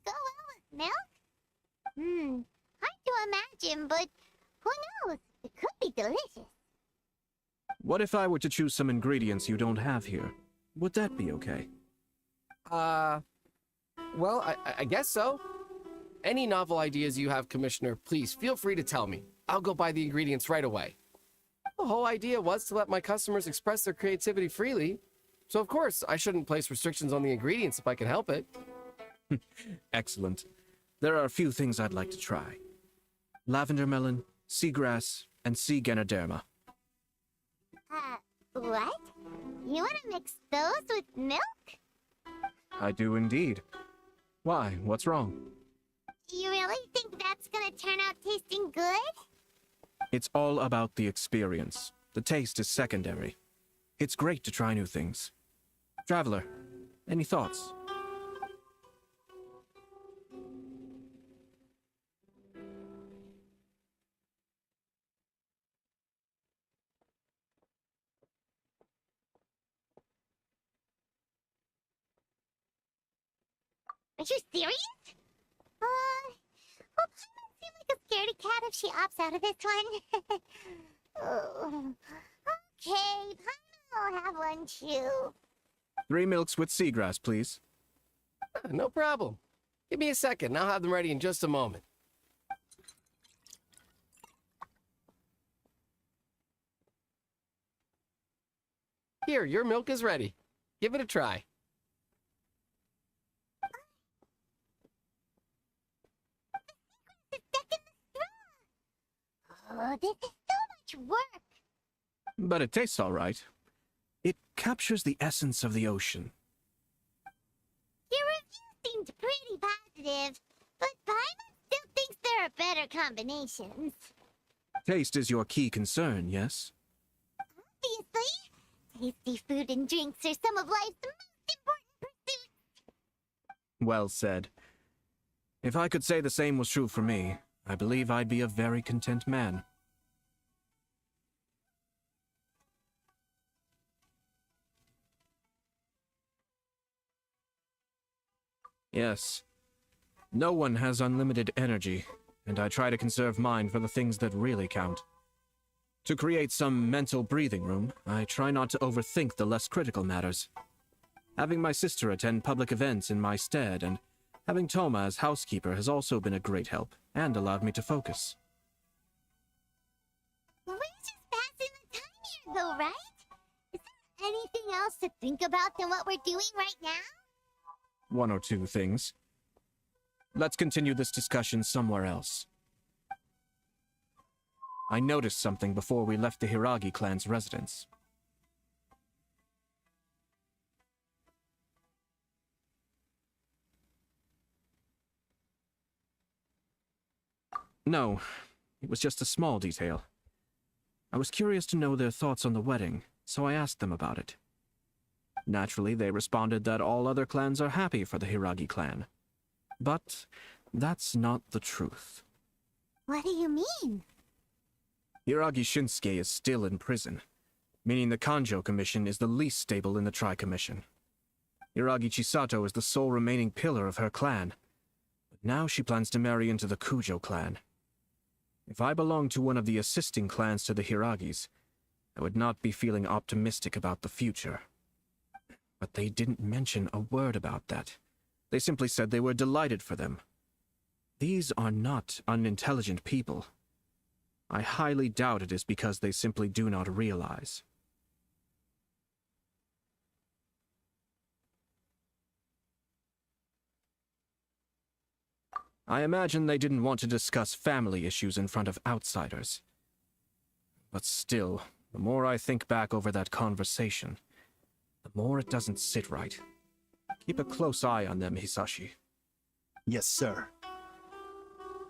B: go well with milk? Hard to imagine, but who knows? It could be delicious.
R: What if I were to choose some ingredients you don't have here? Would that be okay?
W: Well, I guess so. Any novel ideas you have, Commissioner, please feel free to tell me. I'll go buy the ingredients right away. The whole idea was to let my customers express their creativity freely. So of course, I shouldn't place restrictions on the ingredients if I can help it.
R: Excellent. There are a few things I'd like to try. Lavender melon, seagrass, and sea Ganoderma.
B: What? You want to mix those with milk?
R: I do indeed. Why? What's wrong?
B: You really think that's gonna turn out tasting good?
R: It's all about the experience. The taste is secondary. It's great to try new things. Traveler, any thoughts?
B: Are you serious? Well, Paimon seem like a scaredy cat if she opts out of this one. Oh, okay, Paimon will have one too.
R: 3 milks with seagrass, please.
W: No problem. Give me a second. I'll have them ready in just a moment. Here, your milk is ready. Give it a try.
B: Oh, this is so much work.
R: But it tastes all right. It captures the essence of the ocean.
B: Your review seemed pretty positive, but Paimon still thinks there are better combinations.
R: Taste is your key concern, yes?
B: Obviously, tasty food and drinks are some of life's most important pursuits.
R: Well said. If I could say the same was true for me, I believe I'd be a very content man. Yes. No one has unlimited energy, and I try to conserve mine for the things that really count. To create some mental breathing room, I try not to overthink the less critical matters. Having my sister attend public events in my stead and having Toma as housekeeper has also been a great help and allowed me to focus.
B: We're just passing the time here, though, right? Is there anything else to think about than what we're doing right now?
R: 1 or 2 things. Let's continue this discussion somewhere else. I noticed something before we left the Hiragi clan's residence. No, it was just a small detail. I was curious to know their thoughts on the wedding, so I asked them about it. Naturally, they responded that all other clans are happy for the Hiragi clan. But that's not the truth.
B: What do you mean?
R: Hiragi Shinsuke is still in prison, meaning the Kanjo Commission is the least stable in the Tri-Commission. Hiragi Chisato is the sole remaining pillar of her clan, but now she plans to marry into the Kujo clan. If I belonged to one of the assisting clans to the Hiragis, I would not be feeling optimistic about the future. But they didn't mention a word about that. They simply said they were delighted for them. These are not unintelligent people. I highly doubt it is because they simply do not realize. I imagine they didn't want to discuss family issues in front of outsiders. But still, the more I think back over that conversation, the more it doesn't sit right. Keep a close eye on them, Hisashi.
H: Yes, sir.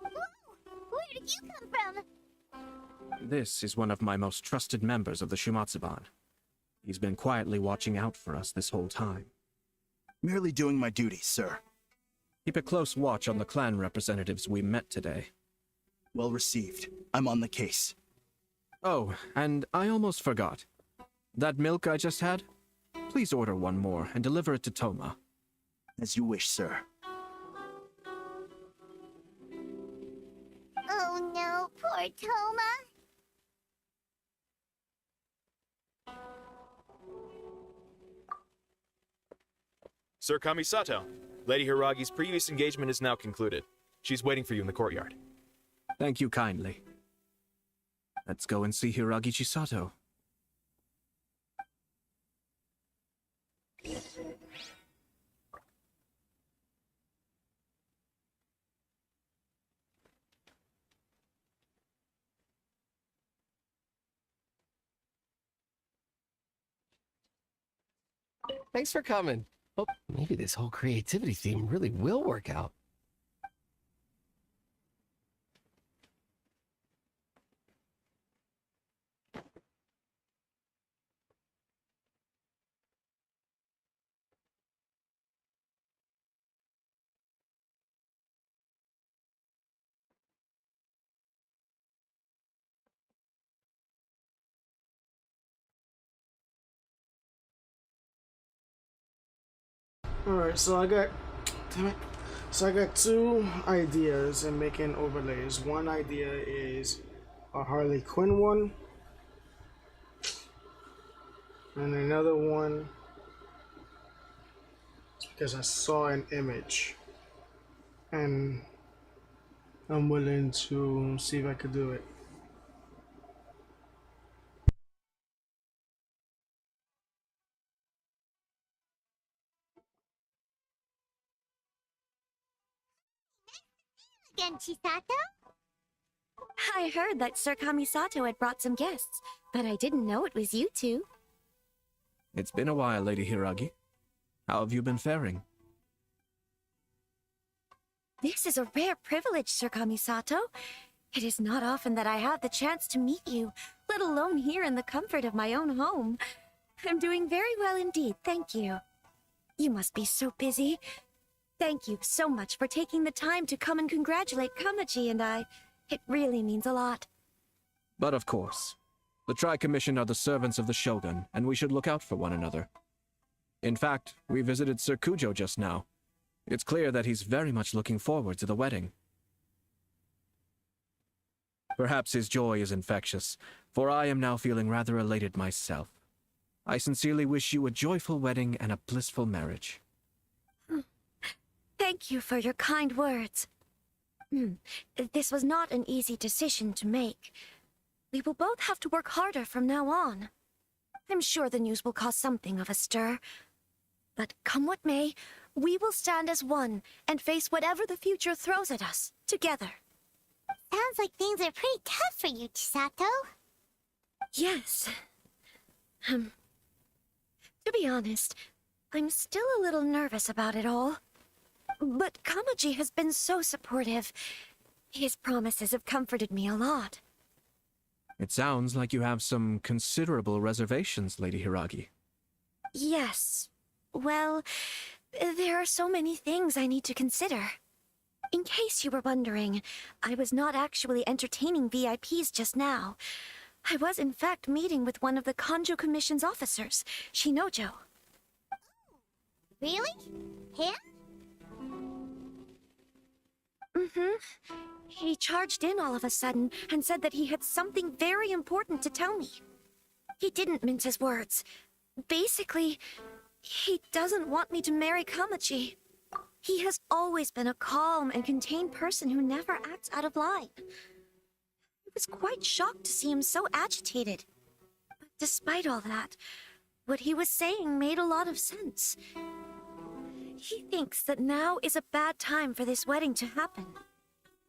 B: Where did you come from?
R: This is one of my most trusted members of the Shumatsuban. He's been quietly watching out for us this whole time.
H: Merely doing my duty, sir.
R: Keep a close watch on the clan representatives we met today.
H: Well received. I'm on the case.
R: Oh, and I almost forgot. That milk I just had? Please order one more and deliver it to Toma.
H: As you wish, sir.
B: Oh no, poor Toma.
I: Sir Kamisato, Lady Hiragi's previous engagement is now concluded. She's waiting for you in the courtyard.
R: Thank you kindly. Let's go and see Hiragi Chisato.
W: Thanks for coming. Oh, maybe this whole creativity theme really will work out.
A: Alright, so I got, damn it. So I got two ideas in making overlays. One idea is a Harley Quinn one, and another one is because I saw an image, and I'm willing to see if I could do it.
B: Again, Chisato?
C: I heard that Sir Kamisato had brought some guests, but I didn't know it was you two.
R: It's been a while, Lady Hiragi. How have you been faring?
C: This is a rare privilege, Sir Kamisato. It is not often that I have the chance to meet you, let alone here in the comfort of my own home. I'm doing very well indeed, thank you. You must be so busy. Thank you so much for taking the time to come and congratulate Kamaji and I. It really means a lot.
R: But of course, the Tri-Commission are the servants of the Shogun, and we should look out for one another. In fact, we visited Sir Kujo just now. It's clear that he's very much looking forward to the wedding. Perhaps his joy is infectious, for I am now feeling rather elated myself. I sincerely wish you a joyful wedding and a blissful marriage.
C: Thank you for your kind words. This was not an easy decision to make. We will both have to work harder from now on. I'm sure the news will cause something of a stir. But come what may, we will stand as one and face whatever the future throws at us, together.
B: Sounds like things are pretty tough for you, Chisato.
C: Yes. To be honest, I'm still a little nervous about it all. But Kamaji has been so supportive. His promises have comforted me a lot.
R: It sounds like you have some considerable reservations, Lady Hiragi.
C: Yes. Well, there are so many things I need to consider. In case you were wondering, I was not actually entertaining VIPs just now. I was in fact meeting with one of the Kanjo Commission's officers, Shinojo.
B: Really? Him?
C: He charged in all of a sudden and said that he had something very important to tell me. He didn't mince his words. Basically, he doesn't want me to marry Kamaji. He has always been a calm and contained person who never acts out of line. I was quite shocked to see him so agitated. But despite all that, what he was saying made a lot of sense. He thinks that now is a bad time for this wedding to happen.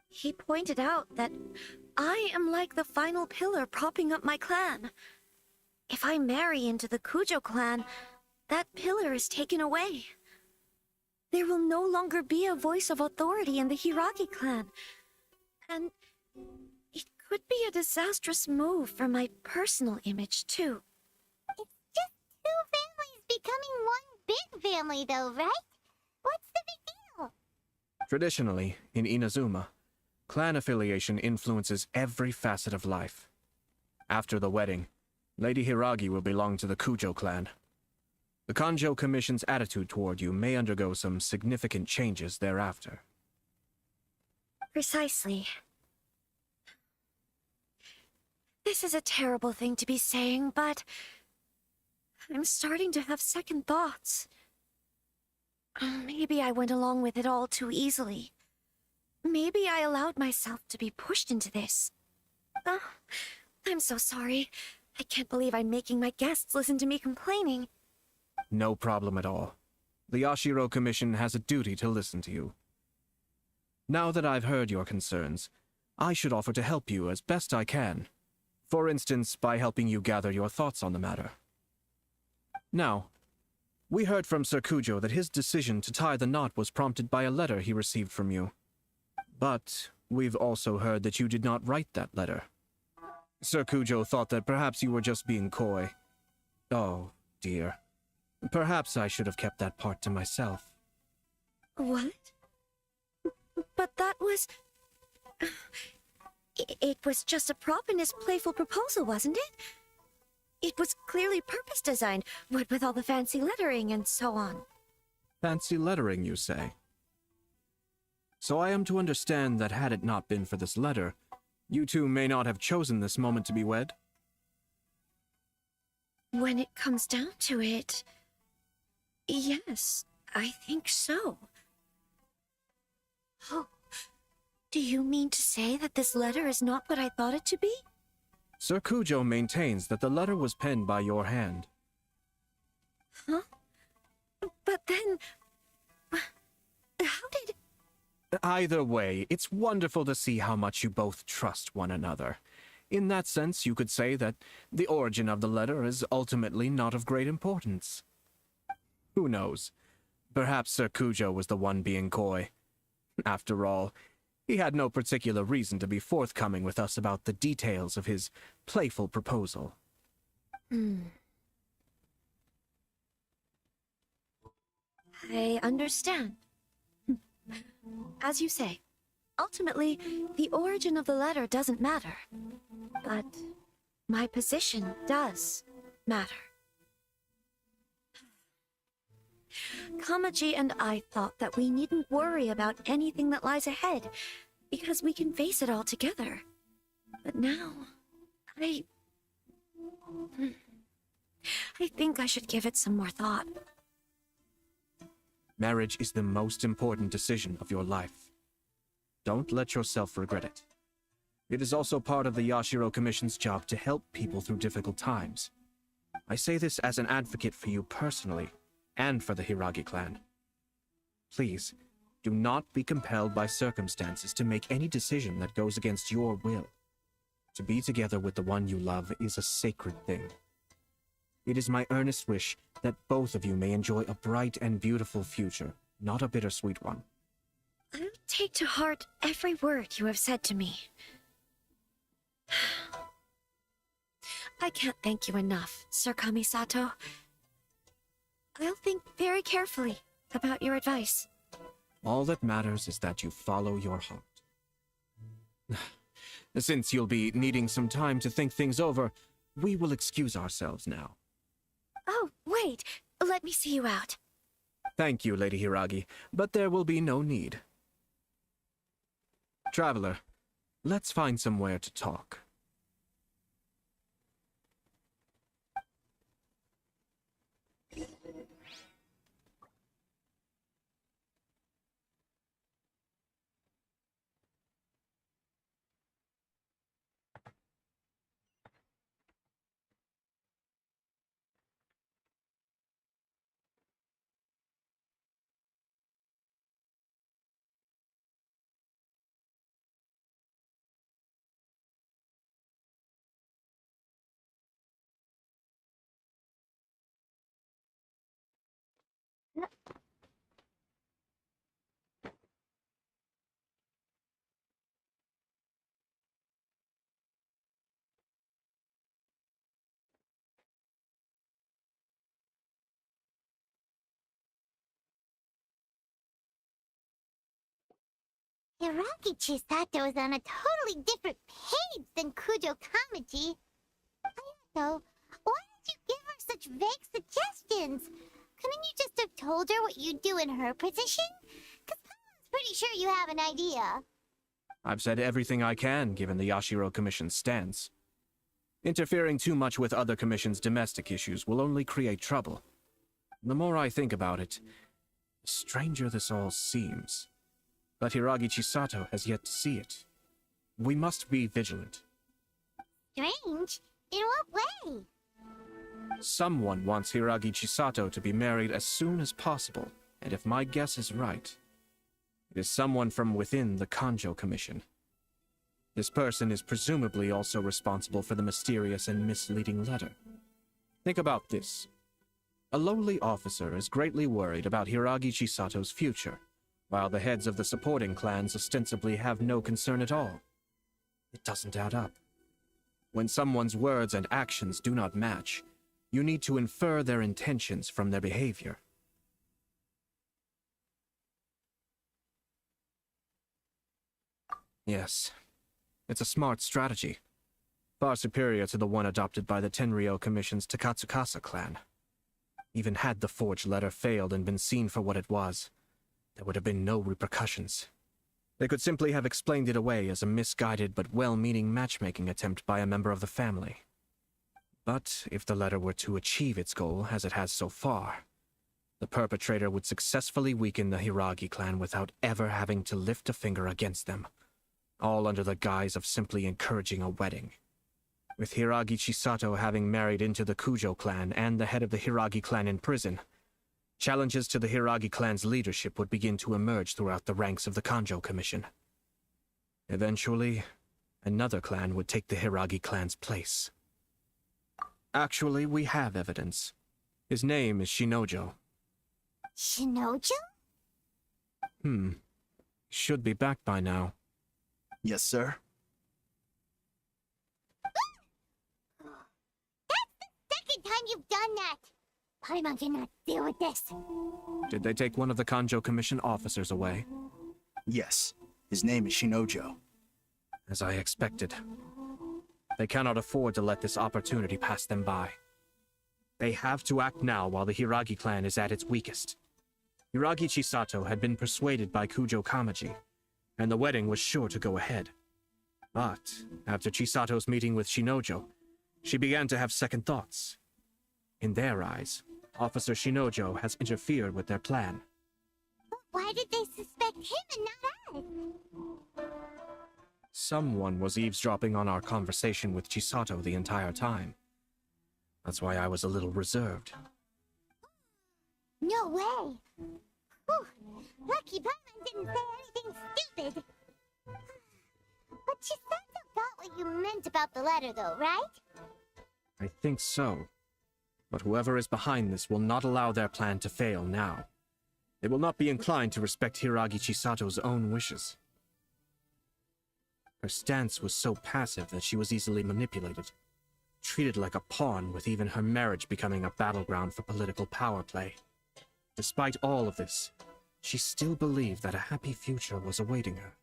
C: He pointed out that I am like the final pillar propping up my clan. If I marry into the Kujo clan, that pillar is taken away. There will no longer be a voice of authority in the Hiragi clan. And it could be a disastrous move for my personal image, too.
B: It's just two families becoming one big family, though, right? What's the big deal?
R: Traditionally, in Inazuma, clan affiliation influences every facet of life. After the wedding, Lady Hiragi will belong to the Kujo clan. The Kanjo Commission's attitude toward you may undergo some significant changes thereafter.
C: Precisely. This is a terrible thing to be saying, but I'm starting to have second thoughts. Maybe I went along with it all too easily. Maybe I allowed myself to be pushed into this. I'm so sorry. I can't believe I'm making my guests listen to me complaining.
R: No problem at all. The Yashiro Commission has a duty to listen to you. Now that I've heard your concerns, I should offer to help you as best I can. For instance, by helping you gather your thoughts on the matter. Now, we heard from Sir Kujo that his decision to tie the knot was prompted by a letter he received from you. But we've also heard that you did not write that letter. Sir Kujo thought that perhaps you were just being coy. Oh, dear. Perhaps I should have kept that part to myself.
C: What? But that was... It was just a prop in his playful proposal, wasn't it? It was clearly purpose designed, what with all the fancy lettering and so on.
R: Fancy lettering, you say? So I am to understand that had it not been for this letter, you two may not have chosen this moment to be wed?
C: When it comes down to it, yes, I think so. Oh, do you mean to say that this letter is not what I thought it to be?
R: Sir Kujo maintains that the letter was penned by your hand.
C: Huh? But then... how did...
R: Either way, it's wonderful to see how much you both trust one another. In that sense, you could say that the origin of the letter is ultimately not of great importance. Who knows? Perhaps Sir Kujo was the one being coy. After all, he had no particular reason to be forthcoming with us about the details of his playful proposal.
C: I understand. As you say, ultimately, the origin of the letter doesn't matter. But my position does matter. Kamaji and I thought that we needn't worry about anything that lies ahead, because we can face it all together. But now, I think I should give it some more thought.
R: Marriage is the most important decision of your life. Don't let yourself regret it. It is also part of the Yashiro Commission's job to help people through difficult times. I say this as an advocate for you personally, and for the Hiragi clan. Please, do not be compelled by circumstances to make any decision that goes against your will. To be together with the one you love is a sacred thing. It is my earnest wish that both of you may enjoy a bright and beautiful future, not a bittersweet one.
C: I'll take to heart every word you have said to me. I can't thank you enough, Sir Kamisato. I'll think very carefully about your advice.
R: All that matters is that you follow your heart. Since you'll be needing some time to think things over, we will excuse ourselves now.
C: Oh, wait. Let me see you out.
R: Thank you, Lady Hiragi, but there will be no need. Traveler, let's find somewhere to talk.
B: Hiragi Chisato is on a totally different page than Kujo Kamaji. So, why did you give her such vague suggestions? Couldn't you just have told her what you'd do in her position? Because I'm pretty sure you have an idea.
R: I've said everything I can, given the Yashiro Commission's stance. Interfering too much with other commission's domestic issues will only create trouble. The more I think about it, the stranger this all seems. But Hiragi Chisato has yet to see it. We must be vigilant.
B: Strange? In what way?
R: Someone wants Hiragi Chisato to be married as soon as possible, and if my guess is right, it is someone from within the Kanjo Commission. This person is presumably also responsible for the mysterious and misleading letter. Think about this. A lowly officer is greatly worried about Hiragi Chisato's future, while the heads of the supporting clans ostensibly have no concern at all. It doesn't add up. When someone's words and actions do not match, you need to infer their intentions from their behavior. Yes, it's a smart strategy, far superior to the one adopted by the Tenryou Commission's Takatsukasa clan. Even had the forged letter failed and been seen for what it was, there would have been no repercussions. They could simply have explained it away as a misguided but well-meaning matchmaking attempt by a member of the family. But if the letter were to achieve its goal, as it has so far, the perpetrator would successfully weaken the Hiragi clan without ever having to lift a finger against them, all under the guise of simply encouraging a wedding. With Hiragi Chisato having married into the Kujo clan and the head of the Hiragi clan in prison, challenges to the Hiragi clan's leadership would begin to emerge throughout the ranks of the Kanjo Commission. Eventually, another clan would take the Hiragi clan's place. Actually, we have evidence. His name is Shinojo.
B: Shinojo?
R: Should be back by now.
H: Yes, sir.
B: Second time you've done that! Paimon cannot deal with this.
R: Did they take one of the Kanjo Commission officers away?
H: Yes. His name is Shinojo.
R: As I expected. They cannot afford to let this opportunity pass them by. They have to act now while the Hiragi clan is at its weakest. Hiragi Chisato had been persuaded by Kujo Kamaji, and the wedding was sure to go ahead. But after Chisato's meeting with Shinojo, she began to have second thoughts. In their eyes, Officer Shinojo has interfered with their plan.
B: Why did they suspect him and not us?
R: Someone was eavesdropping on our conversation with Chisato the entire time. That's why I was a little reserved.
B: No way! Whew. Lucky Paimon didn't say anything stupid! But Chisato got what you meant about the letter though, right?
R: I think so. But whoever is behind this will not allow their plan to fail now. They will not be inclined to respect Hiragi Chisato's own wishes. Her stance was so passive that she was easily manipulated, treated like a pawn, with even her marriage becoming a battleground for political power play. Despite all of this, she still believed that a happy future was awaiting her.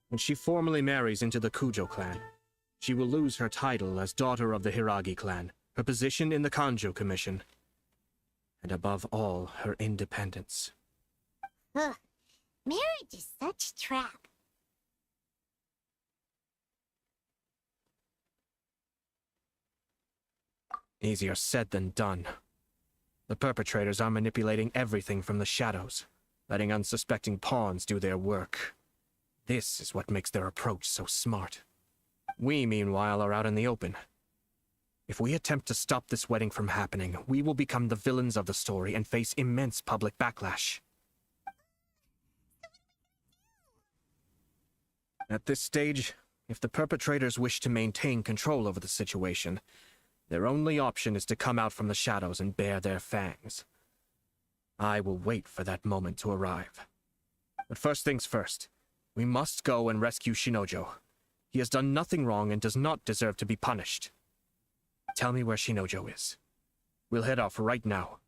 R: When she formally marries into the Kujo clan, she will lose her title as daughter of the Hiragi clan, her position in the Kanjo Commission, and above all, her independence.
B: Ugh. Marriage is such a trap.
R: Easier said than done. The perpetrators are manipulating everything from the shadows, letting unsuspecting pawns do their work. This is what makes their approach so smart. We, meanwhile, are out in the open. If we attempt to stop this wedding from happening, we will become the villains of the story and face immense public backlash. At this stage, if the perpetrators wish to maintain control over the situation, their only option is to come out from the shadows and bare their fangs. I will wait for that moment to arrive. But first things first, we must go and rescue Shinojo. He has done nothing wrong and does not deserve to be punished. Tell me where Shinojo is. We'll head off right now.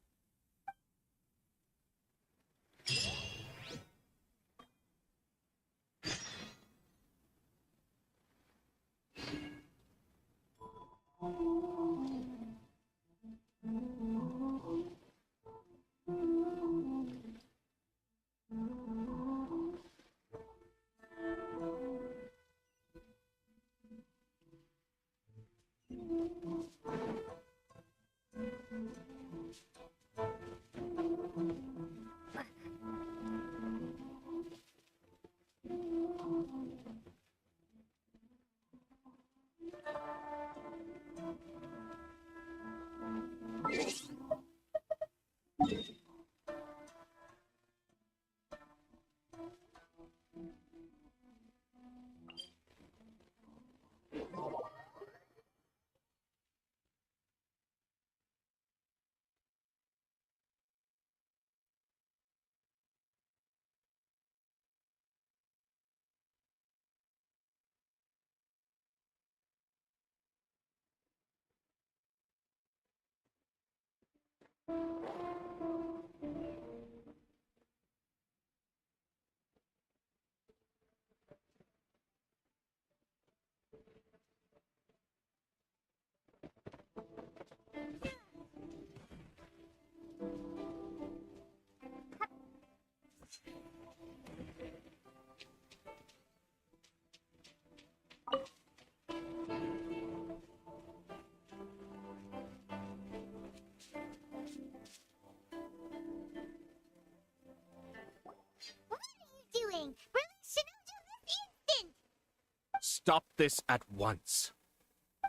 R: stop this at once.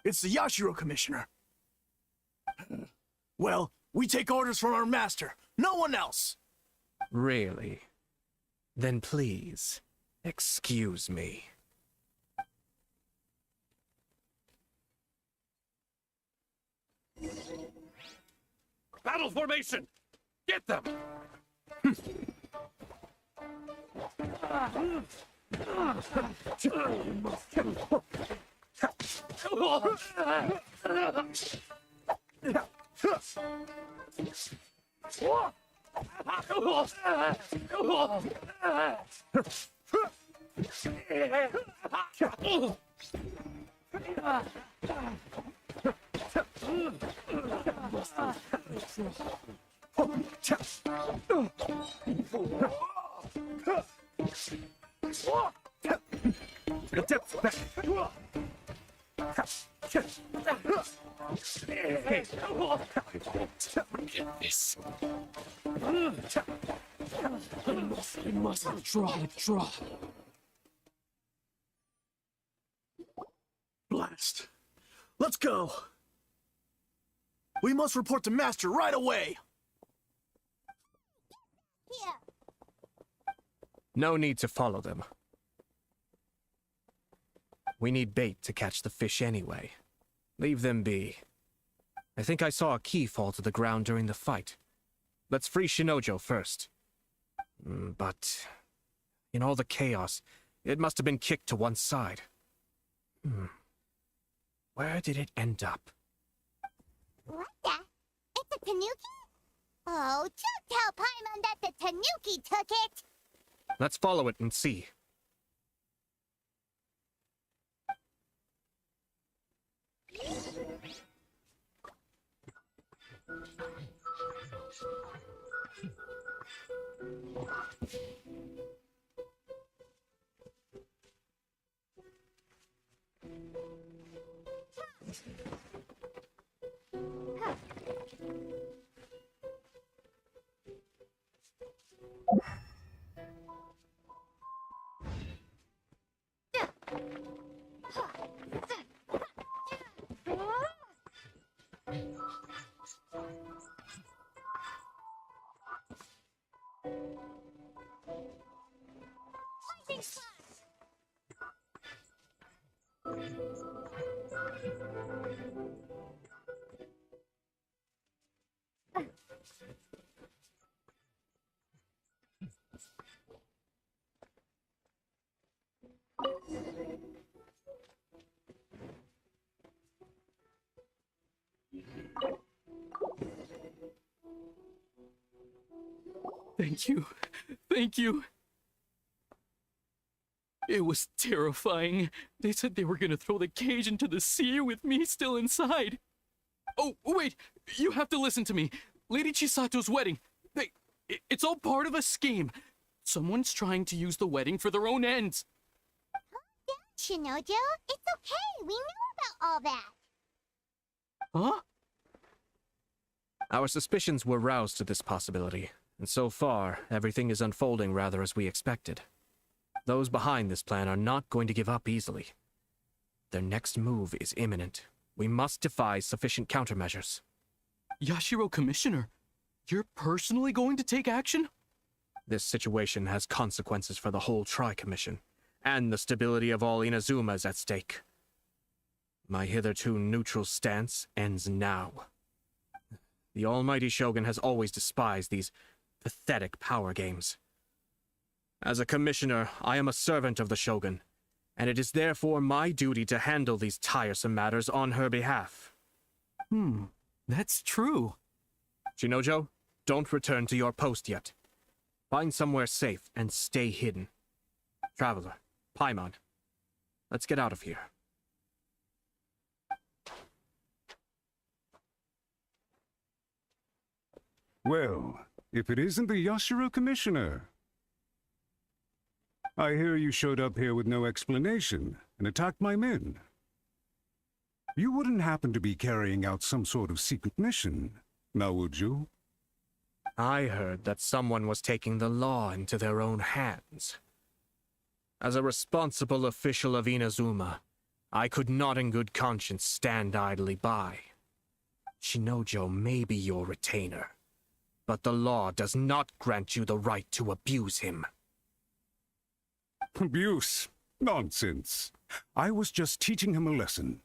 E: It's the Yashiro Commissioner. Well, we take orders from our master, no one else.
R: Really? Then please, excuse me.
S: Battle formation! Get them!
E: Get this. I must draw. Blast. Let's go. We must report to Master right away.
B: Here.
R: No need to follow them. We need bait to catch the fish anyway. Leave them be. I think I saw a key fall to the ground during the fight. Let's free Shinojo first. But in all the chaos, it must have been kicked to one side. Where did it end up?
B: What the? It's a tanuki? Oh, don't tell Paimon that the tanuki took it!
R: Let's follow it and see.
S: Thank you. Thank you. It was terrifying. They said they were gonna throw the cage into the sea with me still inside. Oh, wait! You have to listen to me. Lady Chisato's wedding. It's all part of a scheme. Someone's trying to use the wedding for their own ends.
B: Calm down, Shinojo. It's okay. We knew about all that.
S: Huh?
R: Our suspicions were roused to this possibility, and so far, everything is unfolding rather as we expected. Those behind this plan are not going to give up easily. Their next move is imminent. We must devise sufficient countermeasures.
S: Yashiro Commissioner, you're personally going to take action?
R: This situation has consequences for the whole Tri-Commission, and the stability of all Inazuma is at stake. My hitherto neutral stance ends now. The almighty Shogun has always despised these pathetic power games. As a commissioner, I am a servant of the Shogun, and it is therefore my duty to handle these tiresome matters on her behalf.
S: That's true.
R: Shinojo, don't return to your post yet. Find somewhere safe and stay hidden. Traveler, Paimon, let's get out of here.
U: Well, if it isn't the Yashiro Commissioner. I hear you showed up here with no explanation and attacked my men. You wouldn't happen to be carrying out some sort of secret mission, now would you?
R: I heard that someone was taking the law into their own hands. As a responsible official of Inazuma, I could not in good conscience stand idly by. Shinojo may be your retainer, but the law does not grant you the right to abuse him.
U: Abuse? Nonsense. I was just teaching him a lesson.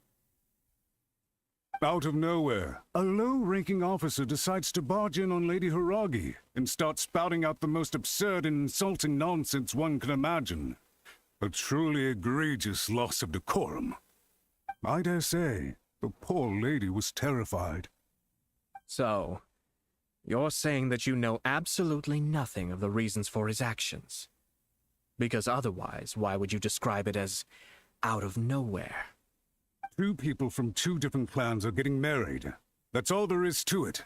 U: Out of nowhere, a low-ranking officer decides to barge in on Lady Hiragi and start spouting out the most absurd and insulting nonsense one can imagine. A truly egregious loss of decorum. I dare say, the poor lady was terrified.
R: So, you're saying that you know absolutely nothing of the reasons for his actions? Because otherwise, why would you describe it as out of nowhere?
U: Two people from two different clans are getting married. That's all there is to it.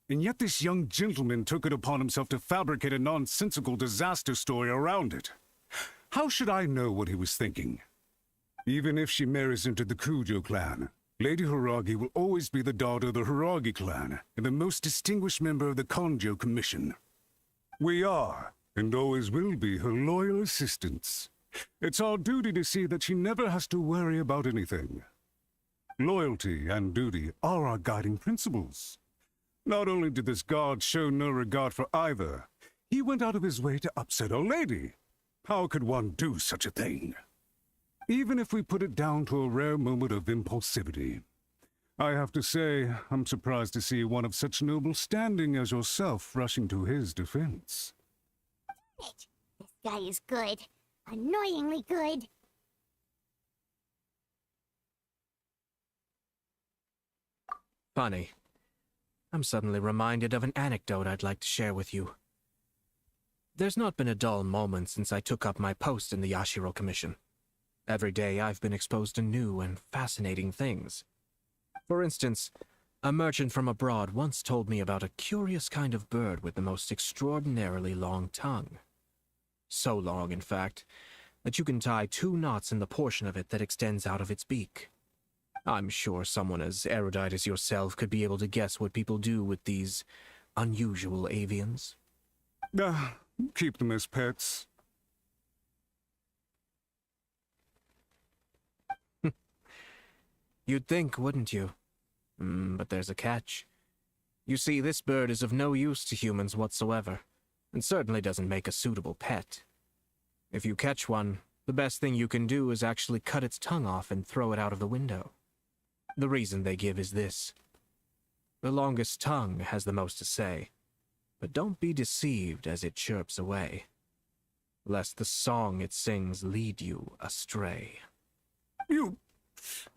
U: And yet this young gentleman took it upon himself to fabricate a nonsensical disaster story around it. How should I know what he was thinking? Even if she marries into the Kujo clan, Lady Hiragi will always be the daughter of the Hiragi clan and the most distinguished member of the Kanjo Commission. We are, and always will be, her loyal assistants. It's our duty to see that she never has to worry about anything. Loyalty and duty are our guiding principles. Not only did this guard show no regard for either, he went out of his way to upset our lady. How could one do such a thing? Even if we put it down to a rare moment of impulsivity. I have to say, I'm surprised to see one of such noble standing as yourself rushing to his defense.
B: This guy is good. Annoyingly good.
R: Funny. I'm suddenly reminded of an anecdote I'd like to share with you. There's not been a dull moment since I took up my post in the Yashiro Commission. Every day I've been exposed to new and fascinating things. For instance, a merchant from abroad once told me about a curious kind of bird with the most extraordinarily long tongue. So long, in fact, that you can tie 2 knots in the portion of it that extends out of its beak. I'm sure someone as erudite as yourself could be able to guess what people do with these unusual avians.
U: Keep them as pets.
R: You'd think, wouldn't you? But there's a catch. You see, this bird is of no use to humans whatsoever, and certainly doesn't make a suitable pet. If you catch one, the best thing you can do is actually cut its tongue off and throw it out of the window. The reason they give is this. The longest tongue has the most to say, but don't be deceived as it chirps away, lest the song it sings lead you astray.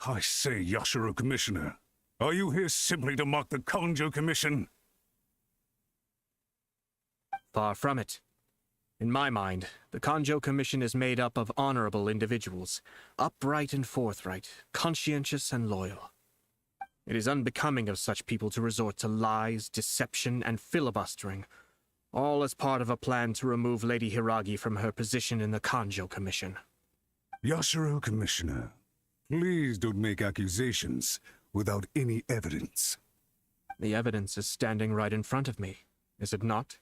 U: I say, Yashiro Commissioner, are you here simply to mock the Kanjo Commission?
R: Far from it. In my mind, the Kanjo Commission is made up of honorable individuals, upright and forthright, conscientious and loyal. It is unbecoming of such people to resort to lies, deception, and filibustering, all as part of a plan to remove Lady Hiragi from her position in the Kanjo Commission.
U: Yashiro Commissioner, please don't make accusations without any evidence.
R: The evidence is standing right in front of me, is it not?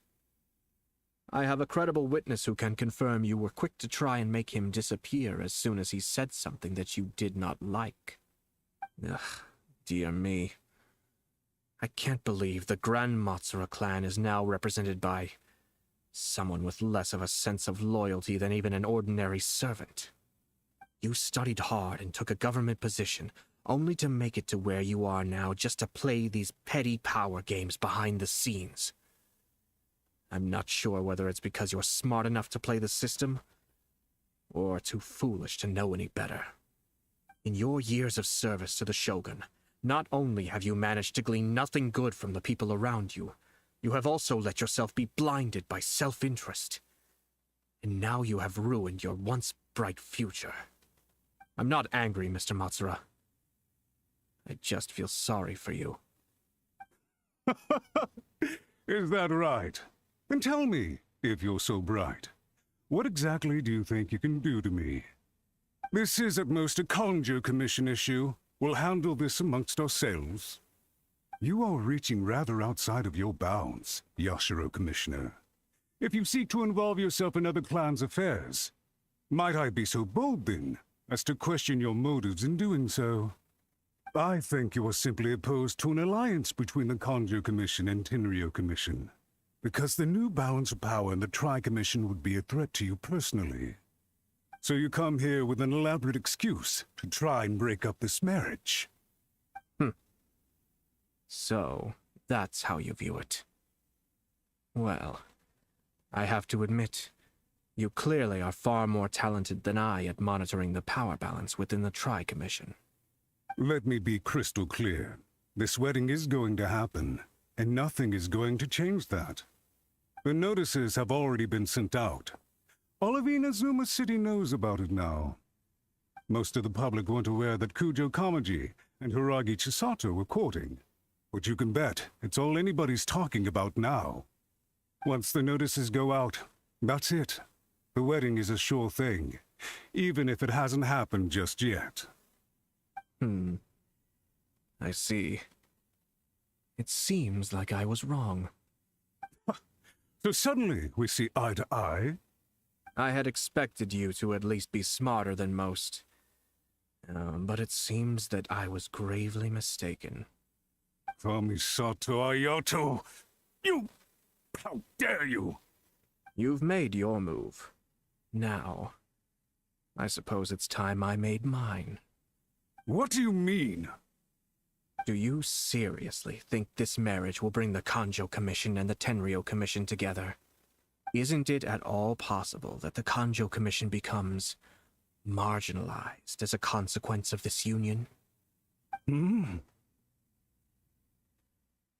R: I have a credible witness who can confirm you were quick to try and make him disappear as soon as he said something that you did not like. Ugh, dear me. I can't believe the Grand Matsura clan is now represented by someone with less of a sense of loyalty than even an ordinary servant. You studied hard and took a government position, only to make it to where you are now just to play these petty power games behind the scenes. I'm not sure whether it's because you're smart enough to play the system, or too foolish to know any better. In your years of service to the Shogun, not only have you managed to glean nothing good from the people around you, you have also let yourself be blinded by self-interest. And now you have ruined your once bright future. I'm not angry, Mr. Matsura. I just feel sorry for you.
U: Is that right? Then tell me, if you're so bright, what exactly do you think you can do to me? This is at most a Kanjo Commission issue. We'll handle this amongst ourselves. You are reaching rather outside of your bounds, Yashiro Commissioner. If you seek to involve yourself in other clans' affairs, might I be so bold then, as to question your motives in doing so. I think you are simply opposed to an alliance between the Kanjo Commission and Tenryo Commission, because the new balance of power in the Tri-Commission would be a threat to you personally. So you come here with an elaborate excuse to try and break up this marriage.
R: So, that's how you view it. Well, I have to admit, you clearly are far more talented than I at monitoring the power balance within the Tri-Commission.
U: Let me be crystal clear. This wedding is going to happen, and nothing is going to change that. The notices have already been sent out. All of Inazuma City knows about it now. Most of the public weren't aware that Kujo Kamaji and Hiragi Chisato were courting. But you can bet it's all anybody's talking about now. Once the notices go out, that's it. The wedding is a sure thing, even if it hasn't happened just yet.
R: I see. It seems like I was wrong.
U: So suddenly we see eye to eye?
R: I had expected you to at least be smarter than most. But it seems that I was gravely mistaken.
U: Kamisato Ayato! You! How dare you!
R: You've made your move. Now, I suppose it's time I made mine.
U: What do you mean?
R: Do you seriously think this marriage will bring the Kanjo Commission and the Tenryo Commission together? Isn't it at all possible that the Kanjo Commission becomes marginalized as a consequence of this union?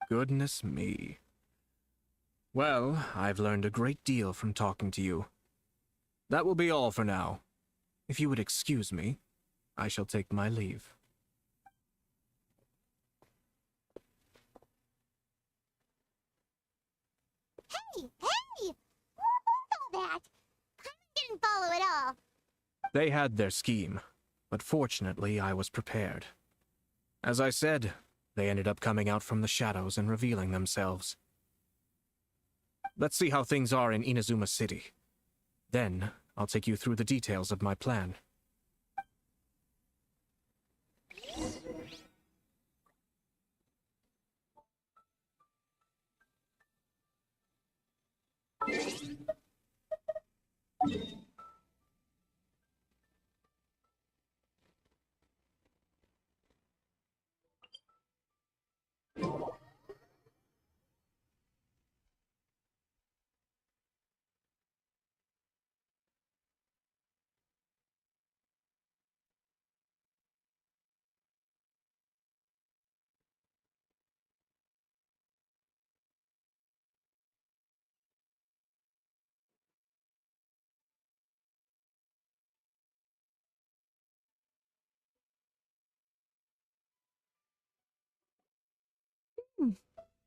R: Goodness me. Well, I've learned a great deal from talking to you. That will be all for now. If you would excuse me, I shall take my leave.
B: Hey! What was all that? Paimon didn't follow at all.
R: They had their scheme, but fortunately I was prepared. As I said, they ended up coming out from the shadows and revealing themselves. Let's see how things are in Inazuma City. Then, I'll take you through the details of my plan.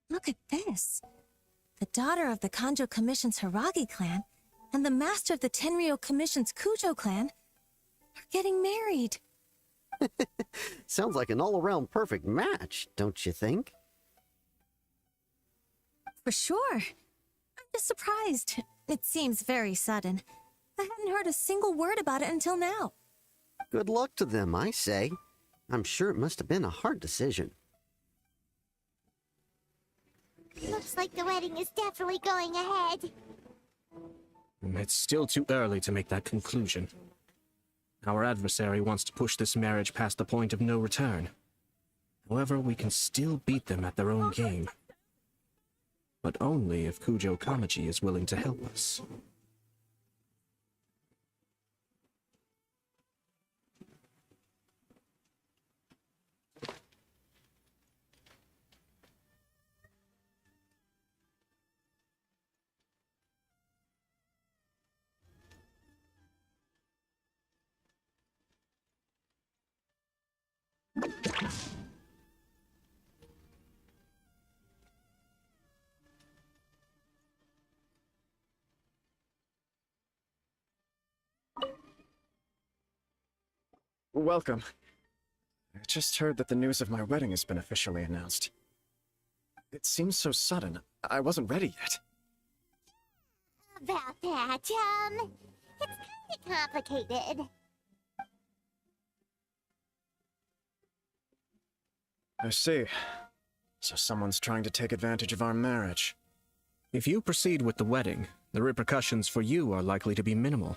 C: Look at this. The daughter of the Kanjo Commission's Hiragi clan and the master of the Tenryo Commission's Kujo clan are getting married.
D: Sounds like an all-around perfect match, don't you think?
C: For sure. I'm just surprised. It seems very sudden. I hadn't heard a single word about it until now.
D: Good luck to them, I say. I'm sure it must have been a hard decision.
B: Looks like the wedding is definitely going ahead.
R: It's still too early to make that conclusion. Our adversary wants to push this marriage past the point of no return. However, we can still beat them at their own game. But only if Kujo Kamaji is willing to help us.
T: Welcome. I just heard that the news of my wedding has been officially announced. It seems so sudden. I wasn't ready yet.
B: About that, it's kinda complicated.
T: I see. So someone's trying to take advantage of our marriage.
R: If you proceed with the wedding, the repercussions for you are likely to be minimal.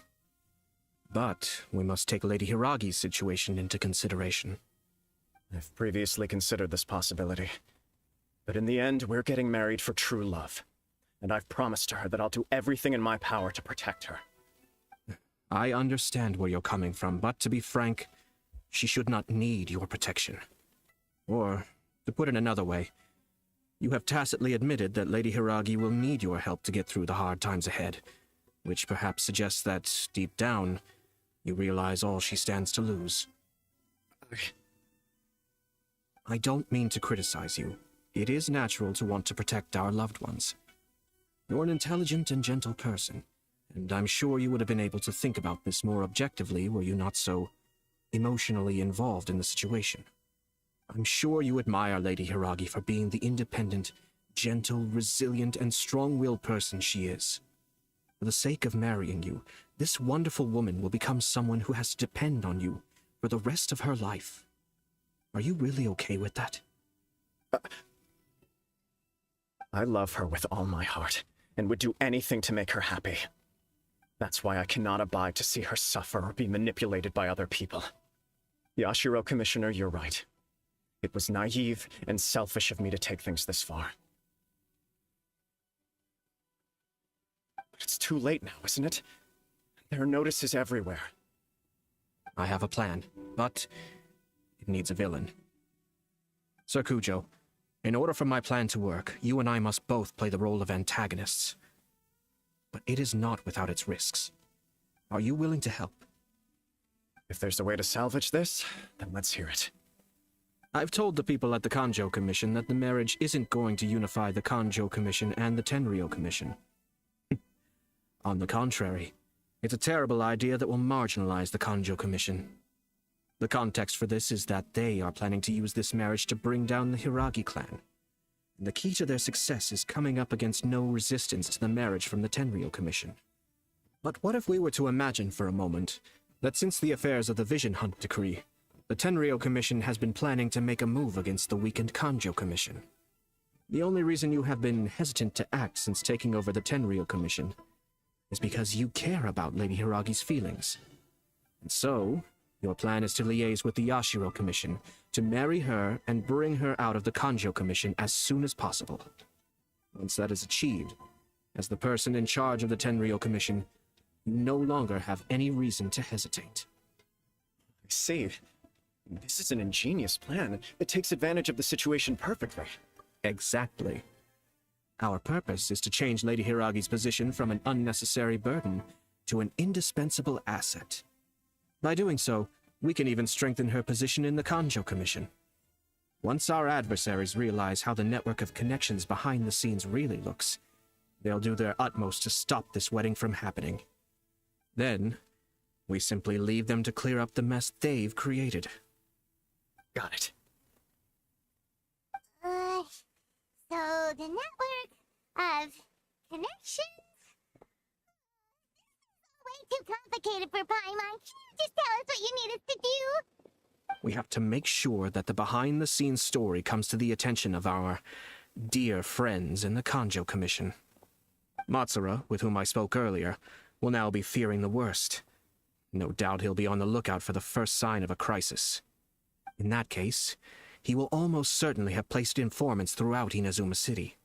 R: But we must take Lady Hiragi's situation into consideration.
T: I've previously considered this possibility. But in the end, we're getting married for true love. And I've promised her that I'll do everything in my power to protect her.
R: I understand where you're coming from, but to be frank, she should not need your protection. Or, to put it another way, you have tacitly admitted that Lady Hiragi will need your help to get through the hard times ahead, which perhaps suggests that, deep down, you realize all she stands to lose. I don't mean to criticize you. It is natural to want to protect our loved ones. You're an intelligent and gentle person, and I'm sure you would have been able to think about this more objectively were you not so emotionally involved in the situation. I'm sure you admire Lady Hiragi for being the independent, gentle, resilient, and strong-willed person she is. For the sake of marrying you, this wonderful woman will become someone who has to depend on you for the rest of her life. Are you really okay with that?
T: I love her with all my heart, and would do anything to make her happy. That's why I cannot abide to see her suffer or be manipulated by other people. Yashiro Commissioner, you're right. It was naive and selfish of me to take things this far. But it's too late now, isn't it? There are notices everywhere.
R: I have a plan, but it needs a villain. Sir Kujo, in order for my plan to work, you and I must both play the role of antagonists. But it is not without its risks. Are you willing to help?
T: If there's a way to salvage this, then let's hear it.
R: I've told the people at the Kanjo Commission that the marriage isn't going to unify the Kanjo Commission and the Tenryou Commission. On the contrary, it's a terrible idea that will marginalize the Kanjo Commission. The context for this is that they are planning to use this marriage to bring down the Hiragi clan. And the key to their success is coming up against no resistance to the marriage from the Tenryou Commission. But what if we were to imagine for a moment that since the affairs of the Vision Hunt Decree, the Tenryou Commission has been planning to make a move against the weakened Kanjo Commission? The only reason you have been hesitant to act since taking over the Tenryou Commission is because you care about Lady Hiragi's feelings. And so, your plan is to liaise with the Yashiro Commission to marry her and bring her out of the Kanjo Commission as soon as possible. Once that is achieved, as the person in charge of the Tenryou Commission, you no longer have any reason to hesitate.
T: I see. This is an ingenious plan. It takes advantage of the situation perfectly.
R: Exactly. Our purpose is to change Lady Hiragi's position from an unnecessary burden to an indispensable asset. By doing so, we can even strengthen her position in the Kanjo Commission. Once our adversaries realize how the network of connections behind the scenes really looks, they'll do their utmost to stop this wedding from happening. Then, we simply leave them to clear up the mess they've created.
T: Got it.
B: So the network of connections? Way too complicated for Paimon. Can you just tell us what you need us to do?
R: We have to make sure that the behind-the-scenes story comes to the attention of our dear friends in the Kanjo Commission. Matsura, with whom I spoke earlier, will now be fearing the worst. No doubt he'll be on the lookout for the first sign of a crisis. In that case, he will almost certainly have placed informants throughout Inazuma City.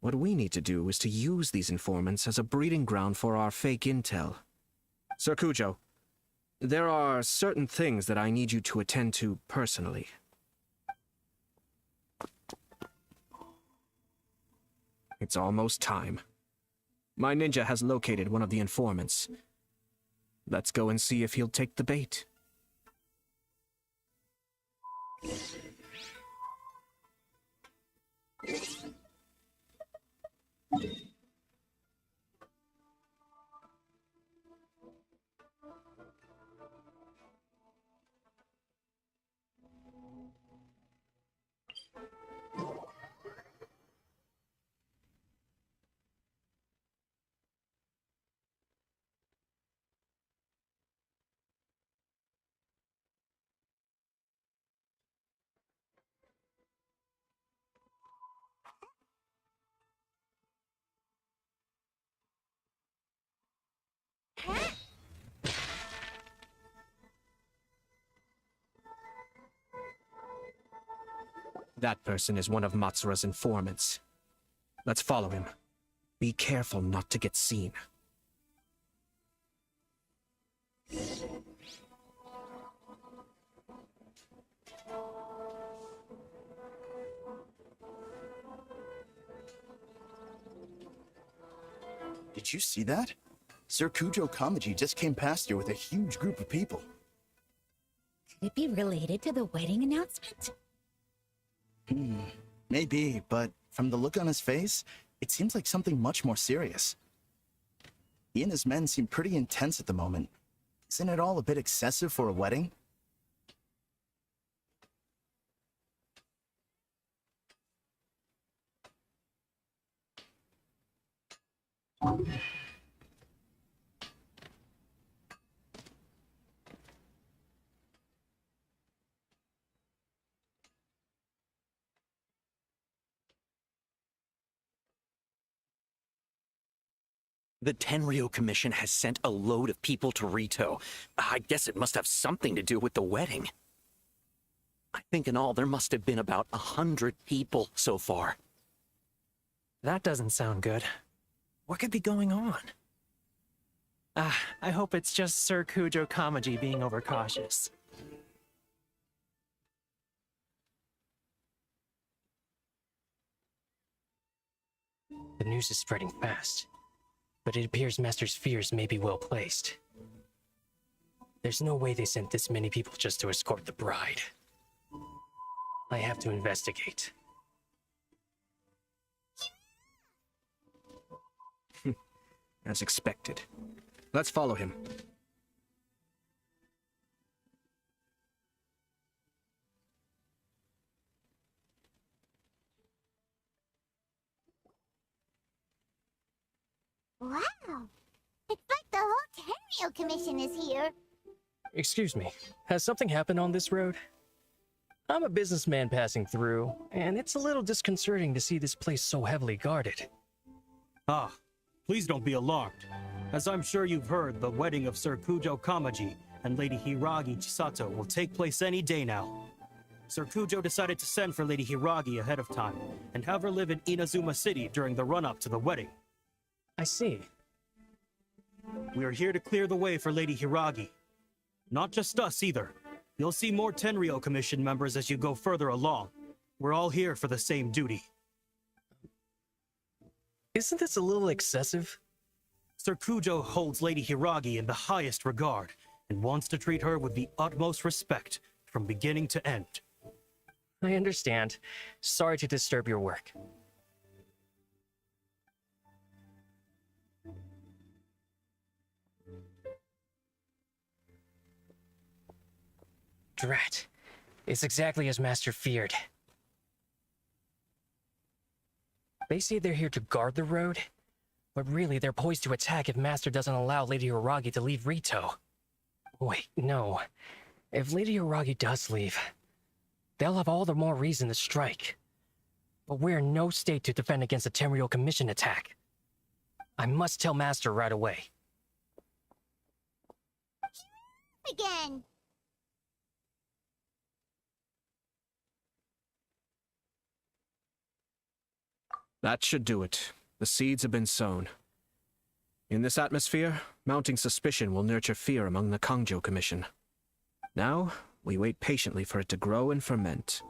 R: What we need to do is to use these informants as a breeding ground for our fake intel. Sir Kujo, there are certain things that I need you to attend to personally. It's almost time. My ninja has located one of the informants. Let's go and see if he'll take the bait. That person is one of Matsura's informants. Let's follow him. Be careful not to get seen.
H: Did you see that? Sir Kujo Kamaji just came past here with a huge group of people.
K: Could it be related to the wedding announcement?
H: Maybe, but from the look on his face, it seems like something much more serious. He and his men seem pretty intense at the moment. Isn't it all a bit excessive for a wedding?
N: The Tenryo Commission has sent a load of people to Rito. I guess it must have something to do with the wedding. I think in all there must have been about 100 people so far.
M: That doesn't sound good. What could be going on? I hope it's just Sir Kujo Kamaji being overcautious. The news is spreading fast, but it appears Master's fears may be well placed. There's no way they sent this many people just to escort the bride. I have to investigate.
R: As expected. Let's follow him.
B: Wow! It's like the whole Tenryo Commission is here.
M: Excuse me, has something happened on this road? I'm a businessman passing through, and it's a little disconcerting to see this place so heavily guarded.
P: Ah, please don't be alarmed. As I'm sure you've heard, the wedding of Sir Kujo Kamaji and Lady Hiragi Chisato will take place any day now. Sir Kujo decided to send for Lady Hiragi ahead of time and have her live in Inazuma City during the run-up to the wedding.
M: I see.
P: We are here to clear the way for Lady Hiragi. Not just us either. You'll see more Tenryo Commission members as you go further along. We're all here for the same duty.
M: Isn't this a little excessive?
P: Sir Kujo holds Lady Hiragi in the highest regard and wants to treat her with the utmost respect from beginning to end.
M: I understand. Sorry to disturb your work. Drat. It's exactly as Master feared. They say they're here to guard the road, but really they're poised to attack if Master doesn't allow Lady Hiragi to leave Rito. Wait, no. If Lady Hiragi does leave, they'll have all the more reason to strike. But we're in no state to defend against a Tenryo Commission attack. I must tell Master right away.
B: Again!
R: That should do it. The seeds have been sown. In this atmosphere, mounting suspicion will nurture fear among the Kangjo Commission. Now, we wait patiently for it to grow and ferment.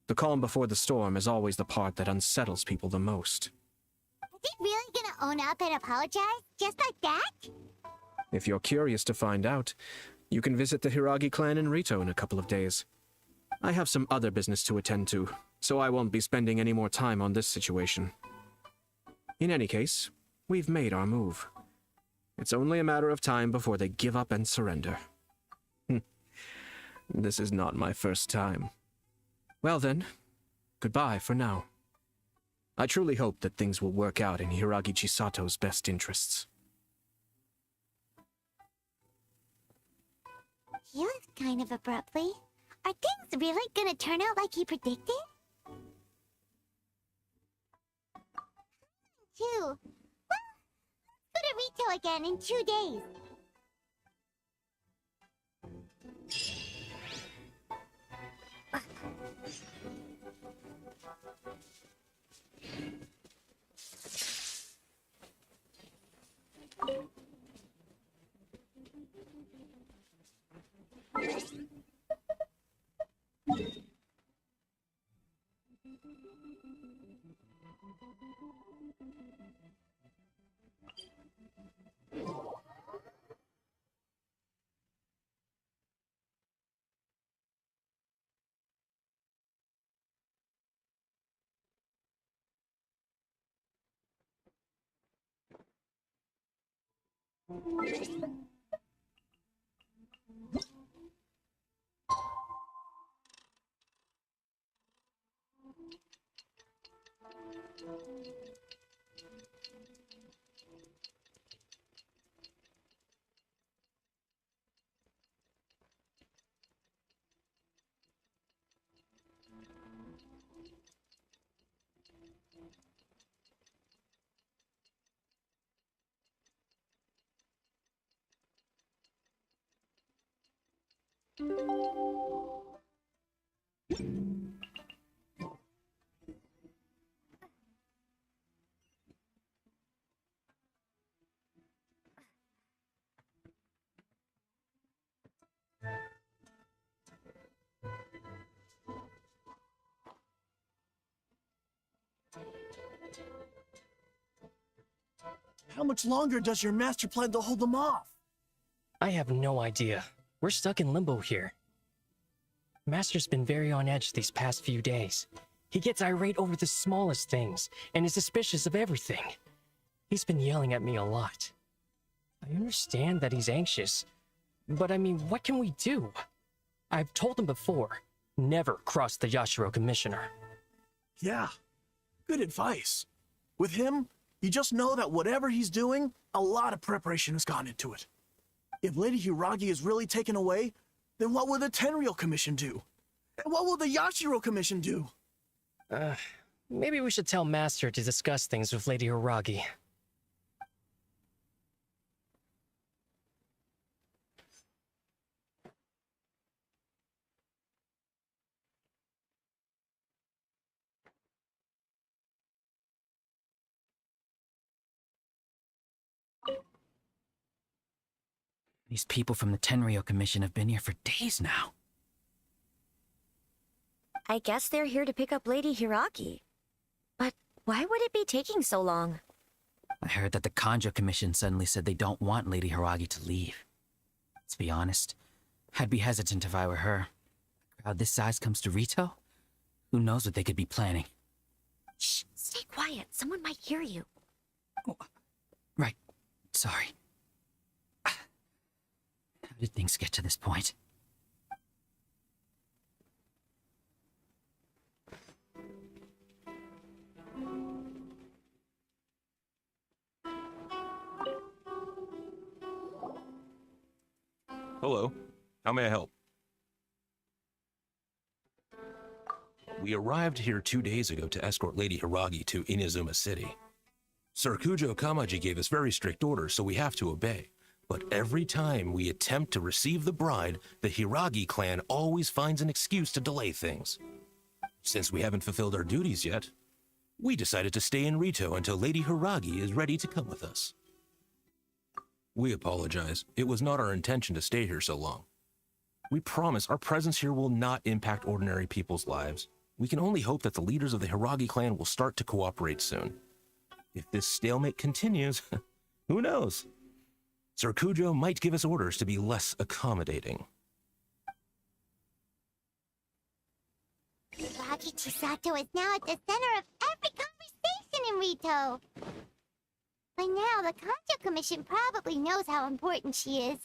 R: The calm before the storm is always the part that unsettles people the most.
B: Is he really gonna own up and apologize? Just like that?
R: If you're curious to find out, you can visit the Hiragi clan in Rito in a couple of days. I have some other business to attend to, so I won't be spending any more time on this situation. In any case, we've made our move. It's only a matter of time before they give up and surrender. This is not my first time. Well then, goodbye for now. I truly hope that things will work out in Hiragi Chisato's best interests.
B: He left kind of abruptly. Are things really gonna turn out like he predicted? Well, let's go to Rito again in 2 days.
E: How much longer does your master plan to hold them off?
M: I have no idea. We're stuck in limbo here. Master's been very on edge these past few days. He gets irate over the smallest things and is suspicious of everything. He's been yelling at me a lot. I understand that he's anxious, but I mean, what can we do? I've told him before, never cross the Yashiro Commissioner.
E: Yeah, good advice. With him, you just know that whatever he's doing, a lot of preparation has gone into it. If Lady Hiragi is really taken away, then what will the Tenryou Commission do? And what will the Yashiro Commission do?
M: Maybe we should tell Master to discuss things with Lady Hiragi.
N: These people from the Tenryou Commission have been here for days now.
C: I guess they're here to pick up Lady Hiragi. But why would it be taking so long?
N: I heard that the Kanjo Commission suddenly said they don't want Lady Hiragi to leave. To be honest, I'd be hesitant if I were her. A crowd this size comes to Rito? Who knows what they could be planning?
C: Shh, stay quiet. Someone might hear you.
N: Oh, right. Sorry. How did things get to this point?
F: Hello. How may I help? We arrived here 2 days ago to escort Lady Hiragi to Inazuma City. Sir Kujo Kamaji gave us very strict orders, so we have to obey. But every time we attempt to receive the bride, the Hiragi clan always finds an excuse to delay things. Since we haven't fulfilled our duties yet, we decided to stay in Rito until Lady Hiragi is ready to come with us. We apologize. It was not our intention to stay here so long. We promise our presence here will not impact ordinary people's lives. We can only hope that the leaders of the Hiragi clan will start to cooperate soon. If this stalemate continues, who knows? Sir Kujo might give us orders to be less accommodating.
B: Hiragi Chisato is now at the center of every conversation in Rito. By now, the Kanjo Commission probably knows how important she is.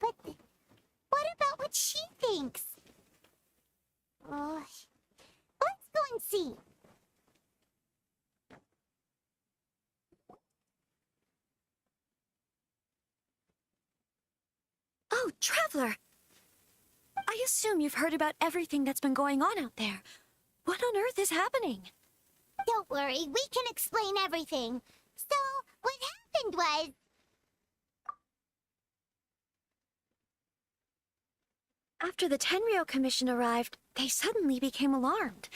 B: But what about what she thinks? Let's go and see.
C: Oh, Traveler! I assume you've heard about everything that's been going on out there. What on earth is happening?
B: Don't worry, we can explain everything. So, what happened was...
C: After the Tenryou Commission arrived, they suddenly became alarmed.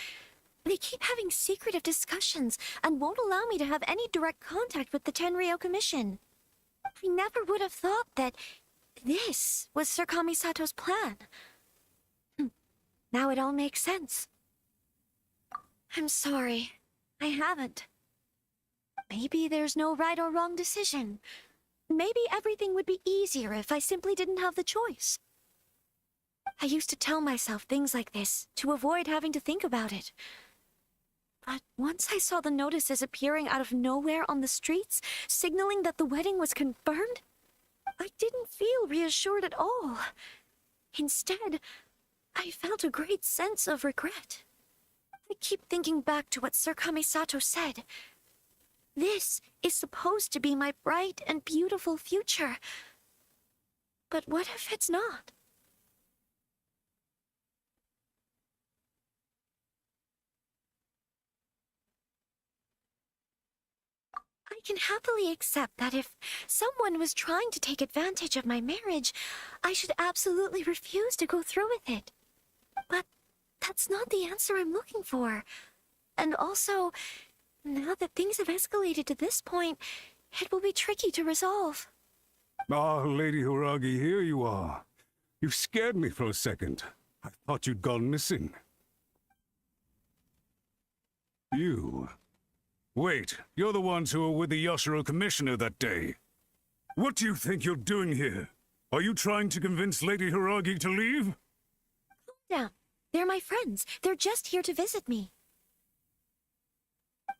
C: They keep having secretive discussions and won't allow me to have any direct contact with the Tenryou Commission. I never would have thought that this was Sir Kamisato's plan. Now it all makes sense. I'm sorry. I haven't. Maybe there's no right or wrong decision. Maybe everything would be easier if I simply didn't have the choice. I used to tell myself things like this to avoid having to think about it. But once I saw the notices appearing out of nowhere on the streets, signaling that the wedding was confirmed, I didn't feel reassured at all. Instead, I felt a great sense of regret. I keep thinking back to what Sir Kamisato said. This is supposed to be my bright and beautiful future. But what if it's not? I can happily accept that if someone was trying to take advantage of my marriage, I should absolutely refuse to go through with it. But that's not the answer I'm looking for. And also, now that things have escalated to this point, it will be tricky to resolve.
U: Ah, Lady Hiragi, here you are. You scared me for a second. I thought you'd gone missing. You... Wait, you're the ones who were with the Yashiro Commissioner that day. What do you think you're doing here? Are you trying to convince Lady Hiragi to leave?
C: Calm down. They're my friends. They're just here to visit me.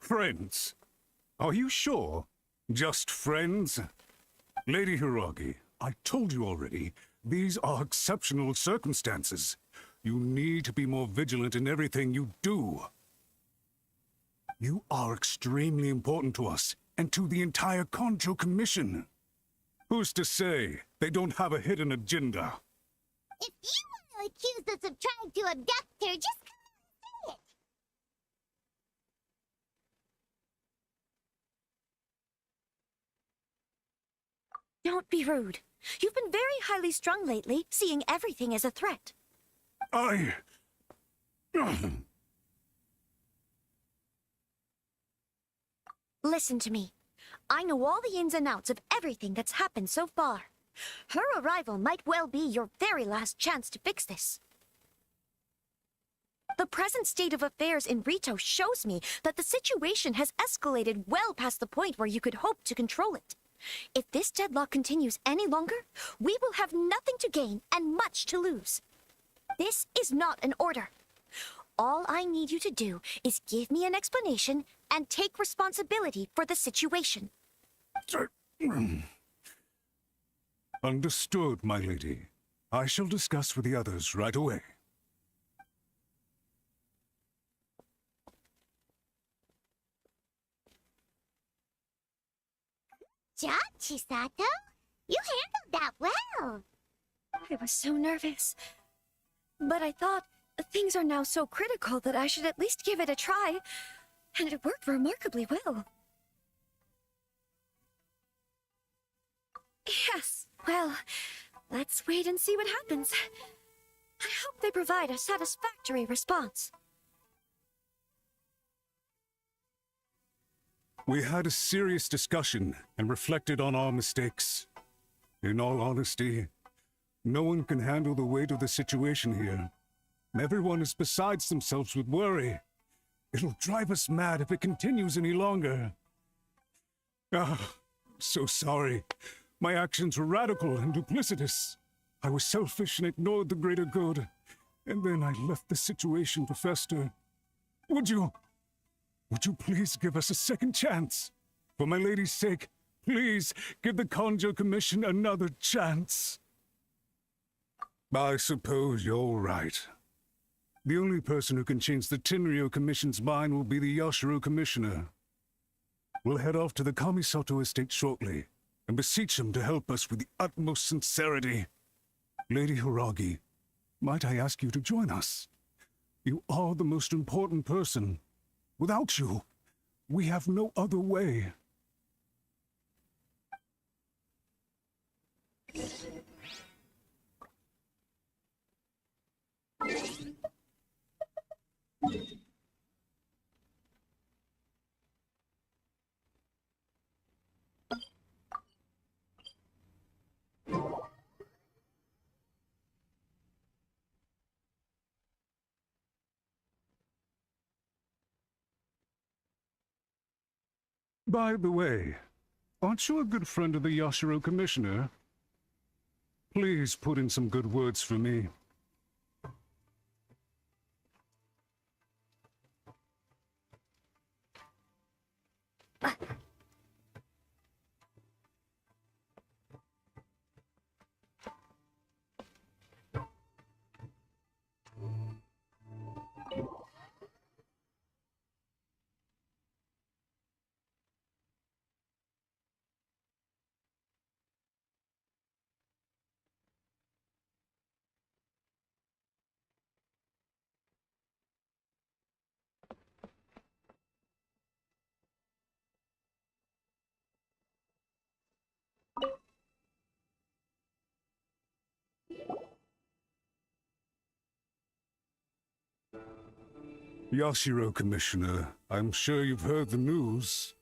U: Friends? Are you sure? Just friends? Lady Hiragi, I told you already, these are exceptional circumstances. You need to be more vigilant in everything you do. You are extremely important to us, and to the entire Konjo Commission. Who's to say they don't have a hidden agenda?
B: If you want to accuse us of trying to abduct her, just come out and say it.
C: Don't be rude. You've been very highly strung lately, seeing everything as a threat. Listen to me. I know all the ins and outs of everything that's happened so far. Her arrival might well be your very last chance to fix this. The present state of affairs in Rito shows me that the situation has escalated well past the point where you could hope to control it. If this deadlock continues any longer, we will have nothing to gain and much to lose. This is not an order. All I need you to do is give me an explanation and take responsibility for the situation.
U: Understood, my lady. I shall discuss with the others right away.
B: Job, Chisato. You handled that well.
C: I was so nervous. But I thought things are now so critical that I should at least give it a try. And it worked remarkably well. Yes, well, let's wait and see what happens. I hope they provide a satisfactory response.
U: We had a serious discussion and reflected on our mistakes. In all honesty, no one can handle the weight of the situation here. Everyone is besides themselves with worry. It'll drive us mad if it continues any longer. So sorry. My actions were radical and duplicitous. I was selfish and ignored the greater good. And then I left the situation to fester. Would you please give us a second chance? For my lady's sake, please give the Konjo Commission another chance. I suppose you're right. The only person who can change the Tenryo Commission's mind will be the Yashiro Commissioner. We'll head off to the Kamisato estate shortly and beseech him to help us with the utmost sincerity. Lady Hiragi, might I ask you to join us? You are the most important person. Without you, we have no other way. By the way, aren't you a good friend of the Yashiro Commissioner? Please put in some good words for me. Yashiro Commissioner, I'm sure you've heard the news.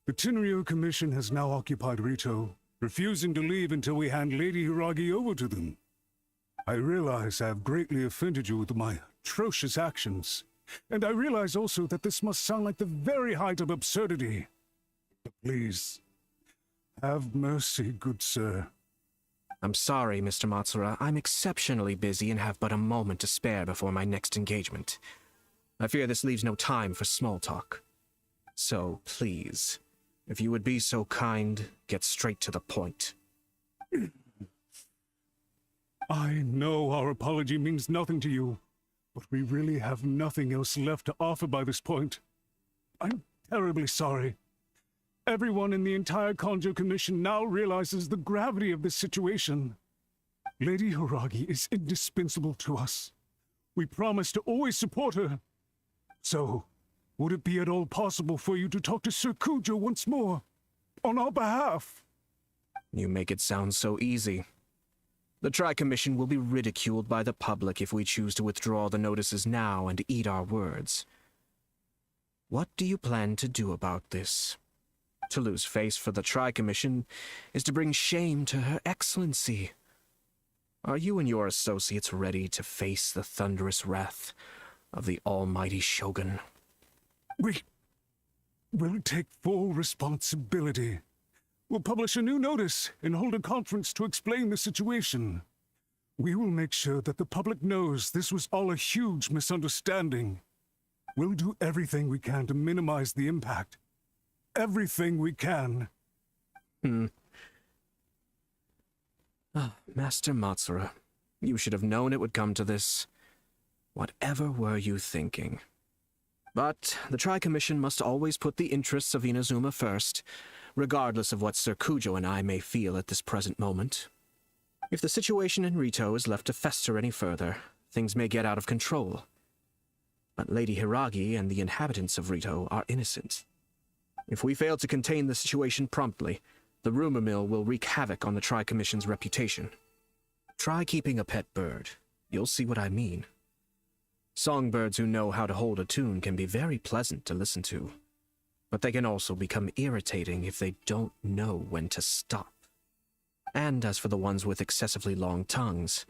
U: The Tenryo Commission has now occupied Rito, refusing to leave until we hand Lady Hiragi over to them. I realize I have greatly offended you with my atrocious actions, and I realize also that this must sound like the very height of absurdity. But please, have mercy, good sir.
R: I'm sorry, Mr. Matsura. I'm exceptionally busy and have but a moment to spare before my next engagement. I fear this leaves no time for small talk. So, please, if you would be so kind, get straight to the point.
U: I know our apology means nothing to you, but we really have nothing else left to offer by this point. I'm terribly sorry. Everyone in the entire Kanjo Commission now realizes the gravity of this situation. Lady Hiragi is indispensable to us. We promise to always support her. So, would it be at all possible for you to talk to Sir Kujo once more, on our behalf?
R: You make it sound so easy. The Tri-Commission will be ridiculed by the public if we choose to withdraw the notices now and eat our words. What do you plan to do about this? To lose face for the Tri-Commission is to bring shame to Her Excellency. Are you and your associates ready to face the thunderous wrath of the almighty Shogun?
U: We'll take full responsibility. We'll publish a new notice and hold a conference to explain the situation. We will make sure that the public knows this was all a huge misunderstanding. We'll do everything we can to minimize the impact. Everything we can.
R: Master Matsura, you should have known it would come to this. Whatever were you thinking? But the Tri-Commission must always put the interests of Inazuma first, regardless of what Sir Kujo and I may feel at this present moment. If the situation in Rito is left to fester any further, things may get out of control. But Lady Hiragi and the inhabitants of Rito are innocent. If we fail to contain the situation promptly, the rumor mill will wreak havoc on the Tri-Commission's reputation. Try keeping a pet bird. You'll see what I mean. Songbirds who know how to hold a tune can be very pleasant to listen to, but they can also become irritating if they don't know when to stop. And as for the ones with excessively long tongues,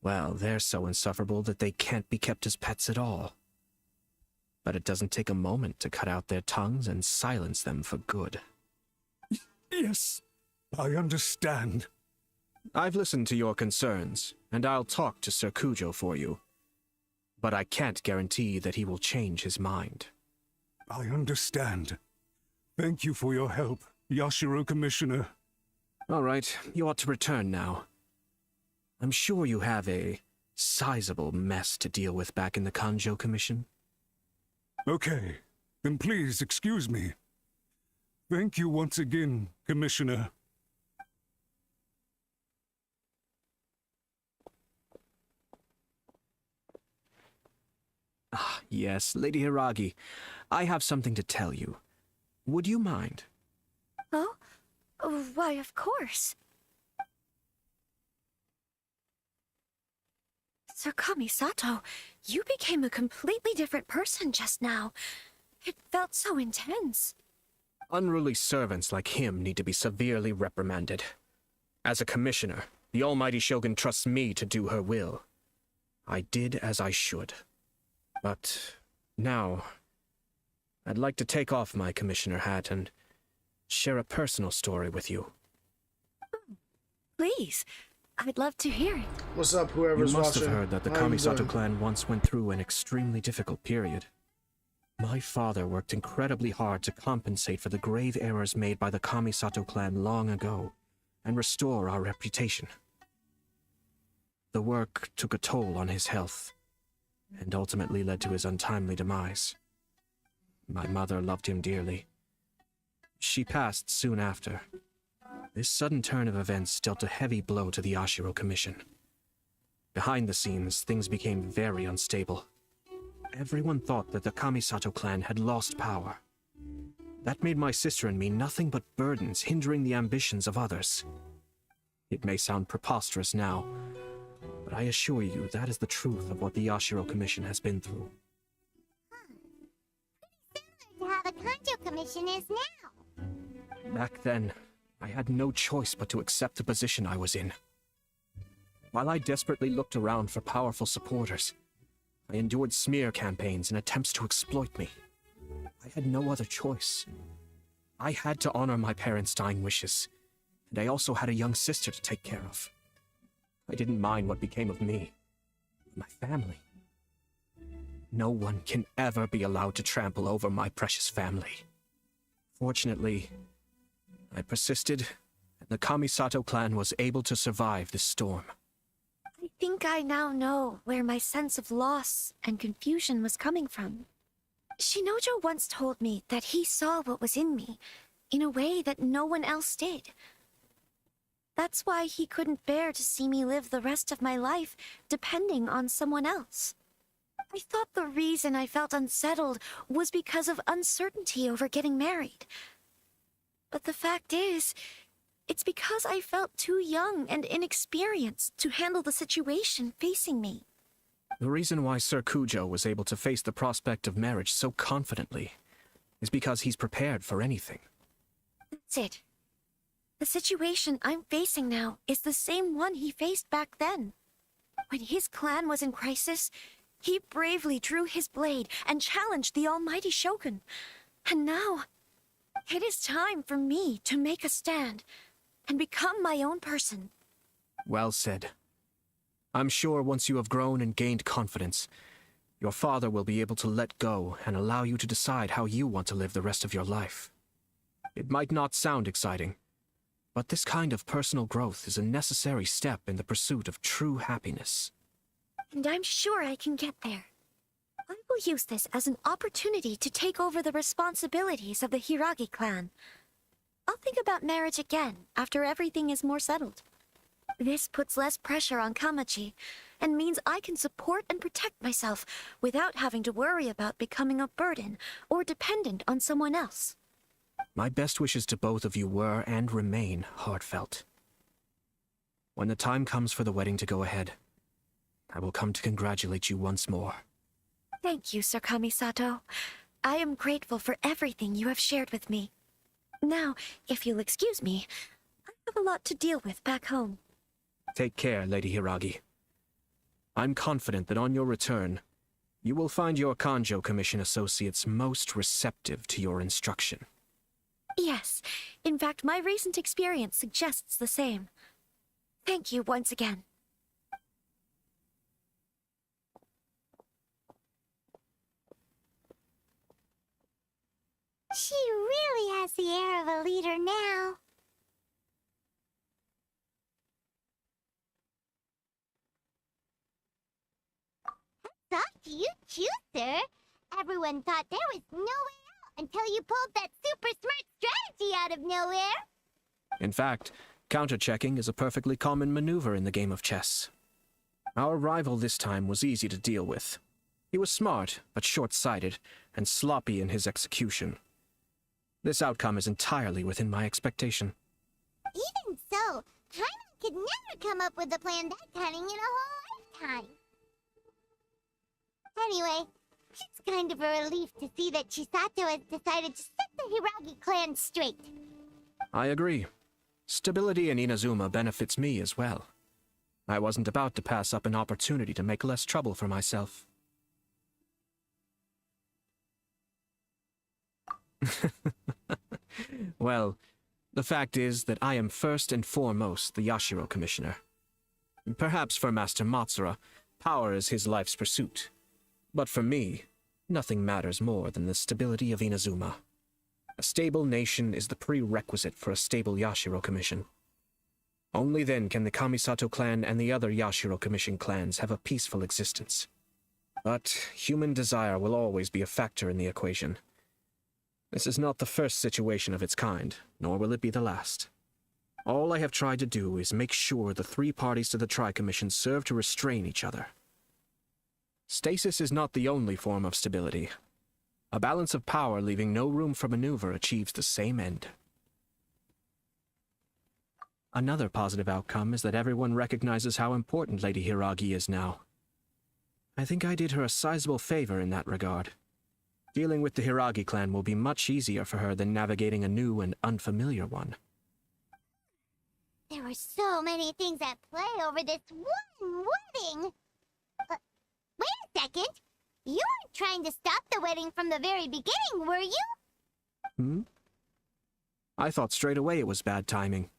R: well, they're so insufferable that they can't be kept as pets at all. But it doesn't take a moment to cut out their tongues and silence them for good.
U: Yes, I understand.
R: I've listened to your concerns, and I'll talk to Sir Kujo for you. But I can't guarantee that he will change his mind.
U: I understand. Thank you for your help, Yashiro Commissioner.
R: All right, you ought to return now. I'm sure you have a sizable mess to deal with back in the Kanjo Commission.
U: Okay, then please excuse me. Thank you once again, Commissioner.
R: Ah, yes, Lady Hiragi. I have something to tell you. Would you mind?
C: Oh? Why, of course. Sir Kamisato, you became a completely different person just now. It felt so intense.
R: Unruly servants like him need to be severely reprimanded. As a commissioner, the almighty Shogun trusts me to do her will. I did as I should. But now, I'd like to take off my commissioner hat and share a personal story with you.
C: Please, I'd love to hear it.
A: What's up, whoever's
R: You must
A: watching?
R: have heard that the
A: How you
R: Kamisato
A: doing?
R: clan once went through an extremely difficult period. My father worked incredibly hard to compensate for the grave errors made by the Kamisato clan long ago and restore our reputation. The work took a toll on his health and ultimately led to his untimely demise. My mother loved him dearly. She passed soon after. This sudden turn of events dealt a heavy blow to the Yashiro Commission. Behind the scenes, things became very unstable. Everyone thought that the Kamisato clan had lost power. That made my sister and me nothing but burdens, hindering the ambitions of others. It may sound preposterous now, but I assure you that is the truth of what the Yashiro Commission has been through.
B: To how the Kanjo Commission is now.
R: Back then, I had no choice but to accept the position I was in. While I desperately looked around for powerful supporters, I endured smear campaigns and attempts to exploit me. I had no other choice. I had to honor my parents' dying wishes, and I also had a young sister to take care of. I didn't mind what became of me, my family. No one can ever be allowed to trample over my precious family. Fortunately, I persisted, and the Kamisato clan was able to survive this storm.
C: I think I now know where my sense of loss and confusion was coming from. Shinojo once told me that he saw what was in me in a way that no one else did. That's why he couldn't bear to see me live the rest of my life depending on someone else. I thought the reason I felt unsettled was because of uncertainty over getting married. But the fact is, it's because I felt too young and inexperienced to handle the situation facing me.
R: The reason why Sir Kujo was able to face the prospect of marriage so confidently is because he's prepared for anything.
C: That's it. The situation I'm facing now is the same one he faced back then. When his clan was in crisis, he bravely drew his blade and challenged the almighty Shogun. And now, it is time for me to make a stand and become my own person.
R: Well said. I'm sure once you have grown and gained confidence, your father will be able to let go and allow you to decide how you want to live the rest of your life. It might not sound exciting, but this kind of personal growth is a necessary step in the pursuit of true happiness.
C: And I'm sure I can get there. I will use this as an opportunity to take over the responsibilities of the Hiragi clan. I'll think about marriage again after everything is more settled. This puts less pressure on Kamachi, and means I can support and protect myself without having to worry about becoming a burden or dependent on someone else.
R: My best wishes to both of you were and remain heartfelt. When the time comes for the wedding to go ahead, I will come to congratulate you once more.
C: Thank you, Sir Kamisato. I am grateful for everything you have shared with me. Now, if you'll excuse me, I have a lot to deal with back home.
R: Take care, Lady Hiragi. I'm confident that on your return, you will find your Kanjo Commission associates most receptive to your instruction.
C: Yes, in fact, my recent experience suggests the same. Thank you once again.
B: She really has the air of a leader now. Hats off to you too, sir. Everyone thought there was no way out until you pulled that super smart strategy out of nowhere.
R: In fact, counter-checking is a perfectly common maneuver in the game of chess. Our rival this time was easy to deal with. He was smart, but short-sighted, and sloppy in his execution. This outcome is entirely within my expectation.
B: Even so, Paimon could never come up with a plan that cunning in a whole lifetime. Anyway, it's kind of a relief to see that Chisato has decided to set the Hiragi clan straight.
R: I agree. Stability in Inazuma benefits me as well. I wasn't about to pass up an opportunity to make less trouble for myself. Well, the fact is that I am first and foremost the Yashiro Commissioner. Perhaps for Master Matsura, power is his life's pursuit. But for me, nothing matters more than the stability of Inazuma. A stable nation is the prerequisite for a stable Yashiro Commission. Only then can the Kamisato clan and the other Yashiro Commission clans have a peaceful existence. But human desire will always be a factor in the equation. This is not the first situation of its kind, nor will it be the last. All I have tried to do is make sure the three parties to the Tri-Commission serve to restrain each other. Stasis is not the only form of stability. A balance of power leaving no room for maneuver achieves the same end. Another positive outcome is that everyone recognizes how important Lady Hiragi is now. I think I did her a sizable favor in that regard. Dealing with the Hiragi clan will be much easier for her than navigating a new and unfamiliar one.
B: There were so many things at play over this one wedding. Wait a second. You weren't trying to stop the wedding from the very beginning, were you?
R: I thought straight away it was bad timing.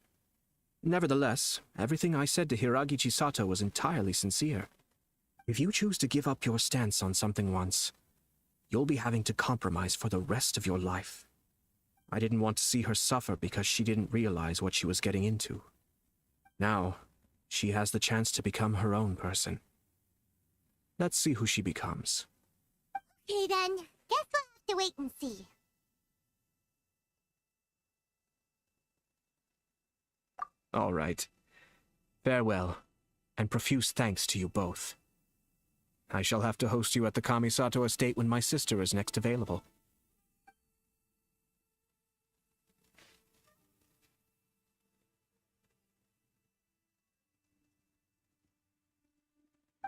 R: Nevertheless, everything I said to Hiragi Chisato was entirely sincere. If you choose to give up your stance on something once, you'll be having to compromise for the rest of your life. I didn't want to see her suffer because she didn't realize what she was getting into. Now, she has the chance to become her own person. Let's see who she becomes.
B: Okay then, guess we'll have to wait and see.
R: All right. Farewell, and profuse thanks to you both. I shall have to host you at the Kamisato estate when my sister is next available.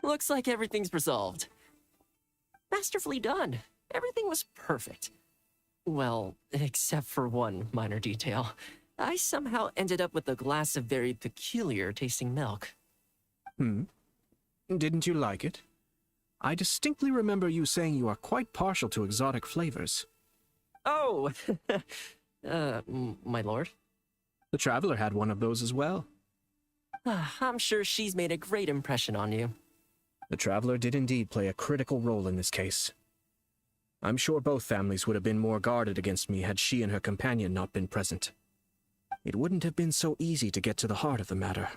N: Looks like everything's resolved. Masterfully done. Everything was perfect. Well, except for one minor detail. I somehow ended up with a glass of very peculiar tasting milk.
R: Didn't you like it? I distinctly remember you saying you are quite partial to exotic flavors.
N: Oh, my lord.
R: The Traveler had one of those as well.
N: I'm sure she's made a great impression on you.
R: The Traveler did indeed play a critical role in this case. I'm sure both families would have been more guarded against me had she and her companion not been present. It wouldn't have been so easy to get to the heart of the matter.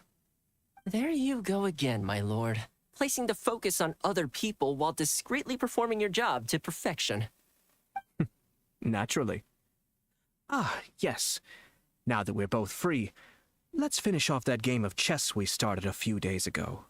N: There you go again, my lord. Placing the focus on other people while discreetly performing your job to perfection.
R: Naturally. Yes. Now that we're both free, let's finish off that game of chess we started a few days ago.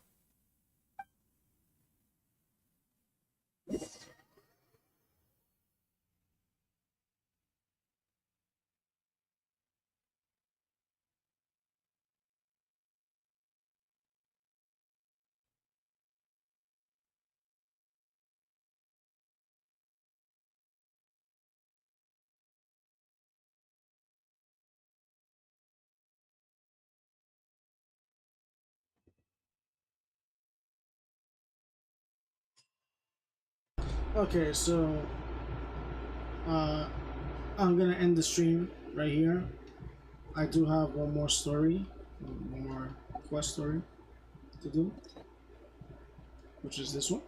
A: Okay, so I'm gonna end the stream right here. I do have one more story, one more quest story to do, which is this one.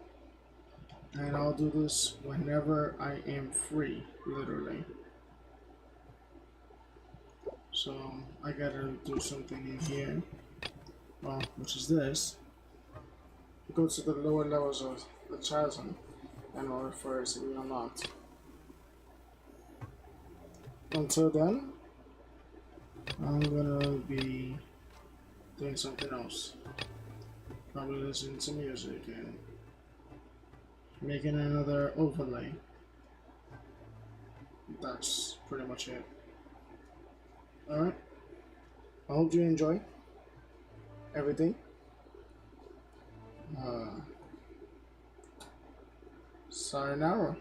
A: And I'll do this whenever I am free, literally. So I gotta do something in here, well, which is this. Go to the lower levels of the chasm in order for it to be unlocked. Until then, I'm gonna be doing something else. Probably listening to music and making another overlay. That's pretty much it. Alright. I hope you enjoy everything. Sayonara.